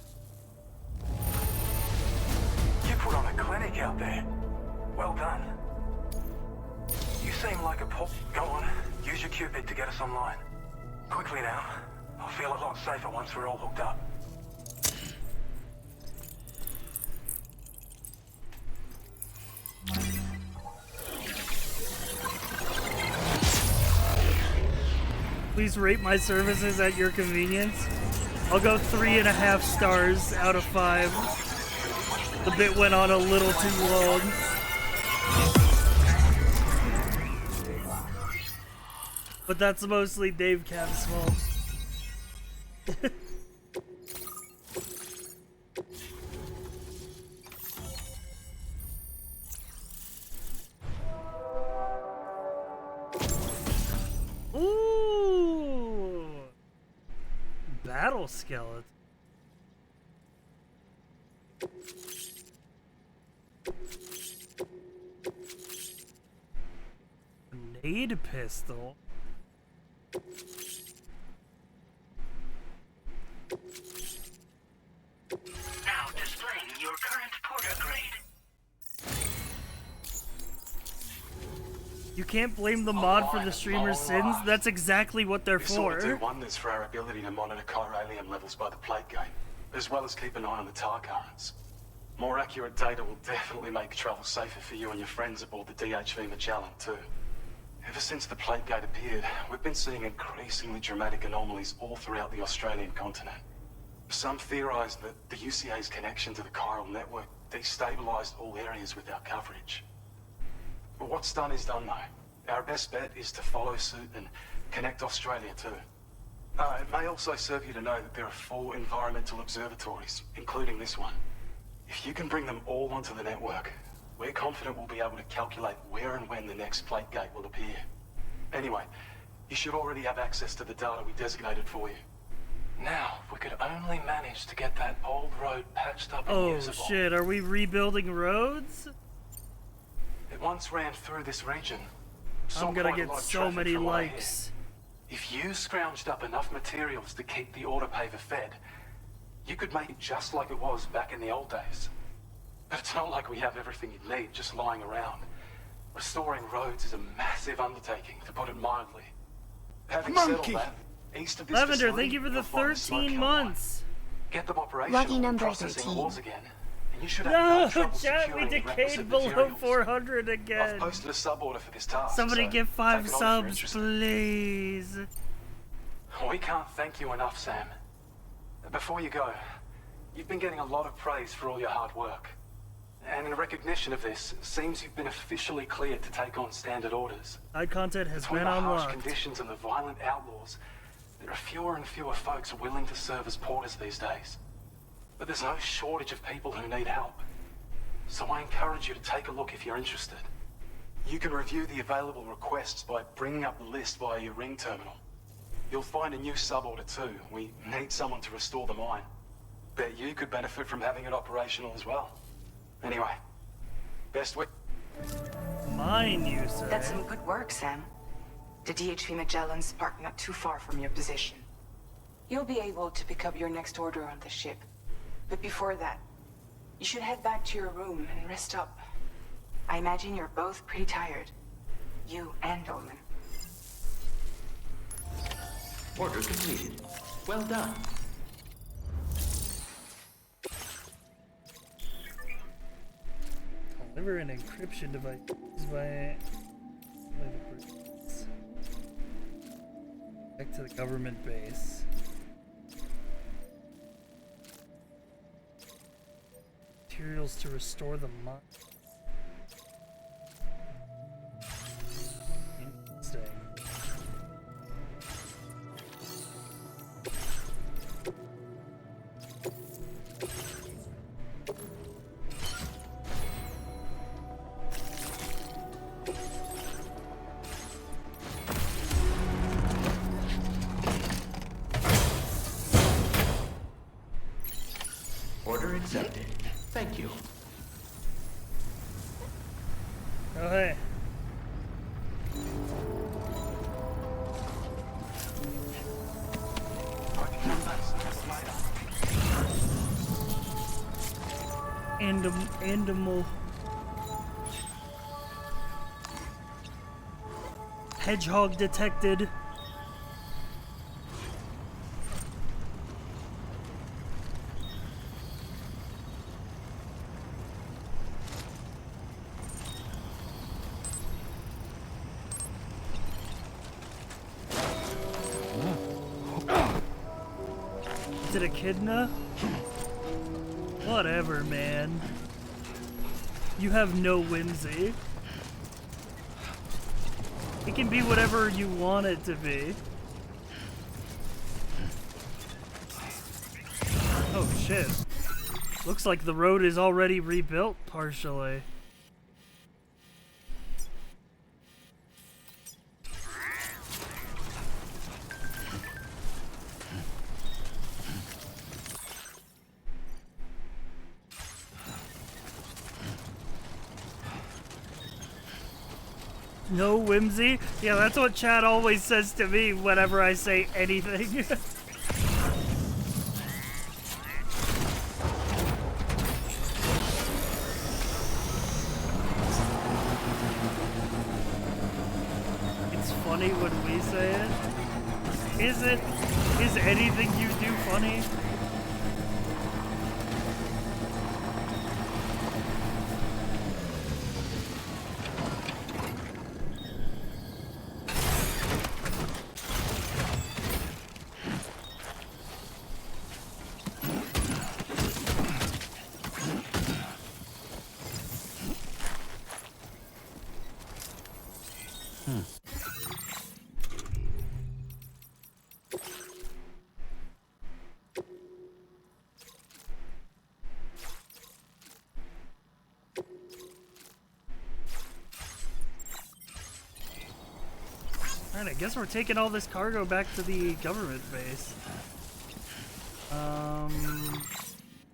You put on a clinic out there. Well done. You seem like a pop. Go on, use your Cupid to get us online. Quickly now. I'll feel a lot safer once we're all hooked up. Please rate my services at your convenience. I'll go 3.5 stars out of 5. The bit went on a little too long. But that's mostly Dave Cap's fault. Ooh! Battle skeleton. Grenade pistol. Now displaying your current Porter grade. You can't blame the mod for the streamer's sins. That's exactly what they're This ought to do for. wonders for our ability to monitor chiralium levels by the plate gate, as well as keep an eye on the tar currents. More accurate data will definitely make travel safer for you and your friends aboard the DHV Magellan, too. Ever since the plate gate appeared, we've been seeing increasingly dramatic anomalies all throughout the Australian continent. Some theorize that the UCA's connection to the chiral network destabilized all areas with our coverage. But what's done is done, though. Our best bet is to follow suit and connect Australia, too. It may also serve you to know that there are 4 environmental observatories, including this one. If you can bring them all onto the network, we're confident we'll be able to calculate where and when the next plate gate will appear. Anyway, you should already have access to the data we designated for you. Now, if we could only manage to get that old road patched up and Oh usable. shit, are we rebuilding roads? It once ran through this region. I'm gonna get so many likes. If you scrounged up enough materials to keep the autopaver fed, you could make it just like it was back in the old days. But it's not like we have everything you need just lying around. Restoring roads is a massive undertaking, to put it mildly. Having settled that, east of this Lavender, facility, thank you for the you'll find a smoke 13 hill months. Get them operational Lucky and number processing 13. ores again, and you should have No, no trouble chat, we securing the decayed requisite below materials. 400 I've again. posted a sub-order for this task. Somebody so give 5 take it on if you're subs, interested. please. We can't thank you enough, Sam. Before you go, you've been getting a lot of praise for all your hard work. And in recognition of this, it seems you've been officially cleared to take on standard orders. High content has Between been the harsh unlocked. conditions and the violent outlaws, there are fewer and fewer folks willing to serve as porters these days. But there's no shortage of people who need help. So I encourage you to take a look if you're interested. You can review the available requests by bringing up the list via your ring terminal. You'll find a new sub-order too. We need someone to restore the mine. Bet you could benefit from having it operational as well. Anyway, best wishes. Mine, you say? That's some good work, Sam. The DHV Magellan's parked not too far from your position. You'll be able to pick up your next order on the ship. But before that, you should head back to your room and rest up. I imagine you're both pretty tired. You and Dolman. Order completed. Well done. Deliver an encryption device by the police. Back to the government base. Materials to restore the mine. Interesting. Order accepted. Thank you. Oh, hey. Animal. Hedgehog detected. Is it echidna? Whatever, man. You have no whimsy. It can be whatever you want it to be. Oh shit. Looks like the road is already rebuilt partially. No whimsy? Yeah, that's what Chad always says to me whenever I say anything. It's funny when we say it. Is it? Is anything you do funny? Alright, I guess we're taking all this cargo back to the government base.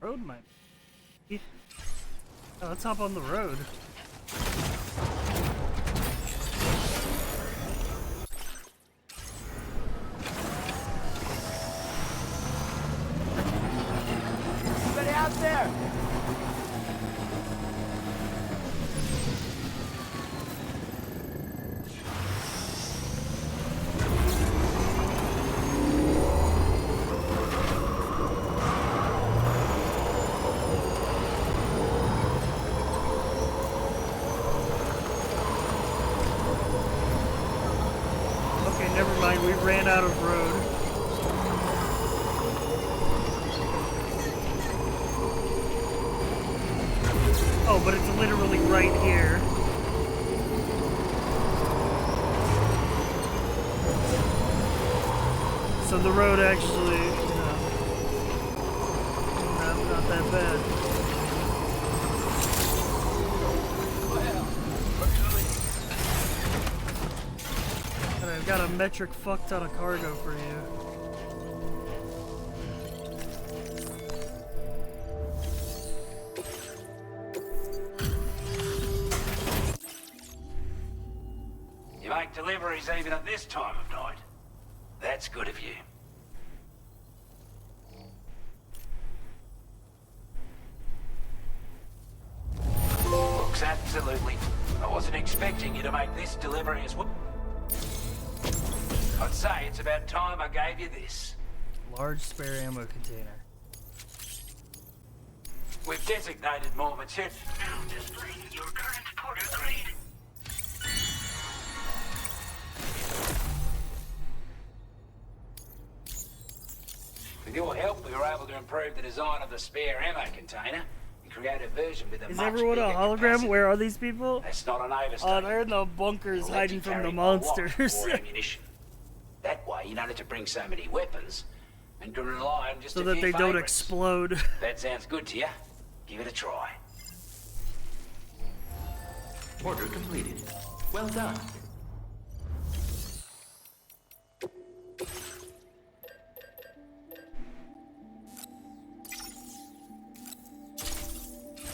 Road might be. Oh, let's hop on the road. Anybody out there? Never mind, we ran out of road. Oh, but it's literally right here. So the road actually, not that bad. I've got a metric fuck ton of cargo for you. You make deliveries even at this time of night. That's good of you. Looks absolutely. I wasn't expecting you to make this delivery as well. I'd say it's about time I gave you this. Large spare ammo container. We've designated more material. Now displaying your current porter grade. With your help, we were able to improve the design of the spare ammo container and create a version with a Is much everyone a bigger hologram? capacity. Where are these people? That's not an Oh, overstatement. they're in the bunkers It'll let hiding you from carry the more weapons monsters. or ammunition. That way, you don't have to bring so many weapons and can rely on just So a that few they don't favourites. explode. That sounds good to you. Give it a try. Order completed. Well done.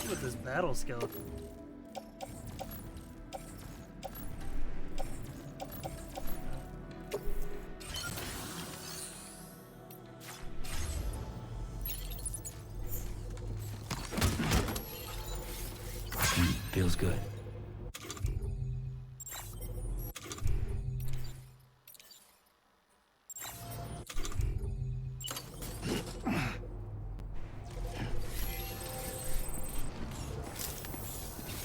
Look at this battle skeleton. Feels good.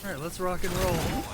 Alright, let's rock and roll.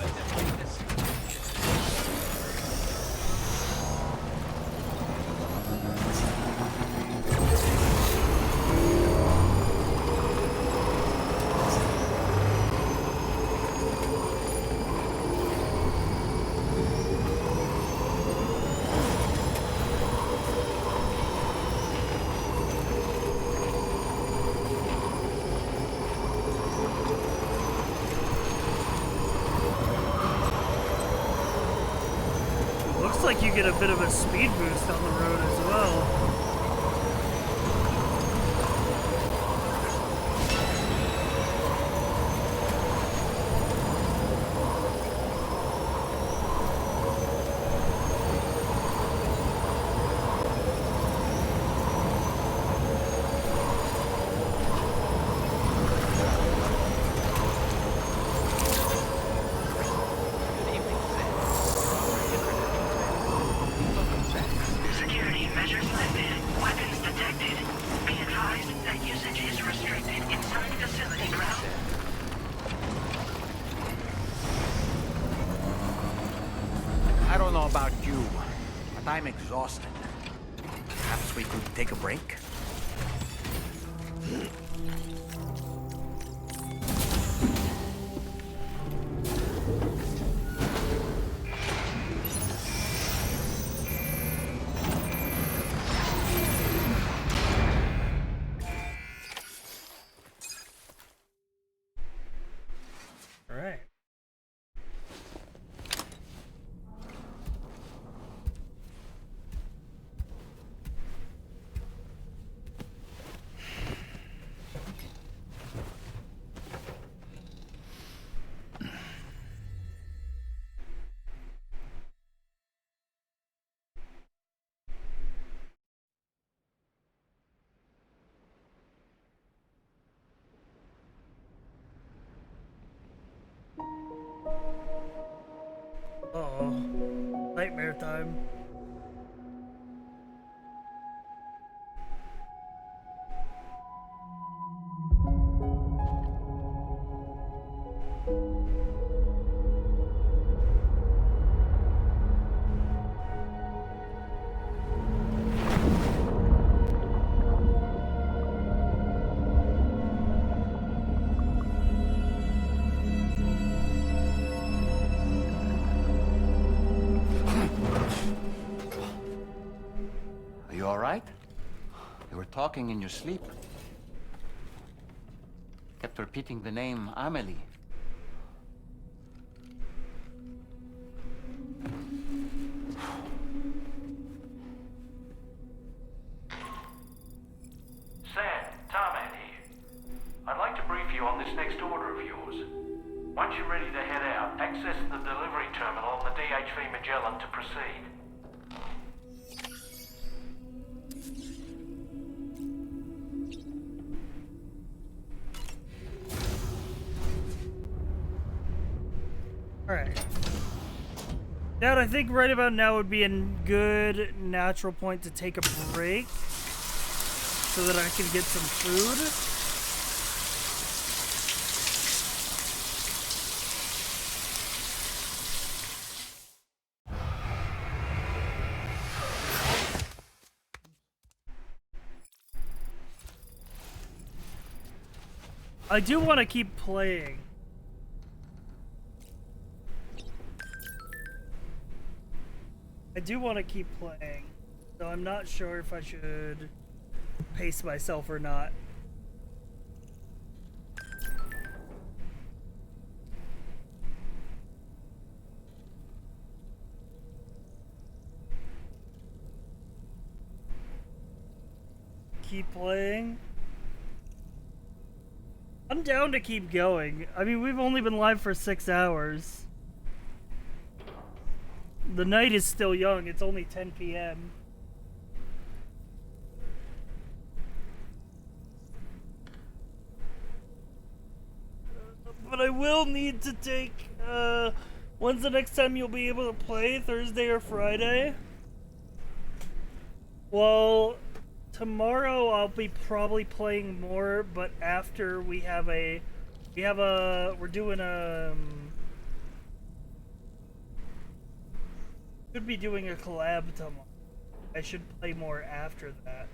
Looks like you get a bit of a speed boost on the road as well. Security measures lifted. Weapons detected. Be advised that usage is restricted inside facility ground. I don't know about you, but I'm exhausted. Perhaps we could take a break? Alright. Nightmare time. Are you all right? You were talking in your sleep. Kept repeating the name Amelie. Sam, Tarman here. I'd like to brief you on this next order of yours. Once you're ready to head out, access the delivery terminal on the DHV Magellan to proceed. Alright. Dad, I think right about now would be a good natural point to take a break so that I can get some food. I do want to keep playing. I do want to keep playing, so I'm not sure if I should pace myself or not. Keep playing. I'm down to keep going. I mean, we've only been live for 6 hours. The night is still young. It's only 10 p.m. But I will need to take, when's the next time you'll be able to play? Thursday or Friday? Well, tomorrow I'll be probably playing more, but after we're doing a, should be doing a collab tomorrow. I should play more after that.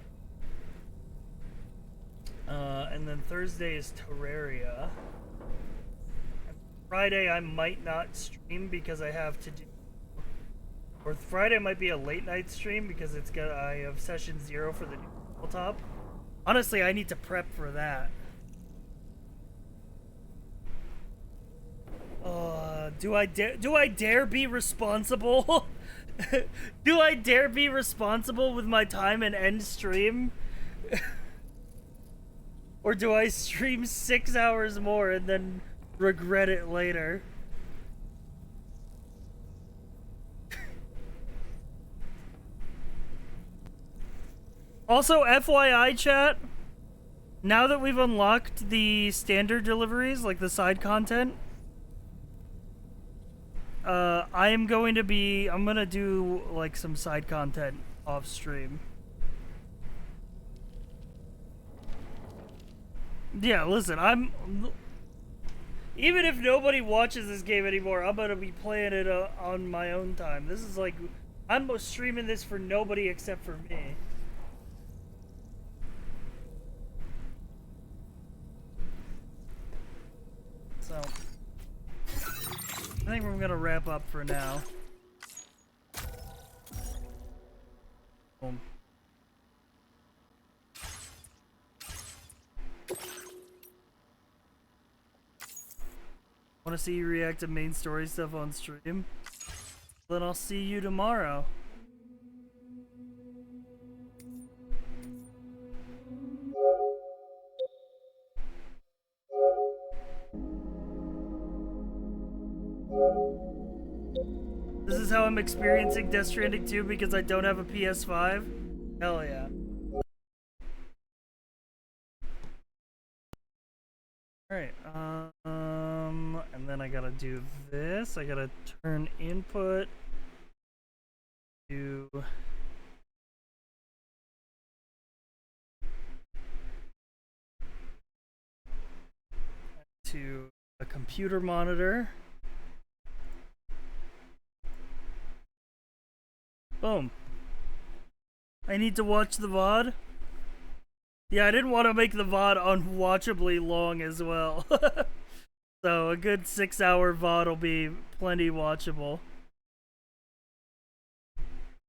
And then Thursday is Terraria. Friday I might not stream because I have to do, or Friday might be a late night stream because I have session 0 for the new tabletop. Honestly, I need to prep for that. Do I dare be responsible? Do I dare be responsible with my time and end stream? Or do I stream 6 hours more and then regret it later? Also, FYI chat, now that we've unlocked the standard deliveries, like the side content, I'm gonna do like some side content off stream. Yeah, listen, even if nobody watches this game anymore, I'm gonna be playing it on my own time. This is like, I'm streaming this for nobody except for me. So, I think we're gonna wrap up for now. Boom. Want to see you react to main story stuff on stream? Then I'll see you tomorrow. This is how I'm experiencing Death Stranding 2 because I don't have a PS5? Hell yeah. Alright, and then I gotta do this. I gotta turn input to a computer monitor. Boom. I need to watch the VOD. Yeah, I didn't want to make the VOD unwatchably long as well. So a good 6-hour VOD will be plenty watchable.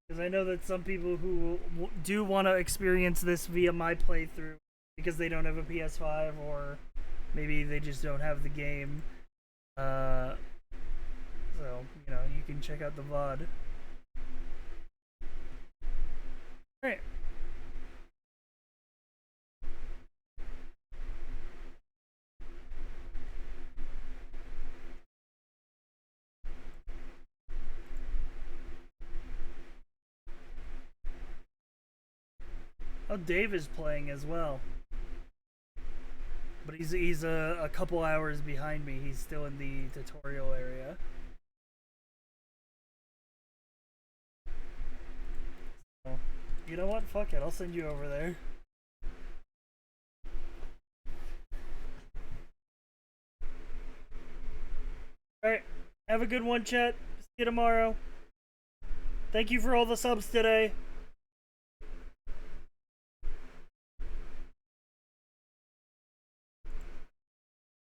Because I know that some people who do want to experience this via my playthrough because they don't have a PS5 or maybe they just don't have the game. So, you know, you can check out the VOD. Alright. Oh, Dave is playing as well. But he's a couple hours behind me. He's still in the tutorial area. So, you know what? Fuck it. I'll send you over there. Alright. Have a good one, chat. See you tomorrow. Thank you for all the subs today.